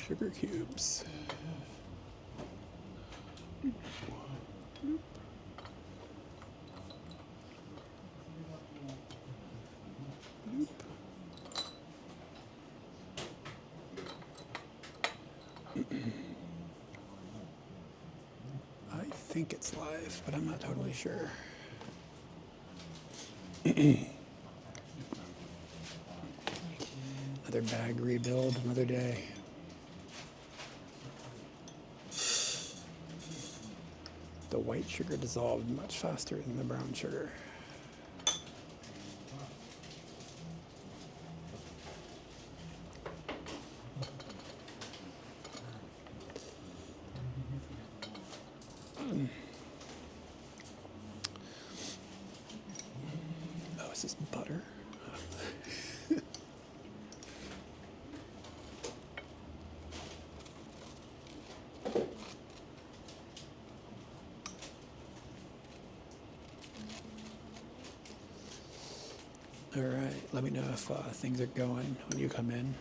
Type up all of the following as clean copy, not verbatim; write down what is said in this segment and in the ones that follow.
Sugar cubes. I think it's live, but I'm not totally sure. Another bag rebuild, another day. The white sugar dissolved much faster than the brown sugar. Oh, is this butter? All right, let me know if things are going when you come in.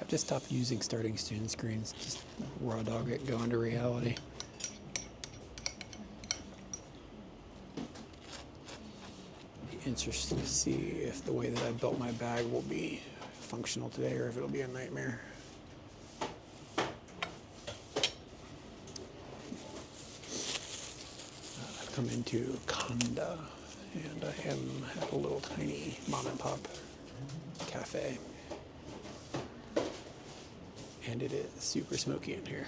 I've just stopped using starting student screens, just raw dog it, go into reality. Be interested to see if the way that I built my bag will be functional today or if it'll be a nightmare. I've come into Kanda, and I am at a little tiny mom and pop cafe. And it is super smoky in here.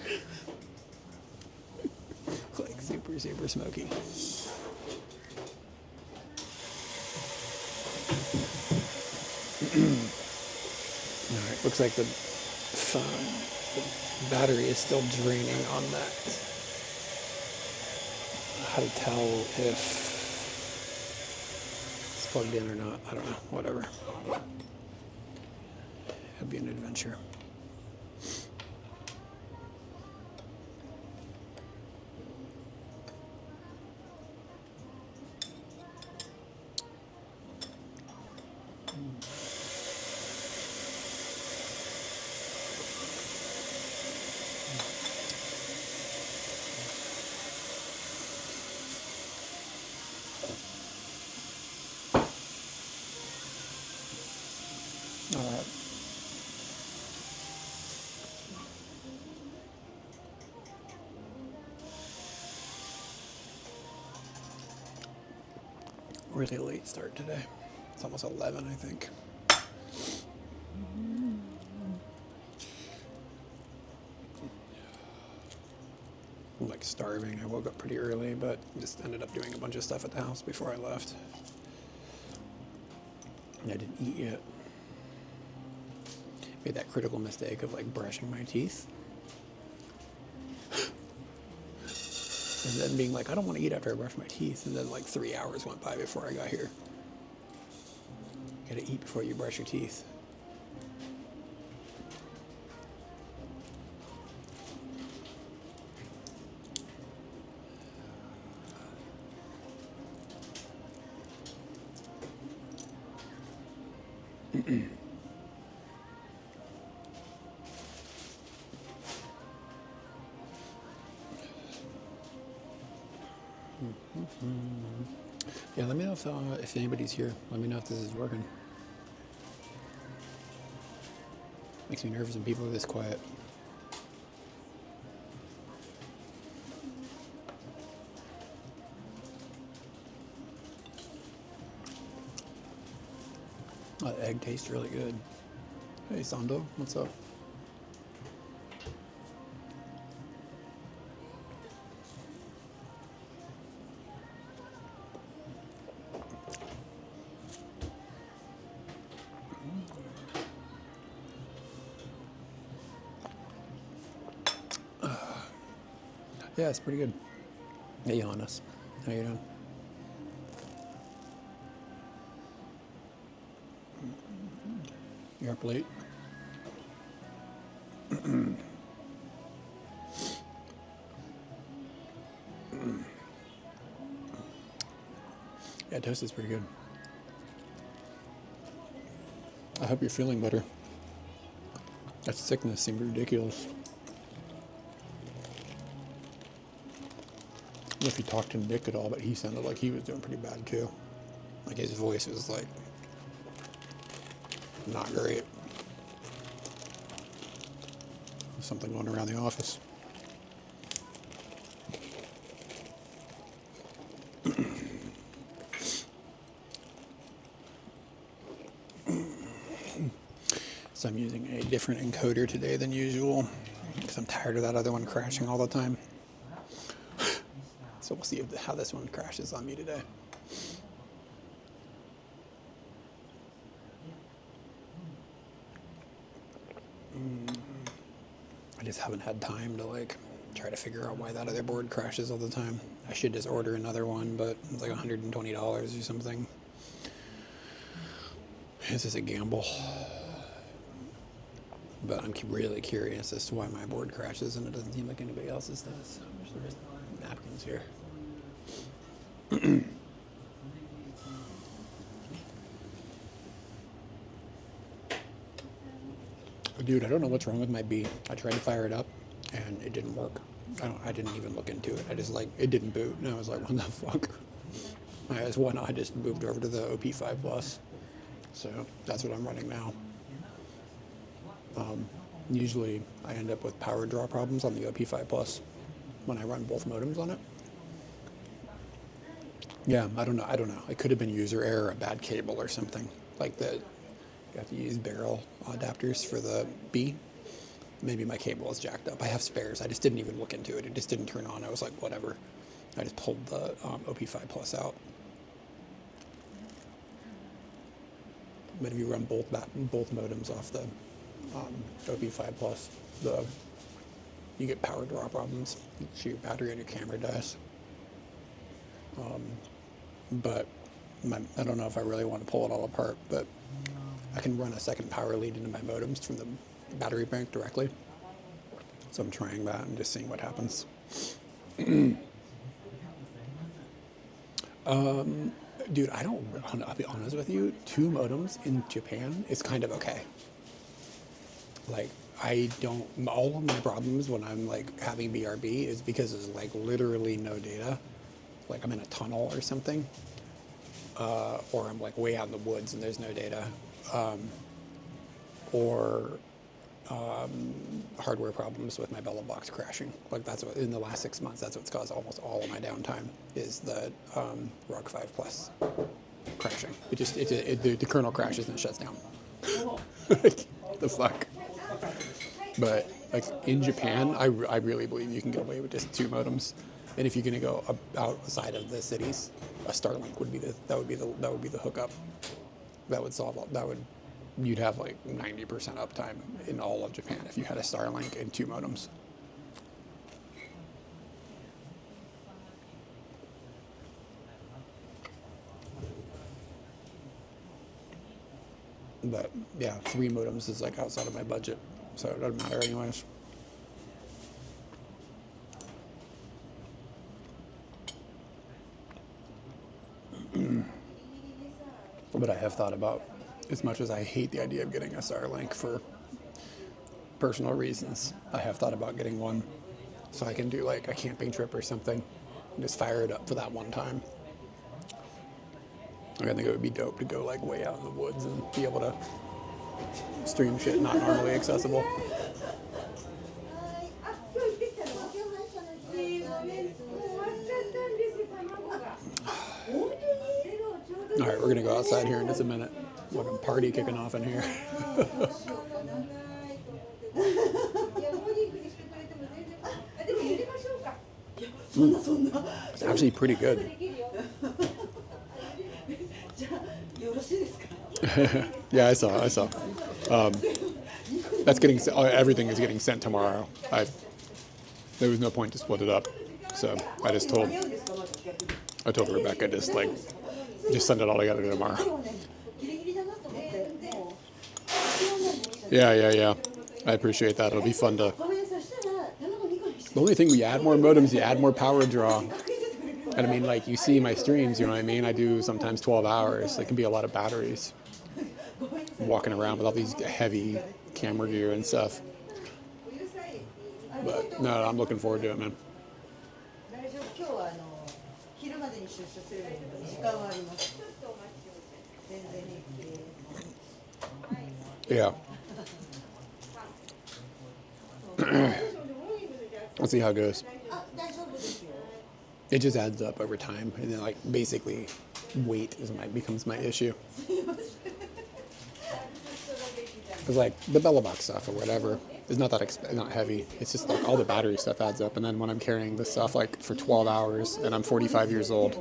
Like super, super smoky. Alright, looks like the phone, the battery is still draining on that. How to tell if it's plugged in or not, I don't know, whatever. It'll be an adventure. All right. Really late start today. It's almost 11, I think. I'm like starving. I woke up pretty early, but just ended up doing a bunch of stuff at the house before I left. And I didn't eat yet. Made that critical mistake of like brushing my teeth. And then being like, I don't want to eat after I brush my teeth. And then like 3 hours went by before I got here. You gotta eat before you brush your teeth. Yeah, let me know if anybody's here. Let me know if this is working. Makes me nervous when people are this quiet. That egg tastes really good. Hey, Sando, what's up? Yeah, it's pretty good. Hey, Johannes. How you doing? You're up late? Yeah, toast is pretty good. I hope you're feeling better. That sickness seemed ridiculous. I don't know if you talked to Nick at all, but he sounded like he was doing pretty bad too. Like his voice was like not great. There's something going around the office. So I'm using a different encoder today than usual because I'm tired of that other one crashing all the time. So we'll see how this one crashes on me today. I just haven't had time to like try to figure out why that other board crashes all the time. I should just order another one, but it's like $120 or something. This is a gamble. But I'm really curious as to why my board crashes and it doesn't seem like anybody else's does. There's napkins here. Dude, I don't know what's wrong with my B. I tried to fire it up and it didn't work. I didn't even look into it. I just like, it didn't boot. And I was like, what the fuck? I just moved over to the OP5 Plus. So that's what I'm running now. Usually I end up with power draw problems on the OP5 Plus when I run both modems on it. Yeah, I don't know. It could have been user error, a bad cable or something. Like you have to use barrel adapters for the B. Maybe my cable is jacked up. I have spares. I just didn't even look into it. It just didn't turn on. I was like, whatever. I just pulled the OP5 Plus out. But if you run both modems off the OP5 Plus, you get power draw problems. So your battery and your camera dies. But I don't know if I really want to pull it all apart, but I can run a second power lead into my modems from the battery bank directly. So I'm trying that and just seeing what happens. Dude, I'll be honest with you, 2 modems in Japan is kind of okay. Like, all of my problems when I'm like having BRB is because there's like literally no data. Like I'm in a tunnel or something. Or I'm like way out in the woods and there's no data. Or hardware problems with my Bella box crashing. Like that's what, in the last 6 months, that's what's caused almost all of my downtime is the ROG 5 Plus crashing. The kernel crashes and it shuts down. Like, the fuck? But like in Japan, I really believe you can get away with just 2 modems. And if you're gonna go outside of the cities, a Starlink would be the hookup. That would solve all. You'd have like 90% uptime in all of Japan if you had a Starlink and 2 modems. But yeah, 3 modems is like outside of my budget, so it doesn't matter anyways. But I have thought about, as much as I hate the idea of getting a Starlink for personal reasons, I have thought about getting one so I can do like a camping trip or something and just fire it up for that one time. I think it would be dope to go like way out in the woods and be able to stream shit not normally accessible. All right, we're gonna go outside here in just a minute. Like a party kicking off in here. It's actually pretty good. Yeah, I saw. That's getting, everything is getting sent tomorrow. There was no point to split it up, so I told Rebecca just send it all together tomorrow. Yeah. I appreciate that. It'll be fun to. The only thing, we add more modems, you add more power draw. And I mean, like, you see my streams, you know what I mean? I do sometimes 12 hours. It can be a lot of batteries. I'm walking around with all these heavy camera gear and stuff. But no, I'm looking forward to it, man. Yeah. Let's see how it goes. It just adds up over time, and then like basically weight becomes my issue. Because like the Bella box stuff or whatever is not that not heavy. It's just like all the battery stuff adds up, and then when I'm carrying this stuff like for 12 hours and I'm 45 years old, you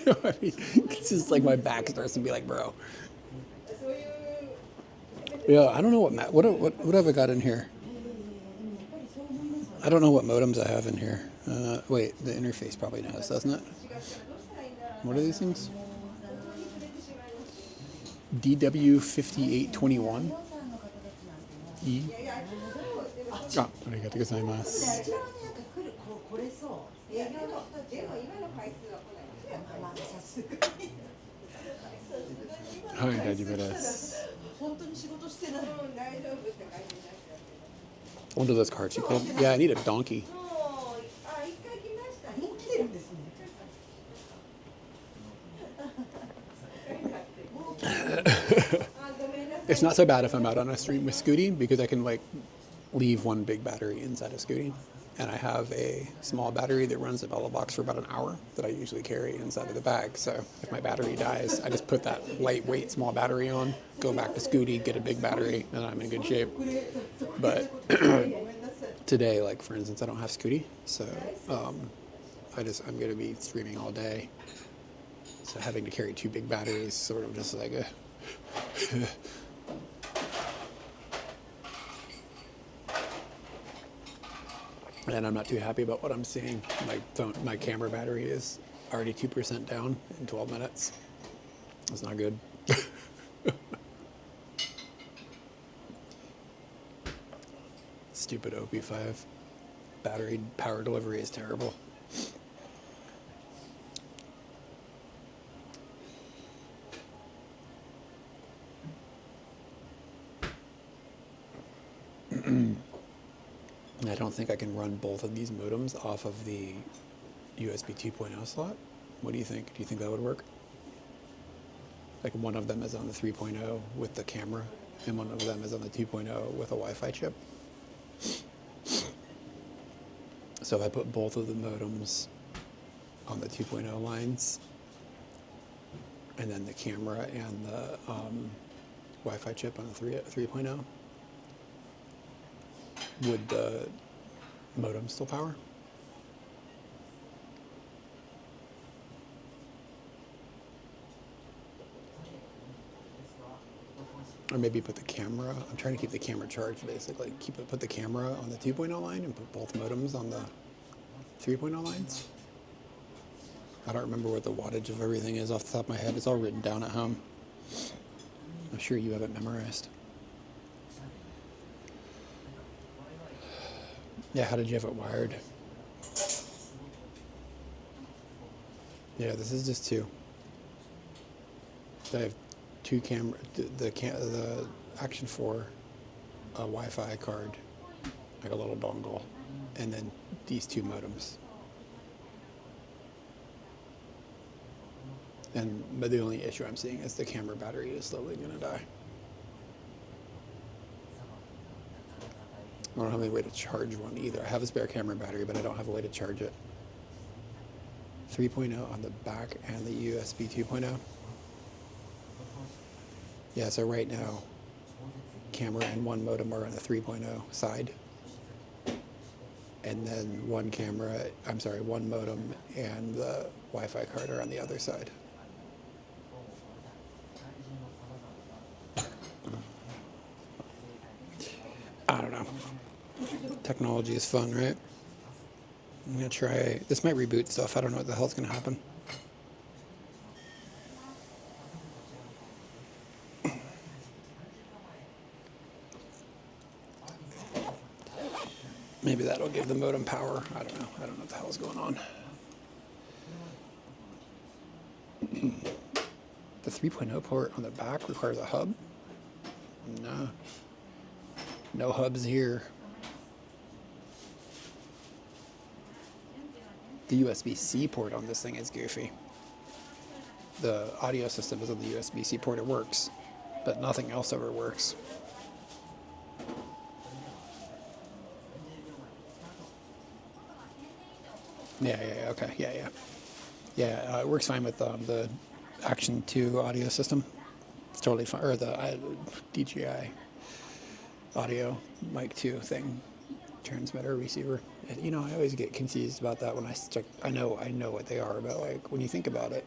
know what I mean? It's just like my back starts to be like, bro. Yeah, I don't know what have I got in here. I don't know what modems I have in here. Wait, the interface probably knows, doesn't it? What are these things? DW5821 E. Ah, arigatou gozaimasu. はい、大丈夫です。One of those carts you pulled? Yeah, I need a donkey. It's not so bad if I'm out on a stream with Scooty because I can like leave one big battery inside of Scooty. And I have a small battery that runs the Bella box for about an hour that I usually carry inside of the bag. So if my battery dies, I just put that lightweight small battery on, go back to Scooty, get a big battery, and I'm in good shape. But today, like for instance, I don't have Scooty, so I'm going to be streaming all day. So having to carry two big batteries, sort of just like a and I'm not too happy about what I'm seeing. My camera battery is already 2% down in 12 minutes. That's not good. Stupid OP5 battery power delivery is terrible. I don't think I can run both of these modems off of the USB 2.0 slot. What do you think? Do you think that would work? Like one of them is on the 3.0 with the camera, and one of them is on the 2.0 with a Wi-Fi chip. So if I put both of the modems on the 2.0 lines, and then the camera and the Wi-Fi chip on the 3.0, would the modem still power? Or maybe put the camera, I'm trying to keep the camera charged basically. Put the camera on the 2.0 line and put both modems on the 3.0 lines. I don't remember what the wattage of everything is off the top of my head. It's all written down at home. I'm sure you have it memorized. Yeah, how did you have it wired? Yeah, this is just two. I have two camera, the Action 4, a Wi-Fi card, like a little dongle, and then these two modems. But the only issue I'm seeing is the camera battery is slowly going to die. I don't have any way to charge one either. I have a spare camera battery, but I don't have a way to charge it. 3.0 on the back and the USB 2.0. Yeah, so right now, camera and one modem are on the 3.0 side. And then one modem and the Wi-Fi card are on the other side. I don't know. Technology is fun, right? I'm gonna try, this might reboot stuff. I don't know what the hell's gonna happen. Maybe that'll give the modem power. I don't know. I don't know what the hell's going on. The 3.0 port on the back requires a hub? No. No hubs here. The USB-C port on this thing is goofy. The audio system is on the USB-C port. It works, but nothing else ever works. Yeah, okay, yeah. It works fine with the Action 2 audio system. It's totally fine, or the DJI audio mic 2 thing, transmitter, receiver. And, you know, I always get confused about that when I check. I know what they are, but like when you think about it,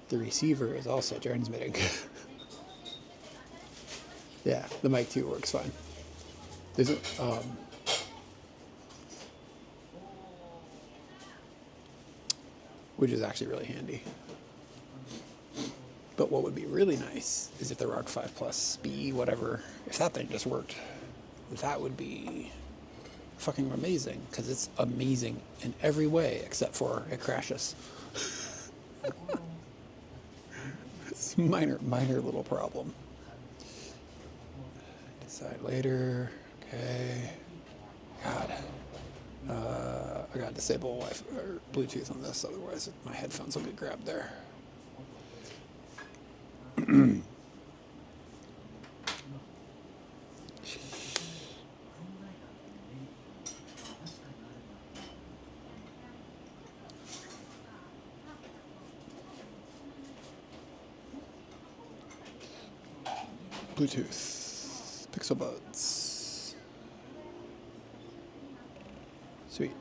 the receiver is also transmitting. Yeah, the mic 2 works fine. There's a, which is actually really handy. But what would be really nice is if the Rock 5 Plus B, whatever, if that thing just worked, that would be fucking amazing, because it's amazing in every way except for it crashes. It's a minor little problem. Decide later. Okay. God. I gotta disable Wi-Fi or Bluetooth on this, otherwise my headphones will get grabbed there. Bluetooth, Pixel Buds. Sweet.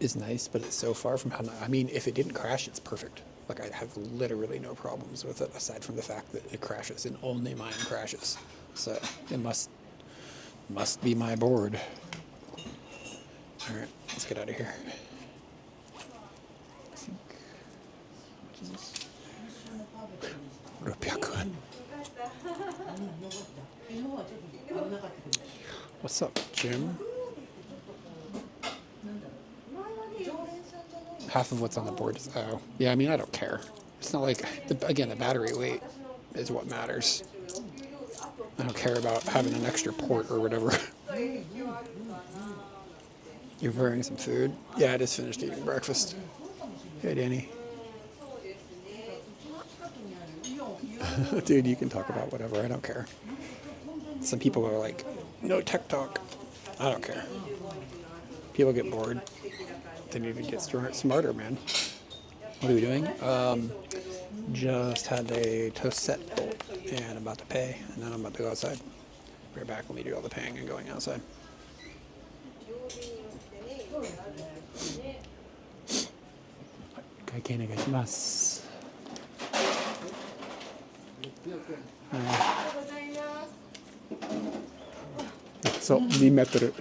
Is nice, but it's so far from how. I mean, if it didn't crash, it's perfect. Like, I have literally no problems with it, aside from the fact that it crashes, and only mine crashes. So it must be my board. All right, let's get out of here. I think. What is this? 600 yen. What's up, Jim? Half of what's on the board is, oh. Yeah, I mean, I don't care. It's not like, again, the battery weight is what matters. I don't care about having an extra port or whatever. You're preparing some food? Yeah, I just finished eating breakfast. Hey, Danny. Dude, you can talk about whatever. I don't care. Some people are like, no tech talk. I don't care. People get bored. They need to get smarter, man. What are we doing? Just had a toast set and about to pay, and then I'm about to go outside. Be right back. Let me do all the paying and going outside. So, 2メートル。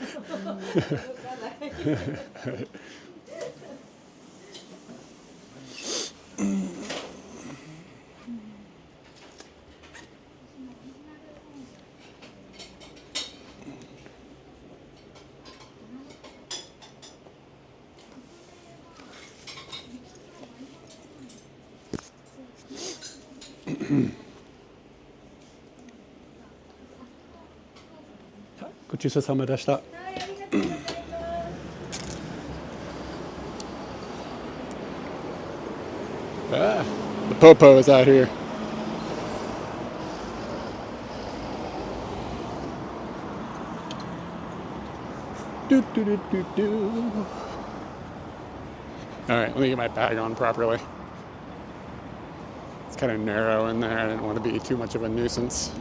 ごちそうさまでした。Ah, the popo is out here. Do, do, do, do, do. All right, let me get my bag on properly. It's kind of narrow in there. I didn't want to be too much of a nuisance.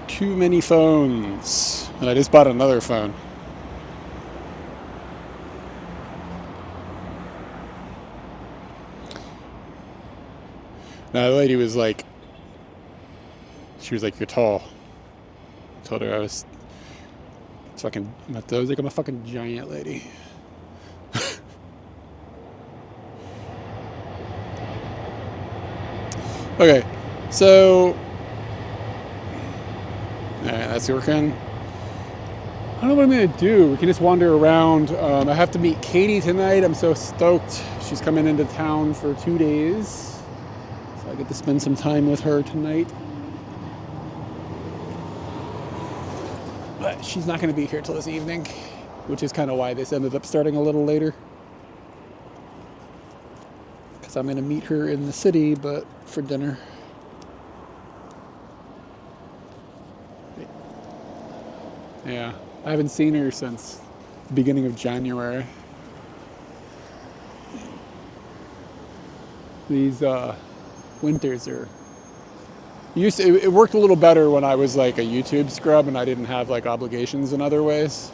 Too many phones. And I just bought another phone. Now, the lady was like, you're tall. I told her I was fucking, I was like, I'm a fucking giant lady. Okay, so, alright, that's working. I don't know what I'm going to do. We can just wander around. I have to meet Katie tonight. I'm so stoked. She's coming into town for 2 days. So I get to spend some time with her tonight. But she's not going to be here till this evening, which is kind of why this ended up starting a little later. Because I'm going to meet her in the city, but for dinner. Yeah, I haven't seen her since the beginning of January. These winters are... It worked a little better when I was like a YouTube scrub and I didn't have like obligations in other ways.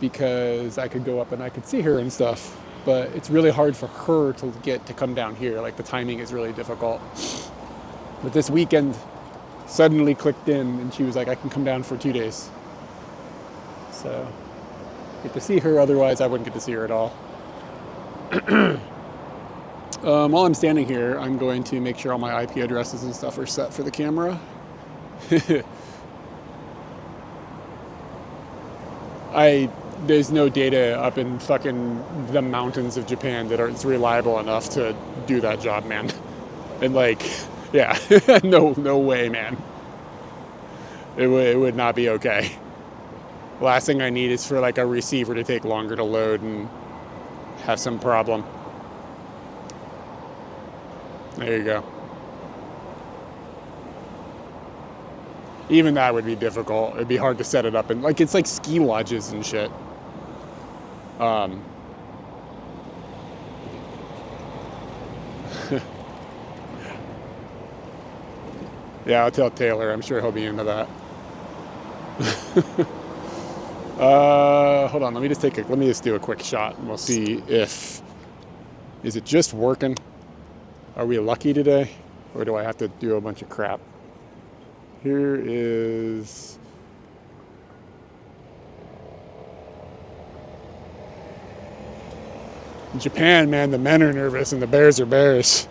Because I could go up and I could see her and stuff. But it's really hard for her to get to come down here. Like the timing is really difficult. But this weekend suddenly clicked in and she was like, I can come down for 2 days. So get to see her, otherwise I wouldn't get to see her at all. While I'm standing here, I'm going to make sure all my IP addresses and stuff are set for the camera. There's no data up in fucking the mountains of Japan that it's reliable enough to do that job, man. And like, yeah, no way, man. It would not be okay. Last thing I need is for like a receiver to take longer to load and have some problem. There you go. Even that would be difficult. It'd be hard to set it up, and like it's like ski lodges and shit. Yeah, I'll tell Taylor. I'm sure he'll be into that. Hold on. Let me just do a quick shot, and we'll see if is it just working. Are we lucky today, or do I have to do a bunch of crap? Here is in Japan, man. The men are nervous and the bears are bears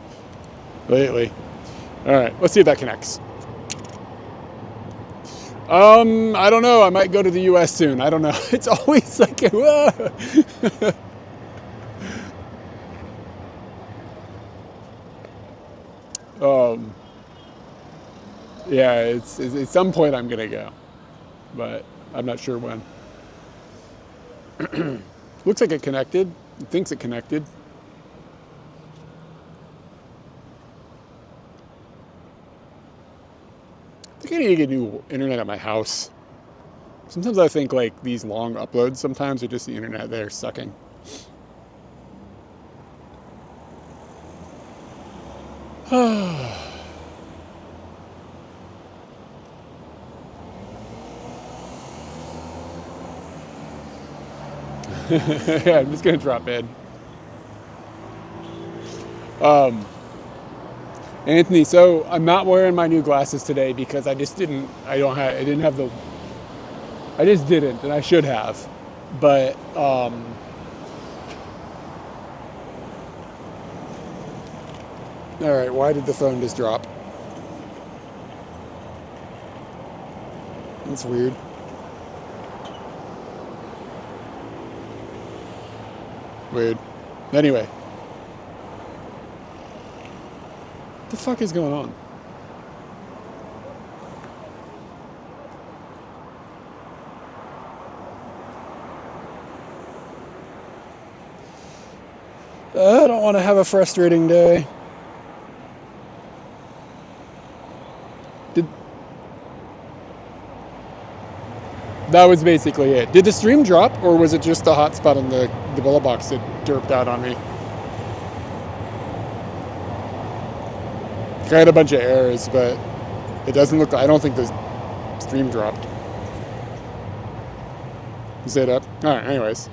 lately. All right, let's see if that connects. I don't know. I might go to the U.S. soon. I don't know. It's always like, whoa. Yeah, it's at some point I'm gonna go, but I'm not sure when. Looks like it connected. It thinks it connected. I think I need to get new internet at my house. Sometimes I think like these long uploads sometimes are just the internet there sucking. Yeah, I'm just gonna drop in. Anthony, so I'm not wearing my new glasses today because I just didn't and I should have. But all right, why did the phone just drop? That's weird. Weird. Anyway. What the fuck is going on? I don't want to have a frustrating day. That was basically it. Did the stream drop, or was it just the hotspot on the bella box that derped out on me? I had a bunch of errors, but it doesn't look. I don't think the stream dropped. Is it up? All right. Anyways,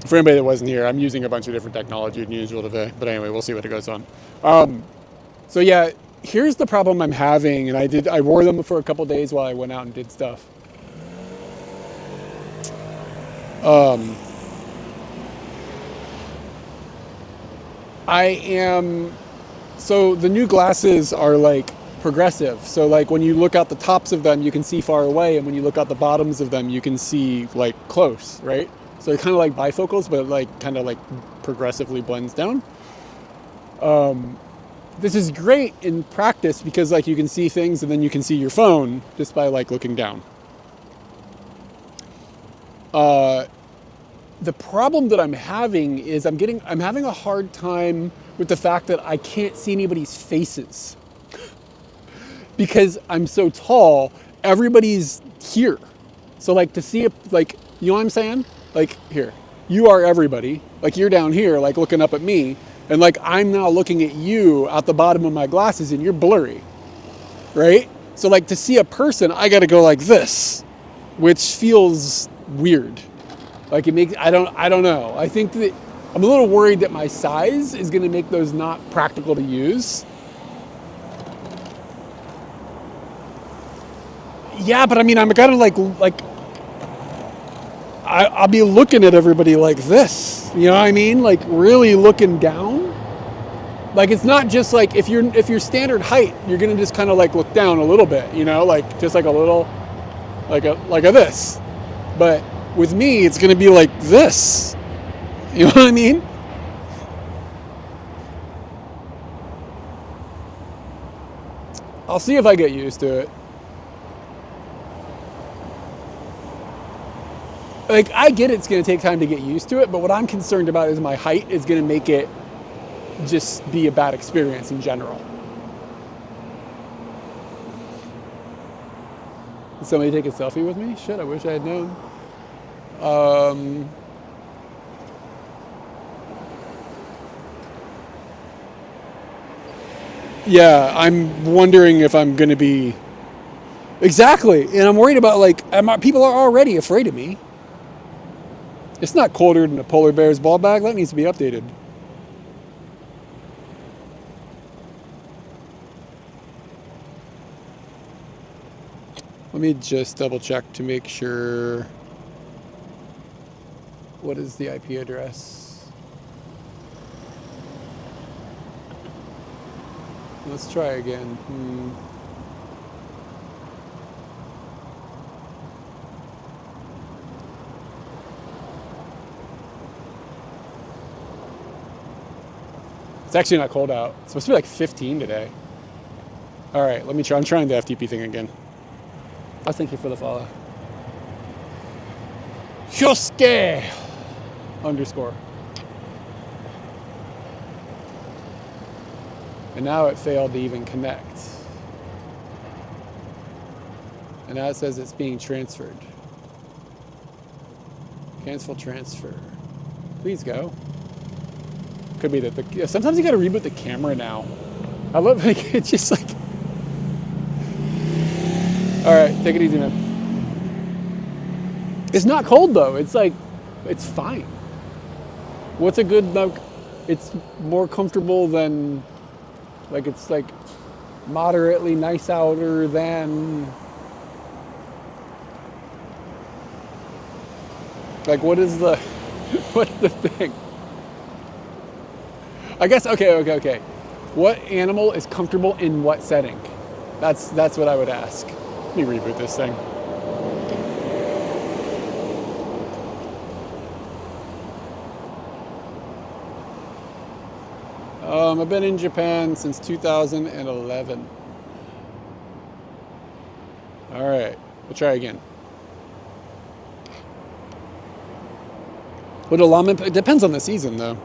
for anybody that wasn't here, I'm using a bunch of different technology than usual today. But anyway, we'll see what it goes on. So yeah. Here's the problem I'm having, and I wore them for a couple days while I went out and did stuff. So the new glasses are like progressive. So like when you look out the tops of them, you can see far away, and when you look out the bottoms of them, you can see like close, right? So it kind of like bifocals, but like kind of like progressively blends down. This is great in practice because like you can see things and then you can see your phone just by like looking down. The problem that I'm having is I'm having a hard time with the fact that I can't see anybody's faces. Because I'm so tall, everybody's here. So like to see like, you know what I'm saying? Like here, you are everybody. Like you're down here, like looking up at me. And like I'm now looking at you out the bottom of my glasses and you're blurry, right? So like to see a person, I gotta go like this, which feels weird. Like it makes, I don't know. I think that I'm a little worried that my size is gonna make those not practical to use. Yeah, but I mean, I'm gotta like I'll be looking at everybody like this. You know what I mean? Like really looking down. Like it's not just like if you're standard height, you're gonna just kind of like look down a little bit. You know, like just like a little, like a this. But with me, it's gonna be like this. You know what I mean? I'll see if I get used to it. Like I get it's gonna take time to get used to it, but what I'm concerned about is my height is gonna make it just be a bad experience in general. Did somebody take a selfie with me? Shit, I wish I had known. Yeah, I'm wondering if I'm going to be... Exactly, and I'm worried about, like, people are already afraid of me. It's not colder than a polar bear's ball bag. That needs to be updated. Let me just double check to make sure. What is the IP address? Let's try again. It's actually not cold out. It's supposed to be like 15 today. All right, let me try. I'm trying the FTP thing again. Oh, thank you for the follow. Hyosuke _ And now it failed to even connect. And now it says it's being transferred. Cancel transfer. Please go. Could be that sometimes you gotta reboot the camera now. I love like it's just like. All right, take it easy, man. It's not cold though. It's like, it's fine. What's a good like? It's more comfortable than, like it's like moderately nice outer than. Like what is the, what's the thing? I guess okay. What animal is comfortable in what setting? That's what I would ask. Let me reboot this thing. I've been in Japan since 2011. All right, we'll try again. Would a llama? It depends on the season, though.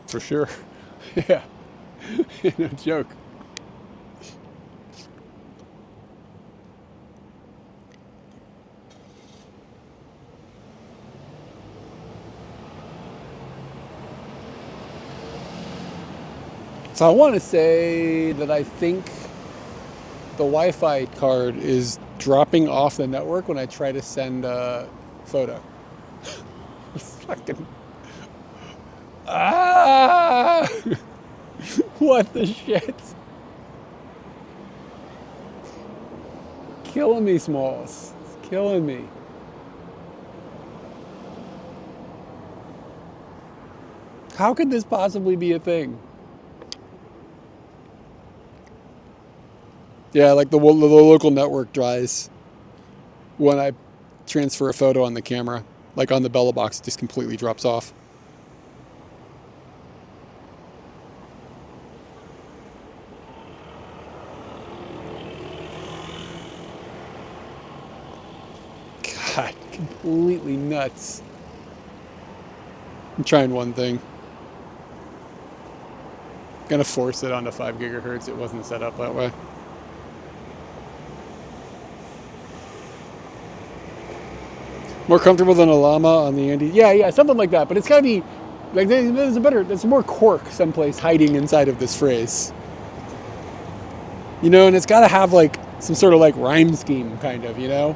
For sure. Yeah. No joke. So I want to say that I think the Wi-Fi card is dropping off the network when I try to send a photo. It's fucking... Ah! What the shit? Killing me, Smalls. It's killing me. How could this possibly be a thing? Yeah, like the local network dries when I transfer a photo on the camera. Like on the Bella box, it just completely drops off. God, completely nuts. I'm trying one thing. Gonna force it onto 5 gigahertz. It wasn't set up that way. More comfortable than a llama on the Andes. Yeah, something like that. But it's gotta be like there's more cork someplace hiding inside of this phrase. You know, and it's gotta have like some sort of like rhyme scheme, kind of, you know?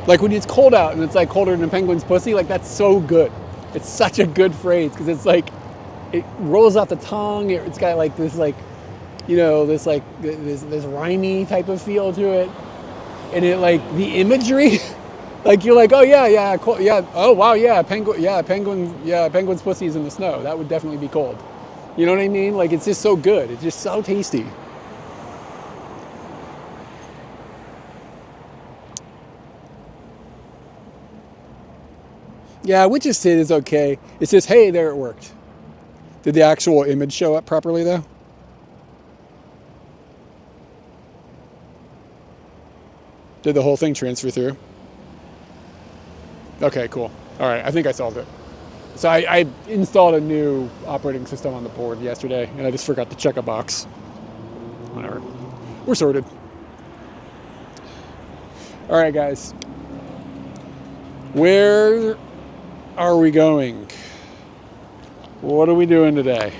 Like when it's cold out and it's like colder than a penguin's pussy, like that's so good. It's such a good phrase because it's like, it rolls off the tongue. It's got like this like, you know, this like this rhymey type of feel to it. And it like the imagery, like you're like, oh yeah, cold, yeah, oh wow, penguin's pussy's in the snow. That would definitely be cold. You know what I mean? Like it's just so good. It's just so tasty. Yeah, which is it is okay. It says, hey, there it worked. Did the actual image show up properly though? Did the whole thing transfer through? Okay, cool. All right, I think I solved it. So I installed a new operating system on the board yesterday, and I just forgot to check a box. Whatever. We're sorted. All right, guys. Where are we going? What are we doing today?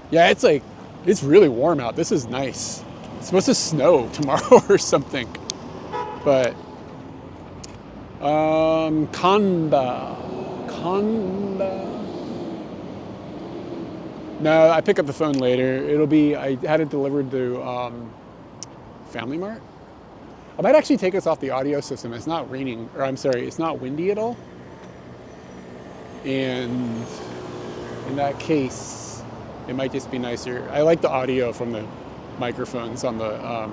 Yeah, it's really warm out. This is nice. It's supposed to snow tomorrow or something. But Kanda. No, I pick up the phone later. I had it delivered to Family Mart. I might actually take us off the audio system. It's not raining, or I'm sorry, it's not windy at all. And in that case, it might just be nicer. I like the audio from the microphones on the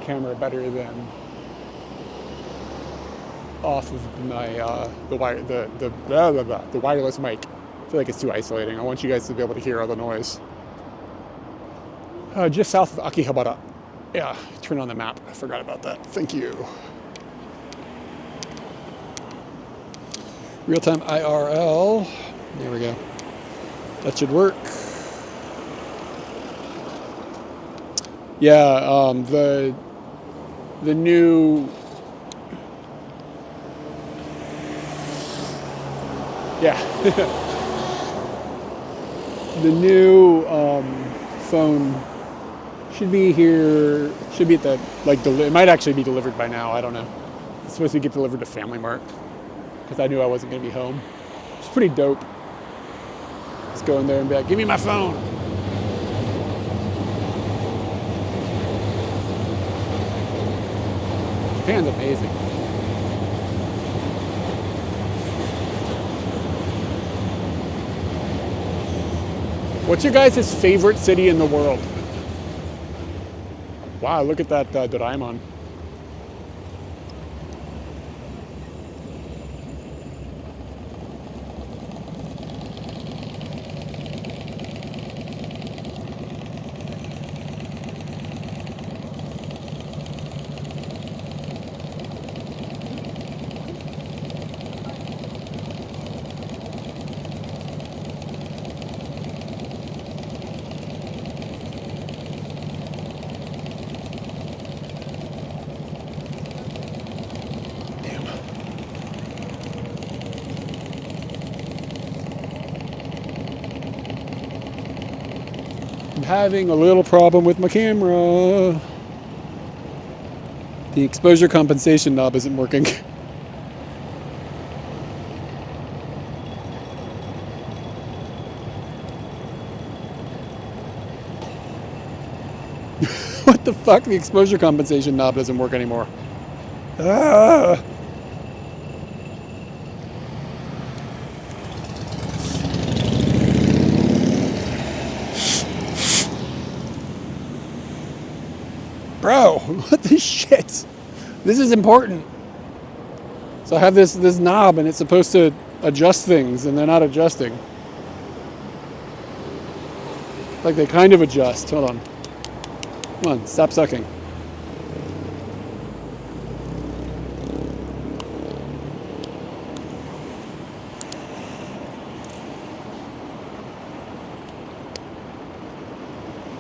camera better than off of my the wireless mic. I feel like it's too isolating. I want you guys to be able to hear all the noise. Just south of Akihabara. Yeah, turn on the map. I forgot about that. Thank you. Real-time IRL. There we go. That should work. Yeah, the new the new phone should be here. Should be at the it might actually be delivered by now. I don't know. It's supposed to get delivered to Family Mart because I knew I wasn't going to be home. It's pretty dope. Let's go in there and be like, "Give me my phone." Japan's amazing. What's your guys' favorite city in the world? Wow, look at that Doraemon. I'm having a little problem with my camera. The exposure compensation knob isn't working. What the fuck? The exposure compensation knob doesn't work anymore. Ah! Bro, what the shit? This is important. So I have this knob and it's supposed to adjust things and they're not adjusting. Like they kind of adjust. Hold on. Come on, stop sucking.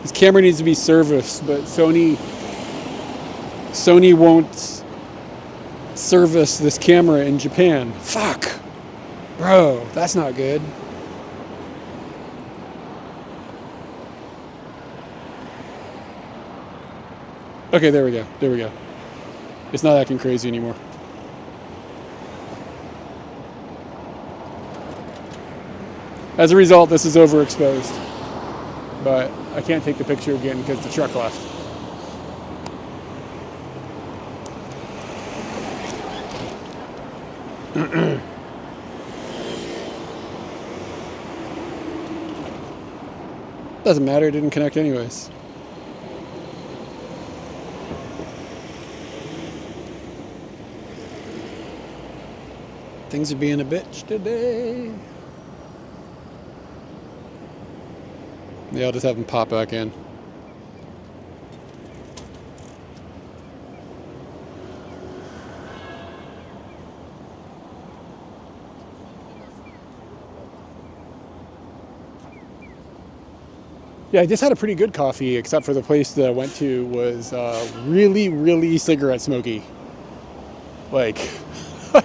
This camera needs to be serviced, but Sony won't service this camera in Japan. Fuck. Bro, that's not good. Okay, there we go. There we go. It's not acting crazy anymore. As a result, this is overexposed. But I can't take the picture again because the truck left. Doesn't matter, it didn't connect anyways. Things are being a bitch today. Yeah, I'll just have them pop back in. Yeah, I just had a pretty good coffee, except for the place that I went to was really, really cigarette smoky. Like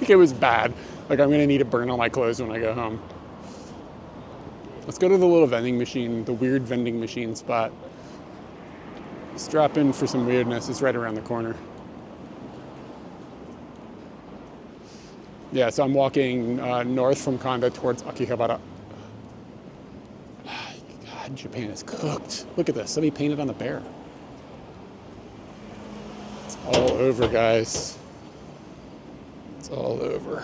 it was bad. Like I'm gonna need to burn all my clothes when I go home. Let's go to the little vending machine, the weird vending machine spot. Strap in for some weirdness. It's right around the corner. Yeah, so I'm walking north from Kanda towards Akihabara. God, Japan is cooked. Look at this. Somebody painted on the bear. It's all over, guys. It's all over.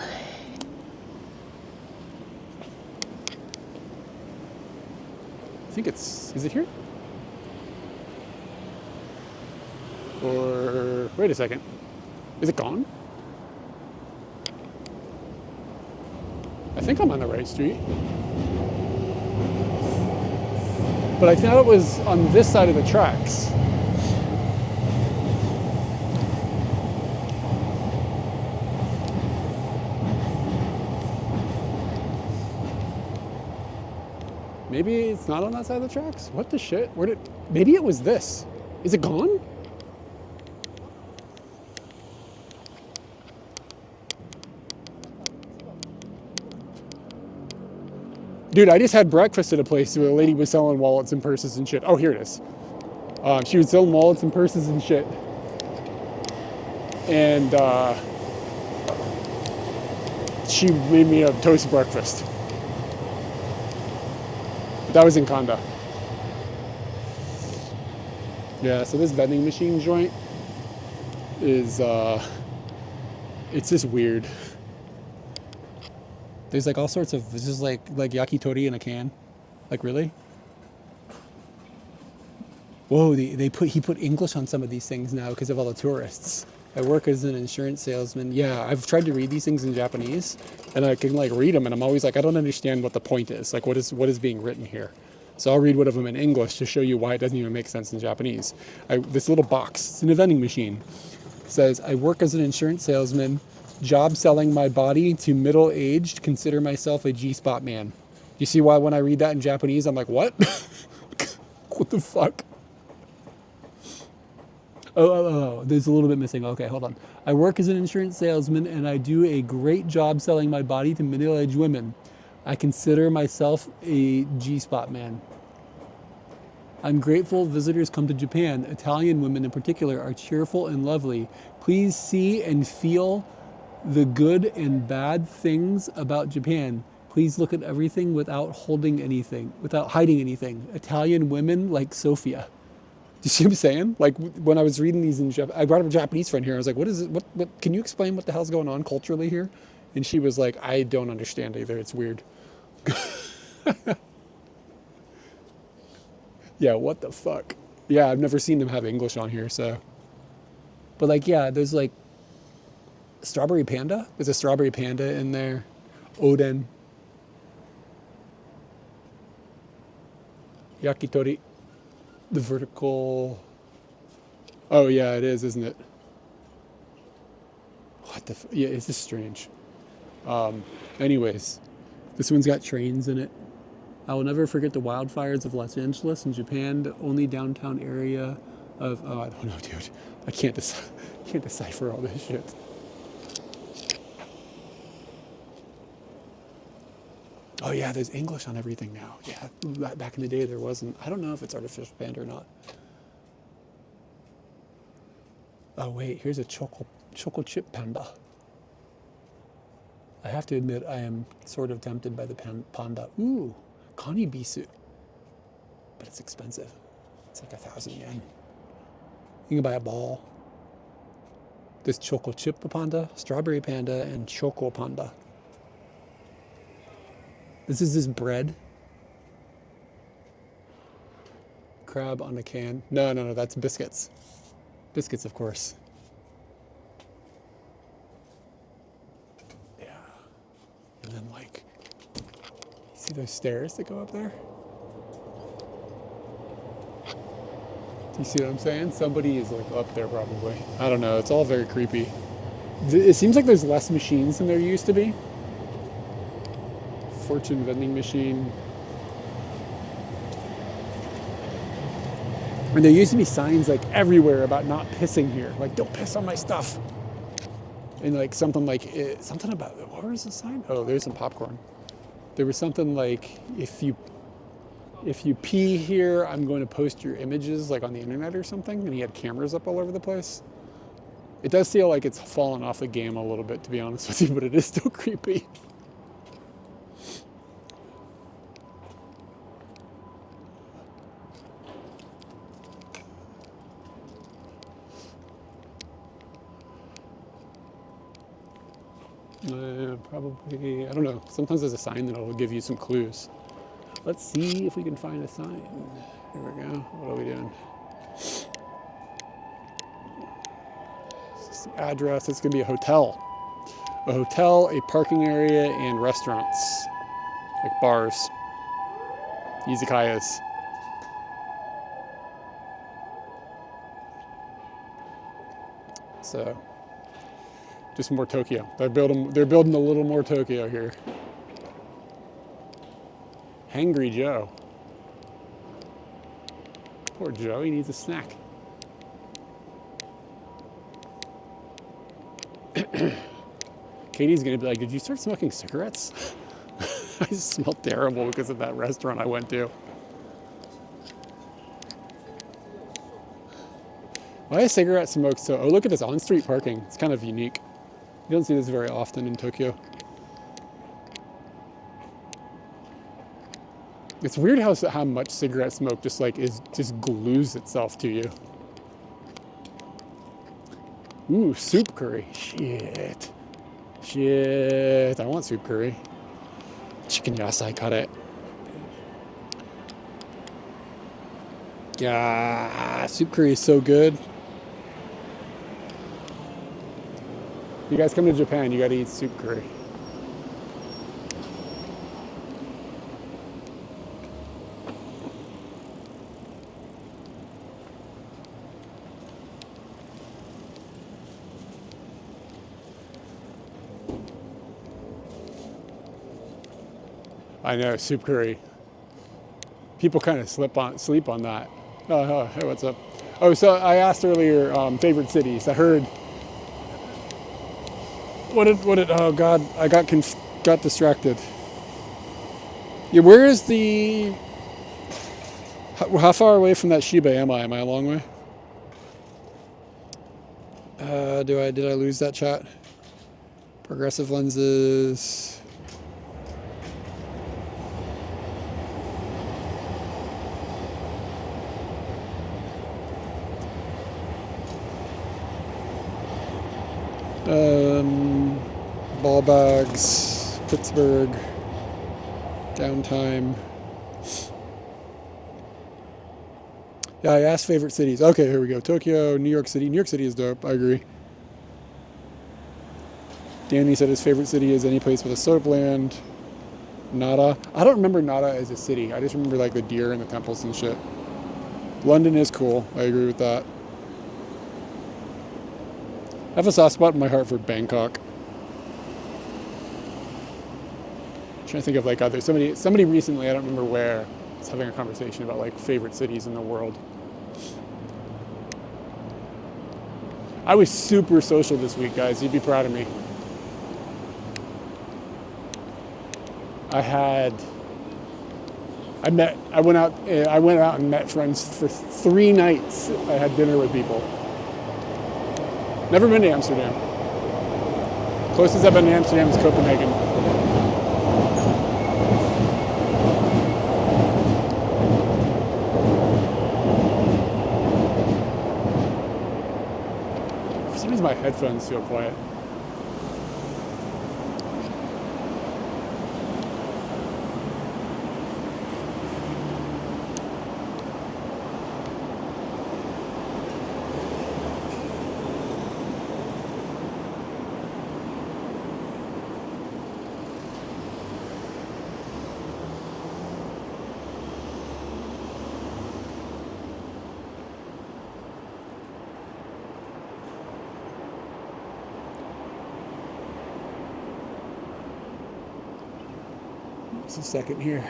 I think is it here? Or, wait a second. Is it gone? I think I'm on the right street. But I thought it was on this side of the tracks. Maybe it's not on that side of the tracks? What the shit? Maybe it was this. Is it gone? Dude, I just had breakfast at a place where a lady was selling wallets and purses and shit. Oh, here it is. She was selling wallets and purses and shit. And she made me a toast breakfast. That was in Kanda. Yeah, so this vending machine joint is, it's just weird. There's like all sorts of, this is like yakitori in a can. Like, really? Whoa, he put English on some of these things now because of all the tourists. I work as an insurance salesman. Yeah, I've tried to read these things in Japanese and I can like read them and I'm always like, I don't understand what the point is. Like what is being written here? So I'll read one of them in English to show you why it doesn't even make sense in Japanese. This little box, it's in a vending machine. It says, I work as an insurance salesman, job selling my body to middle-aged, consider myself a G-spot man. You see why when I read that in Japanese, I'm like, what? What the fuck? Oh, there's a little bit missing. Okay, hold on. I work as an insurance salesman and I do a great job selling my body to middle-aged women. I consider myself a G-spot man. I'm grateful visitors come to Japan. Italian women in particular are cheerful and lovely. Please see and feel the good and bad things about Japan. Please look at everything without hiding anything. Italian women like Sophia. Do you see what I'm saying? Like when I was reading these in Japan, I brought up a Japanese friend here. I was like, what is it? What, can you explain what the hell's going on culturally here? And she was like, I don't understand either. It's weird. Yeah, what the fuck? Yeah, I've never seen them have English on here, so. But like, yeah, there's like strawberry panda. There's a strawberry panda in there. Oden. Yakitori. The vertical. Oh yeah, it is, isn't it? What the? Yeah, it's just strange. Anyways, this one's got trains in it. I will never forget the wildfires of Los Angeles in Japan, the only downtown area of, oh, I don't know, dude. I can't decipher all this shit. Oh yeah, there's English on everything now. Yeah, back in the day there wasn't. I don't know if it's artificial panda or not. Oh wait, here's a choco chip panda. I have to admit, I am sort of tempted by the panda. Ooh, kani bisu. But it's expensive. It's like 1,000 yen. You can buy a ball. There's choco chip panda, strawberry panda, and choco panda. This is this bread. Crab on a can. No, that's biscuits. Biscuits, of course. Yeah. And then like, see those stairs that go up there? Do you see what I'm saying? Somebody is like up there probably. I don't know, it's all very creepy. It seems like there's less machines than there used to be. Fortune vending machine. And there used to be signs like everywhere about not pissing here. Like, don't piss on my stuff. And like something about, what was the sign? Oh, there's some popcorn. There was something like, if you pee here, I'm going to post your images like on the internet or something. And he had cameras up all over the place. It does feel like it's fallen off the game a little bit, to be honest with you, but it is still creepy. Probably, I don't know. Sometimes there's a sign that will give you some clues. Let's see if we can find a sign. Here we go. What are we doing? This is the address. It's going to be a hotel. A hotel, a parking area, and restaurants. Like bars. Izakayas. So, just more Tokyo. They're building a little more Tokyo here. Hangry Joe. Poor Joe, he needs a snack. Katie's gonna be like, did you start smoking cigarettes? I smell terrible because of that restaurant I went to. Why is cigarette smoke so, oh look at this on-street parking. It's kind of unique. You don't see this very often in Tokyo. It's weird how much cigarette smoke just glues itself to you. Ooh, soup curry. Shit. I want soup curry. Chicken yasai kare. Yeah, soup curry is so good. You guys come to Japan, you gotta eat soup curry. I know, soup curry. People kind of sleep on that. Oh, hey, what's up? Oh, so I asked earlier, favorite cities. I heard. Oh God, I got distracted. Yeah, where is the How far away from that Shiba am I? Am I a long way? Did I lose that chat? Progressive lenses. Ball bags, Pittsburgh, downtime. Yeah, I asked favorite cities. Okay, here we go. Tokyo, New York City. New York City is dope. I agree. Danny said his favorite city is any place with a soap land. Nara. I don't remember Nara as a city. I just remember like the deer and the temples and shit. London is cool. I agree with that. I have a soft spot in my heart for Bangkok. I'm trying to think of like other somebody recently, I don't remember where, was having a conversation about like favorite cities in the world. I was super social this week, guys. You'd be proud of me. I went out and met friends for 3 nights. I had dinner with people. Never been to Amsterdam. Closest I've been to Amsterdam is Copenhagen. For some reason my headphones feel quiet. Just a second here.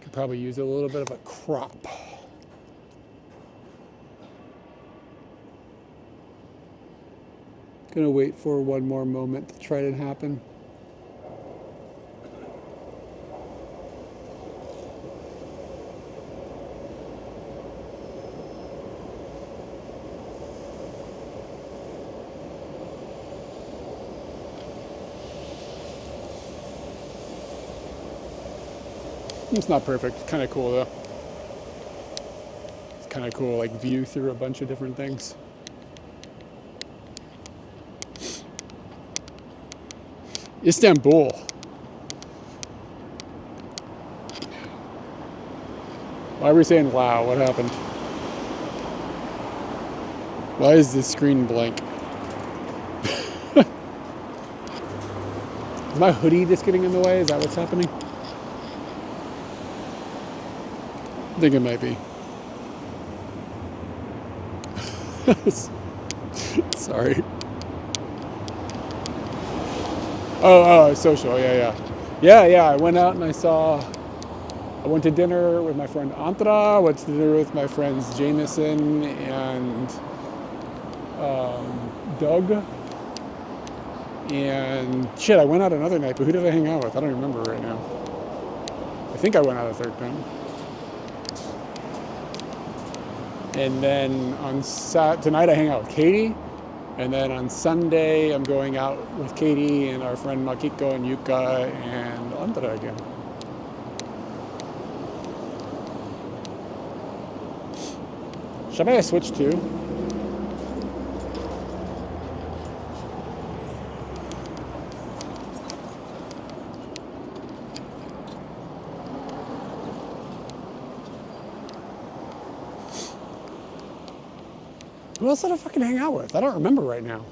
Could probably use a little bit of a crop. Gonna wait for one more moment to try to happen. It's not perfect. Kind of cool though. It's kind of cool, like view through a bunch of different things. Istanbul. Why are we saying wow? What happened? Why is this screen blank? Is my hoodie just getting in the way? Is that what's happening? I think it might be. Sorry. Oh, social, yeah. I went out and I went to dinner with my friend Antra, went to dinner with my friends Jameson and Doug. And shit, I went out another night, but who did I hang out with? I don't remember right now. I think I went out a third time. And then tonight I hang out with Katie. And then on Sunday, I'm going out with Katie and our friend Makiko and Yuka and Andra again. Should I switch too? Who else did I fucking hang out with? I don't remember right now.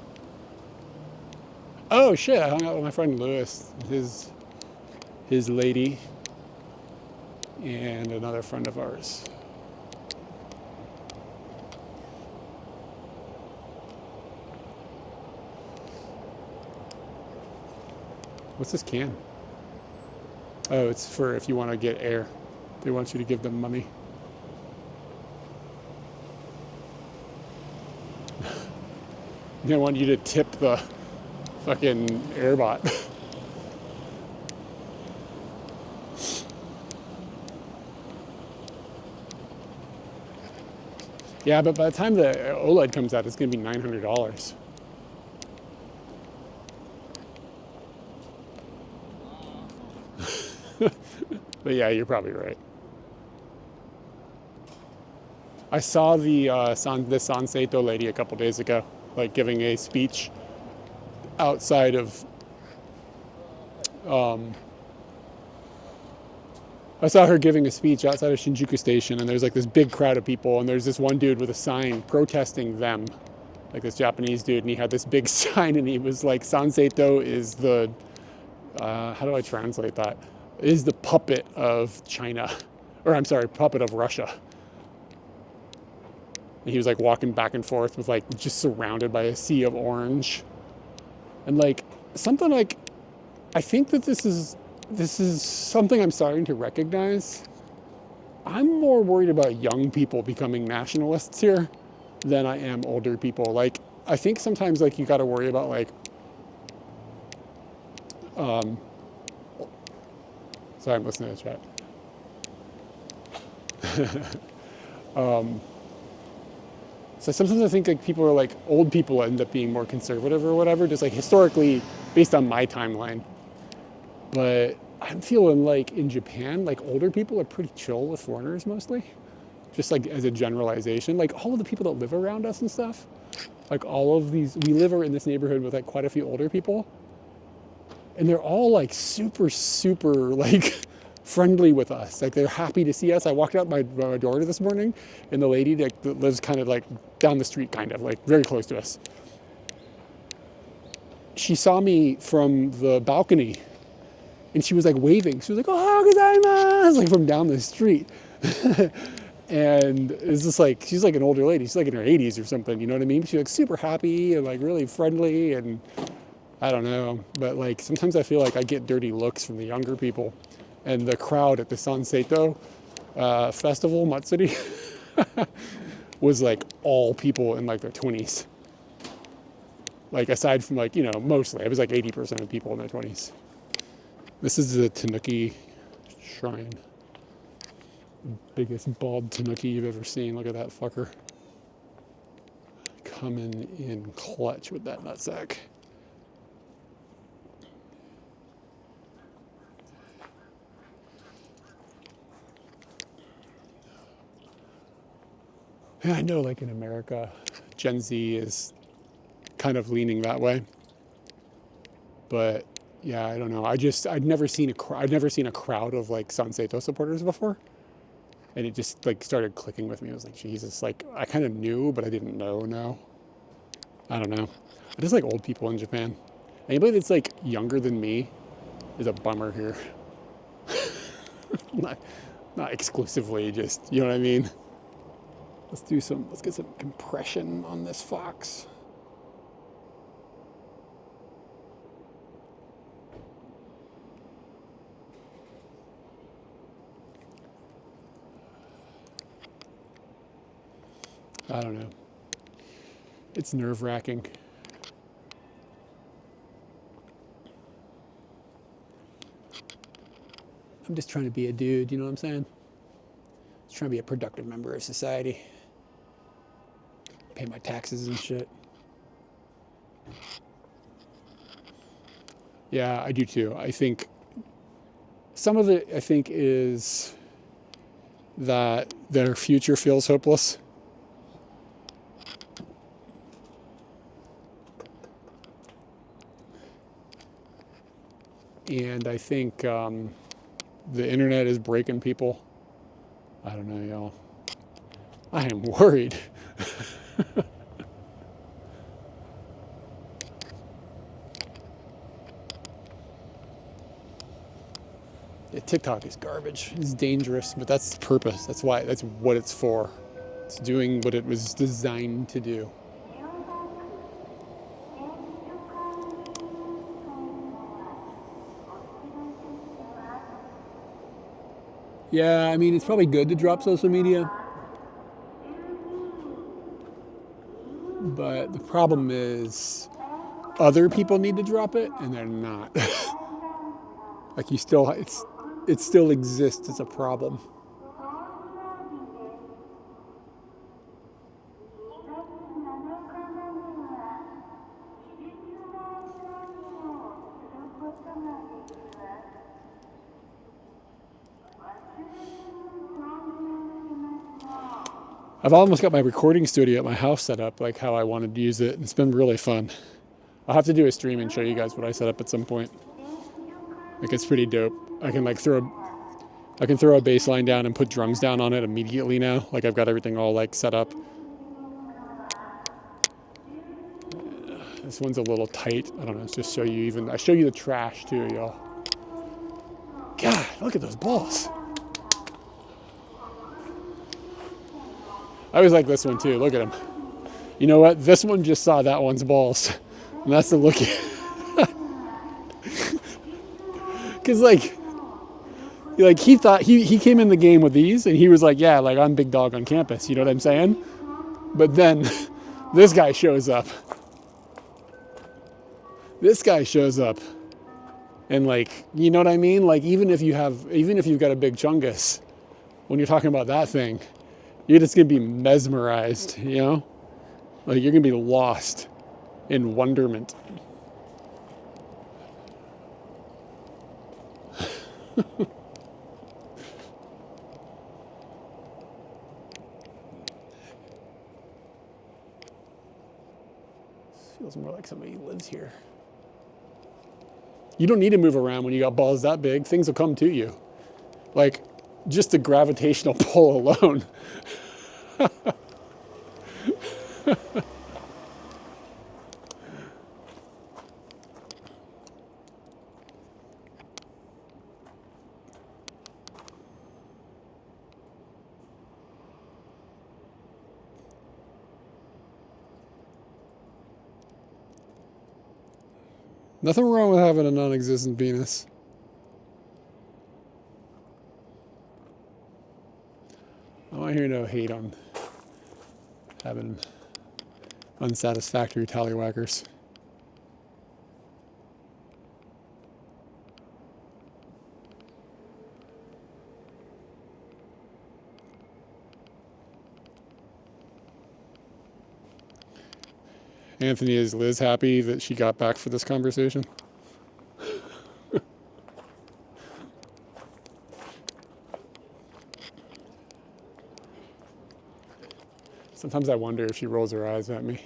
Oh shit, I hung out with my friend Lewis, his lady, and another friend of ours. What's this can? Oh, it's for if you want to get air. They want you to give them money. They want you to tip the fucking airbot. Yeah, but by the time the OLED comes out, it's going to be $900. But yeah, you're probably right. I saw the Sanseito lady a couple days ago, like giving a speech outside of. I saw her giving a speech outside of Shinjuku Station, and there's like this big crowd of people, and there's this one dude with a sign protesting them, like this Japanese dude, and he had this big sign, and he was like, "Sanseito is the, how do I translate that? Is the puppet of China, or I'm sorry, puppet of Russia." And he was like walking back and forth with like just surrounded by a sea of orange, and like something like, I think that this is something I'm starting to recognize. I'm more worried about young people becoming nationalists here than I am older people. Like, I think sometimes like you got to worry about like, sorry, I'm listening to the chat. So sometimes I think like people are like, old people end up being more conservative or whatever, just like historically based on my timeline. But I'm feeling like in Japan, like older people are pretty chill with foreigners mostly. Just like as a generalization, like all of the people that live around us and stuff, like all of these, we live in this neighborhood with like quite a few older people. And they're all like super, super like friendly with us. Like they're happy to see us. I walked out my door this morning, and the lady that lives kind of like down the street, kind of like very close to us, she saw me from the balcony. And she was like waving. She was like, "Oh, gozaimasu," like from down the street. And it's just like, she's like an older lady. She's like in her 80s or something, you know what I mean? She's like super happy and like really friendly, and I don't know. But like sometimes I feel like I get dirty looks from the younger people. And the crowd at the Sanseito festival, Matsuri, was like all people in like their 20s. Like aside from like, you know, mostly, it was like 80% of people in their 20s. This is the Tanuki shrine. Biggest bald Tanuki you've ever seen. Look at that fucker. Coming in clutch with that nutsack. Yeah, I know like in America, Gen Z is kind of leaning that way. But yeah, I don't know. I'd never seen a crowd of like Sanseito supporters before, and it just like started clicking with me. I was like, Jesus, like I kind of knew, but I didn't know now. I don't know. I just like old people in Japan. Anybody that's like younger than me is a bummer here. not exclusively, just, you know what I mean? Let's get some compression on this fox. I don't know. It's nerve-wracking. I'm just trying to be a dude, you know what I'm saying? Just trying to be a productive member of society. Pay my taxes and shit. Yeah, I do too. I think some of it, is that their future feels hopeless. And I think the internet is breaking people. I don't know, y'all. I am worried. Yeah, TikTok is garbage. It's dangerous, but that's the purpose. That's what it's for. It's doing what it was designed to do. Yeah, I mean, it's probably good to drop social media, but the problem is other people need to drop it and they're not. Like you still, it still exists as a problem. I've almost got my recording studio at my house set up like how I wanted to use it. It's been really fun. I'll have to do a stream and show you guys what I set up at some point. Like it's pretty dope. I can throw a bass line down and put drums down on it immediately now. Like I've got everything all like set up. This one's a little tight. I don't know, let's just show you even, I show you the trash too, y'all. God, look at those balls. I always like this one too, look at them. You know what, this one just saw that one's balls. And that's the look. Cause like he thought, he came in the game with these and he was like, yeah, like I'm big dog on campus, you know what I'm saying? But then this guy shows up. And like, you know what I mean? Like even if you've got a big chungus, when you're talking about that thing, you're just gonna be mesmerized, you know? Like you're gonna be lost in wonderment. Feels more like somebody lives here. You don't need to move around when you got balls that big. Things will come to you. Like, just the gravitational pull alone. Nothing wrong with having a non-existent penis. I want to hear no hate on having unsatisfactory tallywhackers. Anthony, is Liz happy that she got back for this conversation? Sometimes I wonder if she rolls her eyes at me.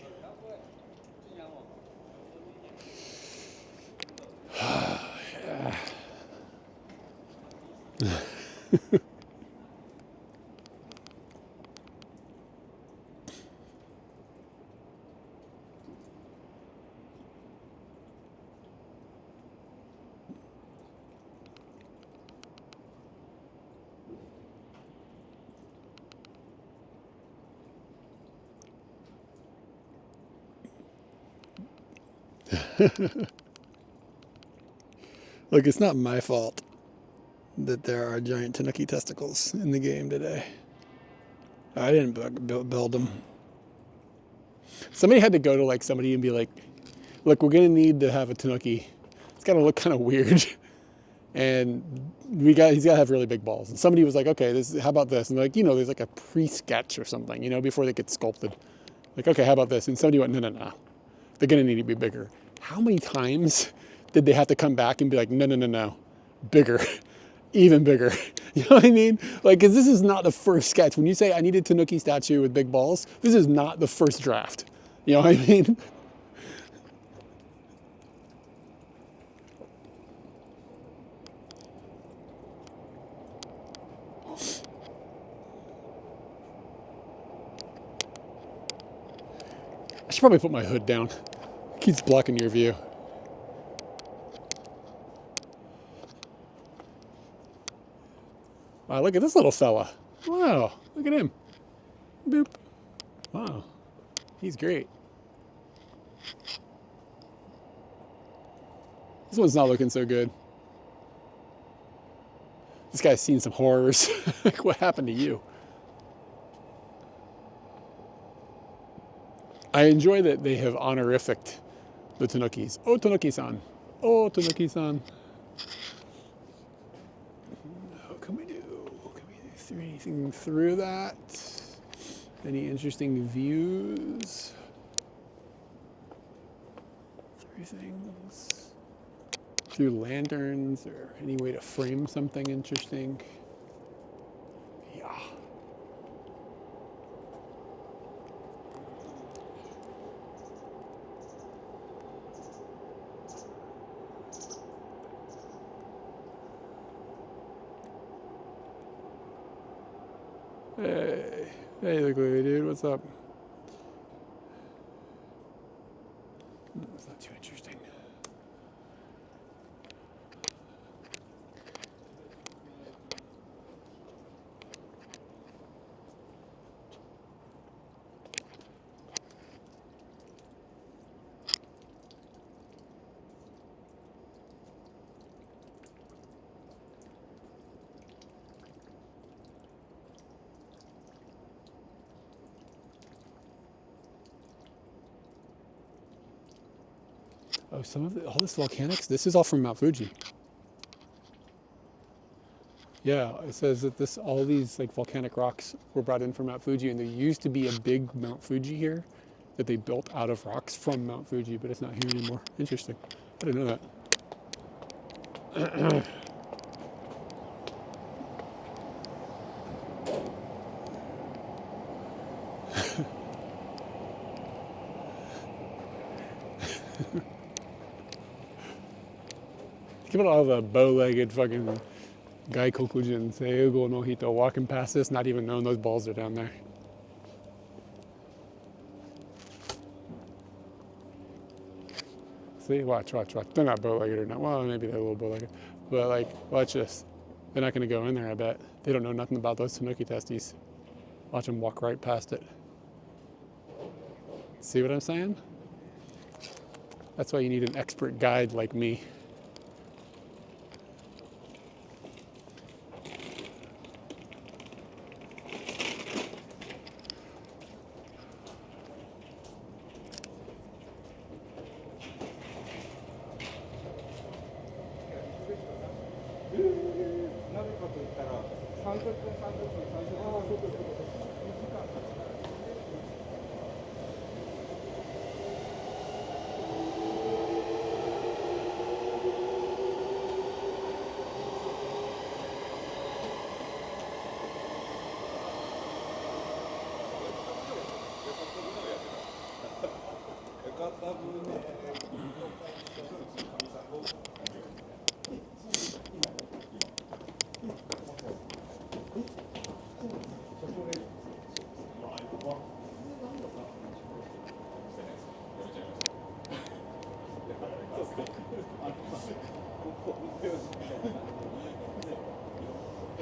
Look, it's not my fault that there are giant tanuki testicles in the game today. I didn't build them. Somebody had to go to like somebody and be like, look, we're gonna need to have a tanuki. It's gotta look kind of weird. And he's gotta have really big balls. And somebody was like, okay, how about this? And like, you know, there's like a pre-sketch or something, you know, before they get sculpted. Like, okay, how about this? And somebody went, no. They're gonna need to be bigger. How many times did they have to come back and be like, no, bigger, even bigger? You know what I mean? Like, cause this is not the first sketch. When you say I need a tanuki statue with big balls, this is not the first draft. You know what I mean? I should probably put my hood down. It keeps blocking your view. Wow, look at this little fella. Wow, look at him. Boop. Wow, he's great. This one's not looking so good. This guy's seen some horrors. Like, what happened to you? I enjoy that they have honorificked the Tanukis. Oh, Tanuki-san. Oh, Tanuki-san. What can we do? Can we do anything through that? Any interesting views? Through things? Through lanterns, or any way to frame something interesting? Yeah. Hey, look, dude, what's up? It's not too interesting. Oh, all this volcanics, this is all from Mount Fuji. Yeah, it says that all these like volcanic rocks were brought in from Mount Fuji, and there used to be a big Mount Fuji here that they built out of rocks from Mount Fuji, but it's not here anymore. Interesting. I didn't know that. Give it all the bow-legged fucking Gaikokujin Seigo no Hito walking past this, not even knowing those balls are down there. See, watch. They're not bow-legged or not. Well, maybe they're a little bow-legged. But like, watch this. They're not gonna go in there, I bet. They don't know nothing about those Tanuki testes. Watch them walk right past it. See what I'm saying? That's why you need an expert guide like me.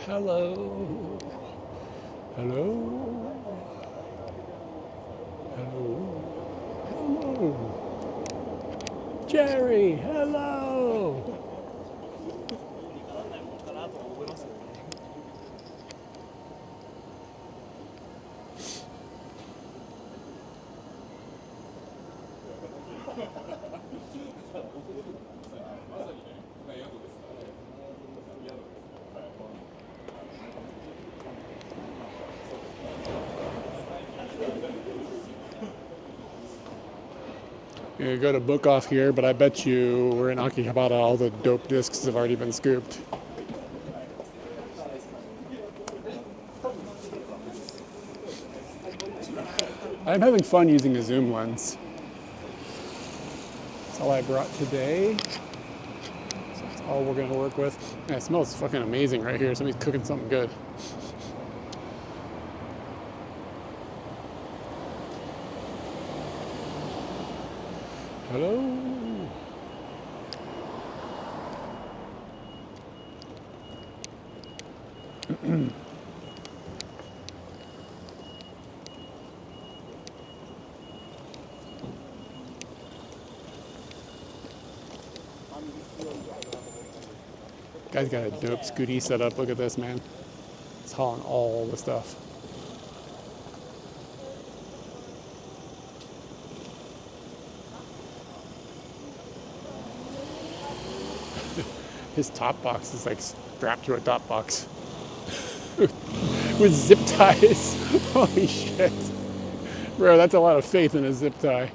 Hello. Hello. Hello. Hello. Jerry, hello. You got a book off here, but I bet you we're in Akihabara. All the dope discs have already been scooped. I'm having fun using a zoom lens. That's all I brought today. So that's all we're gonna work with. Yeah, it smells fucking amazing right here. Somebody's cooking something good. Hello. Guy's got a dope scooty set up. Look at this, man. It's hauling all the stuff. His top box is like strapped to a top box with zip ties. Holy shit. Bro, that's a lot of faith in a zip tie.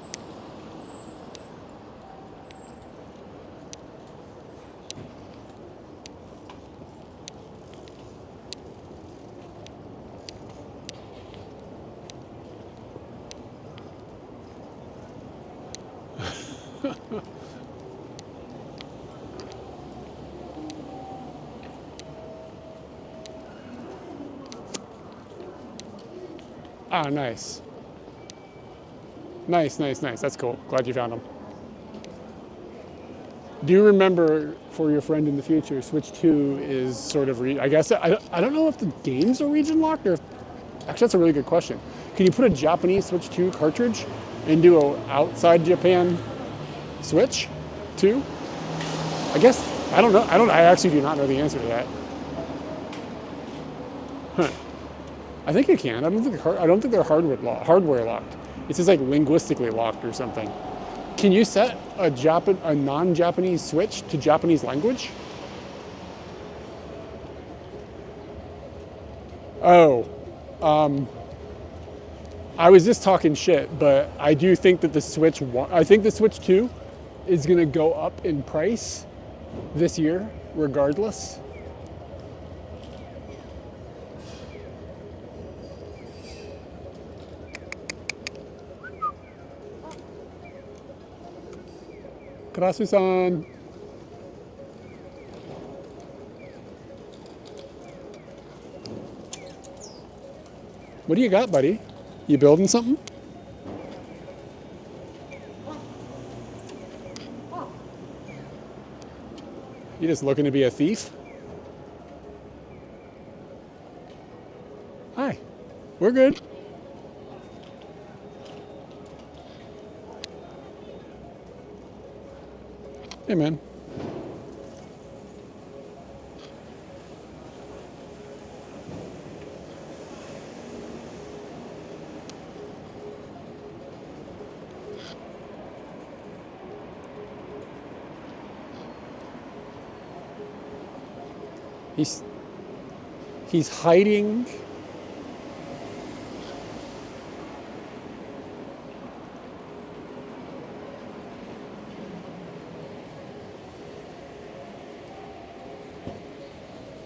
Ah, nice. Nice. That's cool. Glad you found them. Do you remember, for your friend in the future, Switch 2 is sort of, I guess, I don't know if the games are region locked or, actually that's a really good question. Can you put a Japanese Switch 2 cartridge into an outside Japan Switch 2? I guess, I don't know. I actually do not know the answer to that. Huh. I think you can. I don't think they're hardware locked. It's just like linguistically locked or something. Can you set a non-Japanese Switch to Japanese language? Oh, I was just talking shit, but I do think that the Switch 2 is gonna go up in price this year, regardless. Karasu-san. What do you got, buddy? You building something? You just looking to be a thief? Hi, we're good. Hey, man. He's hiding.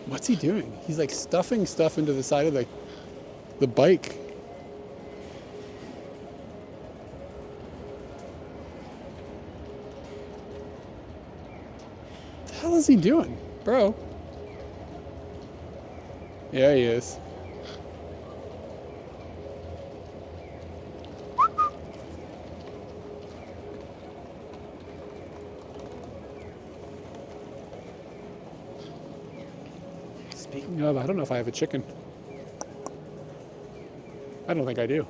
What's he doing? He's like stuffing stuff into the side of the bike. What the hell is he doing, bro? Yeah, he is. Speaking of, I don't know if I have a chicken. I don't think I do.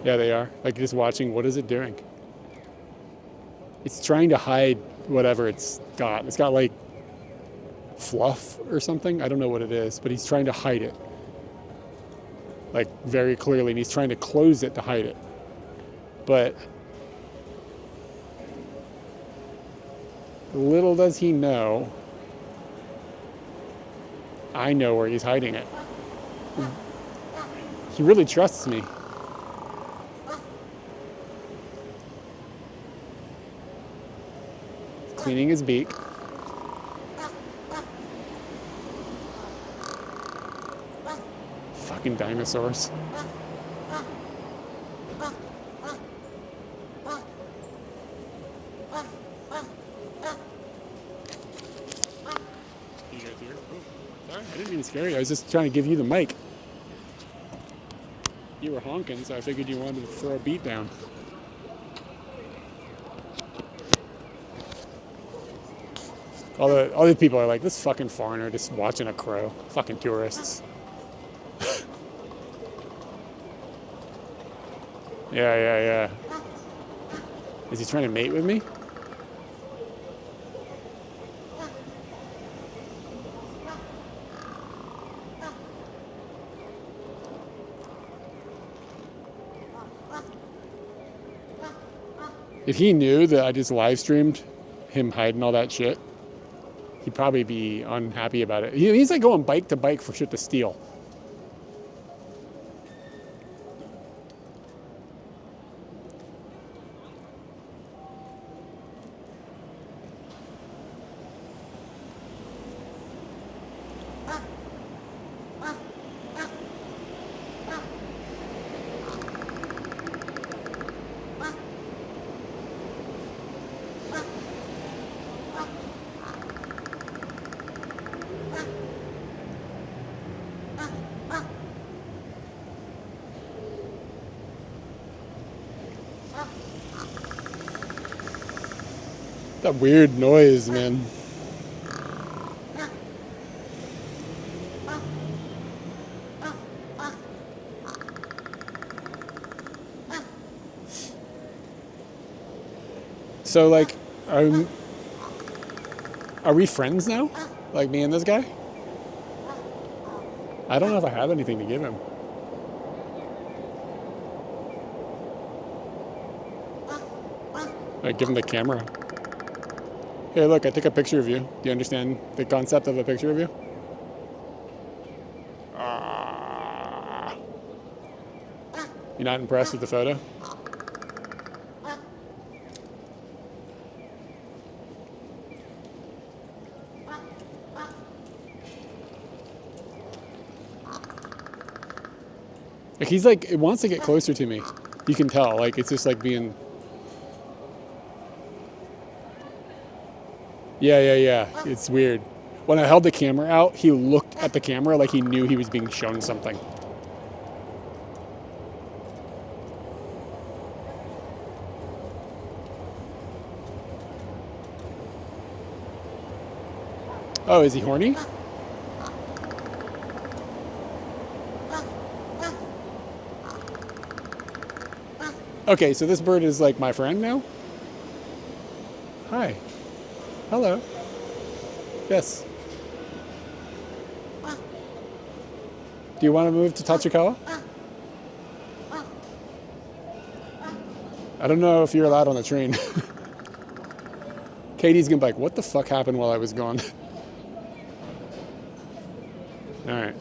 Yeah, they are. Like just watching, what is it doing? It's trying to hide whatever it's got. It's got like fluff or something. I don't know what it is, but he's trying to hide it. Like very clearly, and he's trying to close it to hide it. But little does he know, I know where he's hiding it. He really trusts me. Cleaning his beak. Fucking dinosaurs. You guys here? Oh, sorry, I didn't mean to scare you. I was just trying to give you the mic. You were honking, so I figured you wanted to throw a beat down. All the people are like, this fucking foreigner just watching a crow. Fucking tourists. Yeah. Is he trying to mate with me? If he knew that I just live streamed him hiding all that shit, he'd probably be unhappy about it. He's like going bike to bike for shit to steal. That weird noise, man. So, like, are we friends now? Like, me and this guy? I don't know if I have anything to give him. Like, give him the camera. Hey, look, I took a picture of you. Do you understand the concept of a picture of you? You're not impressed with the photo? Like, he's like, it wants to get closer to me. You can tell, like, it's just like being... Yeah. It's weird. When I held the camera out, he looked at the camera like he knew he was being shown something. Oh, is he horny? Okay, so this bird is like my friend now? Hi. Hello. Yes. Do you want to move to Tachikawa? I don't know if you're allowed on the train. Katie's gonna be like, what the fuck happened while I was gone? Alright.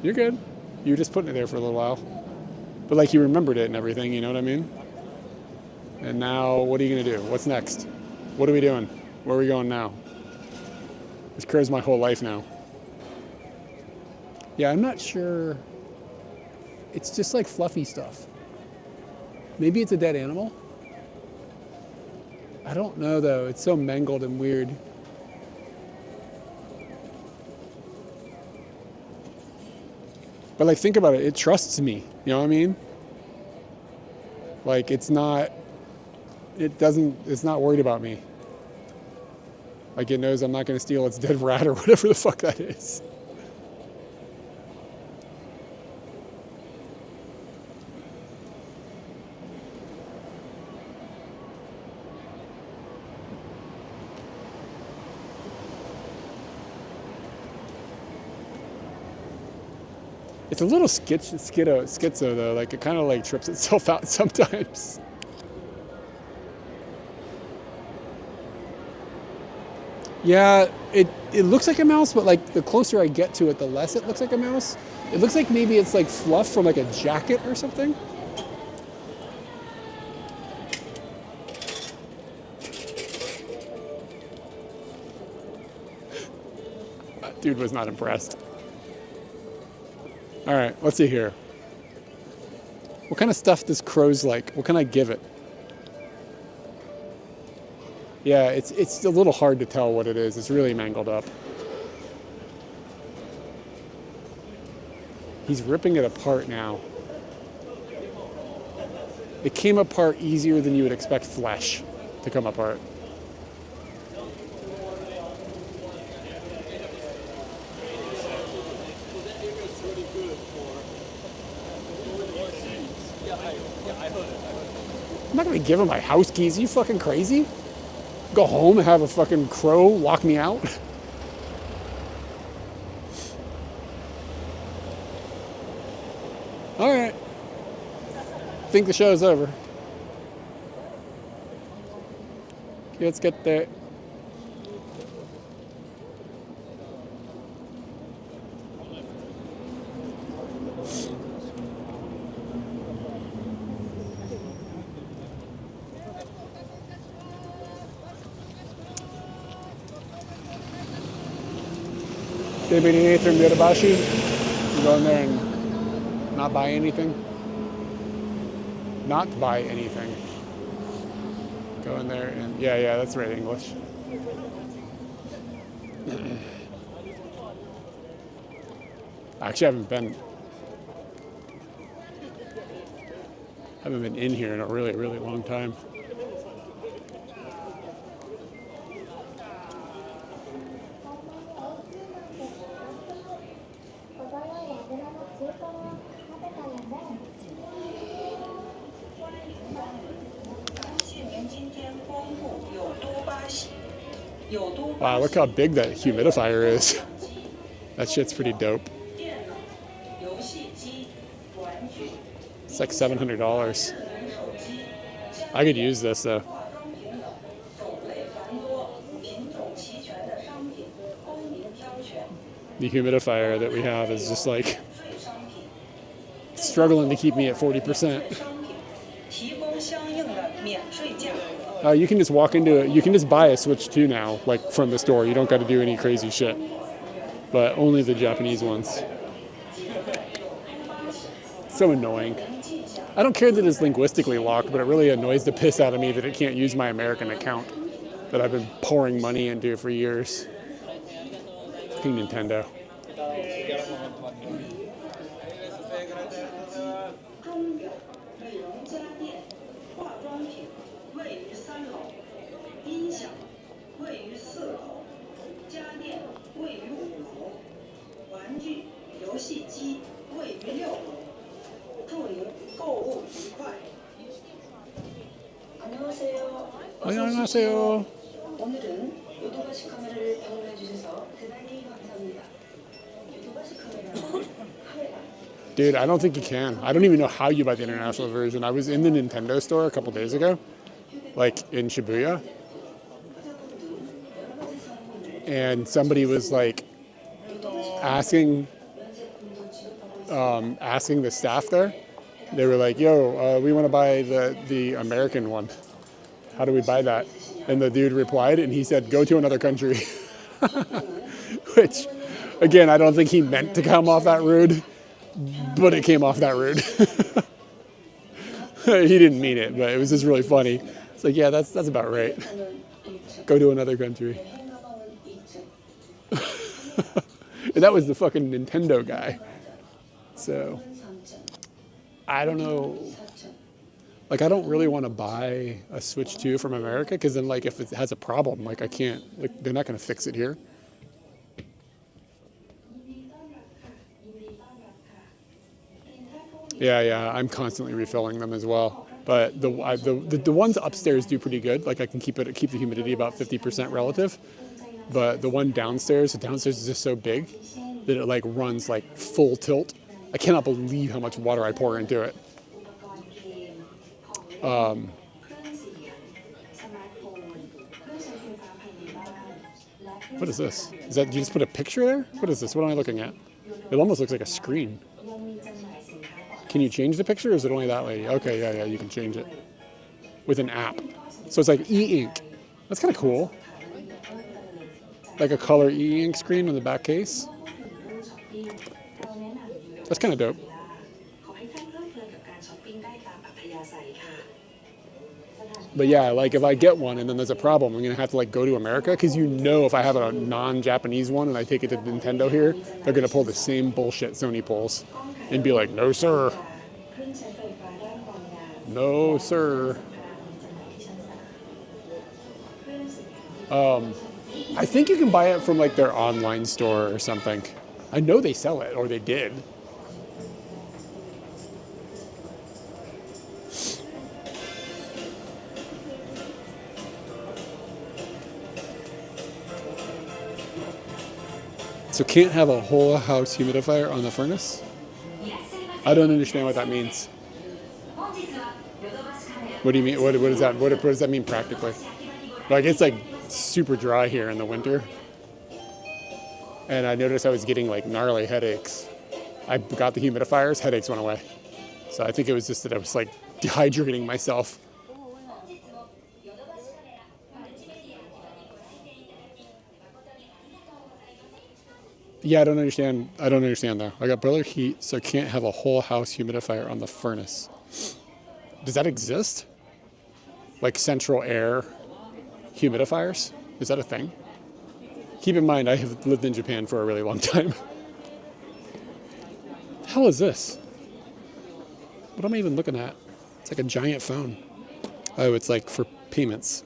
You're good. You were just putting it there for a little while. But like you remembered it and everything, you know what I mean? And now, what are you gonna do? What's next? What are we doing? Where are we going now? This crow's my whole life now. Yeah, I'm not sure. It's just like fluffy stuff. Maybe it's a dead animal? I don't know though. It's so mangled and weird. But like, think about it. It trusts me. You know what I mean? Like, it's not worried about me. Like, it knows I'm not going to steal its dead rat or whatever the fuck that is. It's a little schizo though. Like, it kind of like trips itself out sometimes. Yeah, it looks like a mouse, but like the closer I get to it, the less it looks like a mouse. It looks like maybe it's like fluff from like a jacket or something. That dude was not impressed. All right, let's see here. What kind of stuff does crows like? What can I give it? Yeah, it's a little hard to tell what it is. It's really mangled up. He's ripping it apart now. It came apart easier than you would expect flesh to come apart. I'm not gonna give him my house keys. Are you fucking crazy? Go home and have a fucking crow lock me out? All right. I think the show's over. Let's get there. Anybody from Yodobashi? Go in there and not buy anything? Not buy anything. Go in there and, yeah, that's right, English. Actually, I haven't been in here in a really, really long time. Wow, look how big that humidifier is. That shit's pretty dope. It's like $700. I could use this though. The humidifier that we have is just like struggling to keep me at 40%. You can just walk into it. You can just buy a Switch 2 now, like from the store. You don't got to do any crazy shit. But only the Japanese ones. So annoying. I don't care that it's linguistically locked, but it really annoys the piss out of me that it can't use my American account that I've been pouring money into for years. Fucking Nintendo. 안녕하세요. 오늘은 요도바시 카메라를 방문해 주셔서 대단히 감사합니다. 요도바시 카메라는 Dude, I don't think you can. I don't even know how you buy the international version. I was in the Nintendo store a couple days ago, like in Shibuya, and somebody was like asking the staff there. They were like, "Yo, we want to buy the American one. How do we buy that?" And the dude replied, and he said, "Go to another country." Which, again, I don't think he meant to come off that rude, but it came off that rude. He didn't mean it, but it was just really funny. It's like, yeah, that's about right. Go to another country. And that was the fucking Nintendo guy. So, I don't know. Like, I don't really want to buy a Switch 2 from America, because then, like, if it has a problem, like, I can't, like, they're not going to fix it here. Yeah, I'm constantly refilling them as well. But the ones upstairs do pretty good. Like, I can keep the humidity about 50% relative. But the one downstairs is just so big that it, like, runs, like, full tilt. I cannot believe how much water I pour into it. What is this? Did you just put a picture there? What is this? What am I looking at? It almost looks like a screen. Can you change the picture, or is it only that lady? Okay, yeah, you can change it with an app. So it's like e-ink. That's kind of cool. Like a color e-ink screen on the back case. That's kind of dope. But yeah, like if I get one and then there's a problem, I'm going to have to like go to America, because you know if I have a non-Japanese one and I take it to Nintendo here, they're going to pull the same bullshit Sony pulls and be like, no sir. No sir. I think you can buy it from like their online store or something. I know they sell it, or they did. So can't have a whole house humidifier on the furnace? I don't understand what that means. What do you mean? What does that mean practically? Like it's like super dry here in the winter. And I noticed I was getting like gnarly headaches. I got the humidifiers, headaches went away. So I think it was just that I was like dehydrating myself. Yeah, I don't understand. I don't understand though. I got boiler heat, so I can't have a whole house humidifier on the furnace. Does that exist? Like central air humidifiers? Is that a thing? Keep in mind, I have lived in Japan for a really long time. The hell is this? What am I even looking at? It's like a giant phone. Oh, it's like for payments.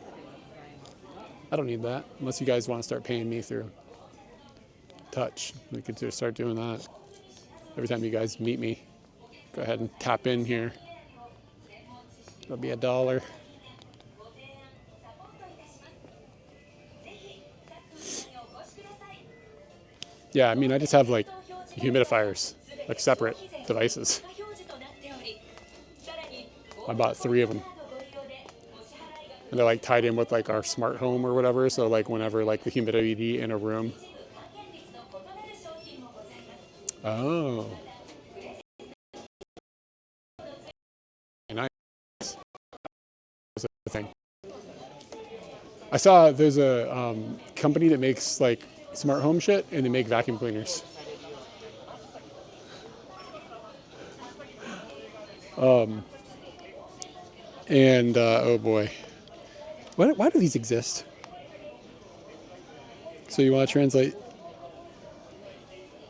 I don't need that unless you guys want to start paying me through touch. We could just start doing that. Every time you guys meet me, go ahead and tap in here. It'll be $1. Yeah, I mean, I just have like humidifiers, like separate devices. I bought 3 of them. And they're like tied in with like our smart home or whatever. So like whenever like the humidity in a room. Oh. Nice. That's a thing. I saw there's a company that makes like smart home shit and they make vacuum cleaners. Oh boy. Why do these exist? So you want to translate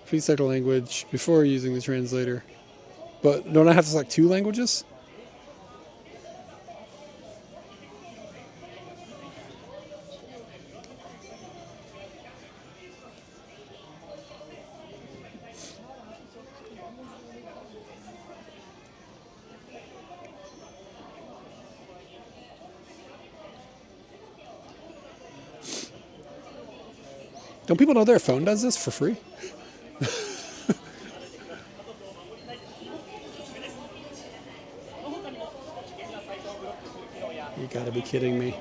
please select a language before using the translator. But don't I have to select 2 languages? Don't people know their phone does this for free? You gotta be kidding me.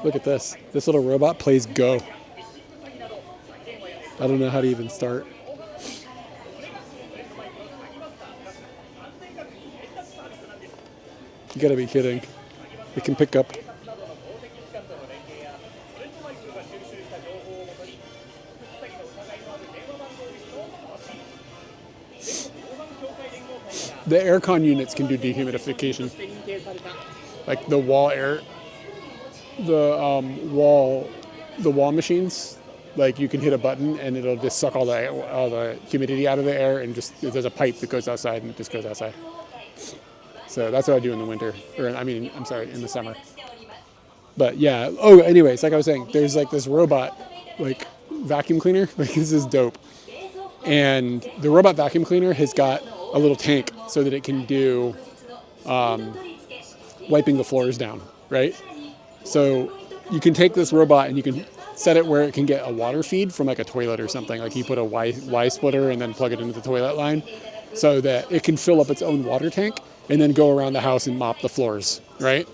Look at this. This little robot plays Go. I don't know how to even start. You gotta be kidding. It can pick up. The aircon units can do dehumidification. Like the wall air, the wall machines, like you can hit a button and it'll just suck all the humidity out of the air and just there's a pipe that goes outside and it just goes outside. So that's what I do in the winter, or I'm sorry, in the summer. But yeah. Oh, anyways, like I was saying, there's like this robot, like vacuum cleaner. Like this is dope. And the robot vacuum cleaner has got a little tank so that it can do wiping the floors down, right? So you can take this robot and you can set it where it can get a water feed from like a toilet or something. Like you put a Y splitter and then plug it into the toilet line so that it can fill up its own water tank and then go around the house and mop the floors, right?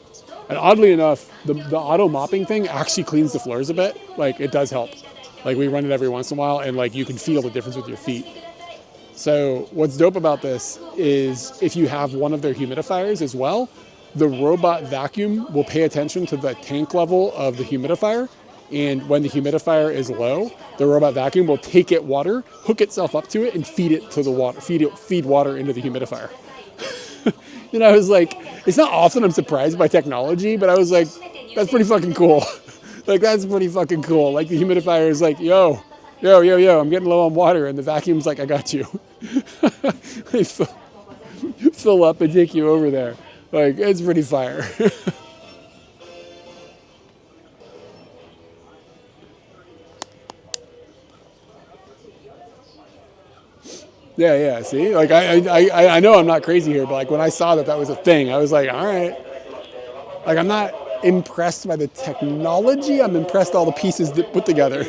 And oddly enough, the auto mopping thing actually cleans the floors a bit. Like it does help. Like we run it every once in a while and like you can feel the difference with your feet. So what's dope about this is if you have one of their humidifiers as well, the robot vacuum will pay attention to the tank level of the humidifier. And when the humidifier is low, the robot vacuum will take it water, hook itself up to it and feed it to the water, feed water into the humidifier. And I was like, it's not often I'm surprised by technology, but I was like, that's pretty fucking cool. Like that's pretty fucking cool. Like the humidifier is like, yo, I'm getting low on water. And the vacuum's like, I got you. They fill up and take you over there. Like, it's pretty fire. Yeah, see? Like, I know I'm not crazy here, but like when I saw that was a thing, I was like, all right. Like, I'm not impressed by the technology. I'm impressed all the pieces put together.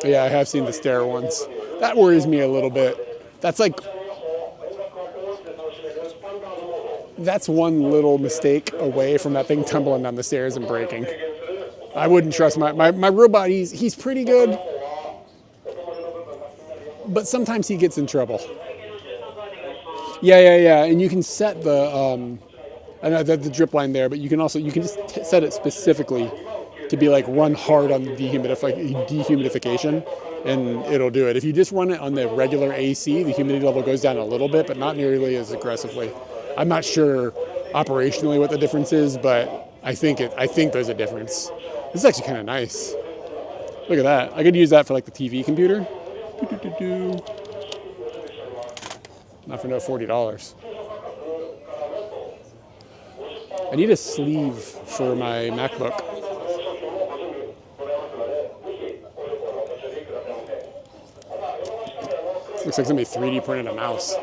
Yeah, I have seen the stair ones. That worries me a little bit. That's one little mistake away from that thing tumbling down the stairs and breaking. I wouldn't trust my robot. He's pretty good, but sometimes he gets in trouble. Yeah. And you can set I know the drip line there, but you can just set it specifically to be like run hard on dehumidification, and it'll do it. If you just run it on the regular AC, the humidity level goes down a little bit, but not nearly as aggressively. I'm not sure operationally what the difference is, but I think there's a difference. This is actually kind of nice. Look at that. I could use that for like the TV computer. Not for no $40. I need a sleeve for my MacBook. Looks like somebody 3D printed a mouse.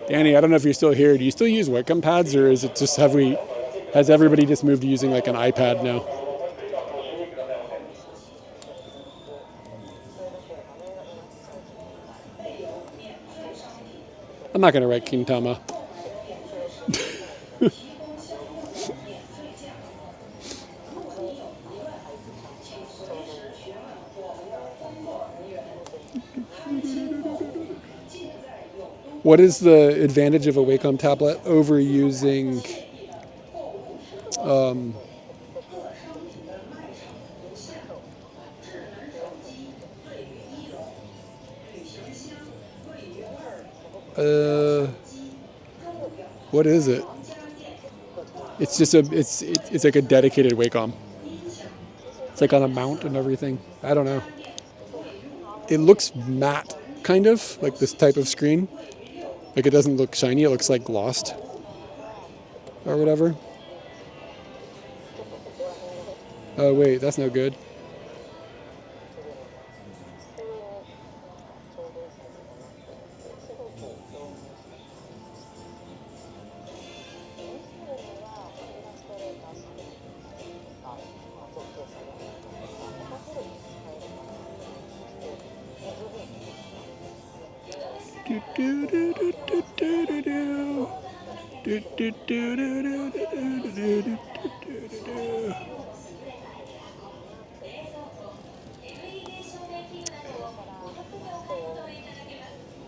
Danny, I don't know if you're still here. Do you still use Wacom pads, or is it just has everybody just moved to using like an iPad now? I'm not going to write Kintama. What is the advantage of a Wacom tablet over using what is it? It's just it's like a dedicated Wacom. It's like on a mount and everything. I don't know. It looks matte, kind of like this type of screen. Like it doesn't look shiny. It looks like glossed or whatever. Oh wait, that's no good.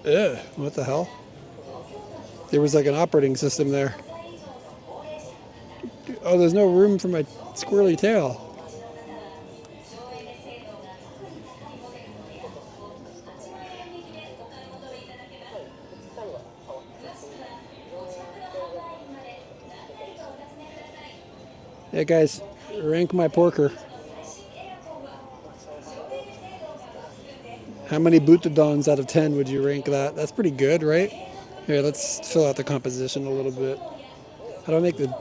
Ugh, what the hell? There was like an operating system there. Oh, there's no room for my squirrely tail. Yeah, guys, rank my porker. How many Butadons out of 10 would you rank that? That's pretty good, right? Here, let's fill out the composition a little bit. How do I make the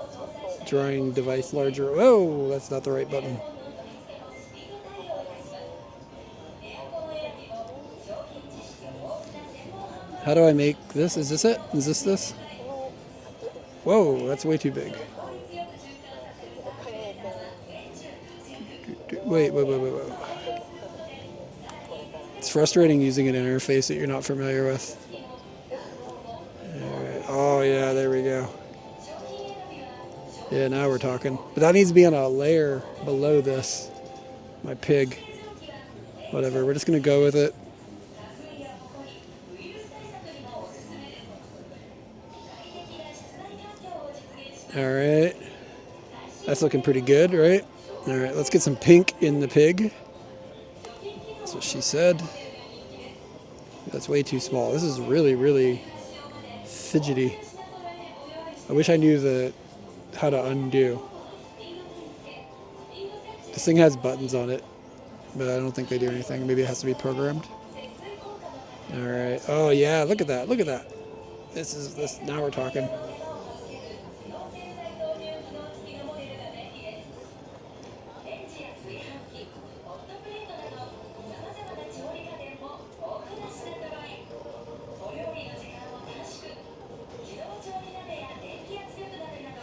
drawing device larger? Whoa, that's not the right button. How do I make this? Is this it? Is this? Whoa, that's way too big. Wait. It's frustrating using an interface that you're not familiar with. All right. Oh yeah, there we go. Yeah, now we're talking. But that needs to be on a layer below this. My pig. Whatever, we're just gonna go with it. All right. That's looking pretty good, right? All right, let's get some pink in the pig. That's what she said. That's way too small. This is really, really fidgety. I wish I knew how to undo. This thing has buttons on it, but I don't think they do anything. Maybe it has to be programmed. All right. Oh yeah, look at that. Look at that. This. Now we're talking.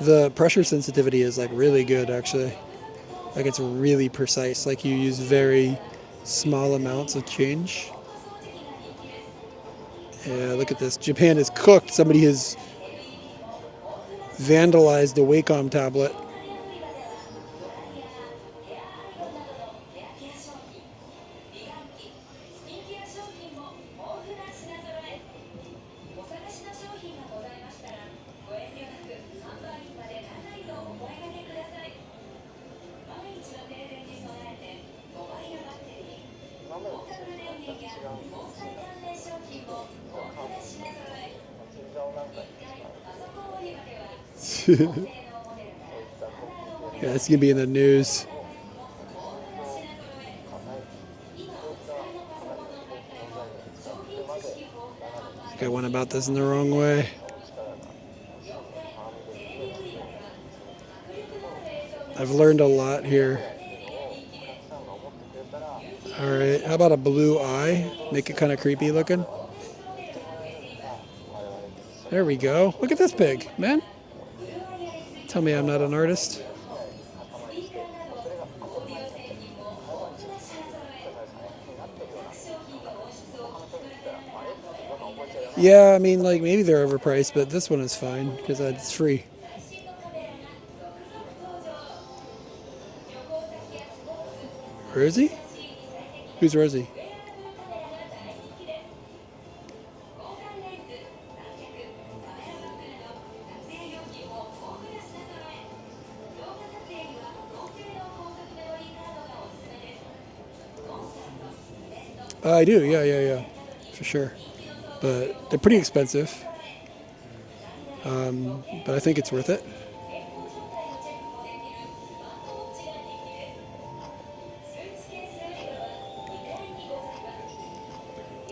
The pressure sensitivity is like really good actually. Like it's really precise. Like you use very small amounts of change. Yeah, look at this. Japan is cooked. Somebody has vandalized the Wacom tablet. Yeah, it's gonna be in the news. I think I went about this in the wrong way. I've learned a lot here. Alright, how about a blue eye? Make it kind of creepy looking. There we go. Look at this pig, man. Tell me I'm not an artist. Yeah, I mean, like, maybe they're overpriced, but this one is fine because it's free. Rosie? Who's Rosie? I do, yeah, for sure. But they're pretty expensive. But I think it's worth it.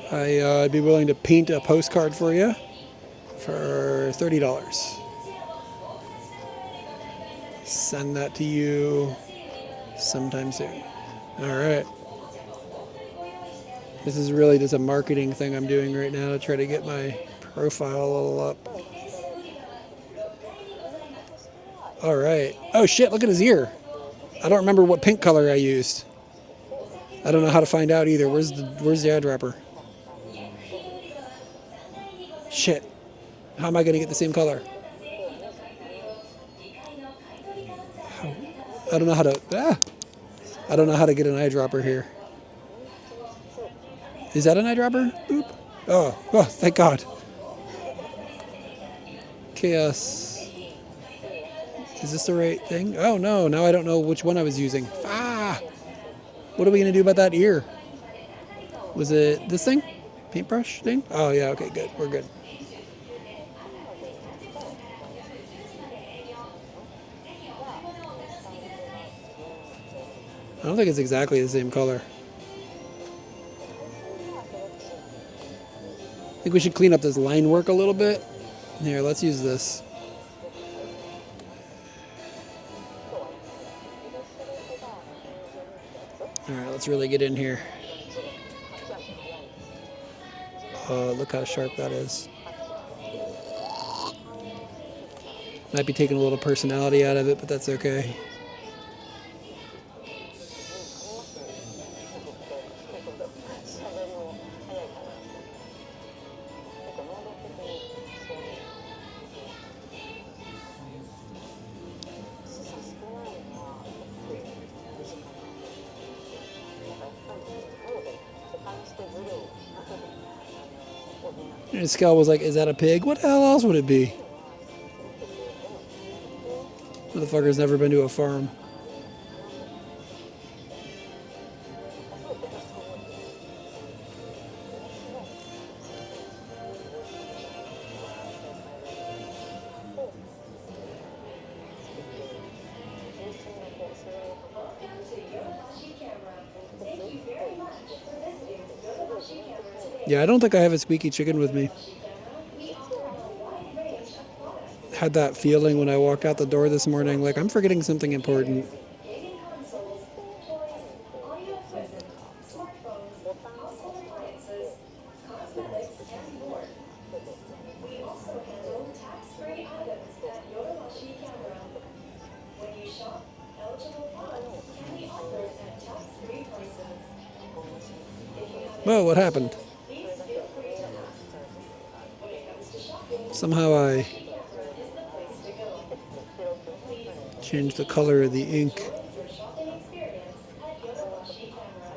I'd be willing to paint a postcard for you for $30. Send that to you sometime soon. All right. This is really just a marketing thing I'm doing right now to try to get my profile a little up. All right. Oh shit, look at his ear. I don't remember what pink color I used. I don't know how to find out either. Where's the eyedropper? Shit. How am I going to get the same color? I don't know how to... I don't know how to get an eyedropper here. Is that an eyedropper? Boop. Oh, thank God. Chaos. Is this the right thing? Oh, no. Now I don't know which one I was using. What are we going to do about that ear? Was it this thing? Paintbrush thing? Oh, yeah. Okay, good. We're good. I don't think it's exactly the same color. I think we should clean up this line work a little bit. Here, let's use this. Alright, let's really get in here. Look how sharp that is. Might be taking a little personality out of it, but that's okay. And Skull was like, is that a pig? What the hell else would it be? Motherfucker's never been to a farm. Yeah, I don't think I have a squeaky chicken with me. Had that feeling when I walked out the door this morning, like I'm forgetting something important. We also handle tax-free items at Yodobashi Camera. When you shop, eligible products can be offered at tax-free prices. If you have Whoa, any what happened? questions, please feel free to ask. When it comes to shopping, Somehow I Yodobashi Camera is the place to go. Please changed the continue to color of the ink. enjoy your shopping experience at Yodobashi Camera.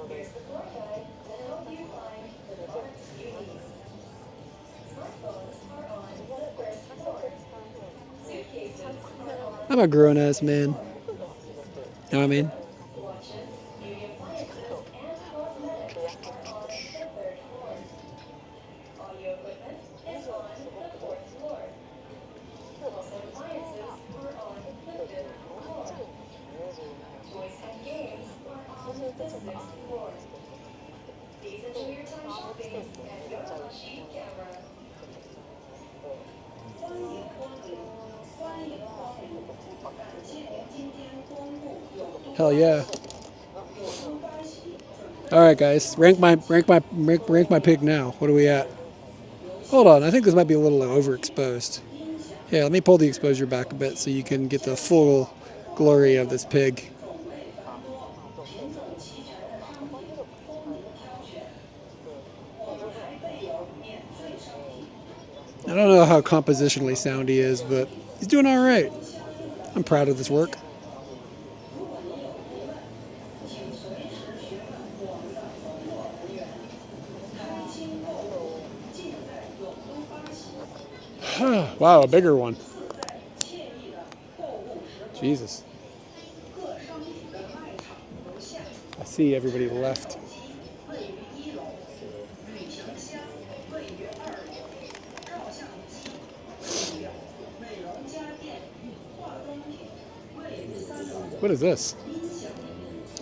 Here's the floor guide to help you find the products you need. Smartphones are on the first floor. Suitcases are on I'm a grown-ass man. Know what I mean? watches, beauty appliances, and cosmetics are on the third floor. Audio equipment is on the fourth floor. Household appliances are on the fifth floor. Toys and games are on the sixth floor. Please enjoy your time shopping at Yodobashi Camera. 欢迎光临，欢迎光临，感谢您今天光顾永东 Hell yeah. 永东巴西准 All right, guys. Rank my pig now. What are we at? Hold on. I think this might be a little overexposed. Yeah, let me pull the exposure back a bit so you can get the full glory of this pig. 种类繁多、品种齐全的商品，供您挑选。我们还备有免税商品。 I don't know how compositionally sound he is, but he's doing all right. I'm proud of this work. 如果您有疑问，请随时询问我们的售货人员。台青购物尽在永东巴西， Wow, a bigger one. 自在惬意的购物时光。 Jesus. 各商品的卖场如下。 I see everybody left. 位于1楼，旅行箱位于2楼，照相机位于美容家电、化妆品位于3楼， What is this? 音响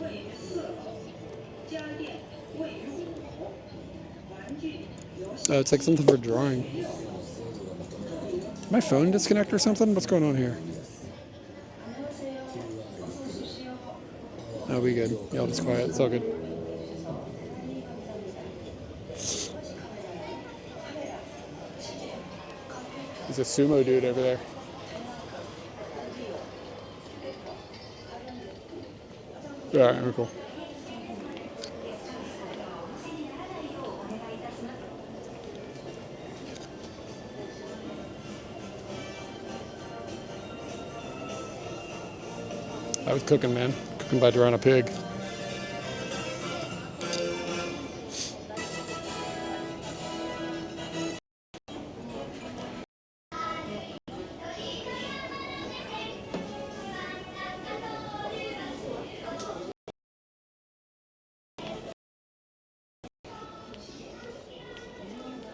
位于4楼，家电位于5楼，玩具游戏 Oh, it's like something for drawing. My phone disconnect or something? What's going on here? Oh, we good. Y'all just quiet. It's all good. There's a sumo dude over there. Yeah, very cool. I was cooking, man. Cooking by drawing a pig.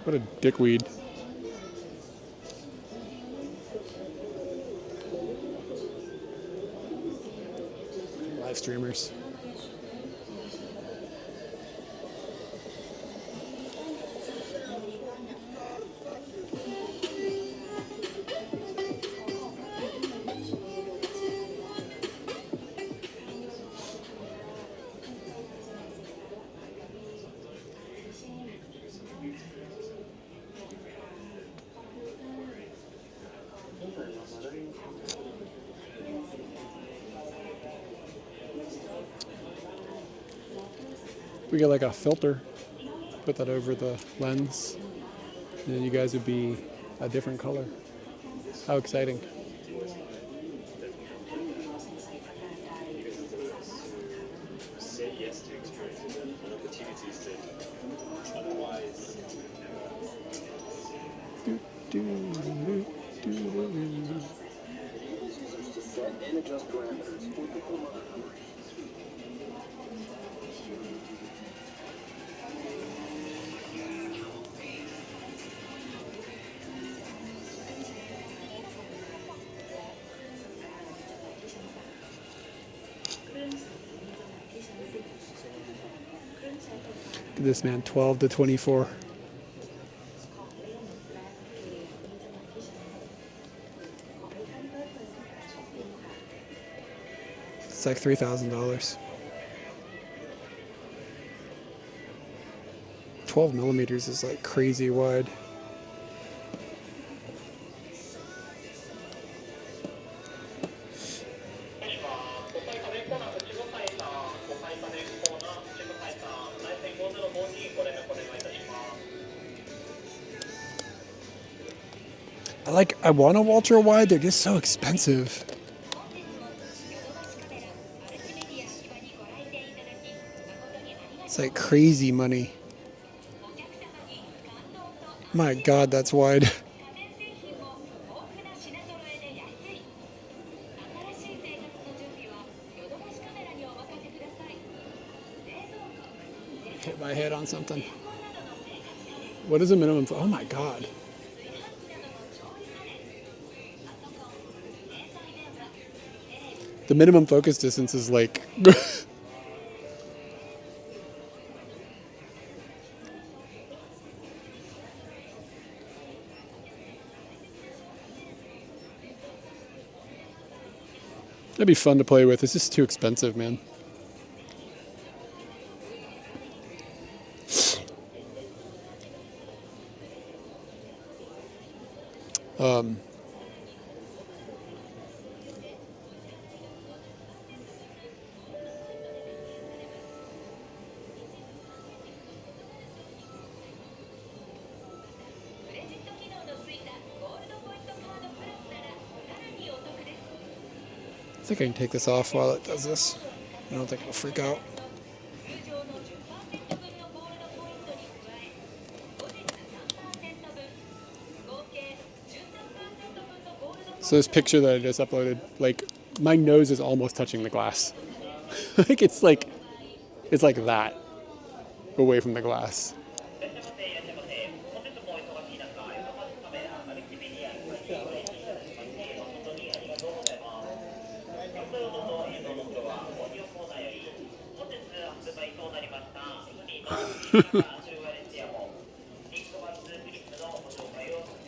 What a dickweed. Live streamers. We get like a filter, put that over the lens, and then you guys would be a different color. How exciting. Say yes to experiences and opportunities to otherwise. To set and adjust parameters or perform other queries. Look at this man, 12 to 24. It's like $3,000. 12 millimeters is like crazy wide. I want a ultra wide, they're just so expensive. It's like crazy money. My God, that's wide. Hit my head on something. What is the minimum? Oh my God. The minimum focus distance is like that'd be fun to play with. It's just too expensive, man. I think I can take this off while it does this. I don't think it'll freak out. So this picture that I just uploaded, like my nose is almost touching the glass. Like it's like that away from the glass.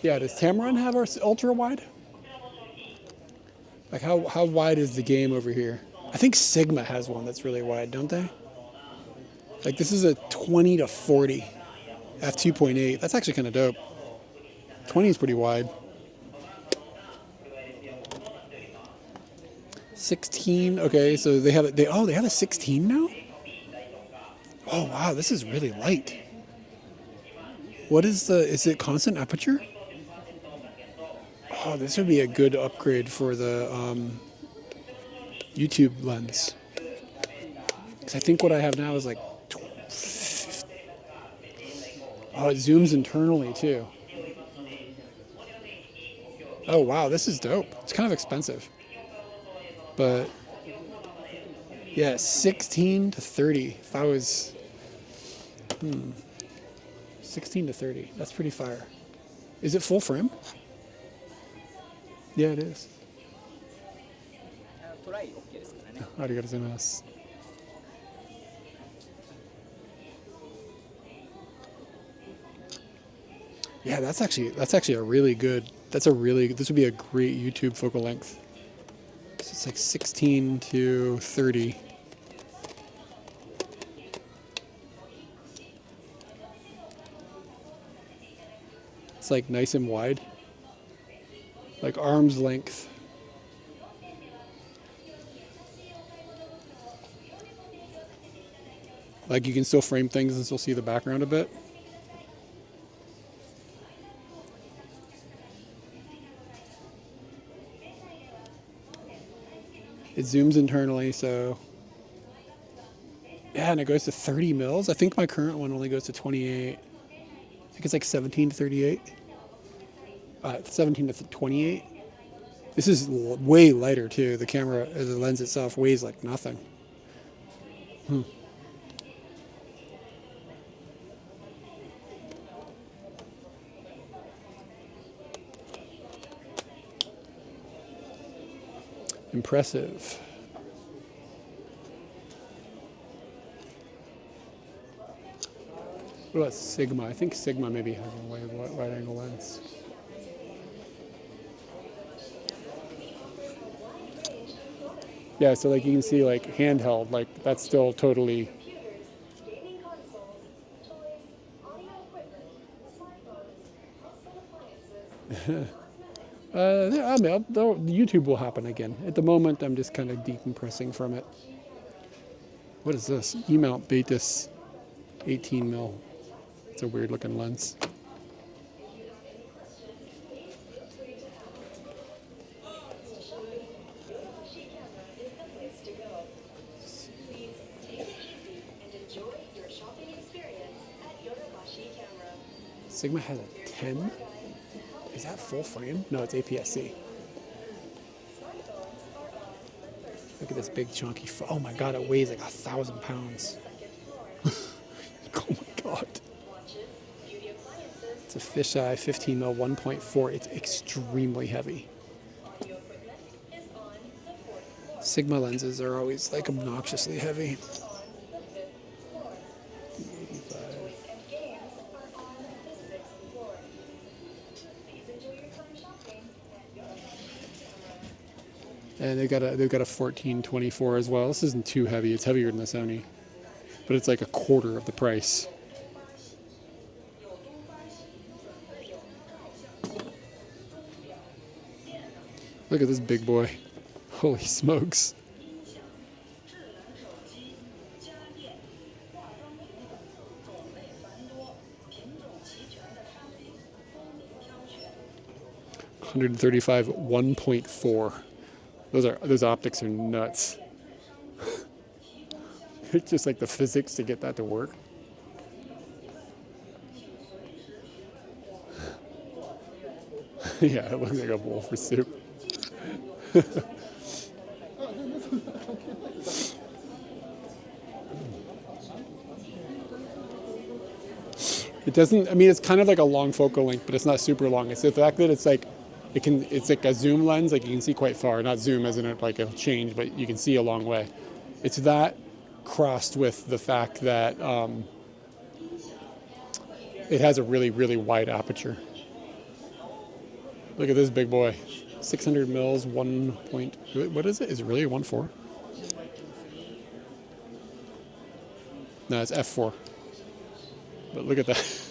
Yeah, does Tamron have our ultra wide? Like how wide is the game over here? I think Sigma has one that's really wide, don't they? Like this is a 20 to 40 f2.8. That's actually kind of dope. 20 is pretty wide. 16. Okay, so they have it. They have a 16 now. Oh wow, this is really light. What is it constant aperture? Oh, this would be a good upgrade for the YouTube lens. Because I think what I have now is like, oh, it zooms internally too. Oh wow, this is dope. It's kind of expensive. But yeah, 16 to 30. If I was 16 to 30. That's pretty fire. Is it full frame? Yeah, it is. トライ OK ですからね。ありがとうございます。Yeah, that's actually a really good. This would be a great YouTube focal length. So it's like 16 to 30. It's like nice and wide, like arm's length. Like you can still frame things and still see the background a bit. It zooms internally, so yeah, and it goes to 30 mils. I think my current one only goes to 28. I think it's like 17 to 38. 17 to 28. This is way lighter too. The camera, the lens itself weighs like nothing. Impressive. What about Sigma? I think Sigma maybe has a wide angle lens. Yeah, so like you can see like handheld, like that's still totally I mean, YouTube will happen again. At the moment, I'm just kind of decompressing from it. What is this? E-mount Batis 18 mil. It's a weird looking lens. Sigma has a 10? Is that full frame? No, it's APS-C. Look at this big chunky. Oh my god, it weighs like 1,000 pounds. Oh my god. It's a fisheye 15 mil 1.4. It's extremely heavy. Sigma lenses are always like obnoxiously heavy. And they've got a 1424 as well. This isn't too heavy. It's heavier than the Sony, but it's like a quarter of the price. Look at this big boy. Holy smokes. $135 1.4. Those optics are nuts. It's just like the physics to get that to work. Yeah, it looks like a bowl for soup. It doesn't, I mean, it's kind of like a long focal length, but it's not super long. It's the fact that it's like, it's like a zoom lens, like you can see quite far. Not zoom as in it like it'll change, but you can see a long way. It's that crossed with the fact that it has a really, really wide aperture. Look at this big boy. 600 mils, 1 point, what is it? Is it really a 1.4? No, it's f4. But look at that.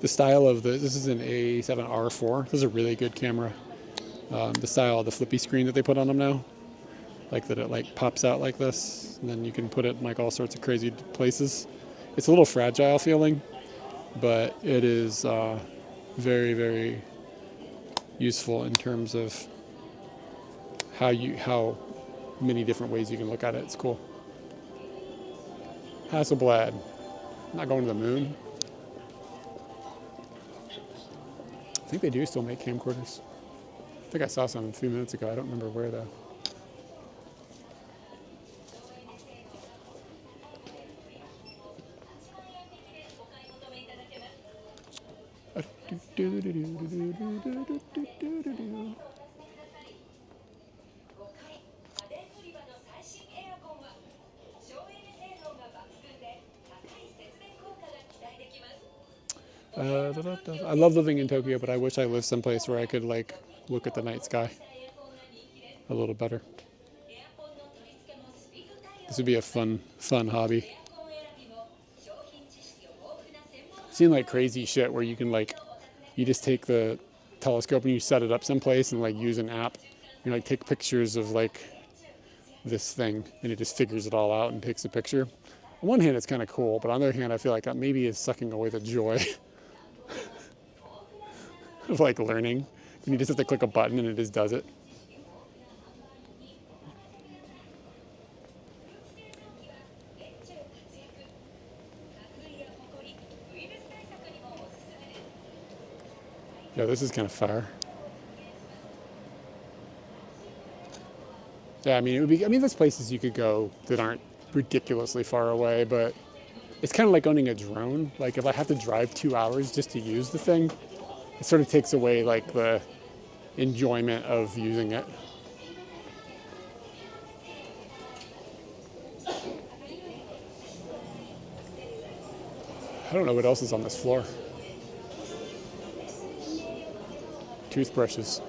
The style of this is an A7R4. This is a really good camera. The style of the flippy screen that they put on them now, like that it like pops out like this, and then you can put it in like all sorts of crazy places. It's a little fragile feeling, but it is very, very useful in terms of how many different ways you can look at it. It's cool. Hasselblad. Not going to the moon. I think they do still make camcorders. I think I saw some a few minutes ago. I don't remember where though. I love living in Tokyo, but I wish I lived someplace where I could like look at the night sky a little better. This would be a fun hobby. I've seen like crazy shit where you can like, you just take the telescope and you set it up someplace and like use an app. You like take pictures of like this thing and it just figures it all out and takes a picture. On one hand, it's kind of cool, but on the other hand, I feel like that maybe is sucking away the joy of like learning. And you just have to click a button and it just does it. Yeah, this is kind of fire. Yeah, I mean, it would be, I mean, there's places you could go that aren't ridiculously far away, but it's kind of like owning a drone. Like if I have to drive 2 hours just to use the thing, it sort of takes away like the enjoyment of using it. I don't know what else is on this floor. Toothbrushes.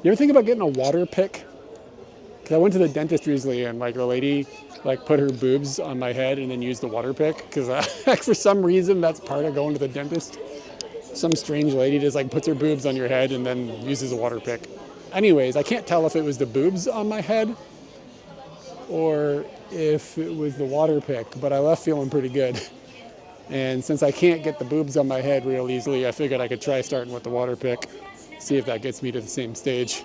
You ever think about getting a water pick? 'Cause I went to the dentist recently and like the lady like put her boobs on my head and then used the water pick because like for some reason that's part of going to the dentist. Some strange lady just like puts her boobs on your head and then uses a water pick. Anyways, I can't tell if it was the boobs on my head or if it was the water pick, but I left feeling pretty good. And since I can't get the boobs on my head real easily, I figured I could try starting with the water pick, see if that gets me to the same stage.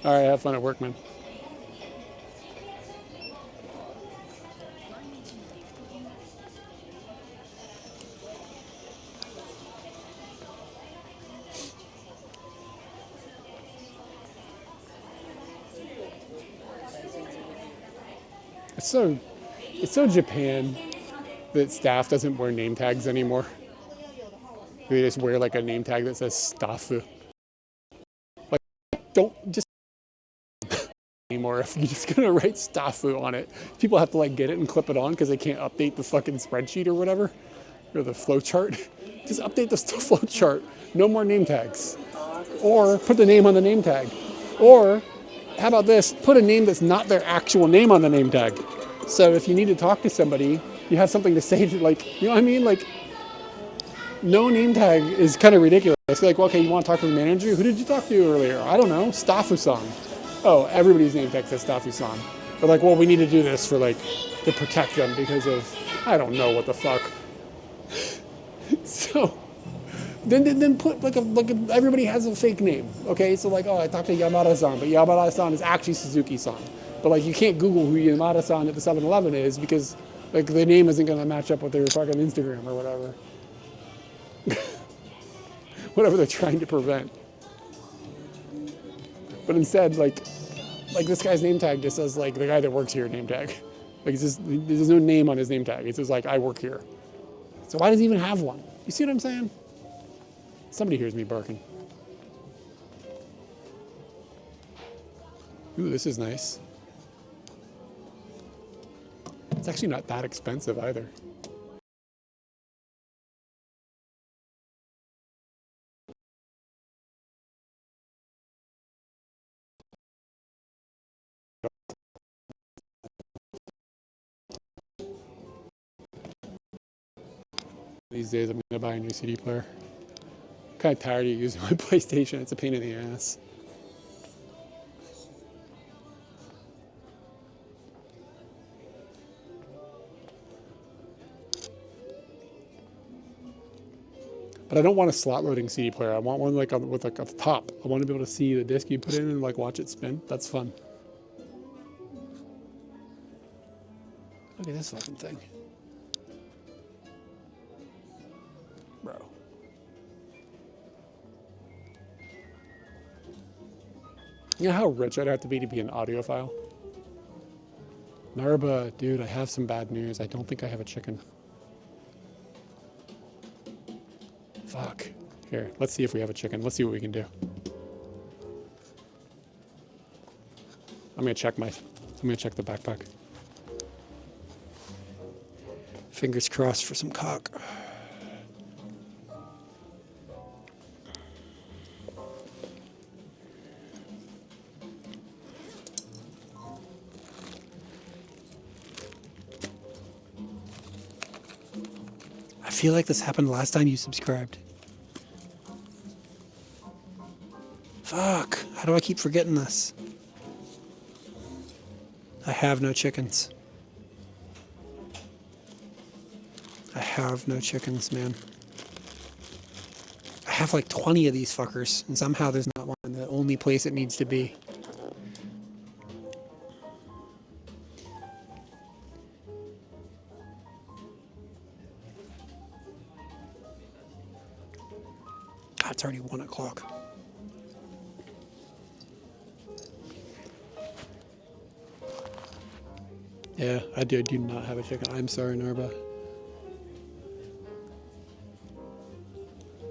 All right, have fun at work, man. It's so Japan that staff doesn't wear name tags anymore. They just wear like a name tag that says stafu. Like, don't just anymore if you're just gonna write stafu on it. People have to like get it and clip it on because they can't update the fucking spreadsheet or whatever, or the flow chart. Just update the flow chart. No more name tags. Or put the name on the name tag. Or how about this? Put a name that's not their actual name on the name tag. So if you need to talk to somebody, you have something to say to, like, you know what I mean? Like, no name tag is kind of ridiculous. Like, well, okay, you want to talk to the manager? Who did you talk to earlier? I don't know, Stafu-san. Oh, everybody's name tag says Stafu-san. But like, well, we need to do this for like, to protect them because of, I don't know what the fuck. So, then put like everybody has a fake name, okay? So like, oh, I talked to Yamada-san, but Yamada-san is actually Suzuki-san. But like, you can't Google who Yamada-san at the 7-Eleven is because like the name isn't gonna match up with their fucking Instagram or whatever. Whatever they're trying to prevent. But instead, like this guy's name tag just says like the guy that works here name tag. Like it's just, there's no name on his name tag. It says like I work here. So why does he even have one? You see what I'm saying? Somebody hears me barking. Ooh, this is nice. It's actually not that expensive either. These days I'm gonna buy a new CD player. I'm kind of tired of using my PlayStation. It's a pain in the ass. But I don't want a slot loading CD player. I want one like with like at the top. I want to be able to see the disc you put in and like watch it spin. That's fun. Look at this fucking thing. Bro. You know how rich I'd have to be an audiophile? Narba, dude, I have some bad news. I don't think I have a chicken. Fuck. Here, let's see if we have a chicken. Let's see what we can do. I'm gonna check the backpack. Fingers crossed for some cock. I feel like this happened last time you subscribed. Fuck, how do I keep forgetting this? I have no chickens. I have no chickens, man. I have like 20 of these fuckers, and somehow there's not one in the only place it needs to be. God, it's already 1 o'clock. Yeah, I do not have a chicken. I'm sorry, Narba.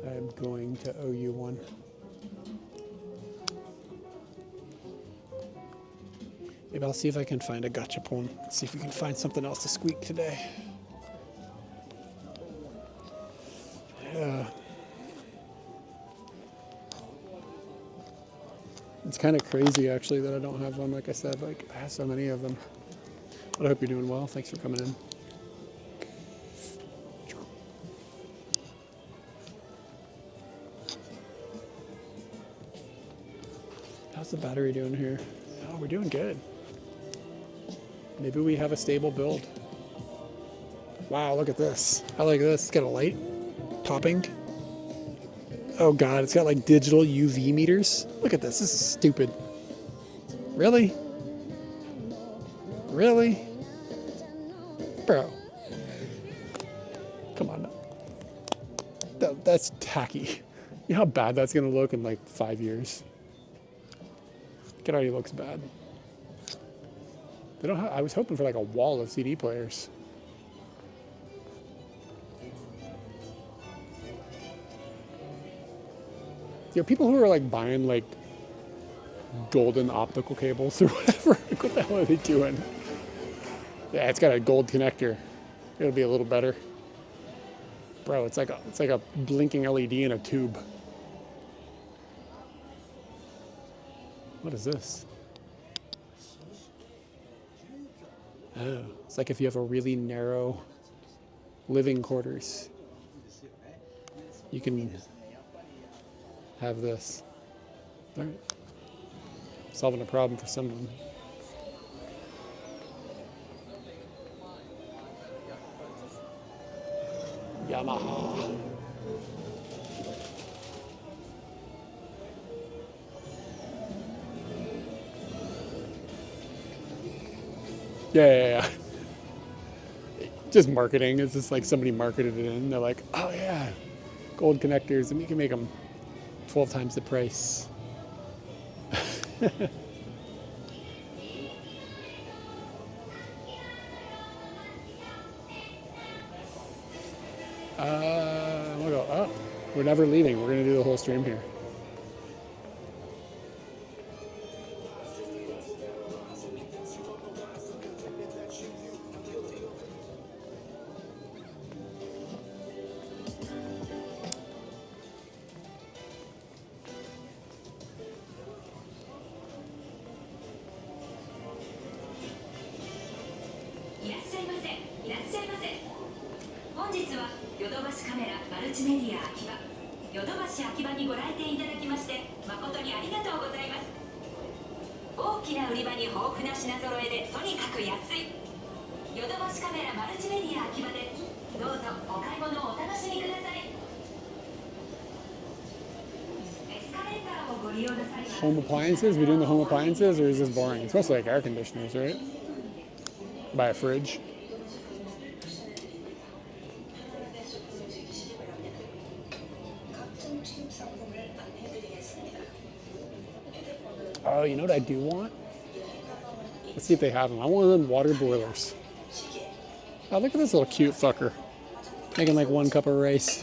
I'm going to owe you one. Maybe I'll see if I can find a gachapon. See if we can find something else to squeak today. Yeah. It's kind of crazy actually that I don't have one. Like I said, like I have so many of them. But I hope you're doing well. Thanks for coming in. How's the battery doing here? Oh, we're doing good. Maybe we have a stable build. Wow, look at this. I like this. It's got a light popping. Oh god, it's got like digital UV meters. Look at this. This is stupid. Really? Really? Bro. Come on. That's tacky. You know how bad that's gonna look in like 5 years? It already looks bad. They don't have, I was hoping for like a wall of CD players. You know, people who are like buying like golden optical cables or whatever, like, what the hell are they doing? Yeah, it's got a gold connector. It'll be a little better. Bro, it's like a blinking LED in a tube. What is this? Oh, it's like if you have a really narrow living quarters, you can have this. All right. Solving a problem for someone. Yamaha. Yeah. Just marketing. It's just like somebody marketed it in. They're like, oh yeah, gold connectors, and we can make them 12 times the price. We'll go, oh, we're never leaving. We're going to do the whole stream here. Home appliances? We doing the home appliances, or is this boring? It's mostly like air conditioners, right? Buy a fridge. Oh, you know what I do want? Let's see if they have them. I want one of them water boilers. Oh, look at this little cute fucker. Making like 1 cup of rice.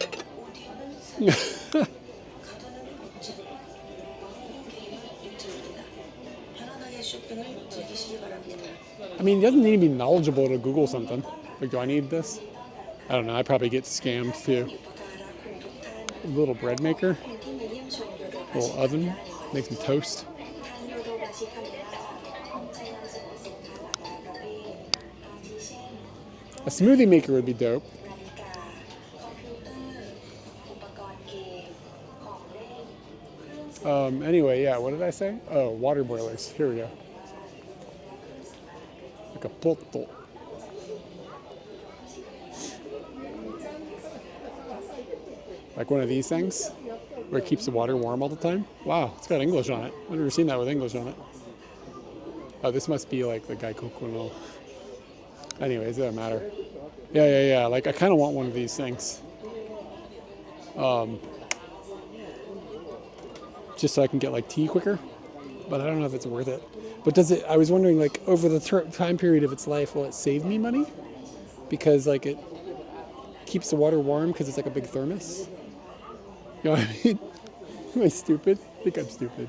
I mean, it doesn't need to be knowledgeable to Google something. Like, do I need this? I don't know. I probably get scammed too. A little bread maker. A little oven. Make some toast. A smoothie maker would be dope. Anyway, yeah, what did I say? Oh, water boilers. Here we go. Like a poto. Like one of these things where it keeps the water warm all the time. Wow, it's got English on it. I've never seen that with English on it. Oh, this must be like the Gaikokuno. Anyways, it doesn't matter. Yeah. Like, I kind of want one of these things. Just so I can get like tea quicker. But I don't know if it's worth it. But does it, I was wondering, like, over the time period of its life, will it save me money? Because, like, it keeps the water warm because it's like a big thermos. You know what I mean? Am I stupid? I think I'm stupid.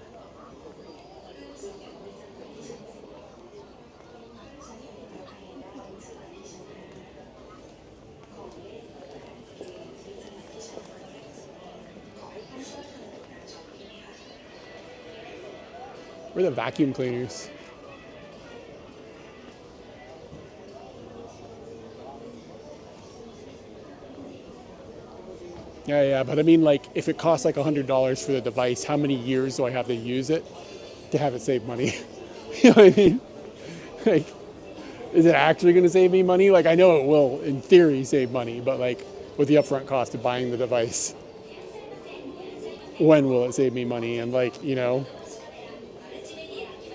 Where are the vacuum cleaners? Yeah, but I mean, like, if it costs like $100 for the device, how many years do I have to use it to have it save money? You know what I mean? Like, is it actually going to save me money? Like, I know it will, in theory, save money, but like, with the upfront cost of buying the device, when will it save me money? And like, you know,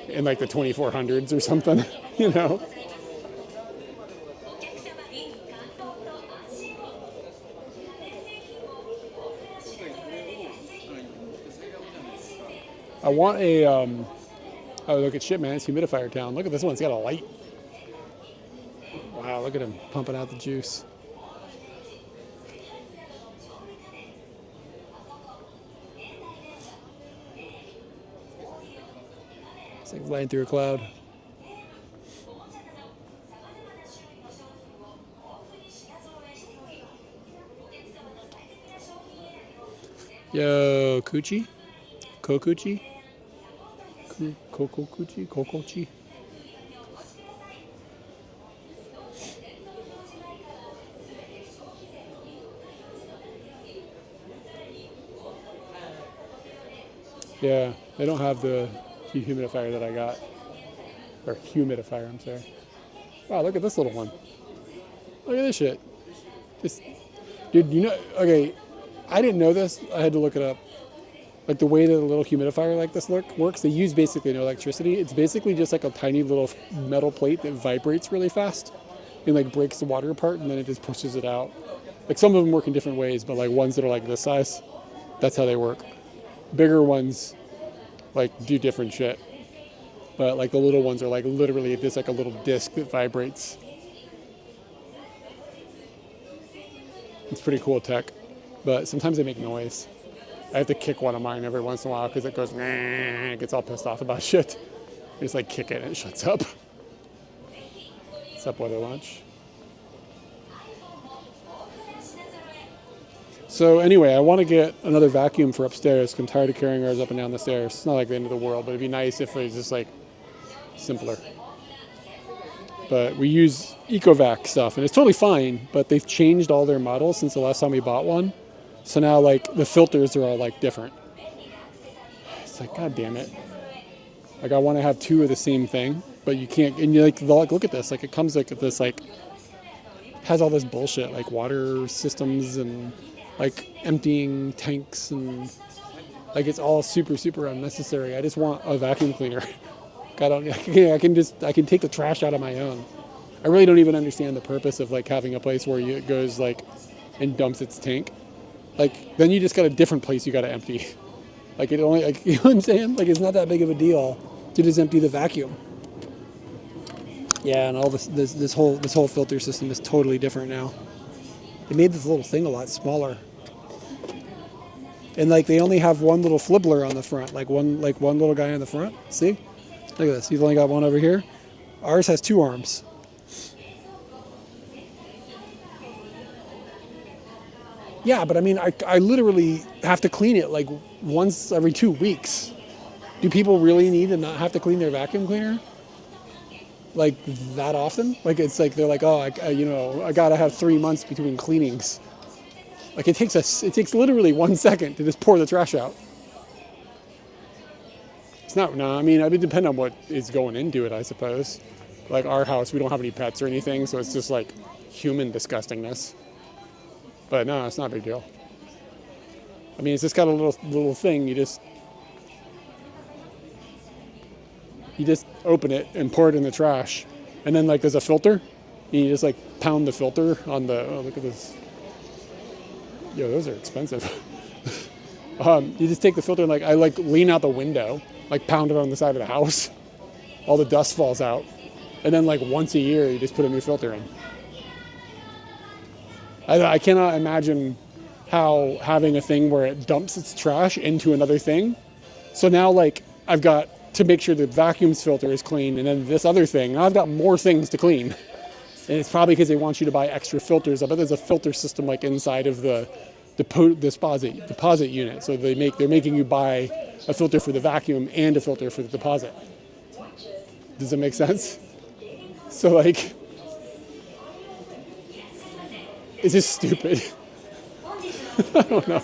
in like the 2400s or something, you know? I want a, oh, look at shit, man, it's humidifier town. Look at this one, it's got a light. Wow, look at him pumping out the juice. It's like flying through a cloud. Yo, Coochie? Kokuchi? Kokokuchi? Kokochi? Yeah, they don't have the dehumidifier that I got. Or humidifier, I'm sorry. Wow, look at this little one. Look at this shit. This, dude, you know, okay, I didn't know this. I had to look it up. Like the way that a little humidifier like this works, they use basically no electricity. It's basically just like a tiny little metal plate that vibrates really fast and like breaks the water apart, and then it just pushes it out. Like some of them work in different ways, but like ones that are like this size, that's how they work. Bigger ones like do different shit. But like the little ones are like literally just like a little disc that vibrates. It's pretty cool tech, but sometimes they make noise. I have to kick one of mine every once in a while because it goes, nah, it gets all pissed off about shit. I just like kick it and it shuts up. What's up, Weather Lunch? So anyway, I want to get another vacuum for upstairs because I'm tired of carrying ours up and down the stairs. It's not like the end of the world, but it'd be nice if it was just like simpler. But we use EcoVac stuff and it's totally fine, but they've changed all their models since the last time we bought one. So now like the filters are all like different. It's like, God damn it. Like I want to have two of the same thing, but you can't, and you're like, look at this. Like it comes like this, like has all this bullshit, like water systems and like emptying tanks and like it's all super, super unnecessary. I just want a vacuum cleaner. I can take the trash out of my own. I really don't even understand the purpose of like having a place where it goes like and dumps its tank. Like then you just got a different place you got to empty. Like it only, like, you know what I'm saying? Like it's not that big of a deal to just empty the vacuum. Yeah, and all this whole filter system is totally different now. They made this little thing a lot smaller. And like they only have one little flibbler on the front, like one little guy on the front. See? Look at this. He's only got one over here. Ours has two arms. Yeah, but I mean, I literally have to clean it like once every 2 weeks. Do people really need to not have to clean their vacuum cleaner like that often? Like it's like they're like, oh, I gotta have 3 months between cleanings. Like it takes literally 1 second to just pour the trash out. It's not, no, I mean, it would depend on what is going into it, I suppose. Like our house, we don't have any pets or anything, so it's just like human disgustingness. But no, it's not a big deal. I mean, it's just got a little thing. You just open it and pour it in the trash. And then like there's a filter. And you just like pound the filter on the, oh, look at this. Yo, those are expensive. You just take the filter and like, I like lean out the window, like pound it on the side of the house. All the dust falls out. And then like once a year, you just put a new filter in. I cannot imagine how having a thing where it dumps its trash into another thing. So now like I've got to make sure the vacuum's filter is clean and then this other thing. Now I've got more things to clean. And it's probably because they want you to buy extra filters. I bet there's a filter system like inside of the deposit unit. So they're making you buy a filter for the vacuum and a filter for the deposit. Does that make sense? So like, it's just stupid. I don't know.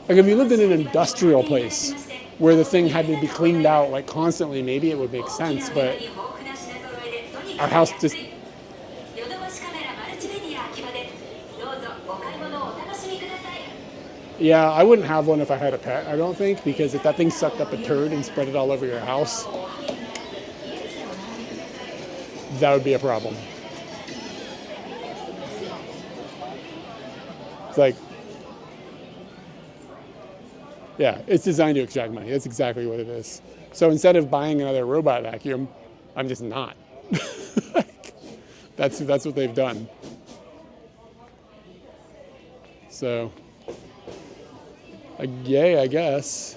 Like if you lived in an industrial place where the thing had to be cleaned out like constantly, maybe it would make sense, but our house just... Yeah, I wouldn't have one if I had a pet, I don't think, because if that thing sucked up a turd and spread it all over your house, that would be a problem. It's like, yeah, it's designed to extract money. That's exactly what it is. So instead of buying another robot vacuum, I'm just not. Like, that's what they've done. So, yay, I guess.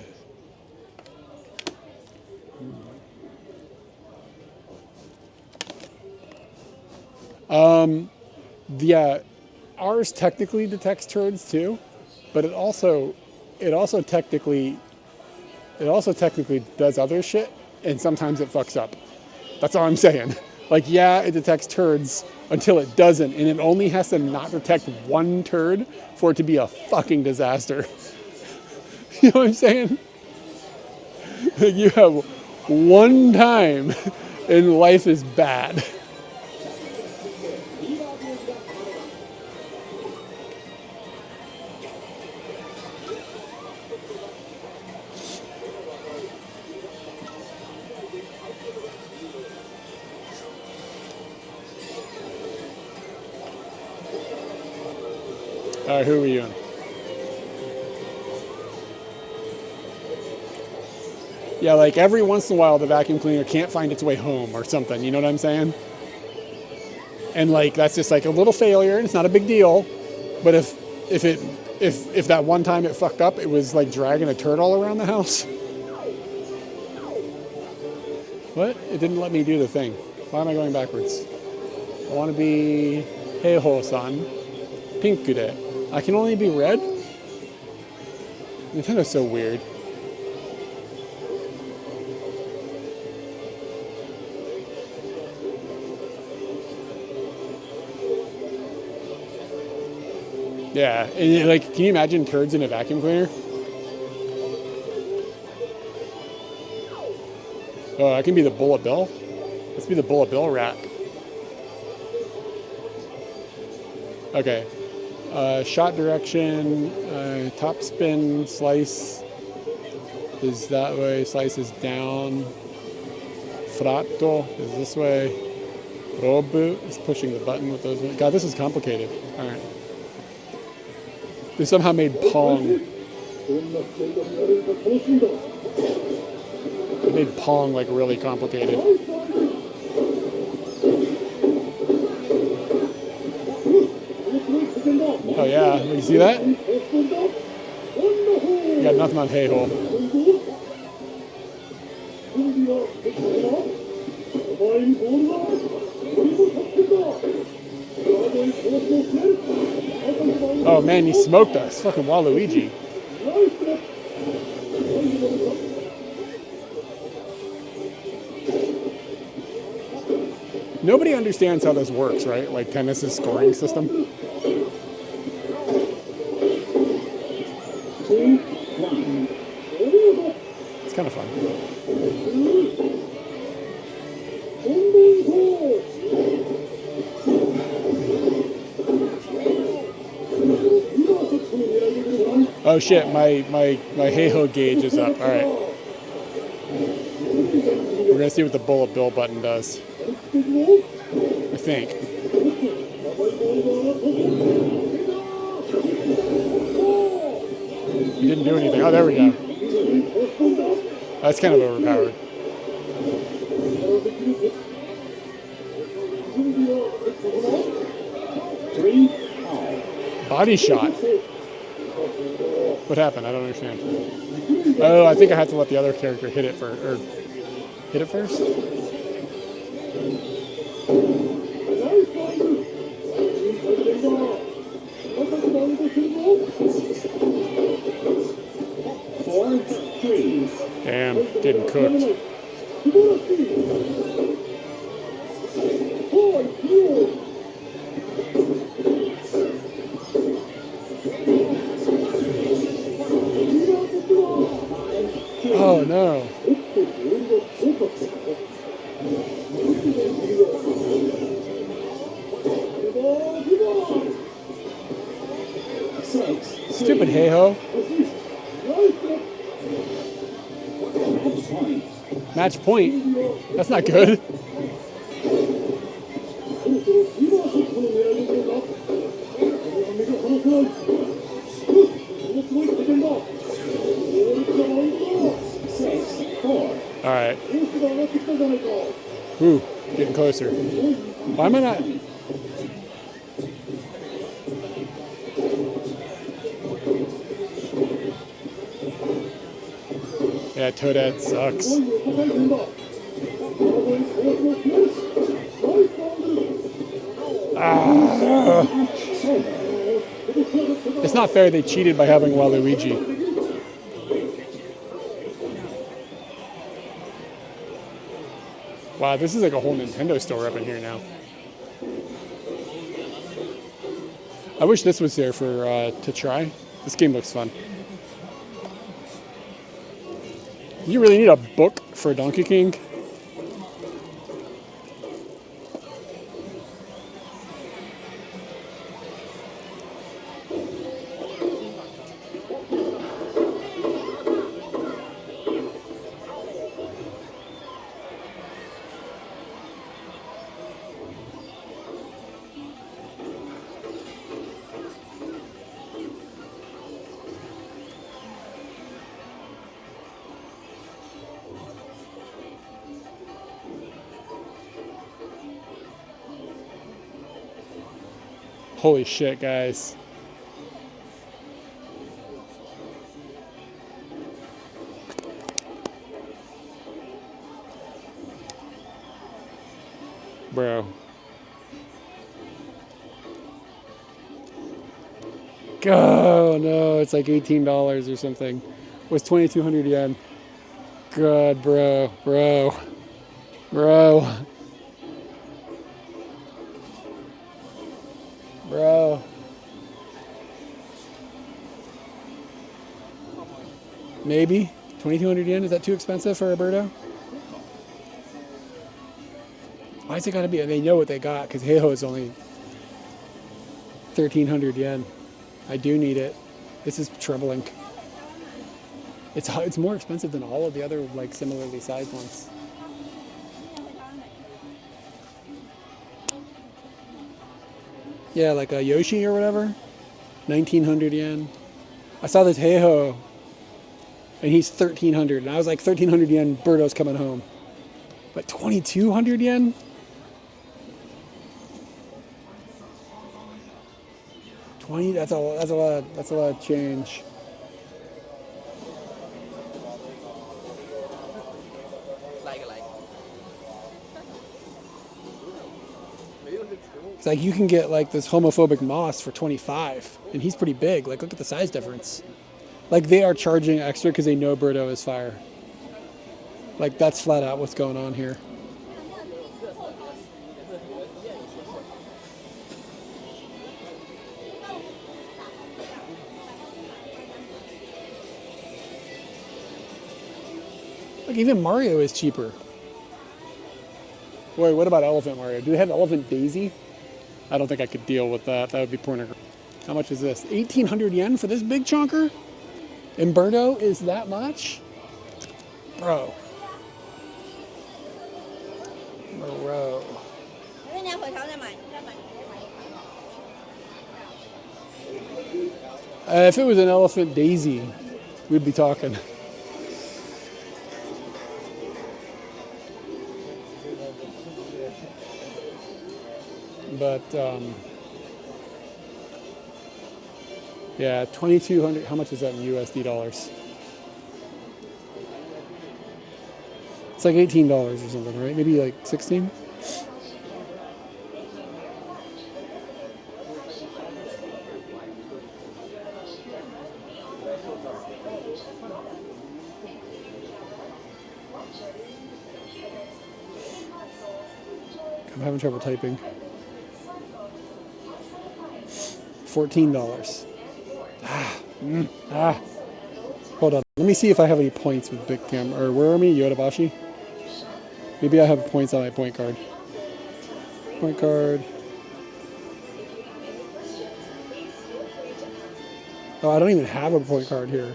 Yeah, ours technically detects turds too, but it also technically does other shit, and sometimes it fucks up. That's all I'm saying. Like, yeah, it detects turds until it doesn't, and it only has to not detect one turd for it to be a fucking disaster. You know what I'm saying? You have one time and life is bad. All right, who are we on? Yeah, like every once in a while the vacuum cleaner can't find its way home or something, you know what I'm saying? And like that's just like a little failure, and it's not a big deal. But if that one time it fucked up, it was like dragging a turd all around the house. What? It didn't let me do the thing. Why am I going backwards? I want to be Heiho-san. Pinkure. I can only be red? Nintendo's so weird. Yeah, and like, can you imagine turds in a vacuum cleaner? Oh, I can be the bullet bill. Let's be the bullet bill rack. Okay. Shot direction, top spin, slice is that way, slice is down. Fratto is this way. Robu is pushing the button with those. God, this is complicated. All right. They somehow made Pong. They made Pong like really complicated. Oh yeah, you see that? You got nothing on Heiho. Oh man, he smoked us. Fucking Waluigi. Nobody understands how this works, right? Like tennis's scoring system. It's kind of fun. Oh shit, my Heiho gauge is up. All right. We're gonna see what the bullet bill button does. I think. He didn't do anything. Oh, there we go. That's kind of overpowered. Body shot. What happened? I don't understand. Oh, I think I have to let the other character hit it first. Or hit it first? Damn, getting cooked. Oh no. Stupid hey-ho. Match point. That's not good. All right. Ooh, getting closer. Why am I not? Yeah, Toadette sucks. It's not fair they cheated by having Waluigi. Wow, this is like a whole Nintendo store up in here now. I wish this was there for to try. This game looks fun. You really need a book for Donkey King? Holy shit, guys. Bro. Oh no, it's like $18 or something. It was 2,200 yen. God, bro. Bro. Maybe 2,200 yen. Is that too expensive for a Birdo? Why's it gotta be? They know what they got because Heiho is only 1,300 yen. I do need it. This is troubling. It's more expensive than all of the other like similarly sized ones. Yeah, like a Yoshi or whatever. 1,900 yen. I saw this Heiho, and he's 1,300, and I was like, 1,300 yen. Birdo's coming home. But 2,200 yen. That's a lot of change. It's like you can get like this homophobic moss for 25, and he's pretty big. Like, look at the size difference. Like, they are charging extra because they know Birdo is fire. Like, that's flat out what's going on here. Like, even Mario is cheaper. Wait, what about Elephant Mario? Do they have Elephant Daisy? I don't think I could deal with that. That would be pornography. How much is this? 1,800 yen for this big chunker? And Birdo is that much? Bro. If it was an Elephant Daisy, we'd be talking. But yeah, 2,200. How much is that in USD dollars? It's like $18 or something, right? Maybe like 16. I'm having trouble typing. $14. Hold on. Let me see if I have any points with Bitcam. Or where are we? Yodobashi? Maybe I have points on my point card. Point card. Oh, I don't even have a point card here.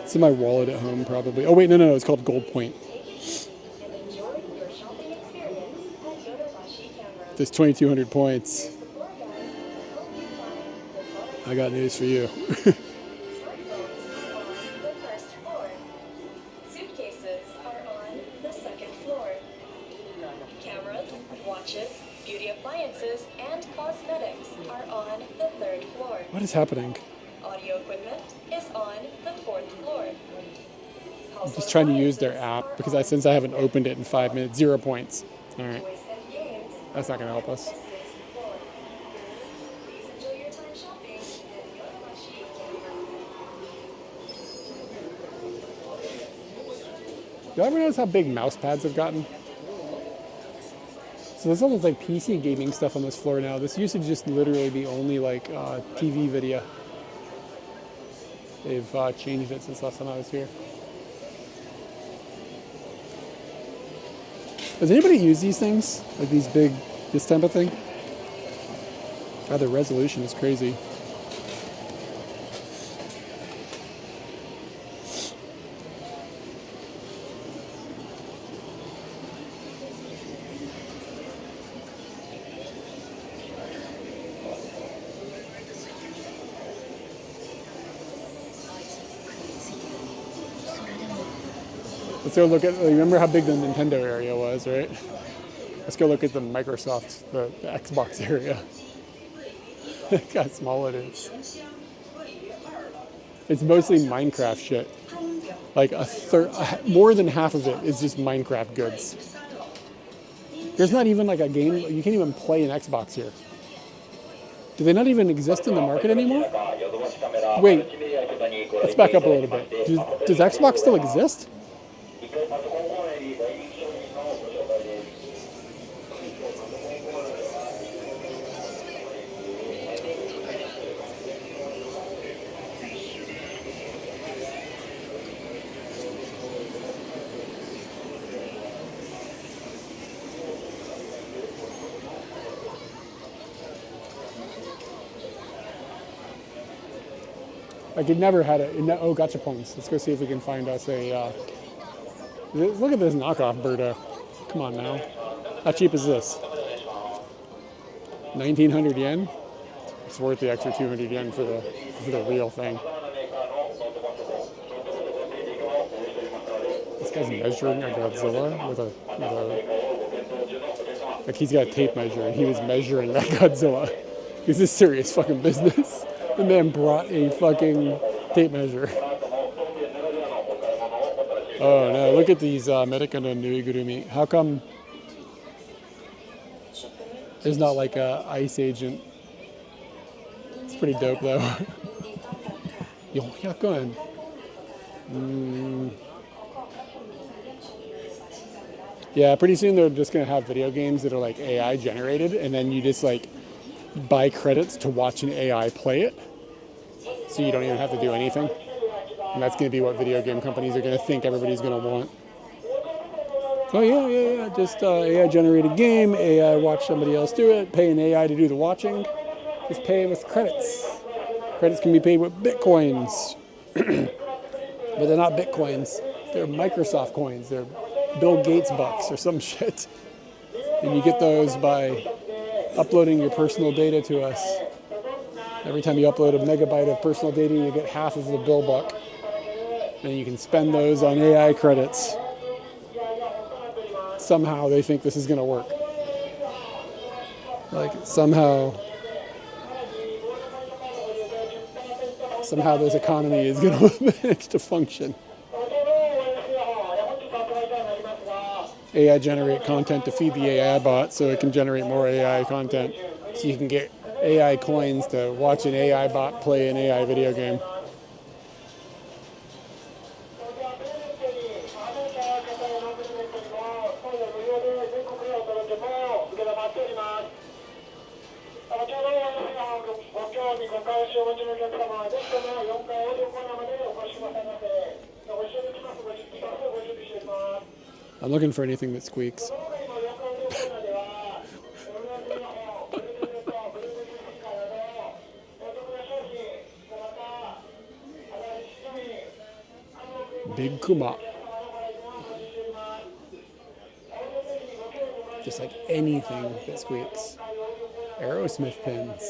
It's in my wallet at home, probably. Oh, wait, no. It's called Gold Point. There's 2,200 points. I got news for you. Suitcases are on the second floor. Cameras, watches, beauty appliances, and cosmetics are on the third floor. What is happening? Audio equipment is on the fourth floor. I'm just trying to use their app because since I haven't opened it in 5 minutes, 0 points. All right. That's not going to help us. Please enjoy your time shopping at Yodobashi Camera. Do you ever notice how big mouse pads have gotten? So there's almost like PC gaming stuff on this floor now. This used to just literally be only like TV video. They've changed it since last time I was here. Does anybody use these things? Like these big, this type of thing? God, the resolution is crazy. Let's go look at, remember how big the Nintendo area was, right? Let's go look at the Microsoft, the Xbox area. Look how small it is. It's mostly Minecraft shit. Like more than half of it is just Minecraft goods. There's not even like a game, you can't even play an Xbox here. Do they not even exist in the market anymore? Wait, let's back up a little bit. Does Xbox still exist? Like it never had it. Oh, gotcha points. Let's go see if we can find us a. Look at this knockoff Birdo. Come on now. How cheap is this? 1,900 yen. It's worth the extra 200 yen for the real thing. This guy's measuring a Godzilla with a like he's got a tape measure and he was measuring that Godzilla. This is serious fucking business. The man brought a fucking tape measure. Oh no, look at these American no Nuigurumi. How come there's not like a ice agent? It's pretty dope though. 400 yen. Yeah, pretty soon they're just gonna have video games that are like AI generated and then you just like buy credits to watch an AI play it. So you don't even have to do anything. And that's going to be what video game companies are going to think everybody's going to want. Oh yeah. Just AI generated game, AI watch somebody else do it, pay an AI to do the watching. Just pay with credits. Credits can be paid with Bitcoins. But they're not Bitcoins. They're Microsoft coins. They're Bill Gates bucks or some shit. And you get those by uploading your personal data to us. Every time you upload a megabyte of personal data, you get half of the bill buck. And you can spend those on AI credits. Somehow they think this is going to work. Like somehow this economy is going to manage to function. AI generate content to feed the AI bot so it can generate more AI content. So you can get AI coins to watch an AI bot play an AI video game. I'm looking for anything that squeaks. Big Kuma. Just like anything that squeaks. Aerosmith pins.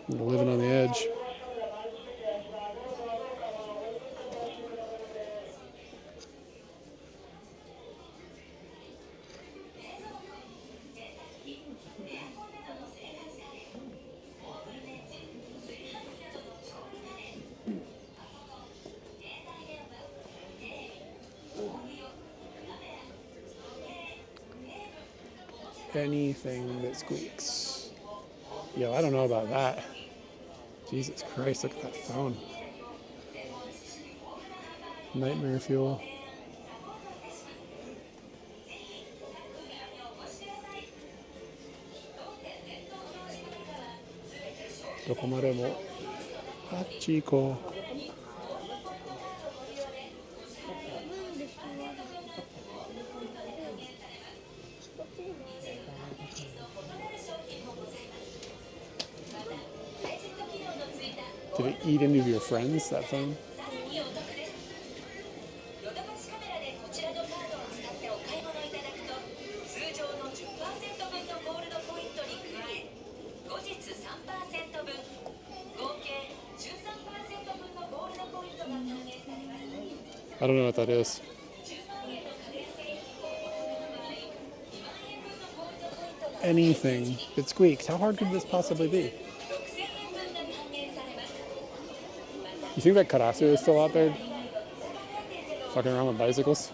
Living on the edge. Anything that squeaks. Yo, I don't know about that. Jesus Christ, look at that phone. Nightmare fuel. Dokomaremo. Hachiko. Did it eat any of your friends, that phone? I don't know what that is. Anything that squeaks. How hard could this possibly be? You think that Karasu is still out there fucking around with bicycles?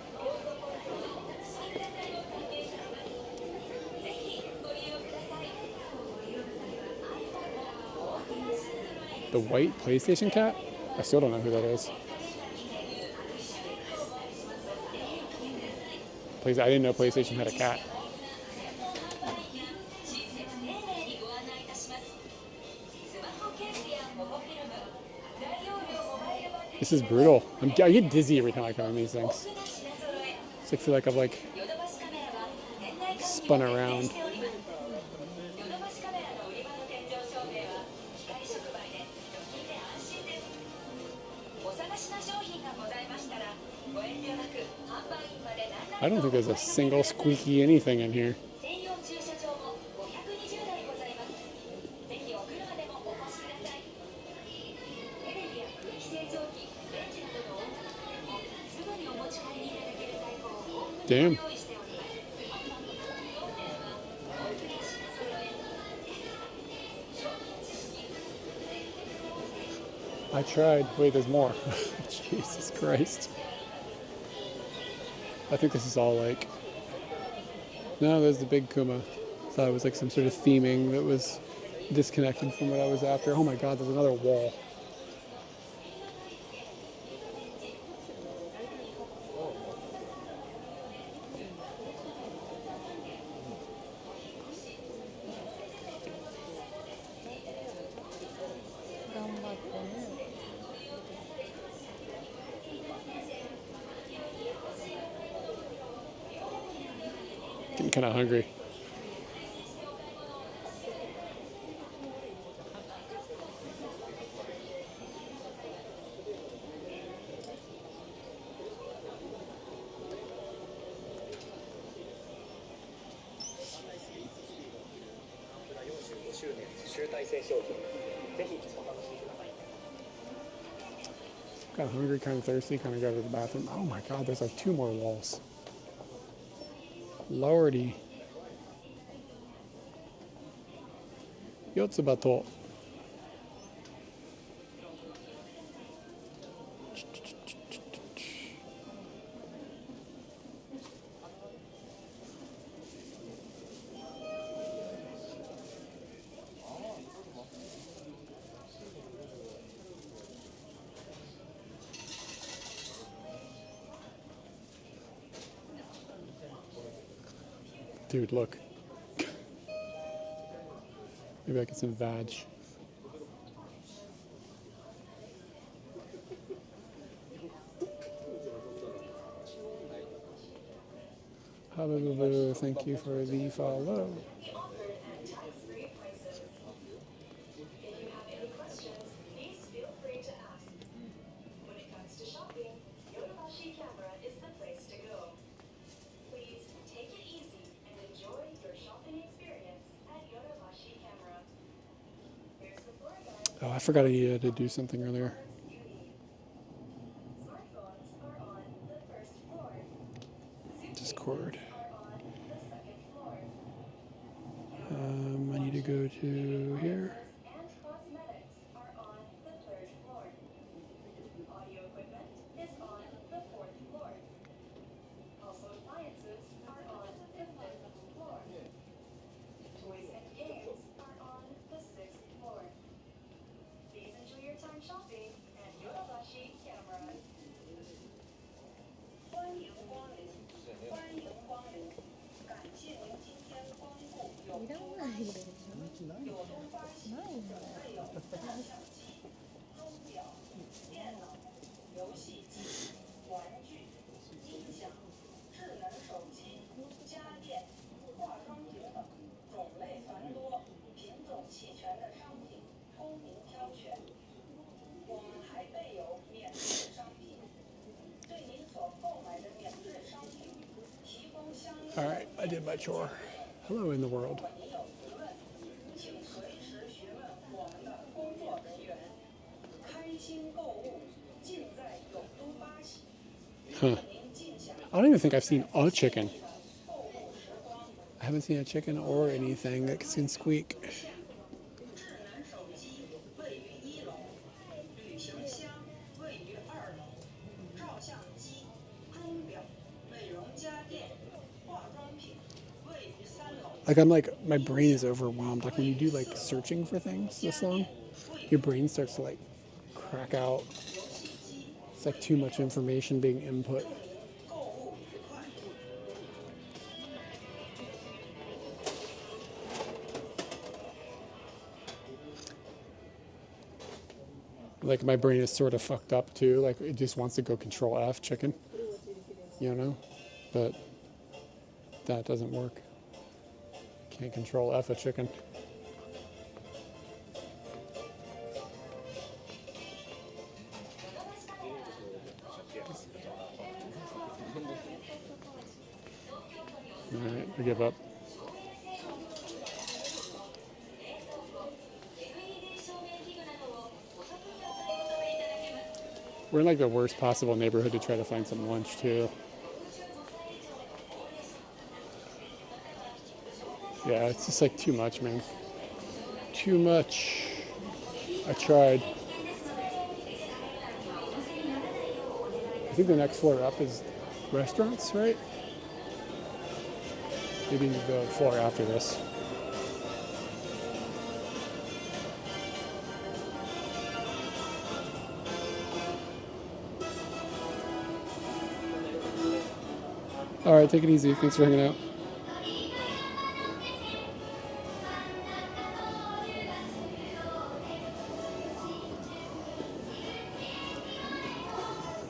The white PlayStation cat? I still don't know who that is. I didn't know PlayStation had a cat. This is brutal. I get dizzy every time I come in these things. It's like, I feel like I've like spun around. I don't think there's a single squeaky anything in here. Damn. I tried. Wait, there's more. Jesus Christ. I think this is all like... No, there's the big Kuma. Thought it was like some sort of theming that was disconnected from what I was after. Oh my god, there's another wall. Getting kind of hungry. Kind of hungry, kind of thirsty, kind of go to the bathroom. Oh my god, there's like 2 more walls. Lordy. Yotsubato. Dude, look. Maybe I get some vag. Hubba, thank you for the follow. Be offered at tax-free prices. If you have any questions, please feel free to ask. When it comes to shopping, Yodobashi Camera is the place to go. Please take it easy and enjoy your shopping experience at Yodobashi Camera. Here's the floor guide. Oh, I forgot I needed to do something earlier. You need. Smartphones are on the first floor. Discord. Are on the second floor. I need to go to here. And cosmetics are on the third floor. Audio equipment is on the fourth floor. Household appliances are on the fifth floor. Toys and games are on the sixth floor. Please enjoy your time shopping at Yodobashi Camera. 欢迎光临，欢迎光临，感谢您今天光顾有东巴西。有东巴西配有照相机、钟表、电脑、游戏机、玩具、音响、智能手机、家电、化妆品等，种类繁多、品种齐全的商品供您挑选。我们还备有免税商品，对您所购买的免税商品提供相应的。 All right, I did my chore. Hello in the world. 如果您有疑问，请随时询问我们的工作人员。开心购物，尽在有东巴西。 Huh. 您尽享 I don't even think I've seen a chicken. 购物时光。 I haven't seen a chicken or anything that can squeak. 智能手机位于1楼，旅行箱位于2楼，照相机、钟表、美容家电、化妆品位于3楼。 Like my brain is overwhelmed. Like when you do like searching for things this long, your brain starts to like crack out. It's like too much information being input. 购物愉快。 Like my brain is sort of fucked up too. Like it just wants to go Control F chicken, you know, but that doesn't work. Can't Control F a chicken. All right, I give up. We're in like the worst possible neighborhood to try to find some lunch too. Yeah, it's just like too much, man. Too much. I tried. I think the next floor up is restaurants, right? Maybe the floor after this. All right, take it easy. Thanks for hanging out.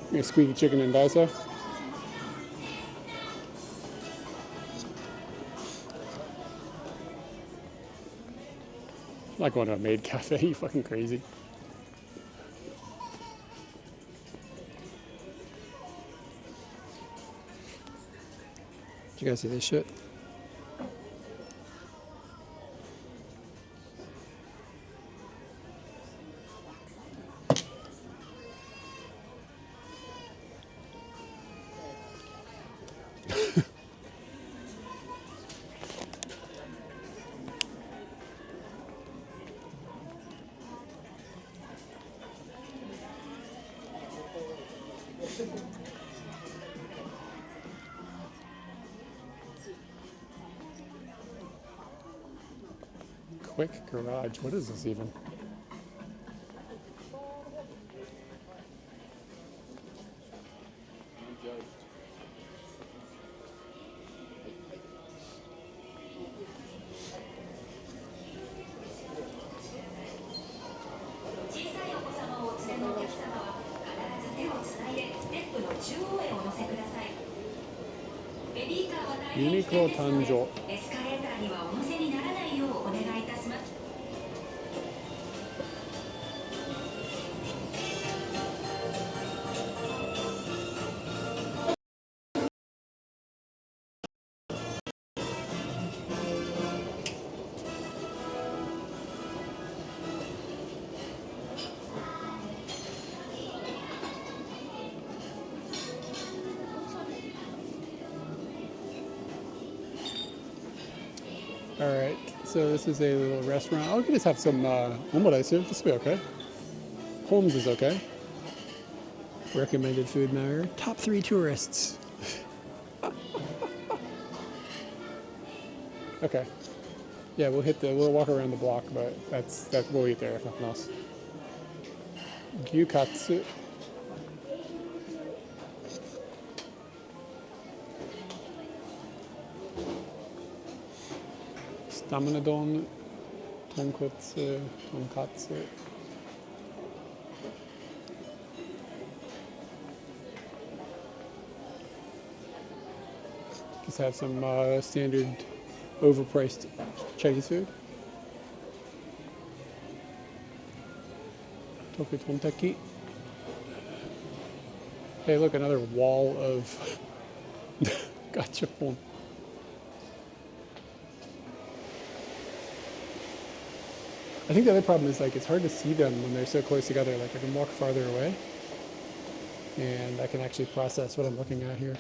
You gonna squeaky chicken and Daiso? I'm not going to a maid cafe. You fucking crazy. Did you guys see this shit? Quick garage. What is this even? ユニクロ誕生。エスカレーターにはお乗せにならないようお願いいたします。All right, so this is a little restaurant. Oh, we can just have some omelette. This will be okay. Holmes is okay. Recommended food matter. Top 3 tourists. Okay. Yeah, we'll walk around the block, but we'll eat there if nothing else. Gyukatsu. Stamina don, tonkotsu, tonkatsu. Just have some standard overpriced Chinese food. Tofu tontaki. Hey, look, another wall of gachapon. I think the other problem is like it's hard to see them when they're so close together. Like I can walk farther away and I can actually process what I'm looking at here.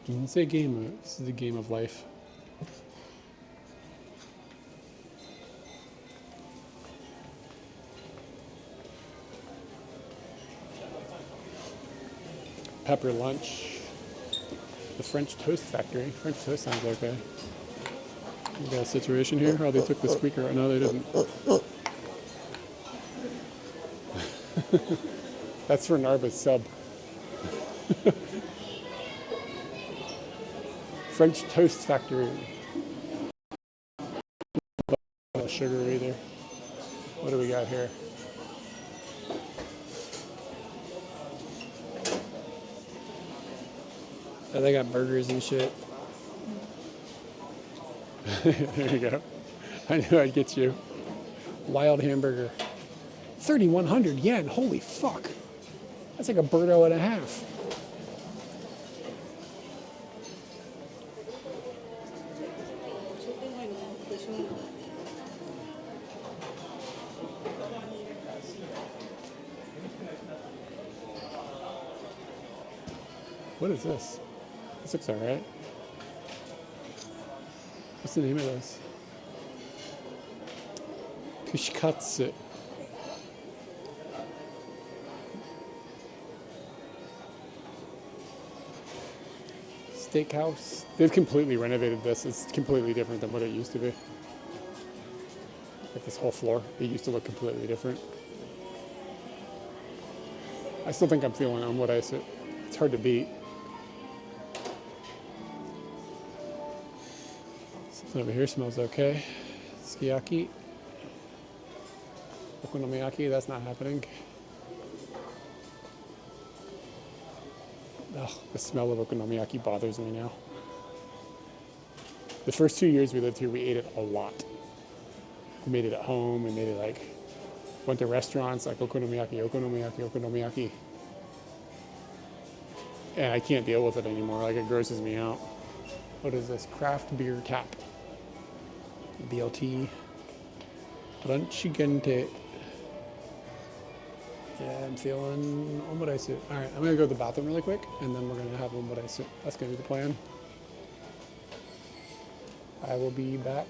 Ginsei game. This is a game of life. Pepper lunch. The French Toast Factory. French toast sounds okay. We got a situation here. Oh, they took the squeaker out. No, they didn't. That's for Narva's sub. French Toast Factory. No sugar either. What do we got here? Oh, they got burgers and shit. There you go. I knew I'd get you. Wild hamburger. 3,100 yen. Holy fuck. That's like a birdo and a half. What is this? This looks alright. What's the name of this? Kushikatsu. Steakhouse. They've completely renovated this. It's completely different than what it used to be. Like this whole floor. It used to look completely different. I still think I'm feeling on what I said. It's hard to beat. Something over here smells okay. Sukiyaki. Okonomiyaki, that's not happening. Ugh, the smell of okonomiyaki bothers me now. The first 2 years we lived here, we ate it a lot. We made it at home, we made it like, went to restaurants like okonomiyaki, okonomiyaki, okonomiyaki. And I can't deal with it anymore, like it grosses me out. What is this? Craft beer tap. BLT. Brunch gente. Yeah, I'm feeling omodesu. Alright, I'm gonna go to the bathroom really quick and then we're gonna have omodesu. That's gonna be the plan. I will be back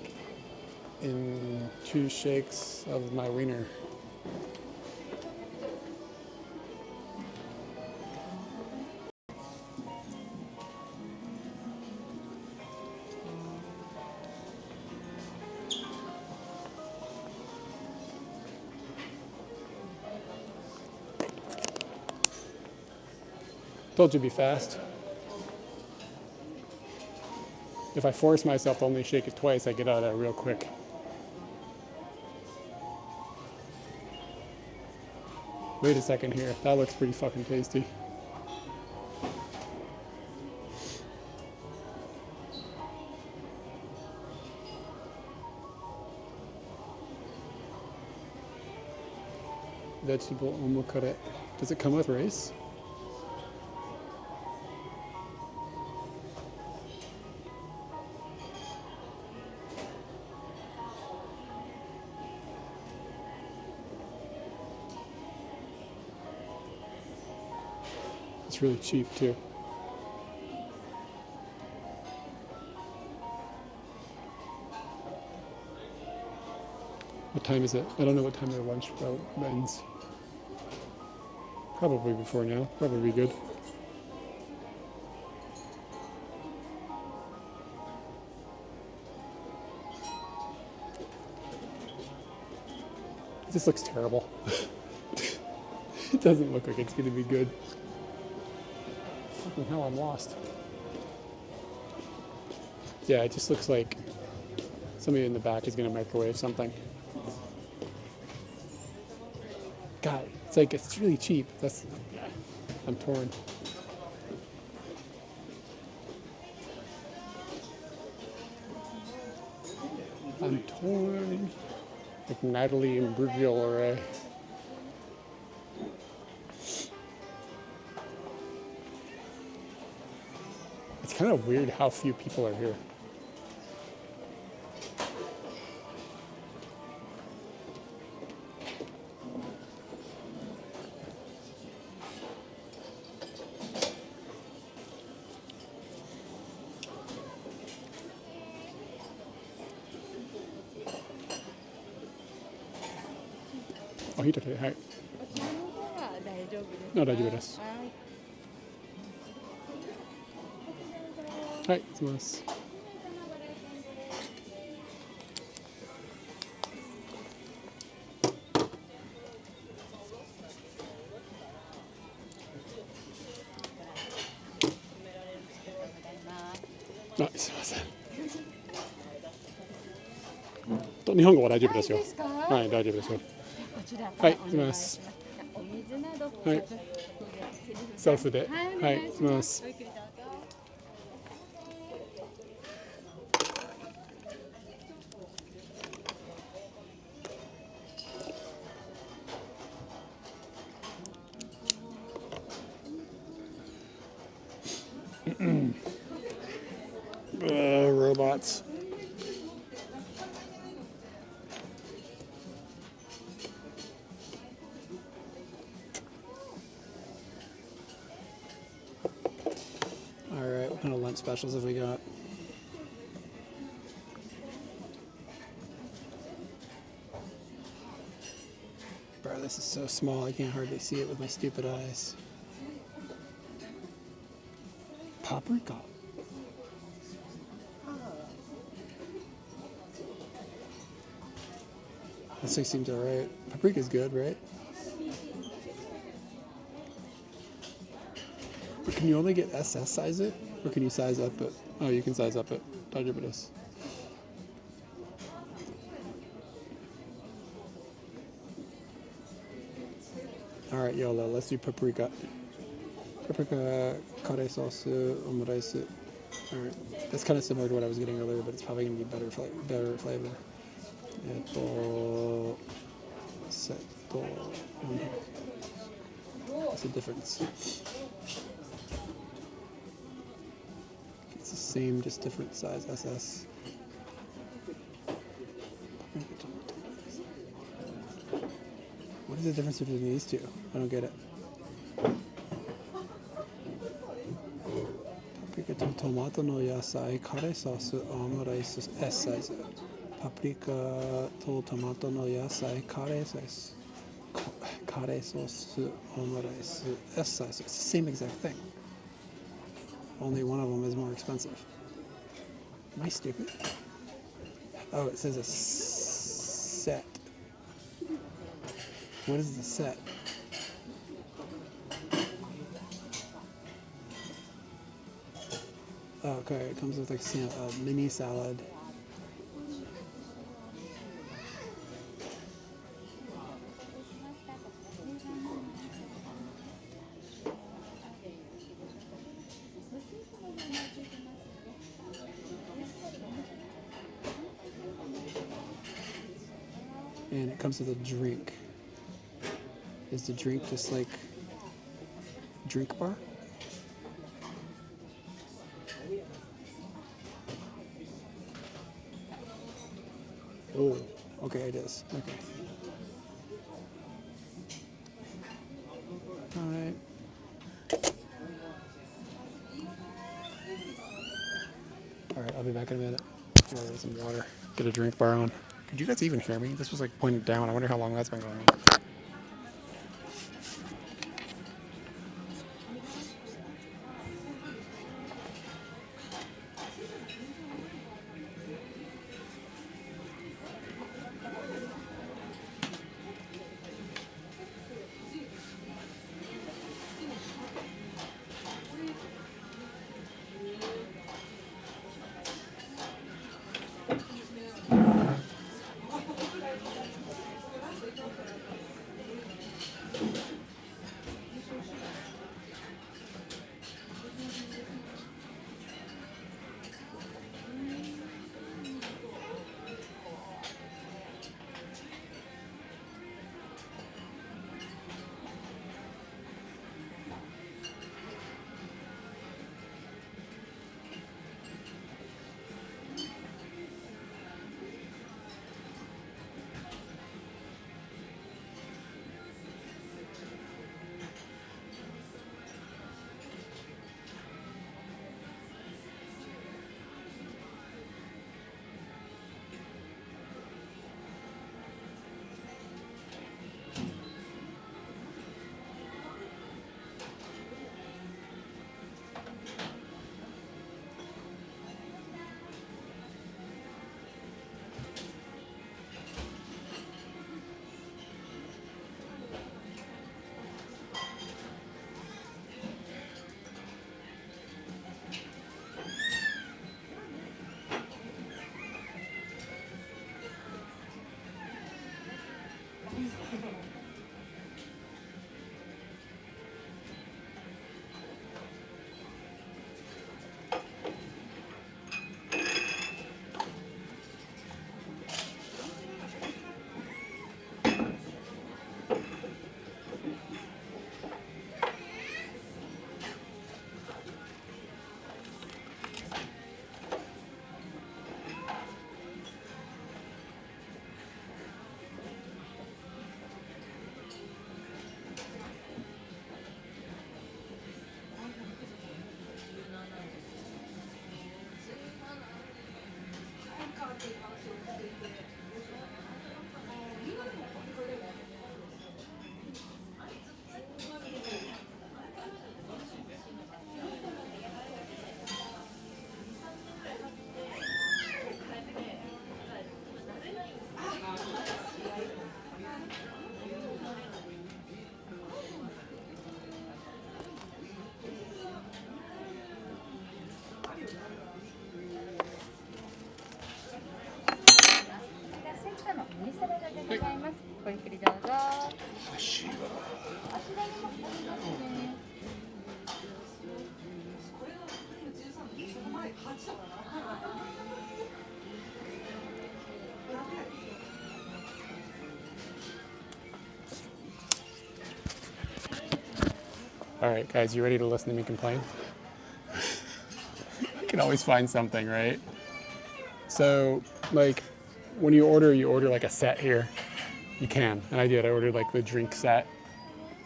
in 2 shakes of my wiener. Told you to be fast. If I force myself to only shake it twice, I get out of there real quick. Wait a second here. That looks pretty fucking tasty. vegetable omokare. Does it come with rice? It's really cheap too. What time is it? I don't know what time their lunch ends. Probably before now. Probably be good. This looks terrible. It doesn't look like it's going to be good. Fucking hell, I'm lost. Yeah, it just looks like somebody in the back is going to microwave something. God, it's really cheap. I'm torn. I'm torn. Like Natalie and Imbruglia. It's kind of weird how few people are here. Oh, he took it. Hi. こちらの方は大丈夫ですか？No, 大丈夫です。はい。はい、すみます。あ、すみません。日本語は大丈夫ですよ。ですか？はい、大丈夫ですよ。こちらはいお願いします。お水などはいセルフで。はい、はい、すみます。ごゆっくりどうぞ。Robots. All right, what kind of lunch specials have we got? Bro, this is so small, I can't hardly see it with my stupid eyes. Paprika. This thing seems alright. Paprika's good, right? But can you only get SS size it? Or can you size up it? Oh, you can size up it. Daijoubu. Alright, YOLO, let's do paprika. Paprika, curry sauce, omurice. Alright, that's kind of similar to what I was getting earlier, but it's probably going to be better flavor. What's the difference? It's the same, just different size SS. What is the difference between these two? I don't get it. Paprika to tomato no yasai, curry sauce, omurice, S size. Paprika to tomato no yasai, curry sauce, omurice, S size. It's the same exact thing. Only one of them is more expensive. Am I stupid? Oh, it says a set. What is the set? Oh, okay, it comes with like a mini salad. And it comes with a drink. Is the drink just like drink bar? Oh, okay, it is. Okay. All right. All right, I'll be back in a minute. I'll get some water. Get a drink bar on. Could you guys even hear me? This was like pointed down. I wonder how long that's been going on. All right, guys, you ready to listen to me complain? You can always find something, right? So, like, when you order like a set here. You can, and I did. I ordered like the drink set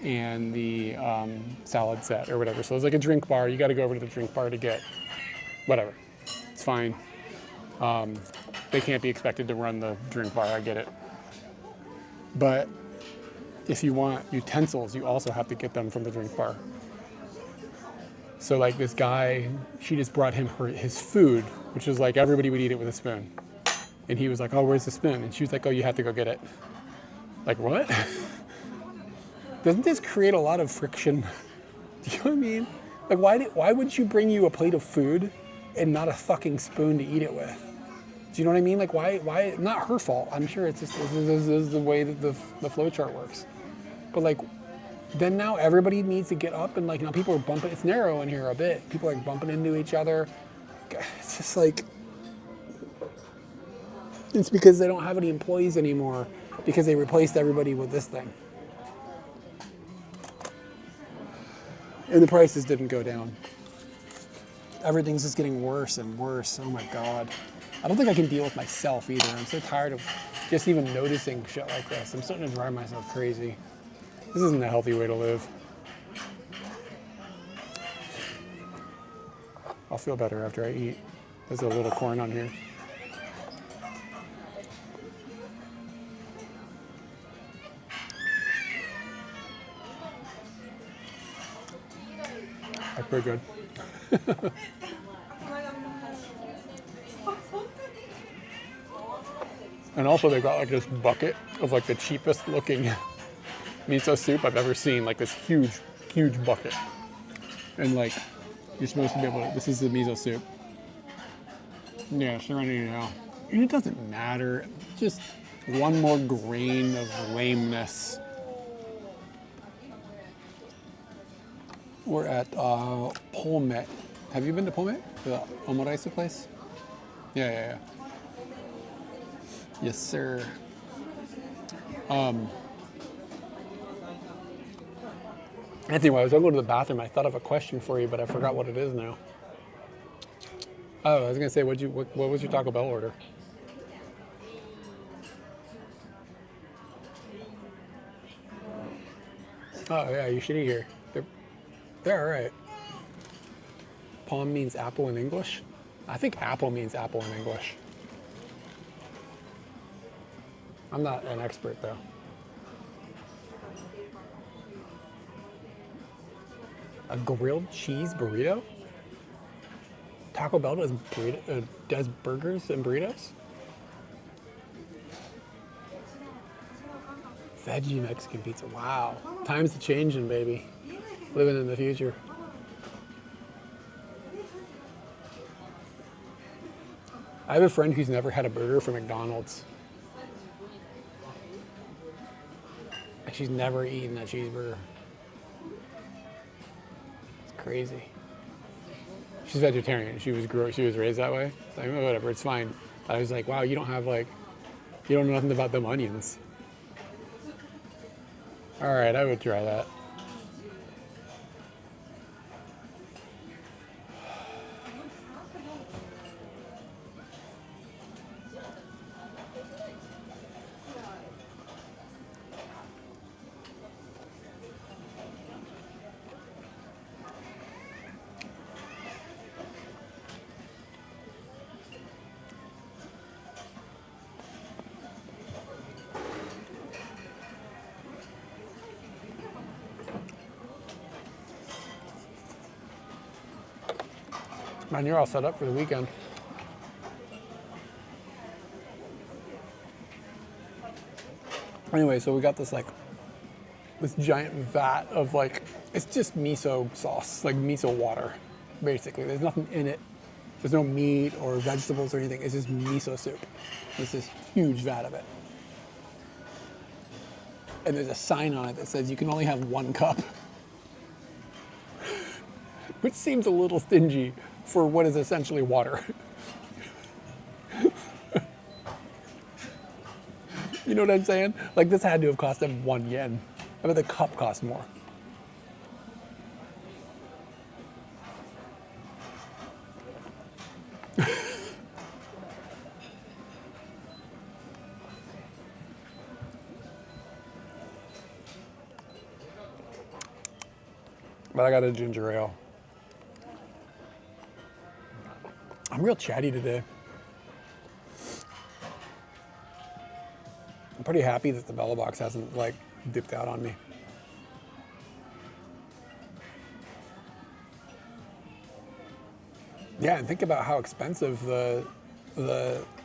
and the salad set or whatever. So it's like a drink bar. You got to go over to the drink bar to get whatever. It's fine. They can't be expected to run the drink bar. I get it. But if you want utensils, you also have to get them from the drink bar. So like this guy, she just brought him his food, which is like everybody would eat it with a spoon. And he was like, oh, where's the spoon? And she was like, oh, you have to go get it. Like, what? Doesn't this create a lot of friction? Do you know what I mean? Like, why would you bring you a plate of food and not a fucking spoon to eat it with? Do you know what I mean? Like, why? Not her fault. I'm sure it's just, this is the way that the flow chart works. But like, then now everybody needs to get up and like, now people are bumping, it's narrow in here a bit. People are like bumping into each other. It's just like, it's because they don't have any employees anymore because they replaced everybody with this thing. And the prices didn't go down. Everything's just getting worse and worse. Oh my God. I don't think I can deal with myself either. I'm so tired of just even noticing shit like this. I'm starting to drive myself crazy. This isn't a healthy way to live. I'll feel better after I eat. There's a little corn on here. That's pretty good. And also they got like this bucket of like the cheapest looking miso soup I've ever seen. Like this huge, huge bucket. And like, you're supposed to be able to, this is the miso soup. Yeah, Serenity now. And it doesn't matter. Just one more grain of lameness. We're at Polmet. Have you been to Polmet? The omaraisa place? Yeah. Yes, sir. Anthony, while I was going to go to the bathroom, I thought of a question for you, but I forgot what it is now. Oh, I was going to say, what was your Taco Bell order? Oh, yeah, you should eat here. They're all right. Palm means apple in English? I think apple means apple in English. I'm not an expert, though. A grilled cheese burrito? Taco Bell does burgers and burritos? Veggie Mexican pizza. Wow. Times are changing, baby. Living in the future. I have a friend who's never had a burger from McDonald's. She's never eaten a cheeseburger. It's crazy. She's vegetarian. She was raised that way. So I mean, whatever, it's fine. I was like, wow, you don't know nothing about them onions. All right, I would try that. Man, you're all set up for the weekend. Anyway, so we got this giant vat of it's just miso sauce, like miso water, basically. There's nothing in it. There's no meat or vegetables or anything. It's just miso soup. It's this huge vat of it. And there's a sign on it that says you can only have 1 cup. Which seems a little stingy for what is essentially water. You know what I'm saying? Like, this had to have cost them 1 yen. I bet the cup cost more. But I got a ginger ale. I'm real chatty today. I'm pretty happy that the Bella Box hasn't dipped out on me. Yeah, and think about how expensive the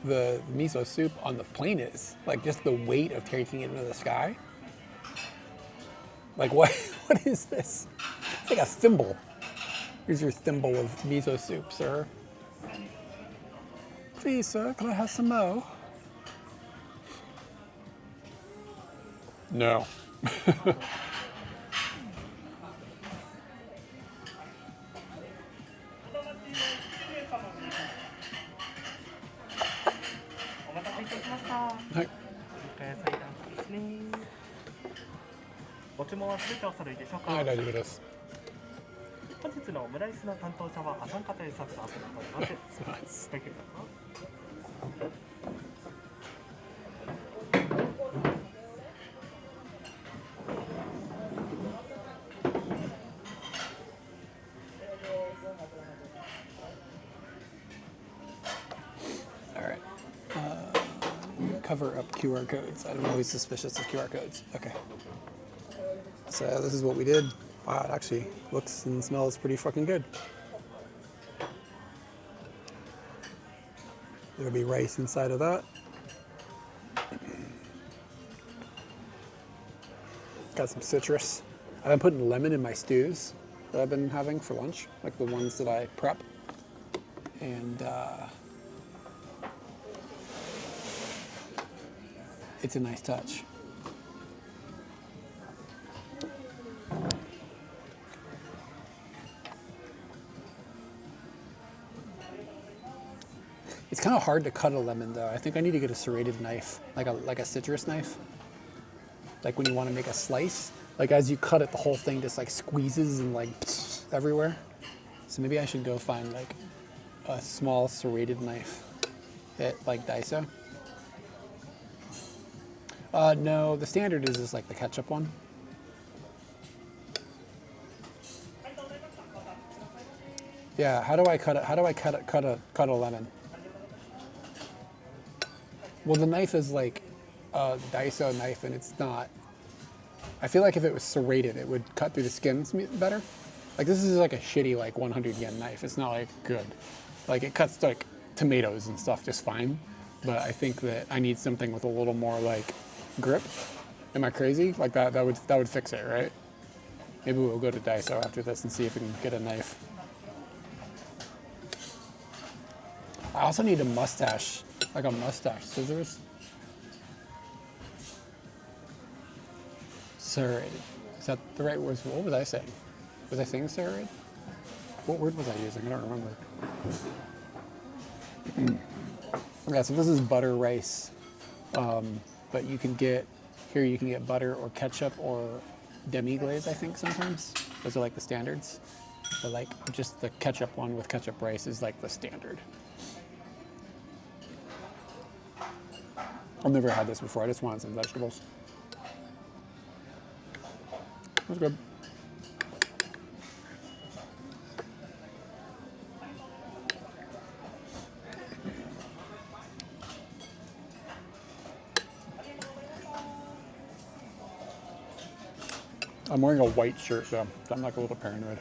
miso soup on the plane is. Like, just the weight of taking it into the sky. Like, what is this? It's like a thimble. Here's your thimble of miso soup, sir. Please, sir, can I have some more? No. Hi. ご注文はすべてお揃いでしょうか。はい、大丈夫です。日のオムライスの担当者はお三方でさせていただいております。Thank you. All right. Cover up QR codes. I'm always suspicious of QR codes. Okay. So this is what we did. Wow, it actually looks and smells pretty fucking good. There'll be rice inside of that. Got some citrus. I've been putting lemon in my stews that I've been having for lunch, like the ones that I prep. And it's a nice touch. It's kind of hard to cut a lemon though. I think I need to get a serrated knife, like a citrus knife. Like when you want to make a slice, like as you cut it, the whole thing just like squeezes and like everywhere. So maybe I should go find like a small serrated knife at like Daiso. No, the standard is just like the ketchup one. Yeah, how do I cut it? How do I cut a lemon? Well, the knife is like a Daiso knife, and it's not. I feel like if it was serrated, it would cut through the skin better. Like this is like a shitty like 100 yen knife. It's not like good. Like it cuts like tomatoes and stuff just fine. But I think that I need something with a little more like grip. Am I crazy? Like that would fix it, right? Maybe we'll go to Daiso after this and see if we can get a knife. I also need a mustache, like a mustache scissors. Serrated. Is that the right word? What was I saying? Was I saying serrated? What word was I using? I don't remember. Yeah, so this is butter rice. But you can get, here you can get butter or ketchup or demi-glaze, I think sometimes. Those are like the standards. But like just the ketchup one with ketchup rice is like the standard. I've never had this before. I just wanted some vegetables. That's good. I'm wearing a white shirt though, so I'm like a little paranoid.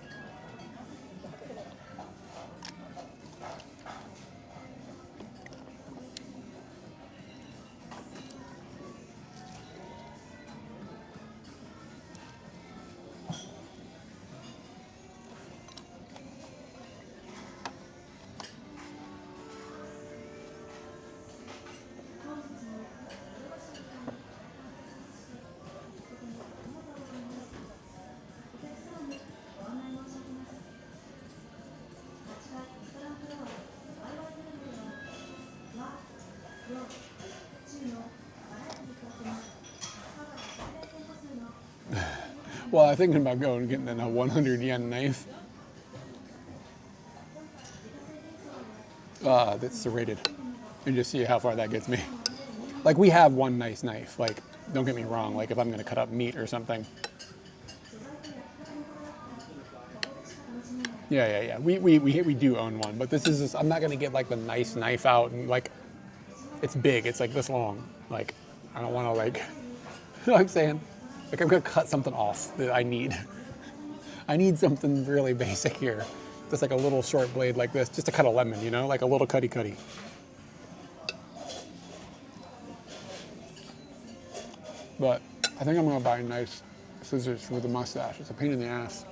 Well, I'm thinking about going and getting a 100 yen knife. That's serrated. And just see how far that gets me. Like we have one nice knife. Like, don't get me wrong. Like if I'm gonna cut up meat or something. Yeah. We do own one, but this is just, I'm not gonna get like the nice knife out and like, it's big. It's like this long. Like, I don't want to like, you know what I'm saying? Like I'm gonna cut something off that I need. I need something really basic here. Just like a little short blade like this, just to cut a lemon, you know? Like a little cutty. But I think I'm gonna buy nice scissors for the mustache. It's a pain in the ass.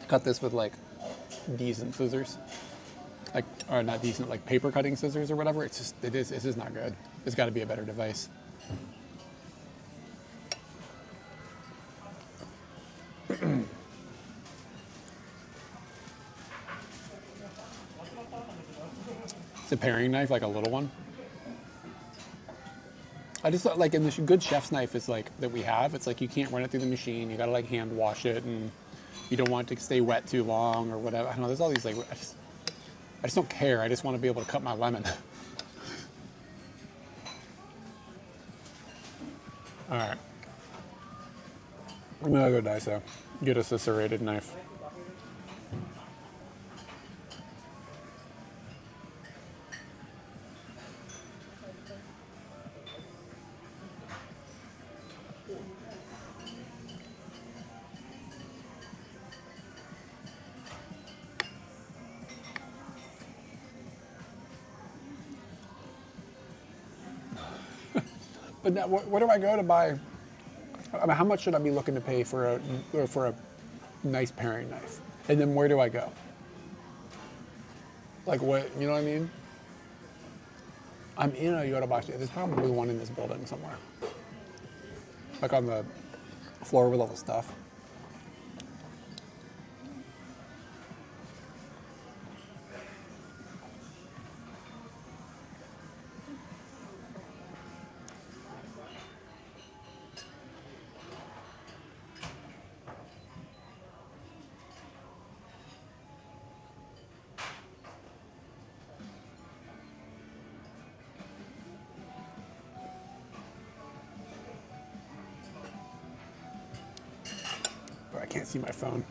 Cut this with like decent scissors. Like, or not decent, like paper cutting scissors or whatever. It's just not good. There's gotta be a better device. It's a paring knife, like a little one. I just thought, like, in the good chef's knife is like that we have. It's like you can't run it through the machine. You gotta like hand wash it, and you don't want it to stay wet too long or whatever. I don't know. There's all these like I just don't care. I just want to be able to cut my lemon. All right. I'm gonna go Daiso. Get us a serrated knife. But now, where do I go to buy? I mean, how much should I be looking to pay for a nice paring knife? And then where do I go? Like what? You know what I mean? I'm in a Yodobashi. There's probably one in this building somewhere, like on the floor with all the stuff. But I can't see my phone.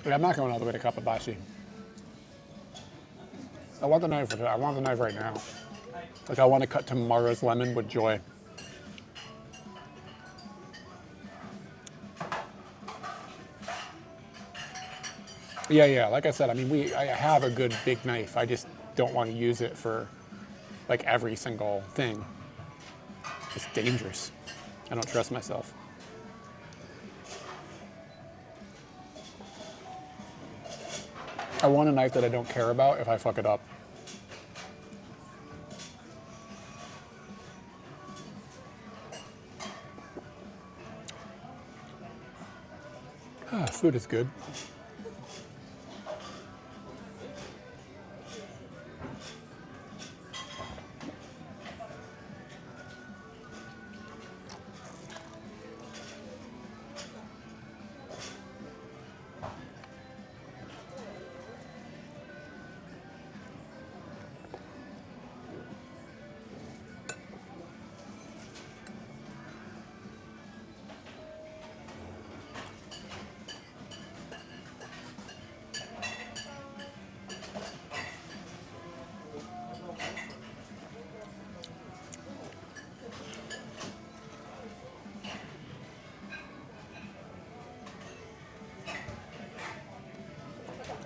But I'm not going all the way to Kapabashi. I want the knife. I want the knife right now. Like I want to cut tomorrow's lemon with joy. Yeah. Like I said, I mean, I have a good big knife. I just don't want to use it for like every single thing. It's dangerous. I don't trust myself. I want a knife that I don't care about if I fuck it up. Food is good.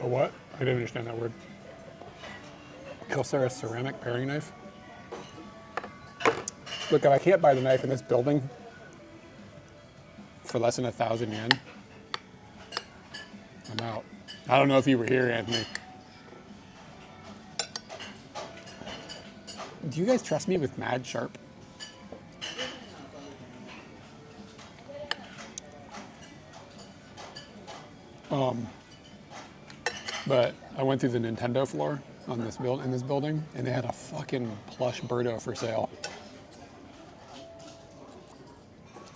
A what? I didn't understand that word. Kyocera ceramic paring knife. Look, if I can't buy the knife in this building for less than 1,000 yen, I'm out. I don't know if you were here, Anthony. Do you guys trust me with mad sharp? But I went through the Nintendo floor on this in this building, and they had a fucking plush Birdo for sale.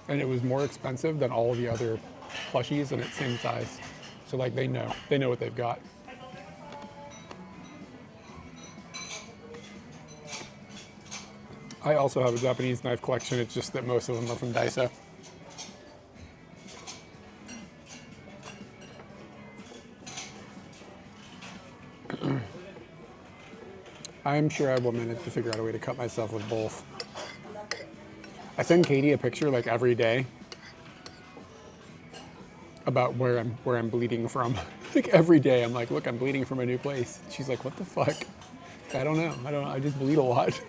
And it was more expensive than all of the other plushies, and it's same size. So like they know what they've got. I also have a Japanese knife collection. It's just that most of them are from Daiso. I'm sure I will manage to figure out a way to cut myself with both. I send Katie a picture like every day about where I'm bleeding from. Like every day I'm like, look, I'm bleeding from a new place. She's like, what the fuck? I don't know. I just bleed a lot.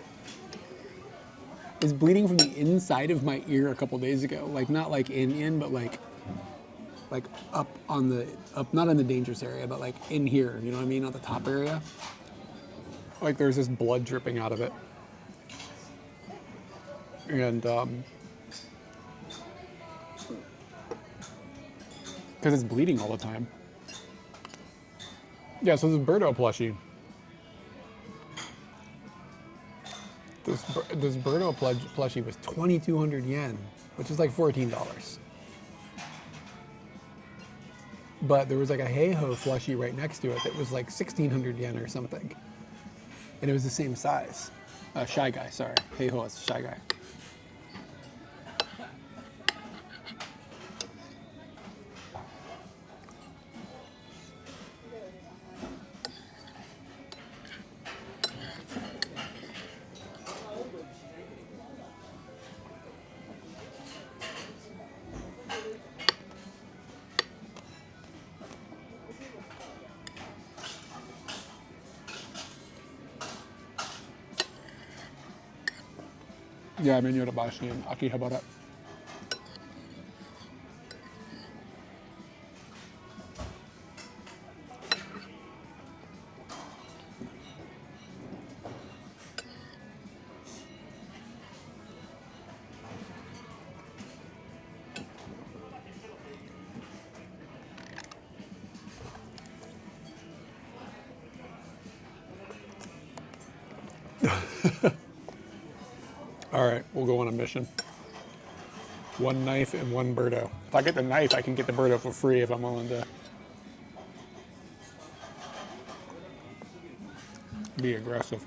is bleeding from the inside of my ear a couple days ago. Like not like in, but like up on the not in the dangerous area, but like in here. You know what I mean? On the top area. Like there's this blood dripping out of it, and because it's bleeding all the time. Yeah. So this Birdo plushie. This Birdo plushie was 2,200 yen, which is like $14. But there was like a Heiho plushie right next to it that was like 1,600 yen or something. And it was the same size. Shy Guy, sorry. Heiho is Shy Guy. Yeah, menu to Bashi and Akihabara. All right, we'll go on a mission. One knife and one Birdo. If I get the knife, I can get the Birdo for free if I'm willing to be aggressive.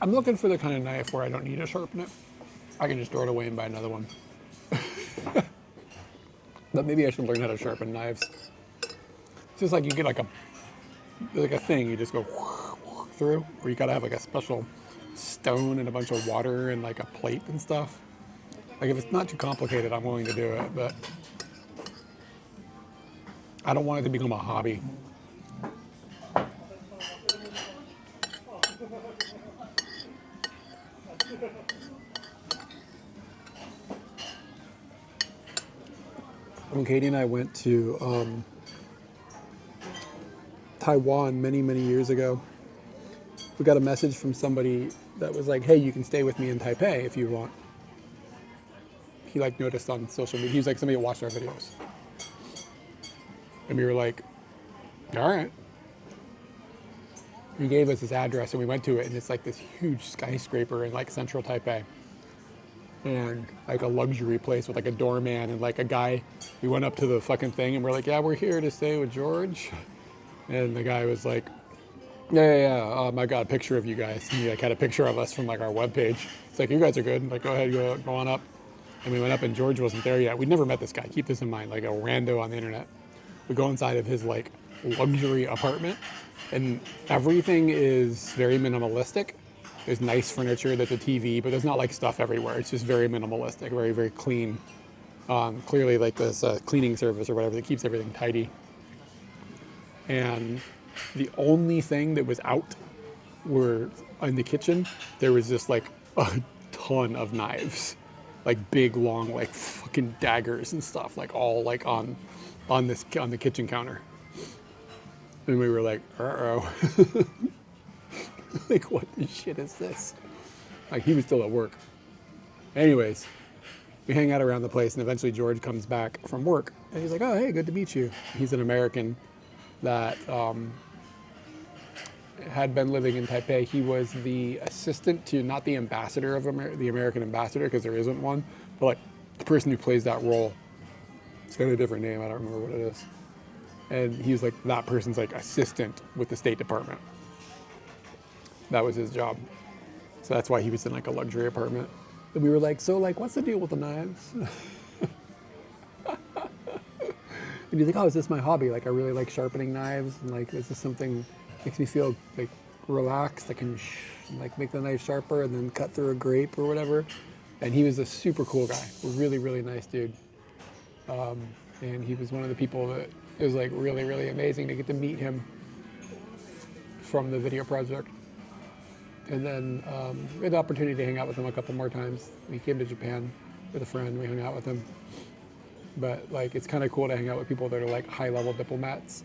I'm looking for the kind of knife where I don't need to sharpen it. I can just throw it away and buy another one. But maybe I should learn how to sharpen knives. It's just like you get like a thing you just go through, or you gotta have like a special stone and a bunch of water and like a plate and stuff. Like if it's not too complicated, I'm willing to do it, but I don't want it to become a hobby. When Katie and I went to Taiwan many, many years ago, we got a message from somebody that was like, hey, you can stay with me in Taipei if you want. He like noticed on social media. He was like, somebody watched our videos. And we were like, all right. He gave us his address and we went to it, and it's like this huge skyscraper in like central Taipei. And like a luxury place with like a doorman and like a guy. We went up to the fucking thing and we're like, yeah, we're here to stay with George. And the guy was like, yeah. I got a picture of you guys. And he like had a picture of us from like our webpage. It's like, you guys are good. Like, go ahead, go on up. And we went up and George wasn't there yet. We'd never met this guy. Keep this in mind, like a rando on the internet. We go inside of his like luxury apartment and everything is very minimalistic. There's nice furniture, there's a TV, but there's not like stuff everywhere. It's just very minimalistic, very, very clean. Clearly like this cleaning service or whatever that keeps everything tidy. And the only thing that was out were in the kitchen, there was just like a ton of knives. Like big, long, like fucking daggers and stuff, like all like on the kitchen counter. And we were like, uh-oh. Like, what the shit is this? Like, he was still at work. Anyways, we hang out around the place, and eventually George comes back from work, and he's like, oh, hey, good to meet you. He's an American that had been living in Taipei. He was the assistant to, not the ambassador of the American ambassador, because there isn't one, but like the person who plays that role. It's got a different name, I don't remember what it is. And he was like, that person's like assistant with the State Department. That was his job. So that's why he was in like a luxury apartment. And we were like, so like, what's the deal with the knives? And he's like, oh, is this my hobby? Like, I really like sharpening knives. And like, this is something makes me feel like relaxed. I can like make the knife sharper and then cut through a grape or whatever. And he was a super cool guy, really, really nice dude. And he was one of the people that it was like really, really amazing to get to meet him from the video project. And then we had the opportunity to hang out with him a couple more times. We came to Japan with a friend, we hung out with him. But like, it's kind of cool to hang out with people that are like high-level diplomats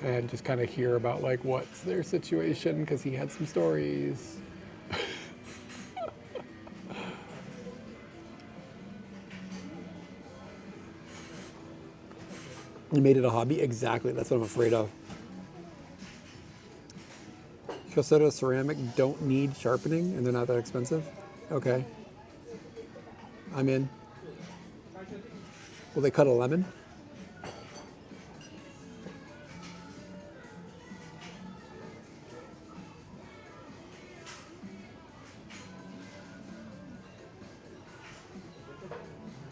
and just kind of hear about like what's their situation, because he had some stories. You made it a hobby? Exactly, that's what I'm afraid of. Calcetto ceramic don't need sharpening and they're not that expensive? Okay. I'm in. Will they cut a lemon?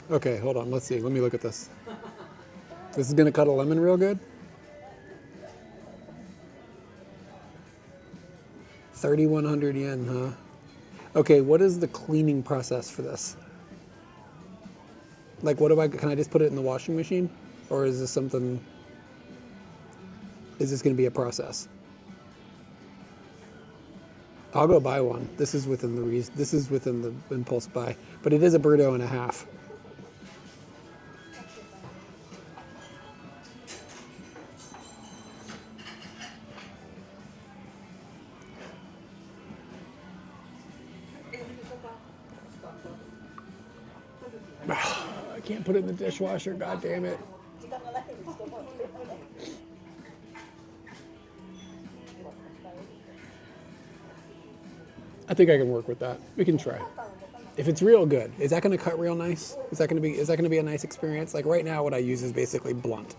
Okay, hold on, let's see. Let me look at this. This is gonna cut a lemon real good? 3,100 yen, huh? Okay, what is the cleaning process for this? Like, can I just put it in the washing machine? Or is this something, is this gonna be a process? I'll go buy one. This is within the impulse buy, but it is a burrito and a half. I can't put it in the dishwasher, god damn it. I think I can work with that. We can try. If it's real good, is that gonna cut real nice? Is that gonna be a nice experience? Like right now what I use is basically blunt.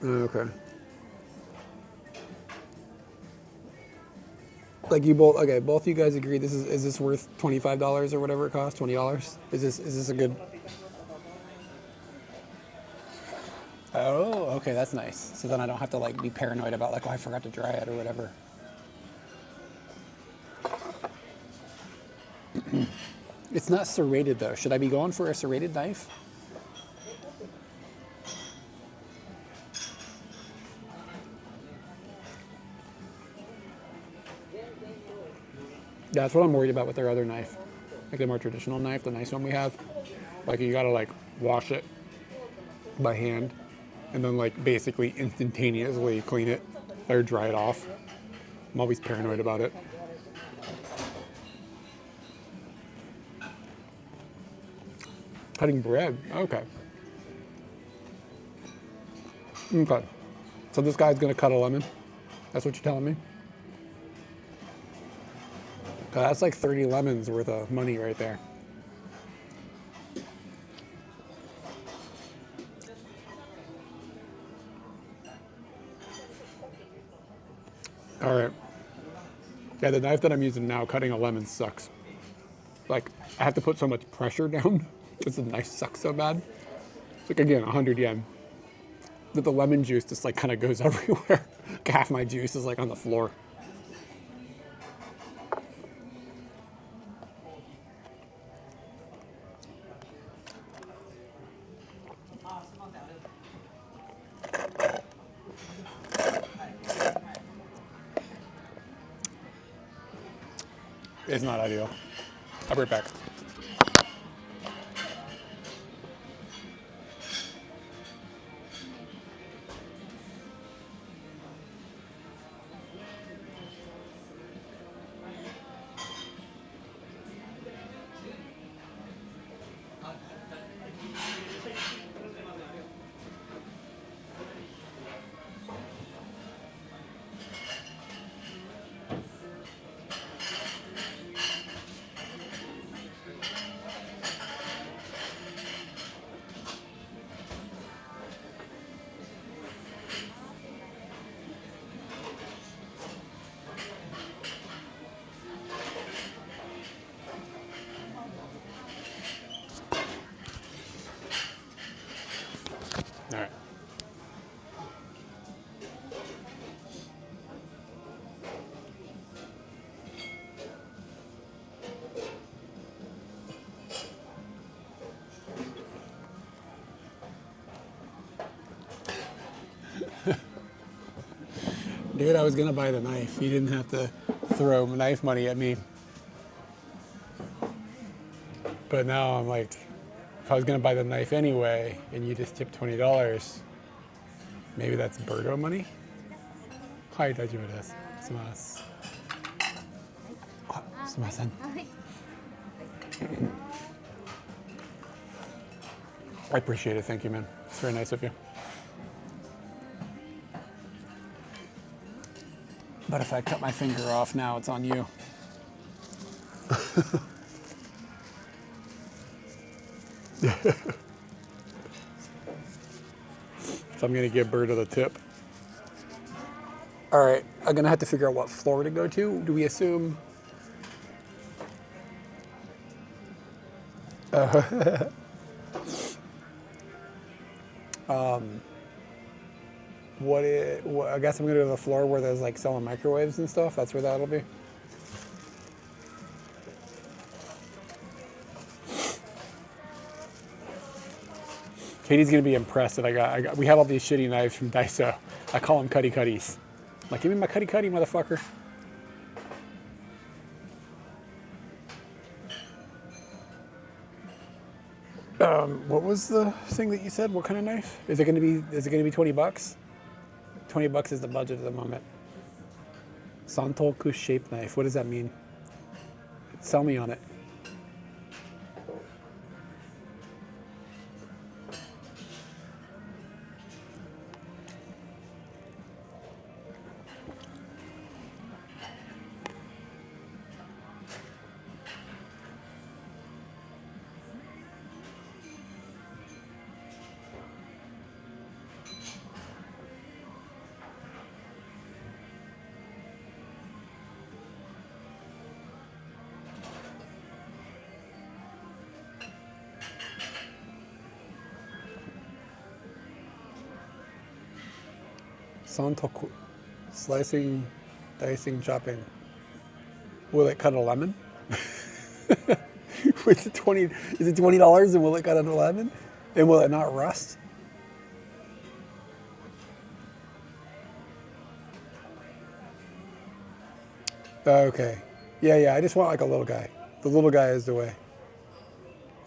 Okay. Like both you guys agree is this worth $25 or whatever it costs? $20? Is this a good? Oh, okay, that's nice. So then I don't have to like be paranoid about like, oh, I forgot to dry it or whatever. It's not serrated though. Should I be going for a serrated knife? Yeah, that's what I'm worried about with their other knife. Like the more traditional knife, the nice one we have. Like you gotta like wash it by hand and then like basically instantaneously clean it or dry it off. I'm always paranoid about it. Cutting bread, okay. Okay, so this guy's gonna cut a lemon. That's what you're telling me? That's like 30 lemons worth of money right there. All right. Yeah, the knife that I'm using now, cutting a lemon sucks. Like, I have to put so much pressure down because the knife sucks so bad. It's like, again, 100 yen. That the lemon juice just like kind of goes everywhere. Half my juice is like on the floor. It's not ideal. I'll be right back. Dude, I was gonna buy the knife. You didn't have to throw knife money at me. But now I'm like, if I was gonna buy the knife anyway, and you just tipped $20, maybe that's Birdo money? Hi, Daijima desu. Sumasu. Sumasen. はい。 I appreciate it. Thank you, man. It's very nice of you. But if I cut my finger off now, it's on you. If I'm gonna give Birdo the tip. All right, I'm gonna have to figure out what floor to go to. Do we assume? I guess I'm gonna go to the floor where there's like selling microwaves and stuff. That's where that'll be. Katie's gonna be impressed that we have all these shitty knives from Daiso. I call them cutty cutties. I'm like, give me my cutty cutty, motherfucker. What was the thing that you said? What kind of knife? Is it gonna be $20? $20 is the budget at the moment. Santoku shaped knife. What does that mean? Sell me on it. Santoku. Slicing, dicing, chopping. Will it cut a lemon? Is it $20 and will it cut a lemon? And will it not rust? Okay. Yeah, I just want like a little guy. The little guy is the way.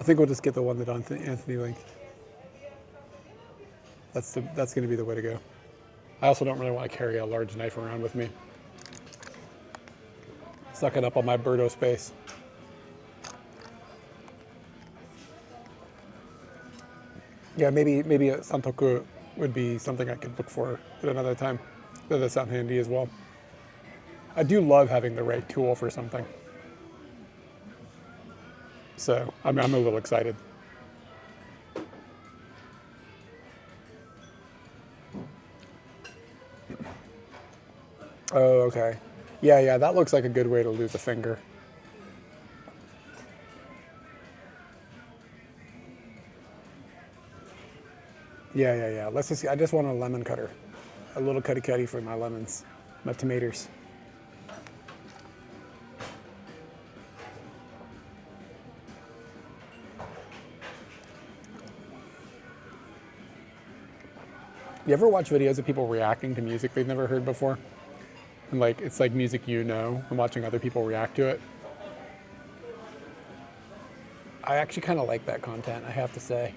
I think we'll just get the one that Anthony linked. That's going to be the way to go. I also don't really want to carry a large knife around with me. Suck it up on my Birdo space. Yeah, maybe a Santoku would be something I could look for at another time. That does sound handy as well. I do love having the right tool for something. So I'm a little excited. Oh, okay. Yeah, that looks like a good way to lose a finger. Yeah. I just want a lemon cutter. A little cutty for my lemons, my tomatoes. You ever watch videos of people reacting to music they've never heard before? And like, it's like music you know, and watching other people react to it. I actually kind of like that content, I have to say.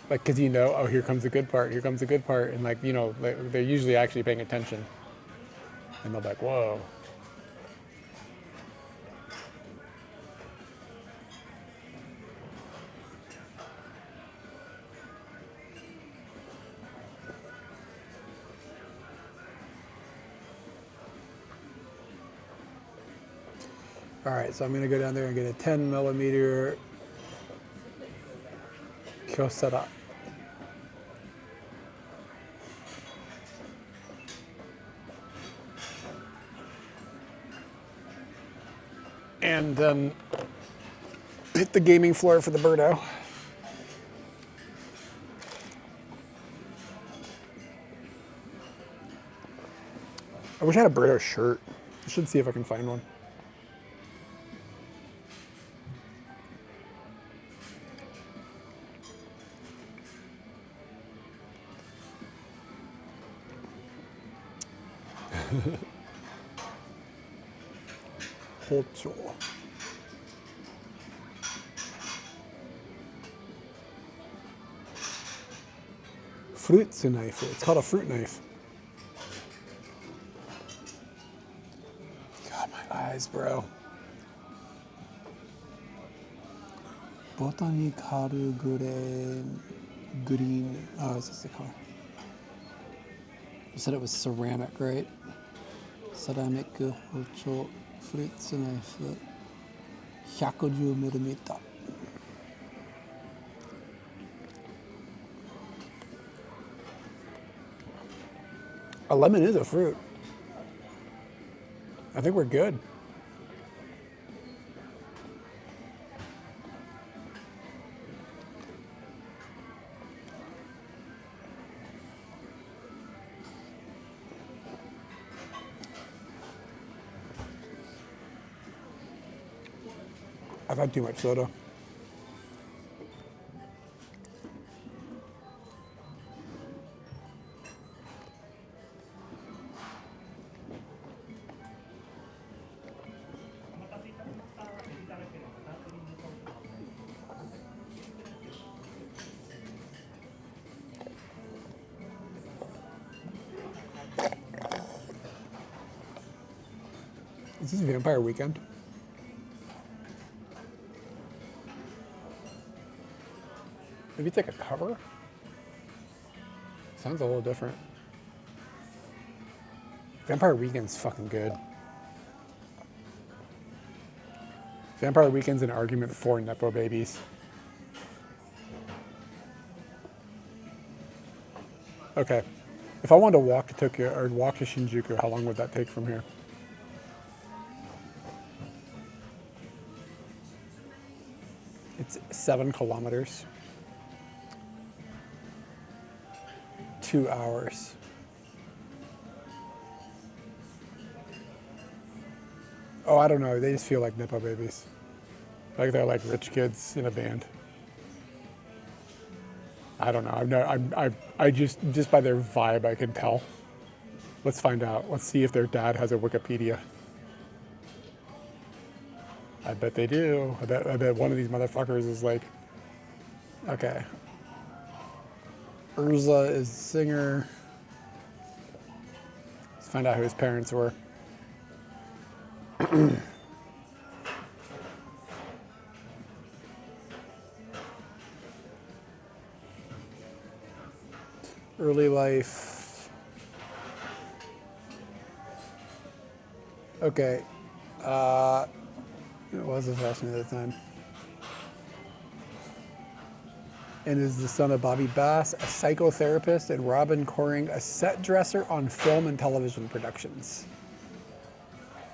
Like, cause you know, oh, here comes the good part, and like, you know, they're usually actually paying attention. And they're like, whoa. All right, so I'm gonna go down there and get a 10 millimeter Kyocera. And then hit the gaming floor for the Birdo. I wish I had a Birdo shirt. I should see if I can find one. Hocho. Fruits knife. It's called a fruit knife. God, my eyes, bro. Botanic Haru Green. Oh, is this the color? You said it was ceramic, right? Ceramic hocho fruits knife. 110mm. A lemon is a fruit. I think we're good. I've had too much soda. Is this Vampire Weekend? Maybe take a cover? Sounds a little different. Vampire Weekend's fucking good. Vampire Weekend's an argument for Nepo babies. Okay. If I wanted to walk to Tokyo or walk to Shinjuku, how long would that take from here? It's 7 kilometers. 2 hours. Oh, I don't know. They just feel like Nepo babies. Like they're like rich kids in a band. I don't know. I just by their vibe, I can tell. Let's find out. Let's see if their dad has a Wikipedia. I bet they do. I bet one of these motherfuckers is like, okay. Urza is singer. Let's find out who his parents were. Early life. Okay. It was a fashion at the time. And is the son of Bobby Bass, a psychotherapist, and Robin Coring, a set dresser on film and television productions.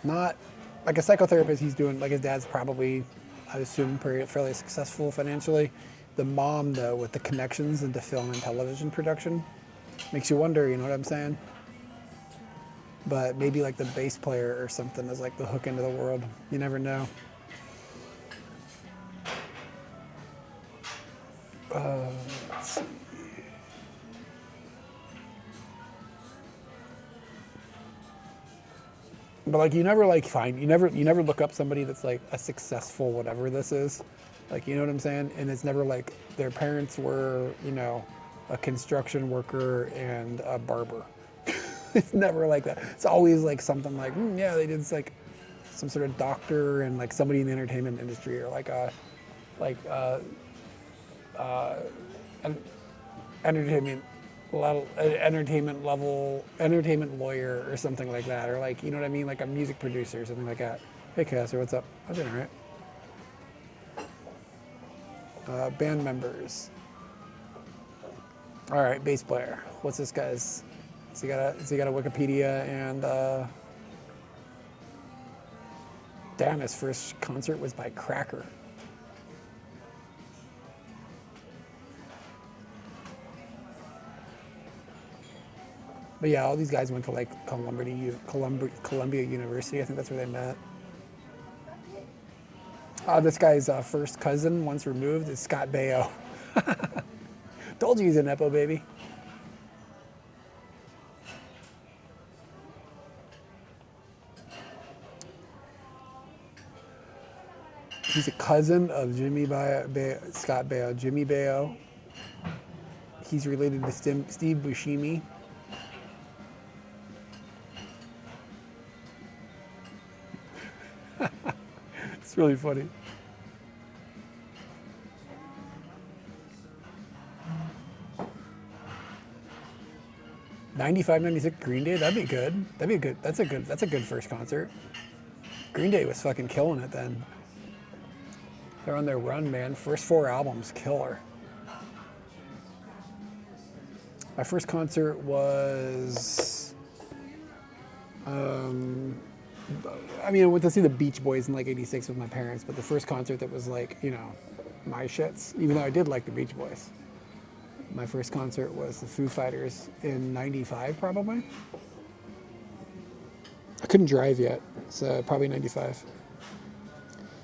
Not like a psychotherapist, he's doing, like his dad's probably, I assume, fairly successful financially. The mom, though, with the connections into film and television production, makes you wonder, you know what I'm saying? But maybe like the bass player or something is like the hook into the world. You never know. Let's see. But like you never look up somebody that's like a successful whatever this is. Like, you know what I'm saying? And it's never like their parents were, you know, a construction worker and a barber. It's never like that. It's always like something like, yeah, they did like some sort of doctor and like somebody in the entertainment industry or like a an entertainment lawyer or something like that, or like, you know what I mean, like a music producer or something like that. Hey Casser, what's up? I'm doing all right. Band members. All right, bass player. What's this guy's? Has he got a Wikipedia and damn, his first concert was by Cracker. But yeah, all these guys went to like Columbia University. I think that's where they met. This guy's first cousin, once removed, is Scott Baio. Told you he's a Nepo baby. He's a cousin of Scott Baio, Jimmy Baio. He's related to Steve Buscemi. It's really funny. '95, '96 Green Day. That'd be good. That'd be good. That's a good first concert. Green Day was fucking killing it then. They're on their run, man. First 4 albums, killer. My first concert was, I mean, I went to see the Beach Boys in like '86 with my parents, but the first concert that was like, you know, my shits, even though I did like the Beach Boys. My first concert was the Foo Fighters in '95, probably. I couldn't drive yet, so probably '95.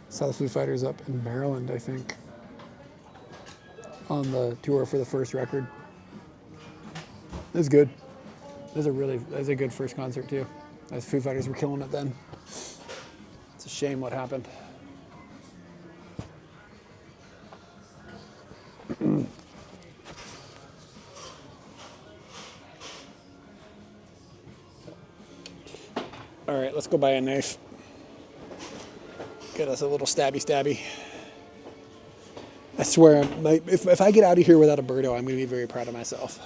Saw the Foo Fighters up in Maryland, I think, on the tour for the first record. It was good. That was a good first concert too. Those Foo Fighters were killing it then. It's a shame what happened. All right, let's go buy a knife. Get us a little stabby. I swear, if I get out of here without a Birdo, I'm going to be very proud of myself.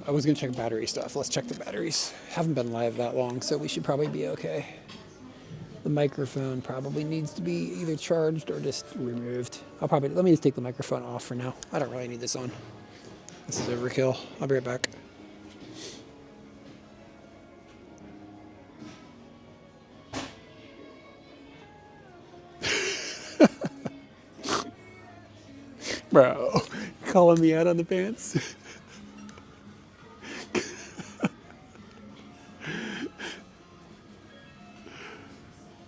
I was going to check battery stuff. Let's check the batteries. Haven't been live that long, so we should probably be okay. The microphone probably needs to be either charged or just removed. Let me just take the microphone off for now. I don't really need this on. This is overkill. I'll be right back. Bro, calling me out on the pants.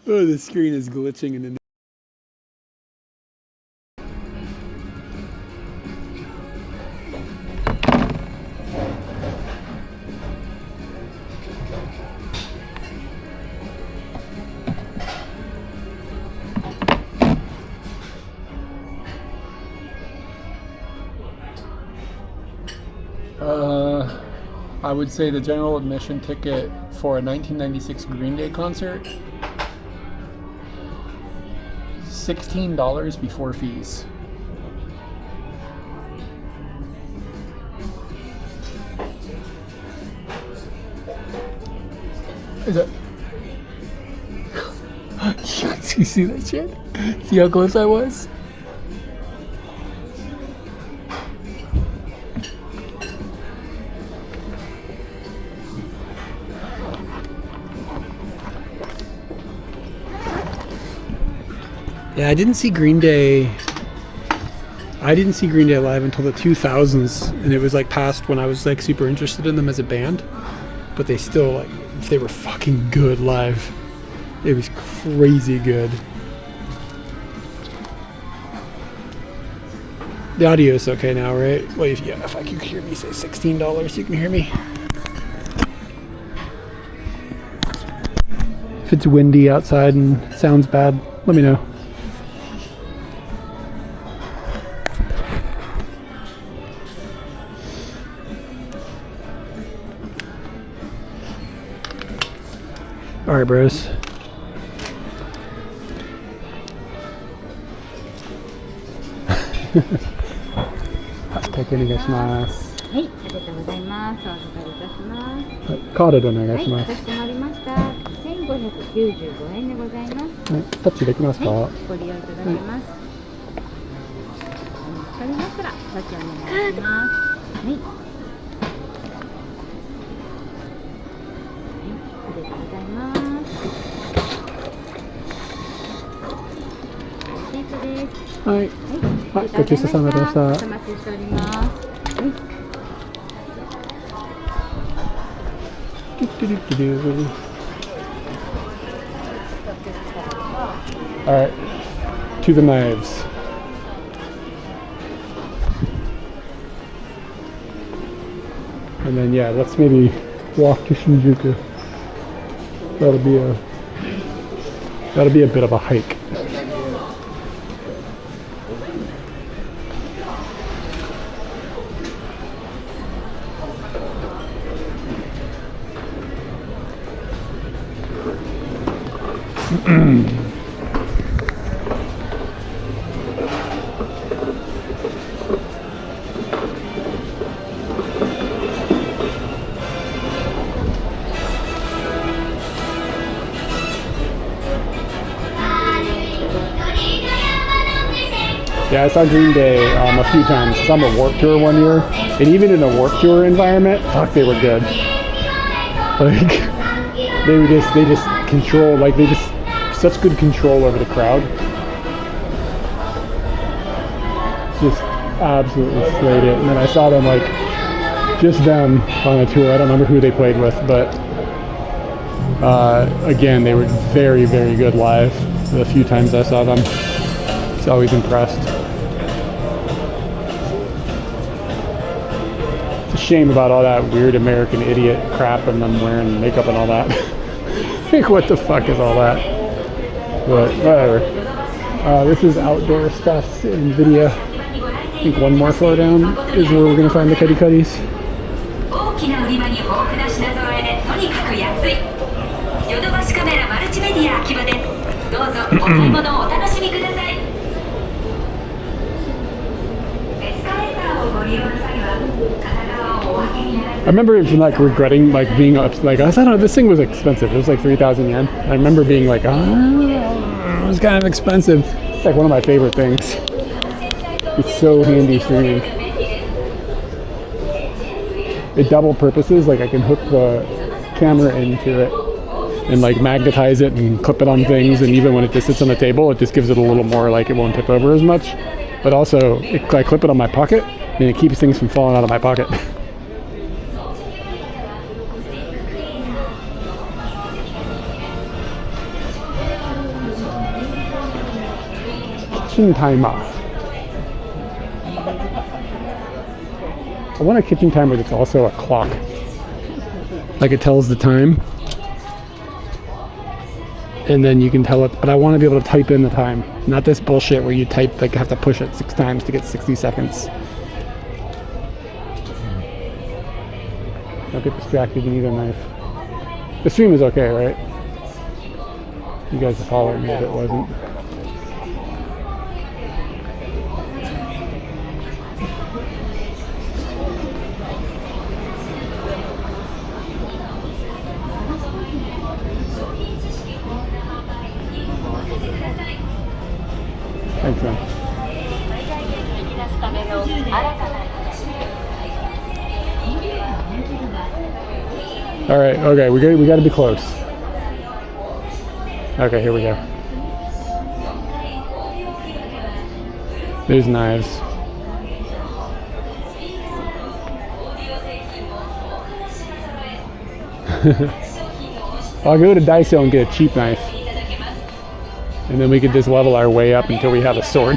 Oh, the screen is glitching in the. I would say the general admission ticket for a 1996 Green Day concert, $16 before fees. Is it? You see that shit? See how close I was? Yeah, I didn't see Green Day live until the 2000s, and it was like past when I was like super interested in them as a band, but they were fucking good live. It was crazy good. The audio is okay now, right? Well, if I can hear me say $16, you can hear me. If it's windy outside and sounds bad, let me know. All right, bros. Take any guys mas. はい、ありがとうございます。お預かりいたします。カードでお願いしはい、ます。かしこまりました。1595円でございます。はい、タッチできますか？はい、ご利用いただけます。わかりましたら、タッチお願いします。はい。ありがとうございます。レシートです。はい。はい、ごちそうさまでした。お待ちしております。はい。ドゥドゥドゥドゥ。All right, to the knives. And then yeah, let's maybe walk to Shinjuku. That'll be a bit of a hike. Yeah, I saw Green Day a few times. I saw them at Warped Tour one year, and even in a Warped Tour environment, fuck, they were good. Like, they just control, like they just such good control over the crowd. Just absolutely slayed it. And then I saw them like just them on a tour. I don't remember who they played with, but again, they were very, very good live. The few times I saw them, I was always impressed. Shame about all that weird American idiot crap and them wearing makeup and all that. Like, what the fuck is all that? But whatever. This is outdoor stuff in video. I think one more floor down is where we're gonna find the Cuddy Cuddies. I remember like regretting like being up, like I don't know, this thing was expensive. It was like 3,000 yen. I remember being like, it was kind of expensive. It's like one of my favorite things. It's so handy streaming. It double purposes. Like I can hook the camera into it and like magnetize it and clip it on things. And even when it just sits on the table, it just gives it a little more, like it won't tip over as much. But also, I clip it on my pocket and it keeps things from falling out of my pocket. Kitchen timer. I want a kitchen timer that's also a clock. Like it tells the time. And then you can tell it, but I want to be able to type in the time. Not this bullshit where you type, like have to push it 6 times to get 60 seconds. Don't get distracted, you need a knife. The stream is okay, right? You guys have followed me if it wasn't. Thanks, man. All right, okay, we got to be close. Okay, here we go. There's knives. I'll go to Daiso and get a cheap knife. And then we could just level our way up until we have a sword.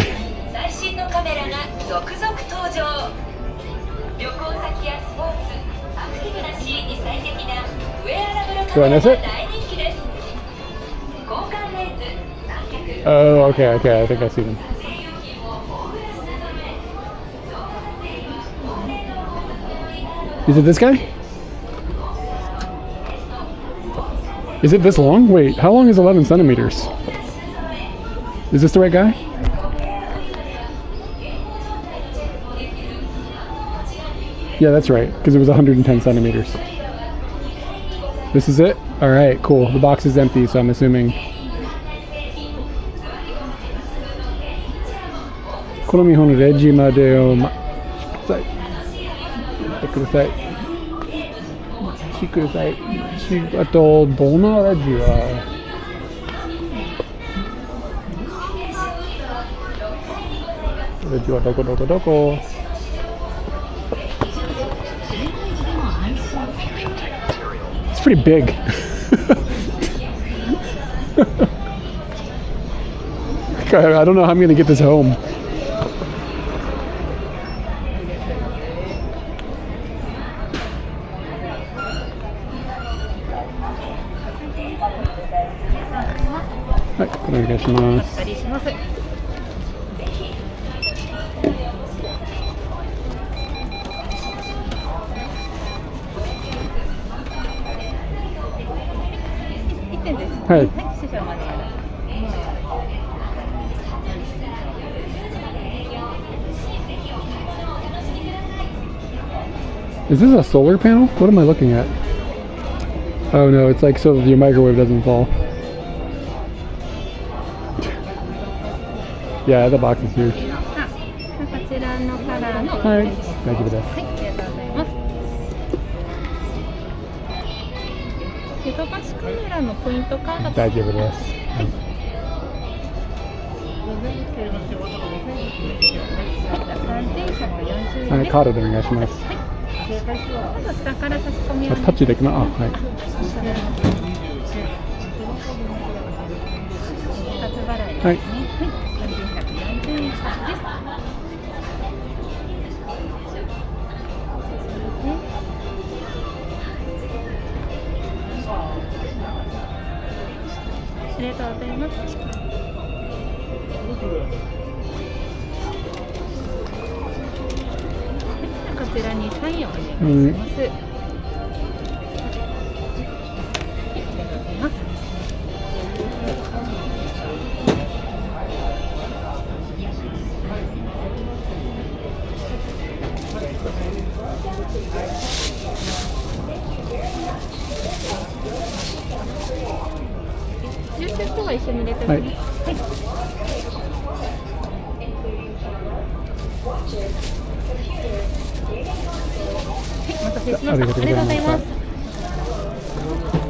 Do I miss it? Oh, okay, I think I see them. Is it this guy? Is it this long? Wait, how long is 11 centimeters? Is this the right guy? Yeah, that's right, because it was 110 centimeters. This is it? All right, cool. The box is empty, so I'm assuming. この見本レジまでを待ってください。待ってください。あと、どのレジはレジはどこどこどこIt's pretty big. I don't know how I'm gonna get this home. Right, お願いします。お借りします。1点です。はい。はい、少々お待ちください。Is this a solar panel? What am I looking at? Oh no, it's like so that your microwave doesn't fall. Yeah, the box is huge. こちらのカラーのはい、大丈夫です。はい、ありがとうございます。ヨドバシカメラのポイントカード。大丈夫です。3140円はい、です。カードでお願いします。あと下から差し込みを。あ、タッチできます。あ、はい。一括払いですね。はい。はい、3140円です。ありがとうございます。こちらにサインをお願いします。住所は一緒に入れておきます。はい。お待たせしました。ありがとうございます。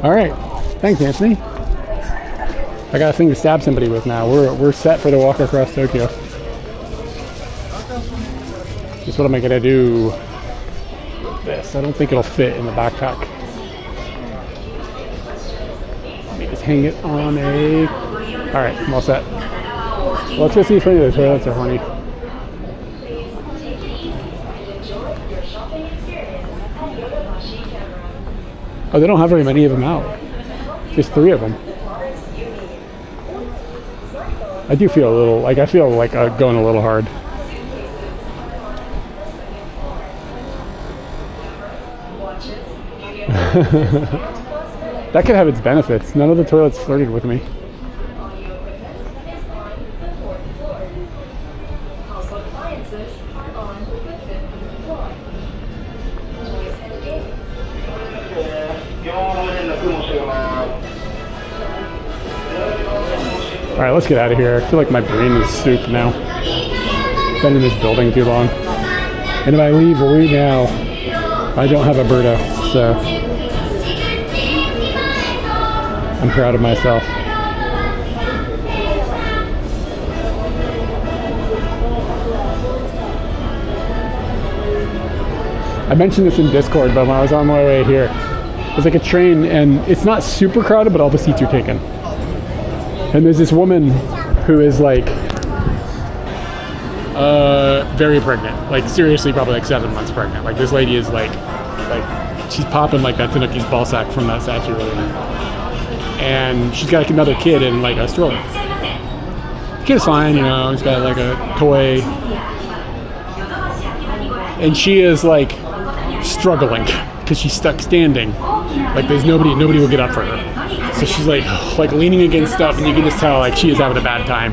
All right, thanks, Anthony. I got a thing to stab somebody with now. We're set for the walk across Tokyo. Just what am I gonna do? This. I don't think it'll fit in the backpack. Let me just hang it on a. All right, I'm all set. Well, let's go see if any of the toilets are horny. Oh, they don't have very many of them out. Just 3 of them. I do feel a little, like I feel like going a little hard. That could have its benefits. None of the toilets flirted with me. All right, let's get out of here. I feel like my brain is soup now. Been in this building too long. And if I leave right now, I don't have a Berto, so I'm proud of myself. I mentioned this in Discord, but when I was on my way here, there's like a train and it's not super crowded, but all the seats are taken. And there's this woman who is like very pregnant, like seriously probably like 7 months pregnant. Like this lady is like she's popping like that Tanuki's ball sack from that statue earlier. And she's got like another kid in like a stroller. The kid's fine, you know, he's got like a toy. And she is like struggling because she's stuck standing. Like there's nobody will get up for her. So she's like leaning against stuff, and you can just tell like she is having a bad time.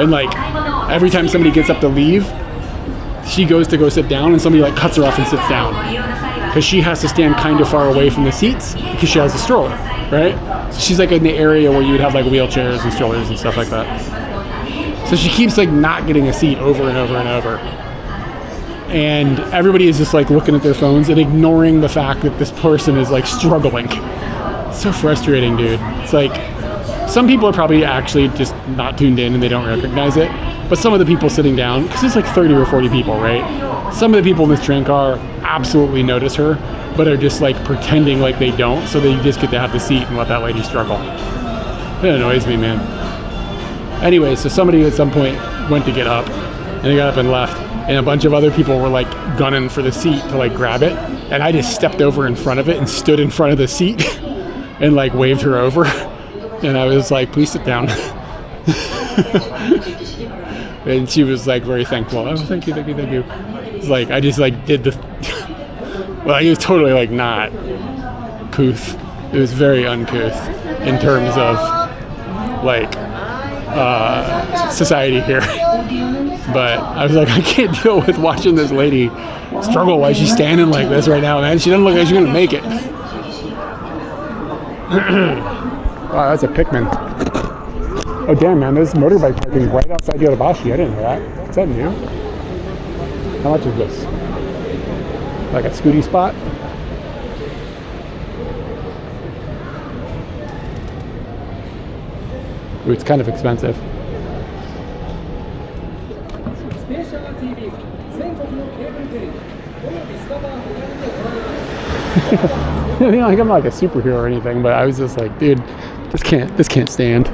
And like every time somebody gets up to leave, she goes to go sit down, and somebody like cuts her off and sits down because she has to stand kind of far away from the seats because she has a stroller, right? So she's like in the area where you would have like wheelchairs and strollers and stuff like that. So she keeps like not getting a seat over and over and over. And everybody is just like looking at their phones and ignoring the fact that this person is like struggling. It's so frustrating, dude. It's like some people are probably actually just not tuned in and they don't recognize it. But some of the people sitting down, because there's like 30 or 40 people, right? Some of the people in this train car absolutely notice her, but are just like pretending like they don't, so they just get to have the seat and let that lady struggle. It annoys me, man. Anyway, so somebody at some point went to get up, and they got up and left, and a bunch of other people were like gunning for the seat to like grab it, and I just stepped over in front of it and stood in front of the seat and like waved her over, and I was like, please sit down. And she was like very thankful. Oh, thank you. It's like I just like did the well, it was totally like not couth. It was very uncouth in terms of like society here. But I was like, I can't deal with watching this lady struggle while she's standing like this right now, man. She doesn't look like she's gonna make it. Wow, that's a Pikmin. Oh damn, man, there's motorbike parking right outside Yodobashi. I didn't know that. Is that new? How much is this? Like a scooty spot? Ooh, it's kind of expensive. You know, like I'm like a superhero or anything, but I was just like, dude, this can't stand.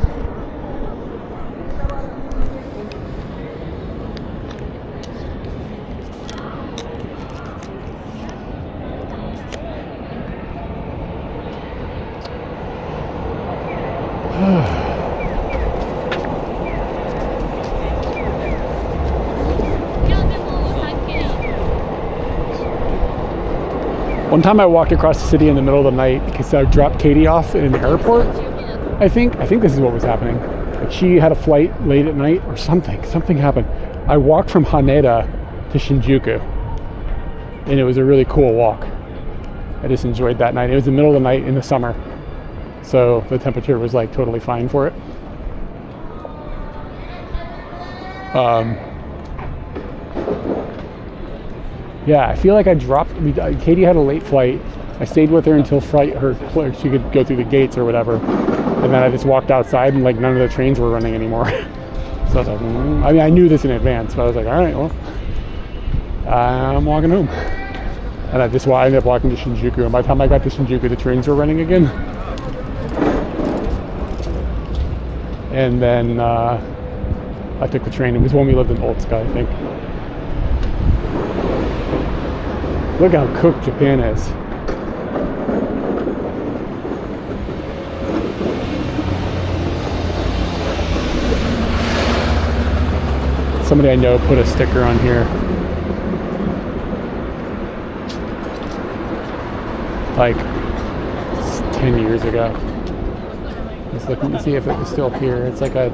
One time I walked across the city in the middle of the night because I dropped Katie off in an airport. I think this is what was happening. Like she had a flight late at night or something. Something happened. I walked from Haneda to Shinjuku, and it was a really cool walk. I just enjoyed that night. It was the middle of the night in the summer, so the temperature was like totally fine for it. Yeah, I feel like I dropped. Katie had a late flight. I stayed with her until she could go through the gates or whatever, and then I just walked outside and like none of the trains were running anymore. So I was like, I mean, I knew this in advance, but I was like, all right, well, I'm walking home. And I ended up walking to Shinjuku, and by the time I got to Shinjuku, the trains were running again. And then I took the train. It was when we lived in Otsuka, I think. Look how cooked Japan is. Somebody I know put a sticker on here. Like 10 years ago. I was looking to see if it was still here. It's like a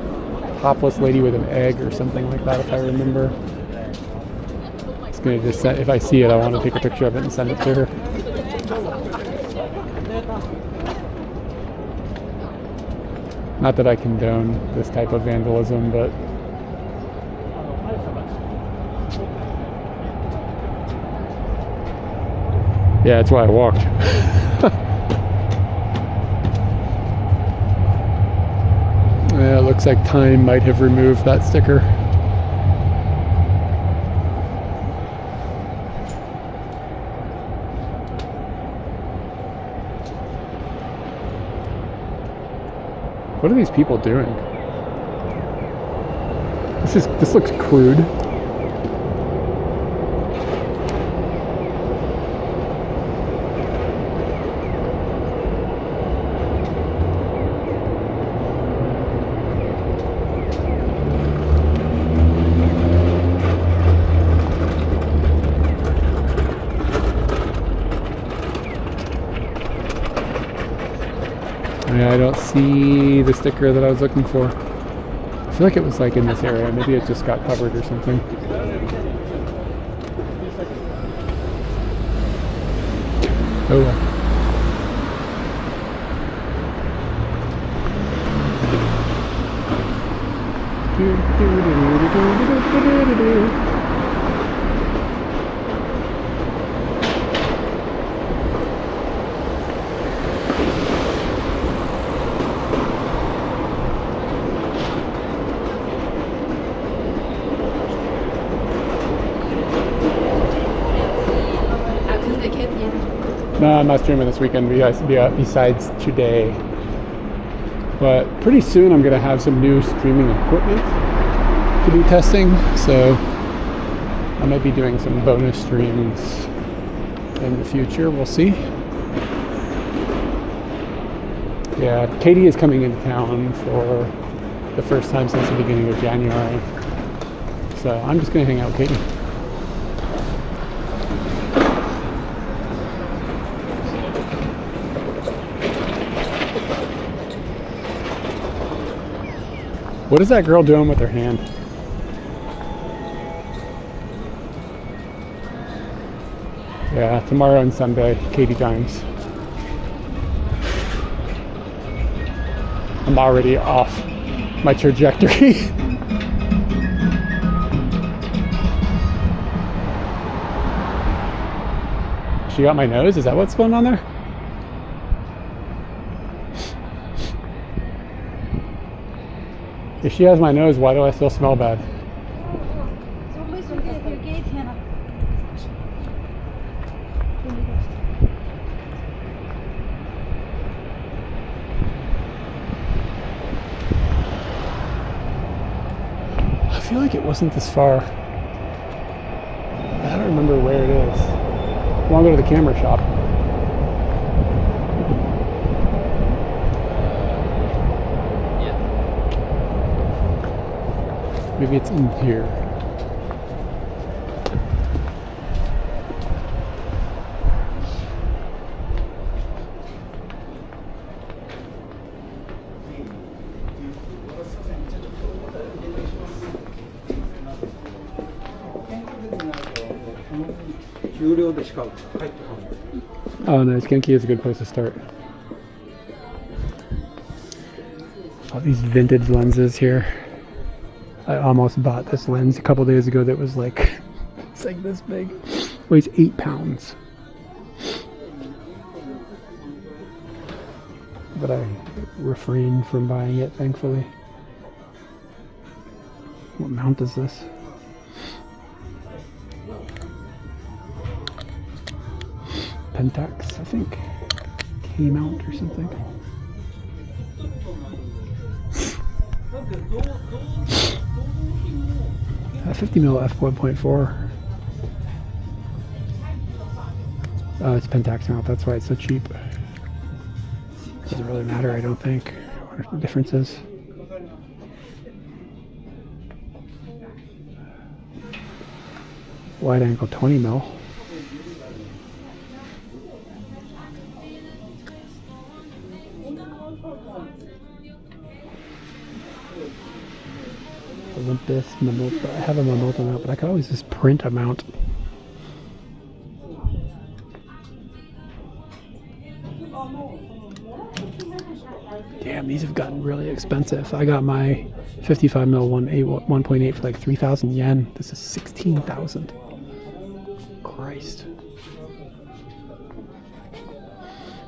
topless lady with an egg or something like that, if I remember. Gonna just if I see it, I want to take a picture of it and send it to her. Not that I condone this type of vandalism, but yeah, that's why I walked. Yeah, it looks like time might have removed that sticker. What are these people doing? This looks crude. I don't see the sticker that I was looking for. I feel like it was like in this area. Maybe it just got covered or something. Oh well. No, I'm not streaming this weekend besides today. But pretty soon I'm gonna have some new streaming equipment to be testing, so I might be doing some bonus streams in the future. We'll see. Yeah, Katie is coming into town for the first time since the beginning of January, so I'm just gonna hang out with Katie. What is that girl doing with her hand? Yeah, tomorrow and Sunday, Katie times. I'm already off my trajectory. She got my nose? Is that what's going on there? If she has my nose, why do I still smell bad? I feel like it wasn't this far. I don't remember where it is. I want to go to the camera shop. Maybe it's in here. Oh, nice. Genki is a good place to start. All these vintage lenses here. I almost bought this lens a couple days ago that was like, it's like this big. Weighs 8 pounds. But I refrained from buying it, thankfully. What mount is this? Pentax, I think. K-mount or something. 50mm f1.4. Oh, it's Pentax mount, that's why it's so cheap. Doesn't really matter, I don't think, what the difference is. Wide angle 20mm. Olympus, Minolta. I have a Minolta mount, but I could always just print a mount. Damn, these have gotten really expensive. I got my 55mm 1.8 for like 3,000 yen. This is 16,000. Christ.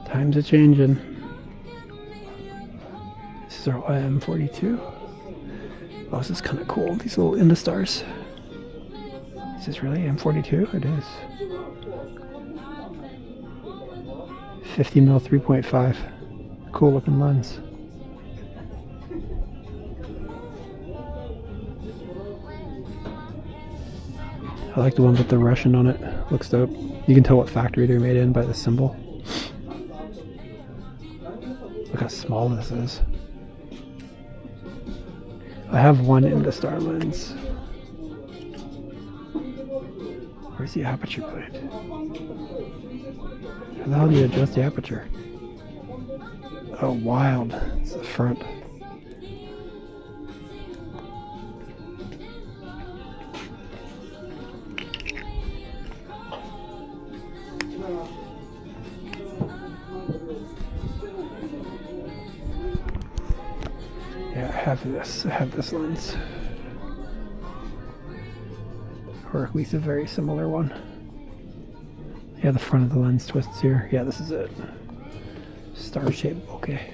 Times are changing. This is our M42. Oh, this is kind of cool. These little Industars. Is this really M42? It is. 50mm 3.5. Cool looking lens. I like the one with the Russian on it. Looks dope. You can tell what factory they're made in by the symbol. Look how small this is. I have one Industar lens. Where's the aperture plate? How the hell do you adjust the aperture? Oh, wild. It's the front. Yeah, I have this lens. Or at least a very similar one. Yeah, the front of the lens twists here. Yeah, this is it. Star shape, okay.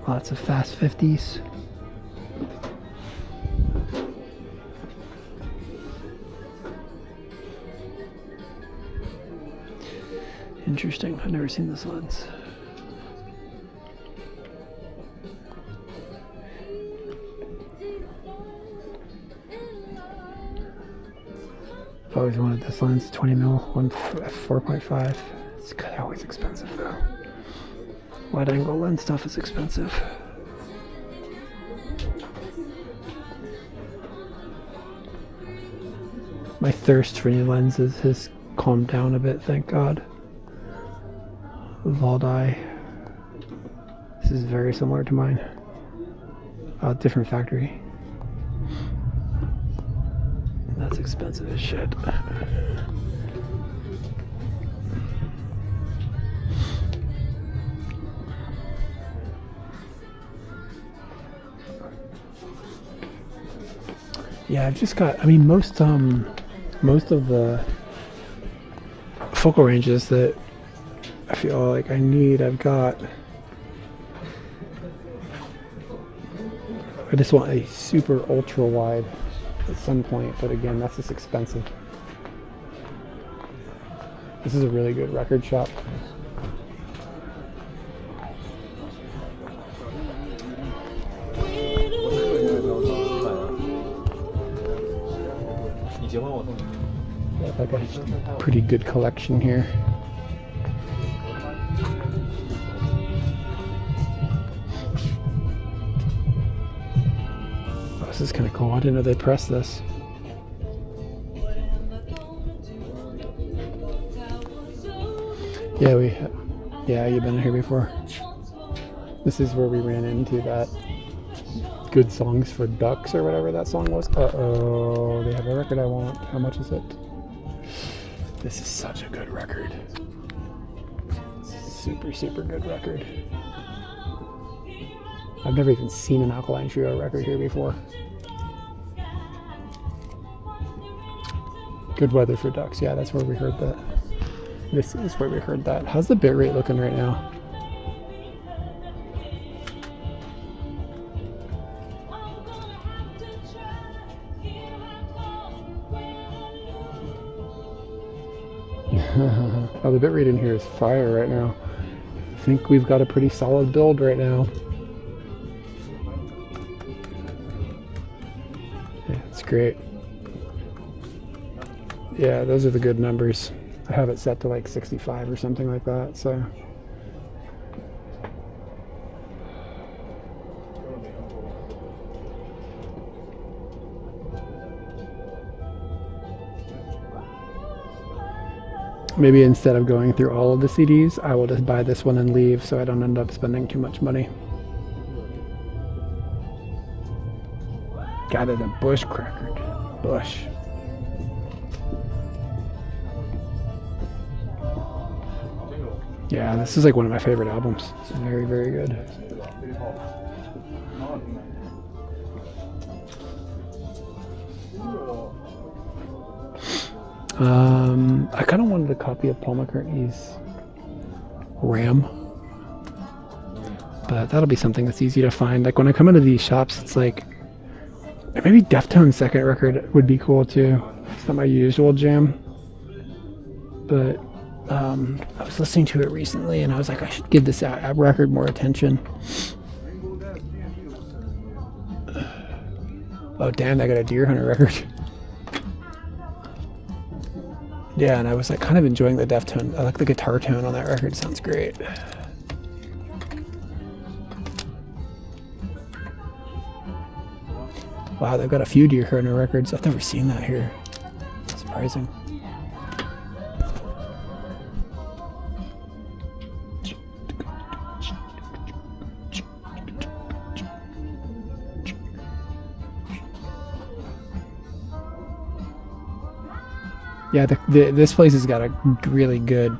Lots of fast 50s. Interesting. I've never seen this lens. I've always wanted this lens, 20 mil, 4.5. It's always expensive though. Wide angle lens stuff is expensive. My thirst for new lenses has calmed down a bit, thank God. Valdai. This is very similar to mine. Different factory. That's expensive as shit. Yeah, I've just got, I mean, most of the focal ranges that I feel like I need, I've got. I just want a super ultra wide at some point, but again, that's just expensive. This is a really good record shop. Yeah, I've got a pretty good collection here. Oh, this is kind of cool. I didn't know they pressed this. Yeah, you've been here before. This is where we ran into that Good Songs for Ducks or whatever that song was. Uh-oh, they have a record I want. How much is it? This is such a good record. Super, super good record. I've never even seen an Alkaline Trio record here before. Good Weather for Ducks. Yeah, that's where we heard that. This is where we heard that. How's the bitrate looking right now? Oh, the bitrate in here is fire right now. I think we've got a pretty solid build right now. Yeah, it's great. Yeah, those are the good numbers. I have it set to like 65 or something like that, so. Maybe instead of going through all of the CDs, I will just buy this one and leave so I don't end up spending too much money. God, there's a Bush record. Bush. Yeah, this is like one of my favorite albums. It's very, very good. I kind of wanted a copy of Paul McCartney's Ram, but that'll be something that's easy to find. Like when I come into these shops, it's like maybe Deftones' second record would be cool too. It's not my usual jam, but I was listening to it recently and I was like, I should give this record more attention. Oh damn, I got a Deer Hunter record. Yeah, and I was like kind of enjoying the Deftone. I like the guitar tone on that record. It sounds great. Wow, they've got a few Deer Hunter records. I've never seen that here. Surprising. Yeah, this place has got a really good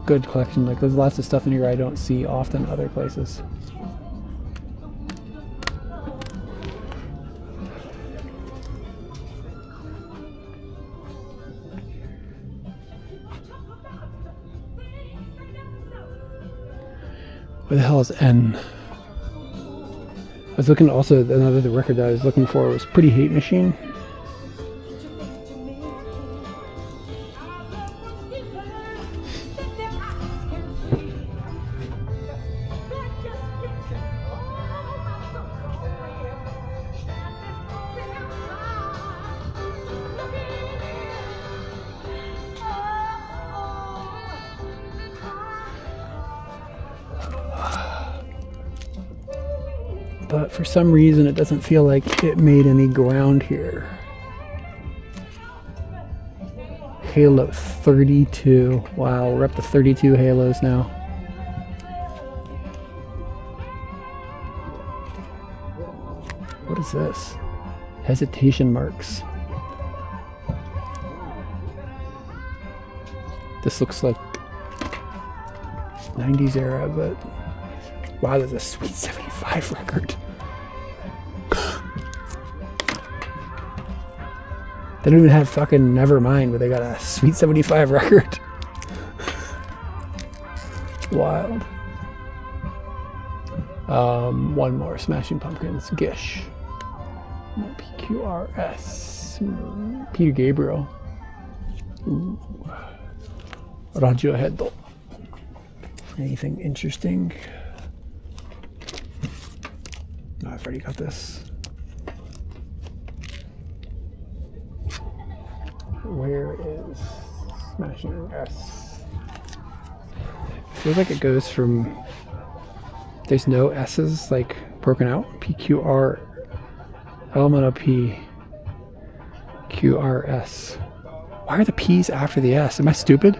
collection. Like there's lots of stuff in here I don't see often other places. Where the hell is N? I was looking also, another record that I was looking for was Pretty Hate Machine. but for some reason it doesn't feel like it made any ground here. Halo 32. Wow, we're up to 32 halos now. What is this? Hesitation marks. This looks like 90s era, but wow, there's a Sweet 75 record. They don't even have fucking Nevermind, but they got a Sweet 75 record. Wild. One more Smashing Pumpkins. Gish. PQRS. Peter Gabriel. Ooh. Radiohead. Anything interesting? No, I've already got this. Where is Smashing S? Feels like it goes from. There's no S's like broken out. PQR, element of P, QRS. Why are the P's after the S? Am I stupid?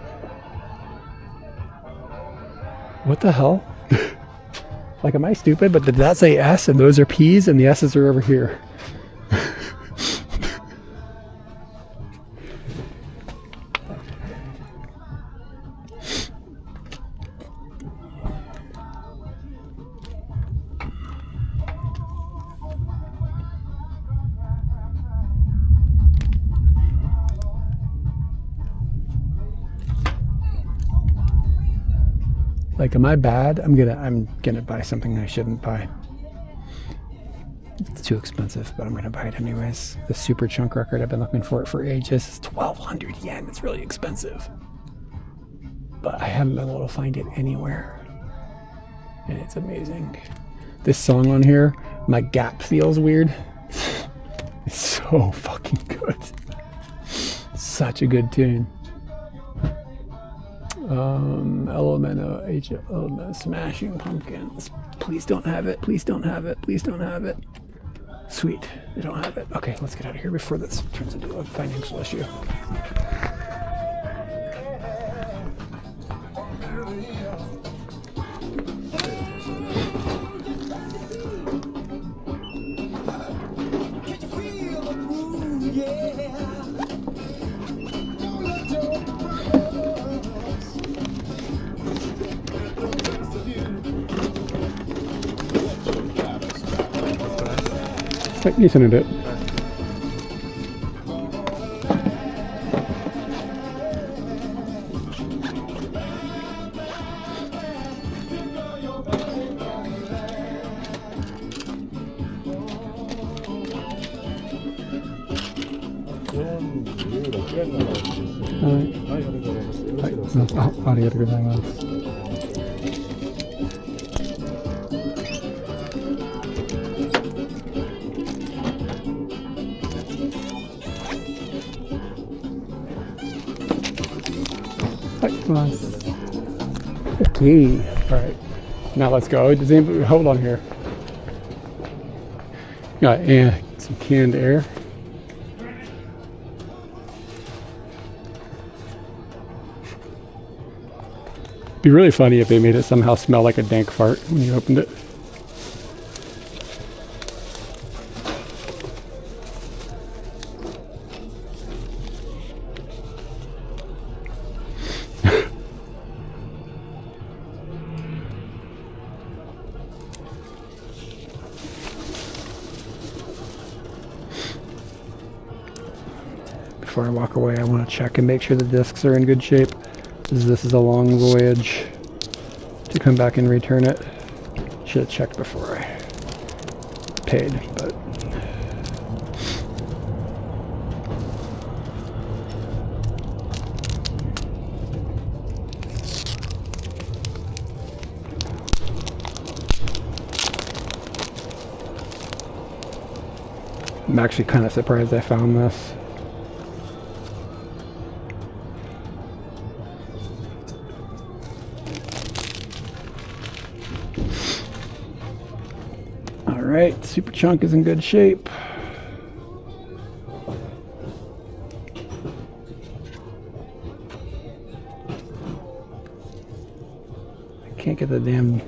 What the hell? Like, am I stupid? But did that say S and those are P's and the S's are over here? Like, am I bad? I'm gonna buy something I shouldn't buy. It's too expensive, but I'm gonna buy it anyways. The Super Chunk record, I've been looking for it for ages. It's 1,200 yen. It's really expensive, but I haven't been able to find it anywhere, and it's amazing. This song on here, My Gap Feels Weird. It's so fucking good. Such a good tune. Element, Smashing Pumpkins. Please don't have it. Please don't have it. Please don't have it. Sweet. They don't have it. Okay, let's get out of here before this turns into a financial issue. Right, isn't it? Okay, all right. Now let's go. Does anybody hold on here? Got some canned air. It'd be really funny if they made it somehow smell like a dank fart when you opened it. Before I walk away, I want to check and make sure the discs are in good shape. This is a long voyage to come back and return it. Should have checked before I paid, but I'm actually kind of surprised I found this. right, Super Chunk is in good shape. Can't get the damn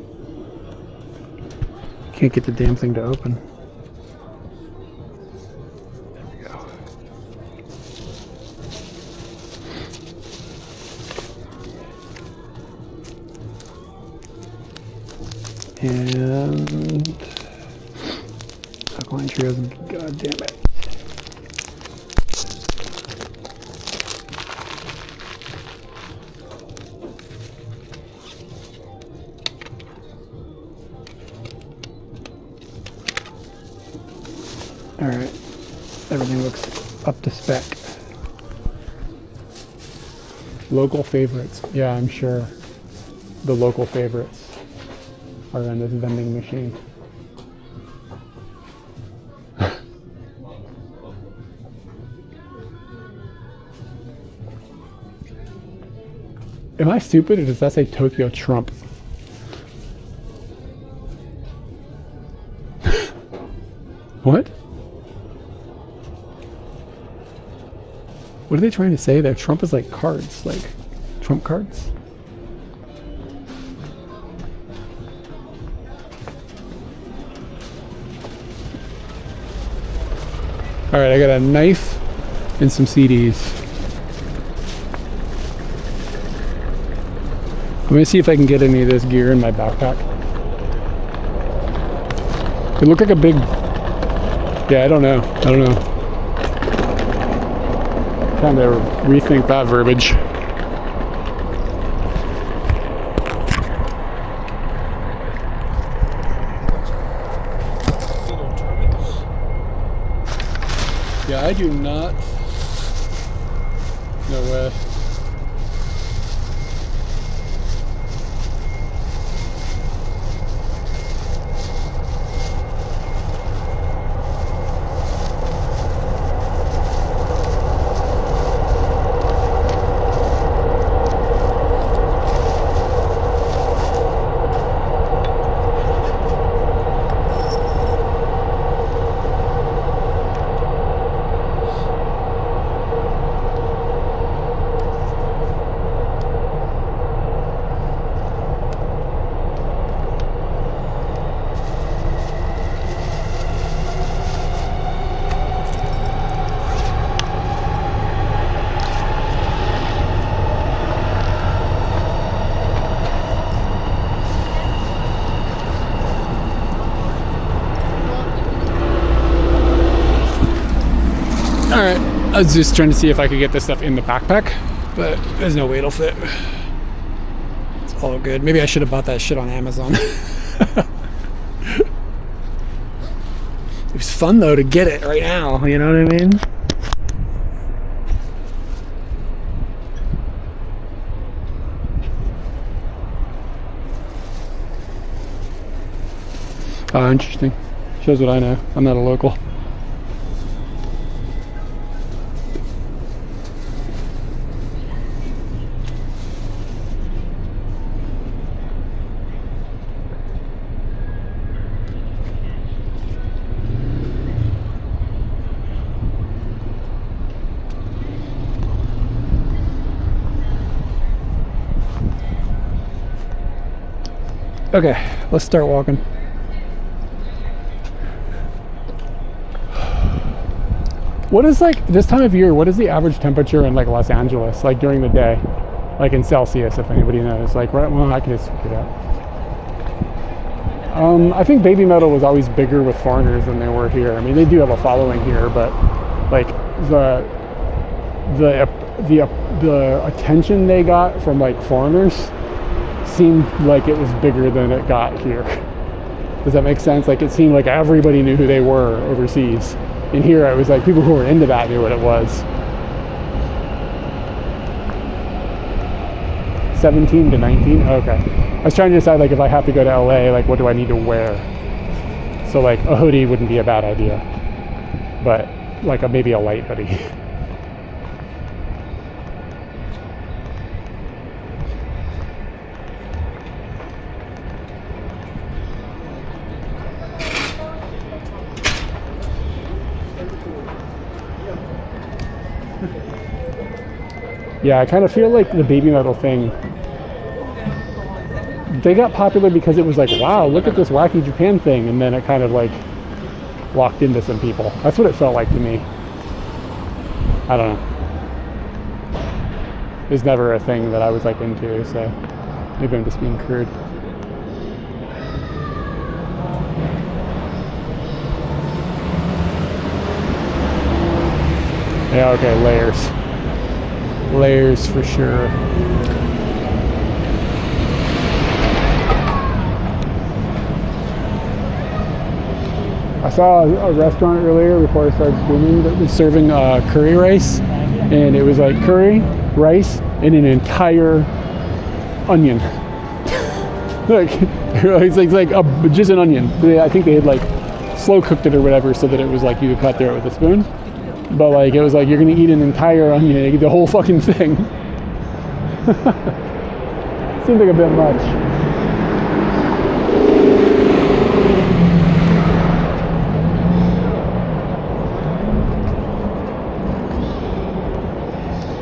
thing to open. There we go. And alkaline trios, god damn it. All right, everything looks up to spec. Local favorites, yeah, I'm sure the local favorites are in this vending machine. Am I stupid or does that say Tokyo Trump? What? What are they trying to say there? Trump is like cards, like Trump cards? All right, I got a knife and some CDs. I'm gonna see if I can get any of this gear in my backpack. It looked like a big, yeah, I don't know. Time to rethink that verbiage. Yeah, I do not. No way. Alright, I was just trying to see if I could get this stuff in the backpack, but there's no way it'll fit. It's all good. Maybe I should have bought that shit on Amazon. It was fun though to get it right now, you know what I mean? Oh, interesting. Shows what I know. I'm not a local. Okay, let's start walking. What is like this time of year, what is the average temperature in like Los Angeles, like during the day? Like in Celsius, if anybody knows. Like, right, well, I can just figure it out. I think Baby Metal was always bigger with foreigners than they were here. I mean, they do have a following here, but like the attention they got from like foreigners seemed like it was bigger than it got here. Does that make sense? Like it seemed like everybody knew who they were overseas. And here it was like people who were into that knew what it was. 17 to 19? Okay. I was trying to decide like if I have to go to LA, like what do I need to wear? So like a hoodie wouldn't be a bad idea. But like maybe a light hoodie. Yeah, I kind of feel like the baby metal thing, they got popular because it was like, wow, look at this wacky Japan thing, and then it kind of like locked into some people. That's what it felt like to me. I don't know. It was never a thing that I was like into, so maybe I'm just being crude. Yeah, okay, layers. Layers for sure. I saw a restaurant earlier before I started streaming that was serving curry rice, and it was like curry, rice, and an entire onion. Like, it's like just an onion. I think they had like slow cooked it or whatever so that it was like you could cut through it with a spoon. But like it was like you're gonna eat an entire onion, the whole fucking thing. Seemed like a bit much.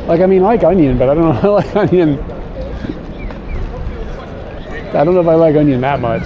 Like, I mean, I like onion, but I don't know if I like onion. I don't know if I like onion that much.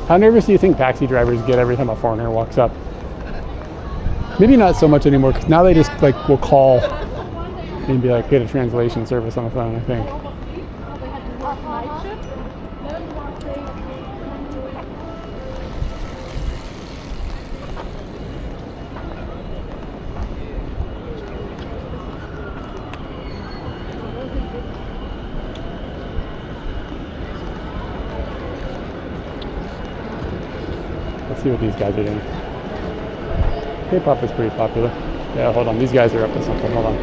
How nervous do you think taxi drivers get every time a foreigner walks up? Maybe not so much anymore, because now they just like will call and be like, get a translation service on the phone, I think. Let's see what these guys are doing. K-pop is pretty popular. Yeah, hold on. These guys are up to something. Hold on.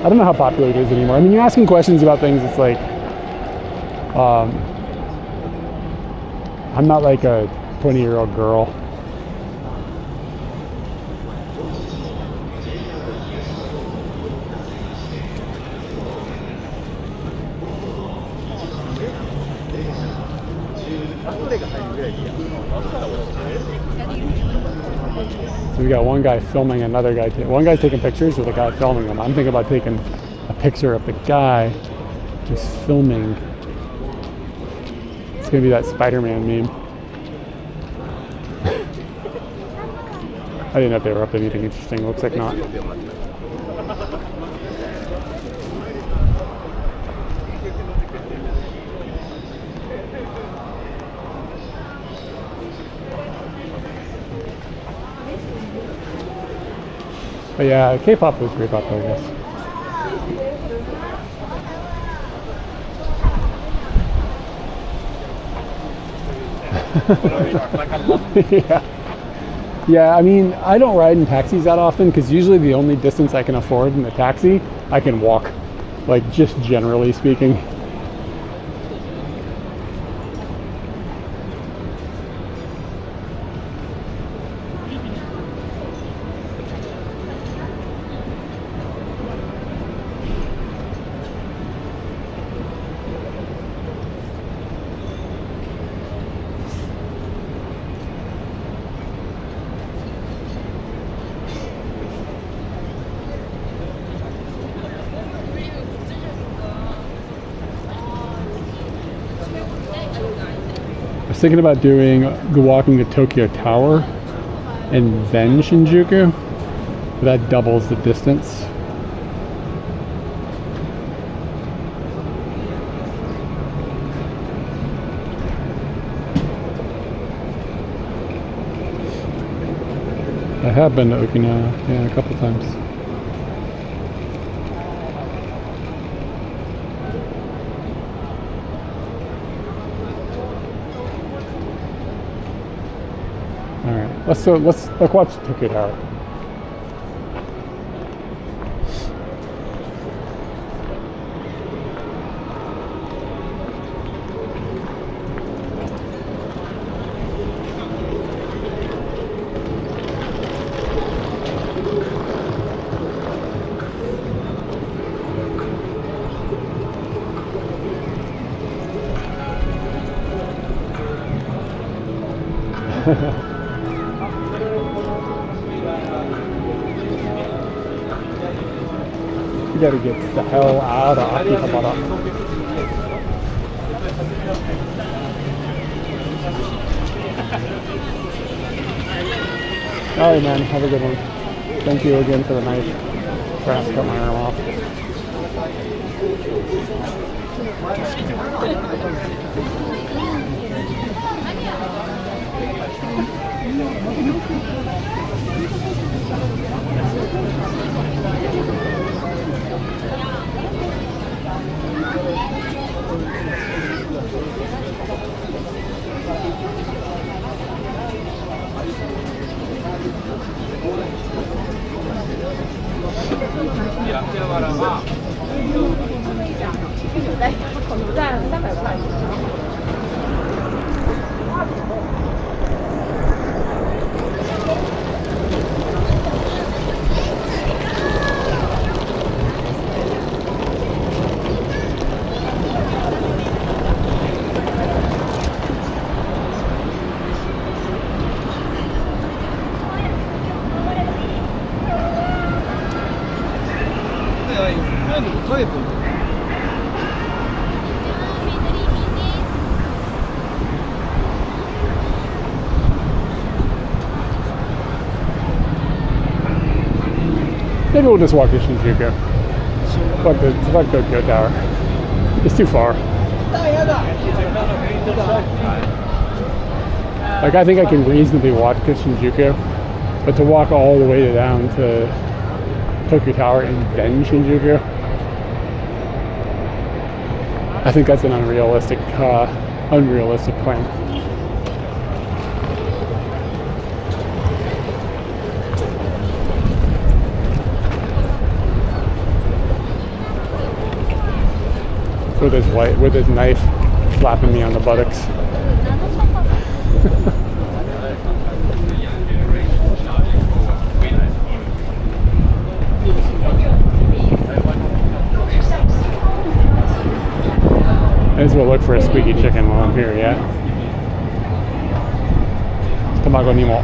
I don't know how popular it is anymore. I mean, you're asking questions about things. It's like, I'm not like a 20-year-old girl. So we got one guy filming another guy. One guy's taking pictures with a guy filming them. I'm thinking about taking a picture of the guy just filming. It's gonna be that Spider-Man meme. I didn't know if they were up to anything interesting. Looks like not. But yeah, K-pop was pretty popular, I guess. Yeah. Yeah, I mean, I don't ride in taxis that often because usually the only distance I can afford in a taxi, I can walk, like just generally speaking. I was thinking about walking to Tokyo Tower and then Shinjuku, but that doubles the distance. I have been to Okinawa, yeah, a couple times. All right, let's watch Tokyo Tower. We gotta get the hell out of Akihabara. Alright man, have a good one. Thank you again for the knife. Perhaps cut my arm off. Maybe we'll just walk to Shinjuku. Fuck the Tokyo Tower. It's too far. Like, I think I can reasonably walk to Shinjuku, but to walk all the way down to Tokyo Tower and then Shinjuku, I think that's an unrealistic plan. With his knife slapping me on the buttocks. May as well look for a squeaky chicken while I'm here, yeah? Tamago ni mo.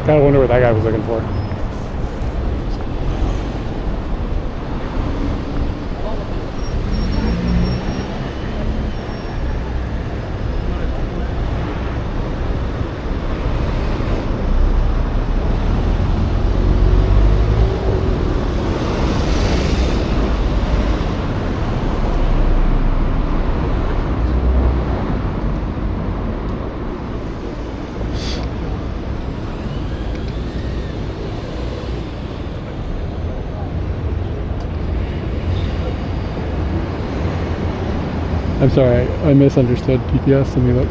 Gotta wonder what that guy was looking for. I'm sorry, I misunderstood PPS. Let me look.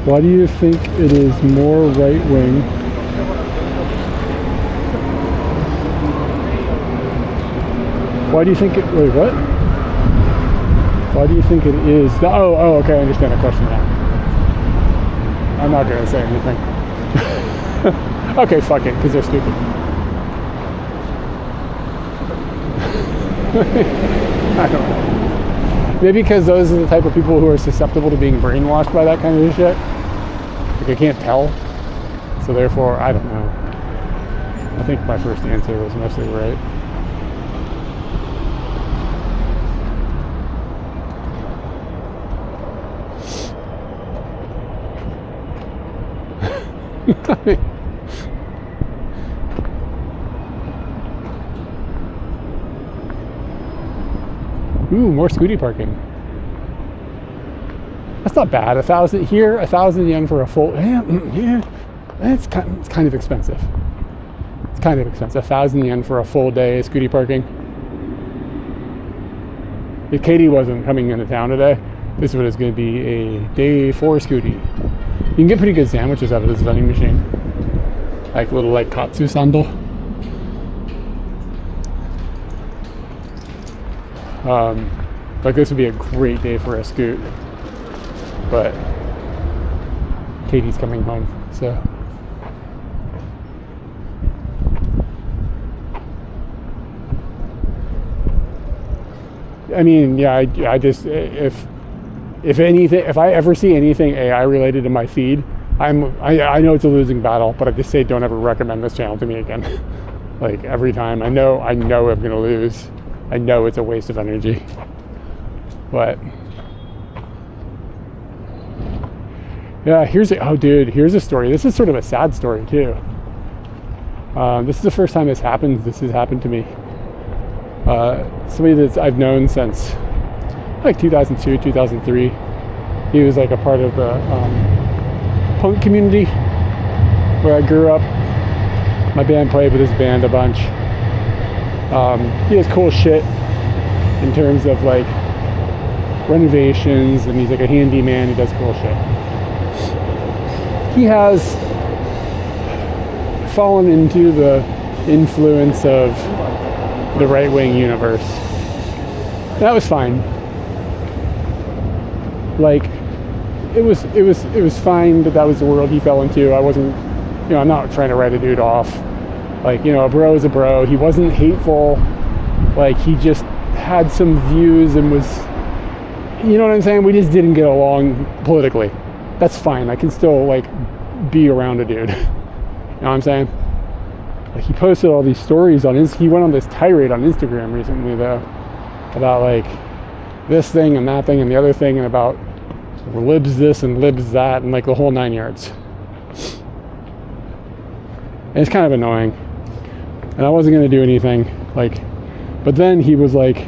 Why do you think it is more right-wing? Why do you think it... Wait, what? Why do you think it is... Oh, okay, I understand the question now. I'm not going to say anything. Okay, fuck it, because they're stupid. I don't know. Maybe because those are the type of people who are susceptible to being brainwashed by that kind of shit. Like, I can't tell. So therefore, I don't know. I think my first answer was mostly right. Ooh, more scooty parking. That's not bad. 1,000 here, 1,000 yen for a full. Yeah, it's kind of expensive. It's kind of expensive. 1,000 yen for a full day scooty parking. If Katie wasn't coming into town today, this was going to be a day 4 scooty. You can get pretty good sandwiches out of this vending machine, like little katsu sandal. Like this would be a great day for a scoot, but Katie's coming home, so. I mean, yeah, I just, if anything, if I ever see anything AI related in my feed, I know it's a losing battle, but I just say don't ever recommend this channel to me again. Like every time, I know I'm gonna lose. I know it's a waste of energy. But yeah, here's a story. This is sort of a sad story too. This is the first time this has happened to me. Somebody that I've known since like 2002, 2003. He was like a part of the punk community where I grew up. My band played with his band a bunch. He has cool shit in terms of like renovations, and he's like a handyman. He does cool shit. He has fallen into the influence of the right-wing universe. That was fine. Like, it was fine that was the world he fell into. I wasn't, I'm not trying to write a dude off. Like, a bro is a bro. He wasn't hateful. Like, he just had some views and was, you know what I'm saying? We just didn't get along politically. That's fine. I can still, like, be around a dude. You know what I'm saying? Like, he posted all these stories on he went on this tirade on Instagram recently, though, about, like, this thing and that thing and the other thing, and about libs this and libs that, and, like, the whole 9 yards. And it's kind of annoying. And I wasn't going to do anything, like, but then he was like,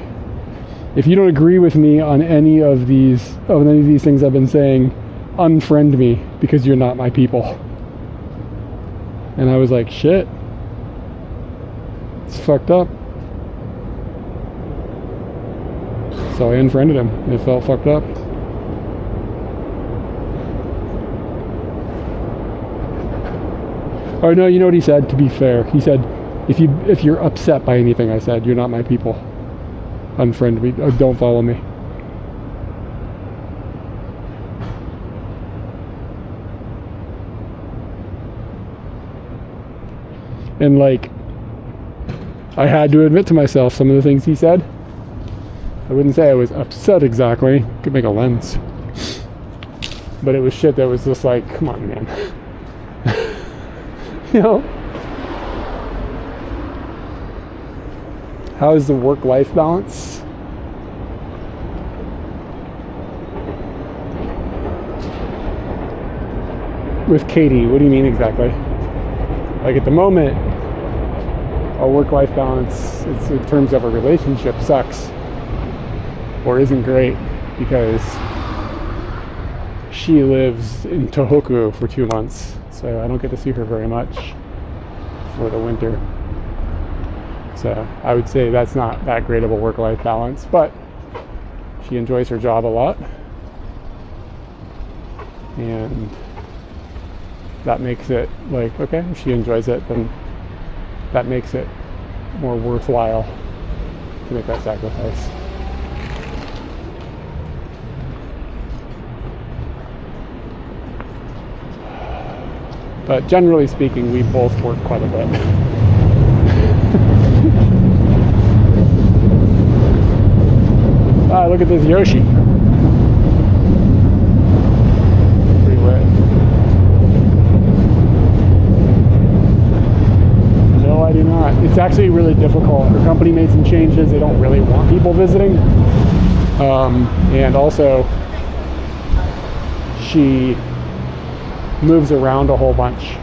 if you don't agree with me on any of these things I've been saying, unfriend me, because you're not my people. And I was like, shit. It's fucked up. So I unfriended him. It felt fucked up. Oh no, you know what he said, to be fair? He said, if you're upset by anything I said, you're not my people. Unfriend me, or don't follow me. And like, I had to admit to myself some of the things he said. I wouldn't say I was upset exactly. Could make a lens. But it was shit that was just like, come on, man. How is the work-life balance? With Katie, what do you mean exactly? Like, at the moment, our work-life balance, it's in terms of a relationship, sucks or isn't great, because she lives in Tohoku for 2 months, so I don't get to see her very much for the winter. So I would say that's not that great of a work-life balance, but she enjoys her job a lot, and that makes it like, okay, if she enjoys it, then that makes it more worthwhile to make that sacrifice. But generally speaking, we both work quite a bit. Look at this Yoshi. Pretty lit. No, I do not. It's actually really difficult. Her company made some changes. They don't really want people visiting. And also, she moves around a whole bunch,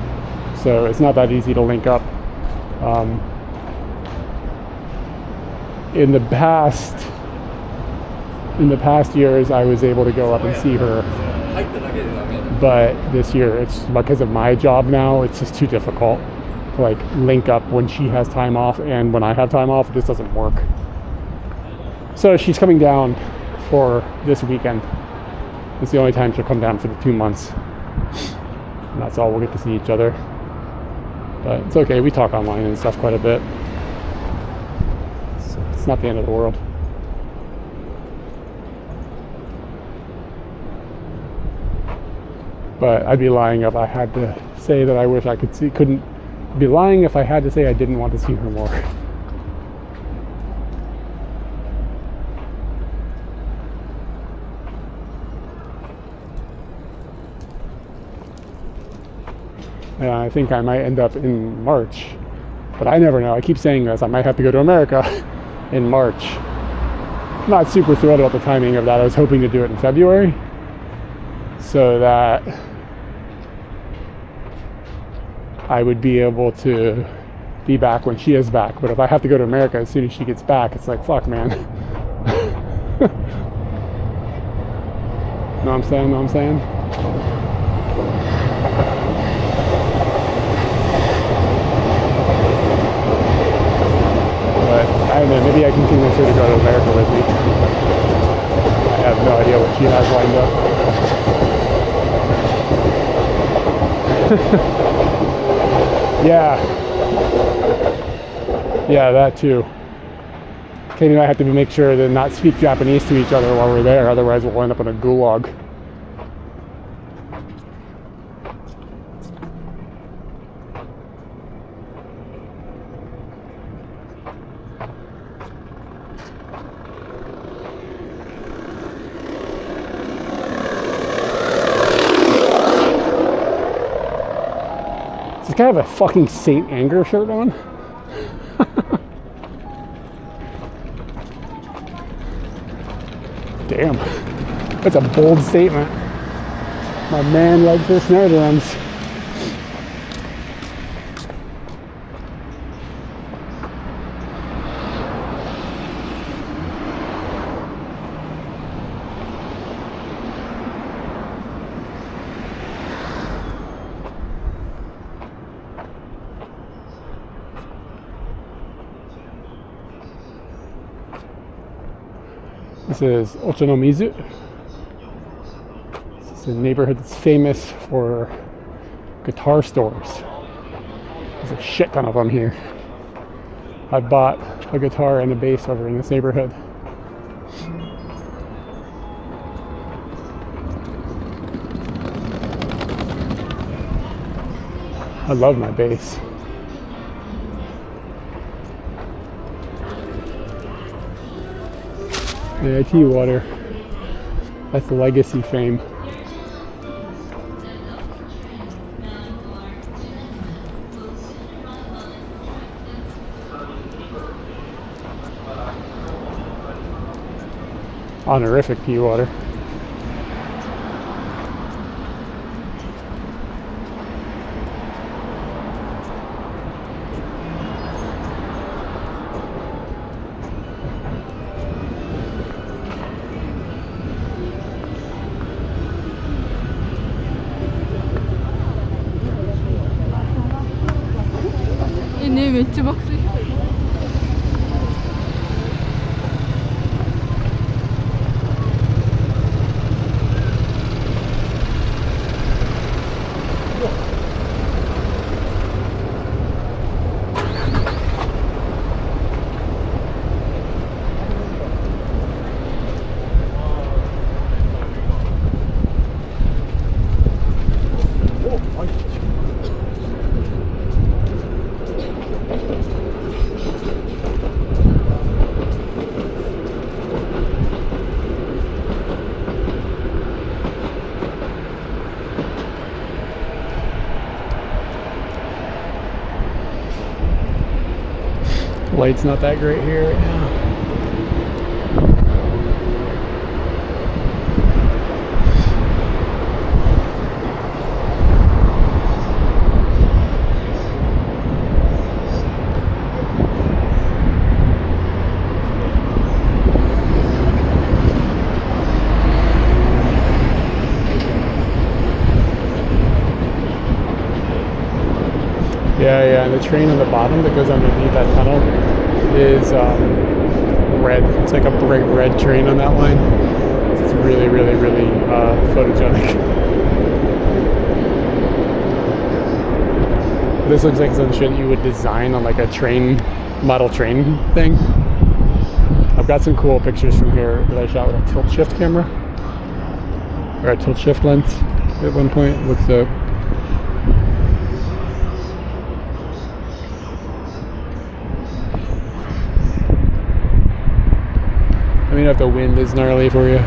so it's not that easy to link up. In the past years, I was able to go up and see her, but this year, it's because of my job now, it's just too difficult to like link up when she has time off, and when I have time off, it just doesn't work. So she's coming down for this weekend. It's the only time she'll come down for the 2 months. And that's all we'll get to see each other. But it's okay, we talk online and stuff quite a bit. So it's not the end of the world. But I'd be lying if I had to say that I wish I could see, couldn't be lying if I had to say I didn't want to see her more. And I think I might end up in March, but I never know. I keep saying this. I might have to go to America in March. I'm not super thrilled about the timing of that. I was hoping to do it in February so that I would be able to be back when she is back. But if I have to go to America as soon as she gets back, it's like, fuck, man. Know what I'm saying? Know what I'm saying? But I don't know, maybe I can convince her to go to America with me. I have no idea what she has lined up. Yeah, that too. Katie and I have to make sure to not speak Japanese to each other while we're there, otherwise we'll end up in a gulag. Does this guy have a fucking Saint Anger shirt on? Damn, that's a bold statement. My man likes his snare drums. This is Ochanomizu. This is a neighborhood that's famous for guitar stores. There's a shit ton of them here. I bought a guitar and a bass over in this neighborhood. I love my bass. AIT water. That's the legacy fame. Honorific tea water.ね、めっちゃ爆睡。Light's not that great here right now. Yeah, and the train on the bottom that goes underneath that tunnel is red. It's like a bright red train on that line. It's really, really, really photogenic. This looks like some shit you would design on like a train, model train thing. I've got some cool pictures from here that I shot with a tilt shift camera. Or a tilt shift lens at one point. It looks dope. Let me know if the wind is gnarly for you.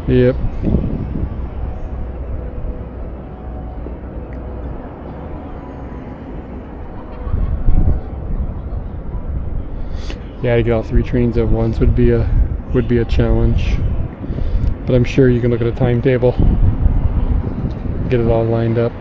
Yep. Yeah, to get all 3 trains at once would be a challenge. But I'm sure you can look at a timetable, get it all lined up.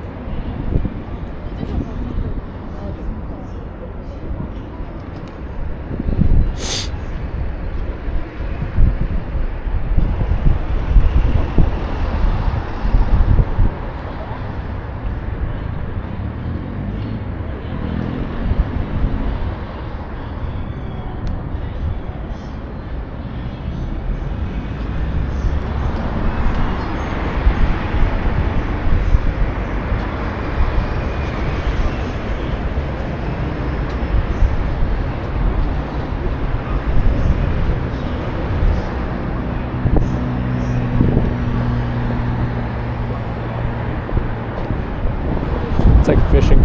It's like fishing.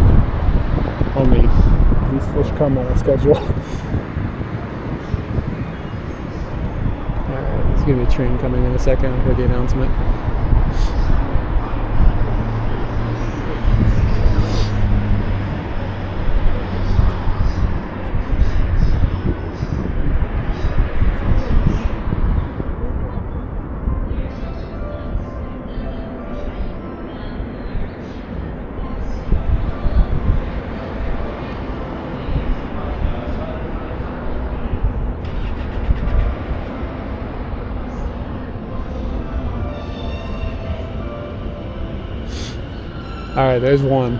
Only these fish come on a schedule. Alright, there's gonna be a train coming in a second with the announcement. Alright, there's one.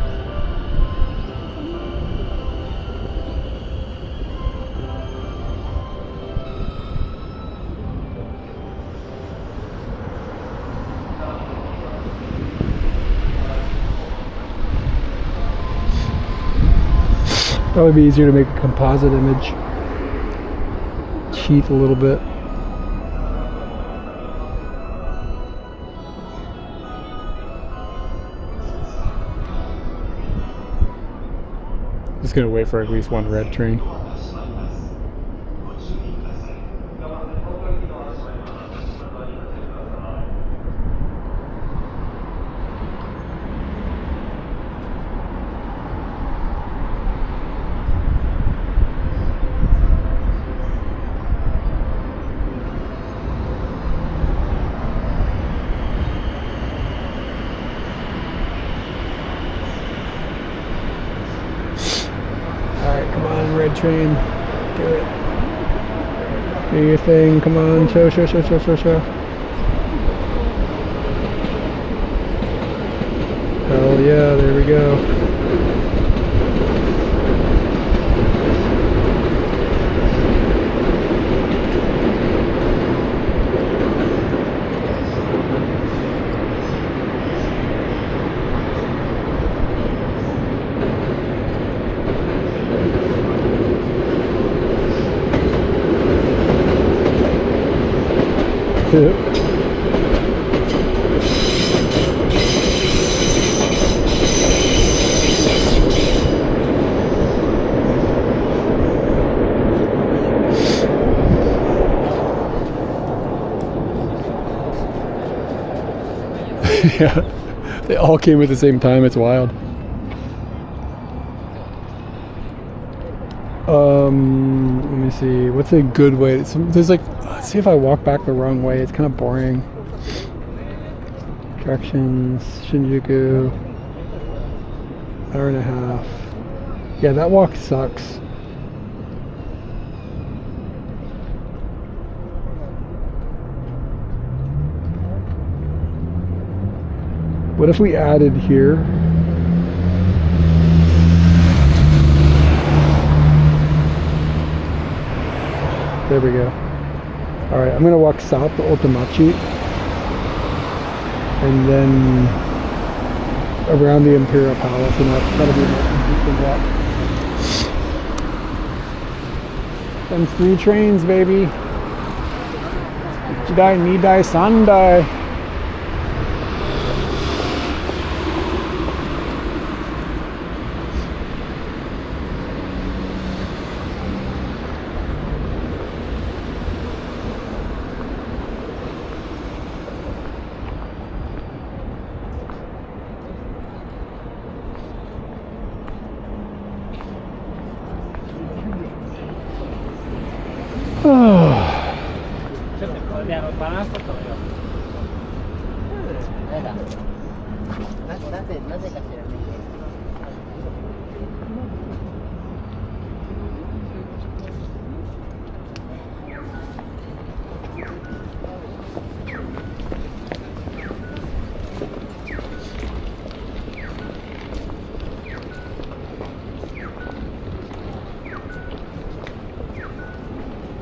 Probably be easier to make a composite image. Sheath a little bit. Just gonna wait for at least one red train. Red train, do it. Do your thing, come on, show. Hell yeah, there we go. Yeah, they all came at the same time. It's wild. Let me see. What's a good way? There's like, let's see if I walk back the wrong way. It's kind of boring. Attractions, Shinjuku. Hour and a half. Yeah, that walk sucks. What if we added here? There we go. Alright, I'm gonna walk south to Otemachi and then around the Imperial Palace, and that'll be an interesting walk. Them 3 trains, baby. Jidai, Nidai, Sandai.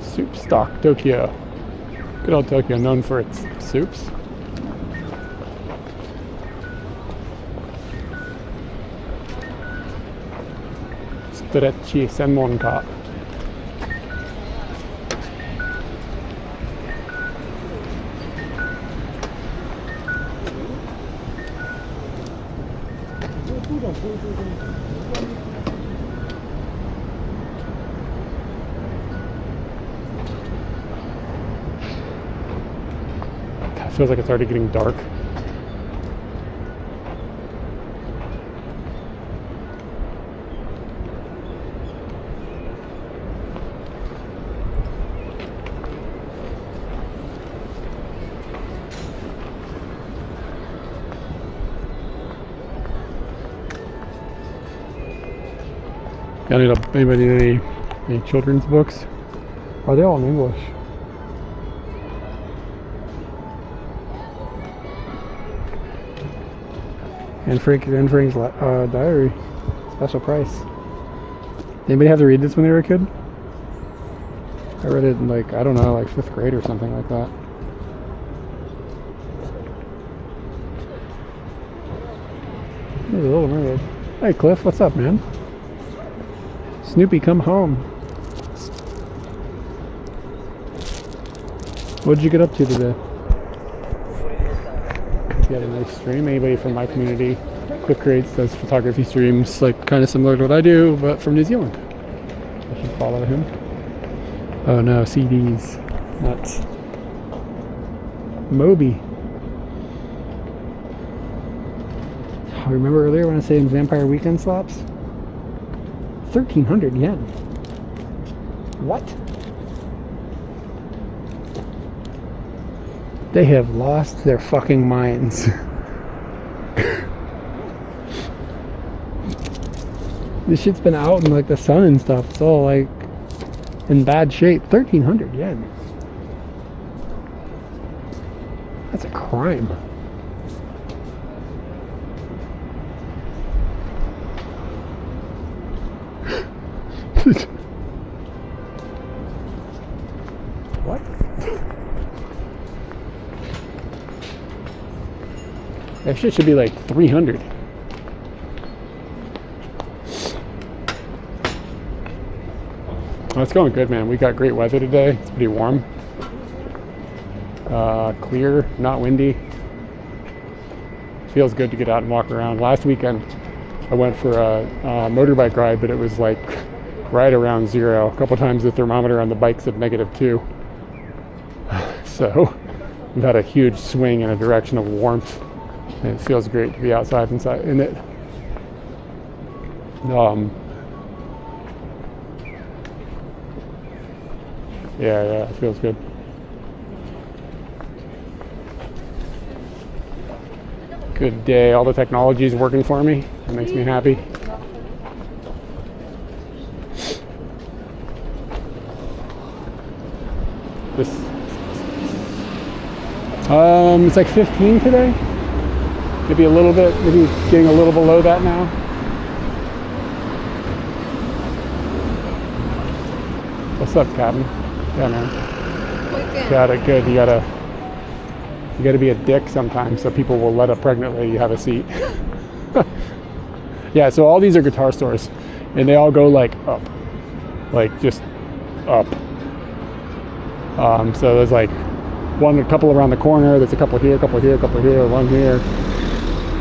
Soup stock, Tokyo. Good old Tokyo, known for its soups. Stretchy Senmonka. It feels like it's already getting dark. Anybody need any children's books? Are they all in English? And Frank's diary, special price. Anybody have to read this when they were a kid? I read it in like, I don't know, like 5th grade or something like that. There's a Little Mermaid. Hey Cliff, what's up, man? Snoopy, come home. What did you get up to today? You had a nice stream. Anybody from my community, Cliff Creates, does photography streams, like kind of similar to what I do, but from New Zealand. I should follow him. Oh no, CDs. Nuts. Moby. Oh, remember earlier when I was saying Vampire Weekend slops? 1,300 yen. What? They have lost their fucking minds. This shit's been out in like the sun and stuff. It's all like in bad shape. 1,300 yen. That's a crime. What? That shit should be like 300. Well, it's going good, man. We got great weather today. It's pretty warm. Clear, not windy. Feels good to get out and walk around. Last weekend, I went for a motorbike ride, but it was like right around 0. A couple times the thermometer on the bike said -2. So we've had a huge swing in a direction of warmth. And it feels great to be outside inside in it. Yeah, it feels good. Good day. All the technology is working for me. It makes me happy. This, it's like 15 today. Maybe a little bit, maybe getting a little below that now. What's up, Captain? Yeah, man. Got it, good. You gotta be a dick sometimes so people will let a pregnant lady have a seat. Yeah, so all these are guitar stores and they all go like up. Like just up. So there's like a couple around the corner, there's a couple here, a couple here, a couple here, one here.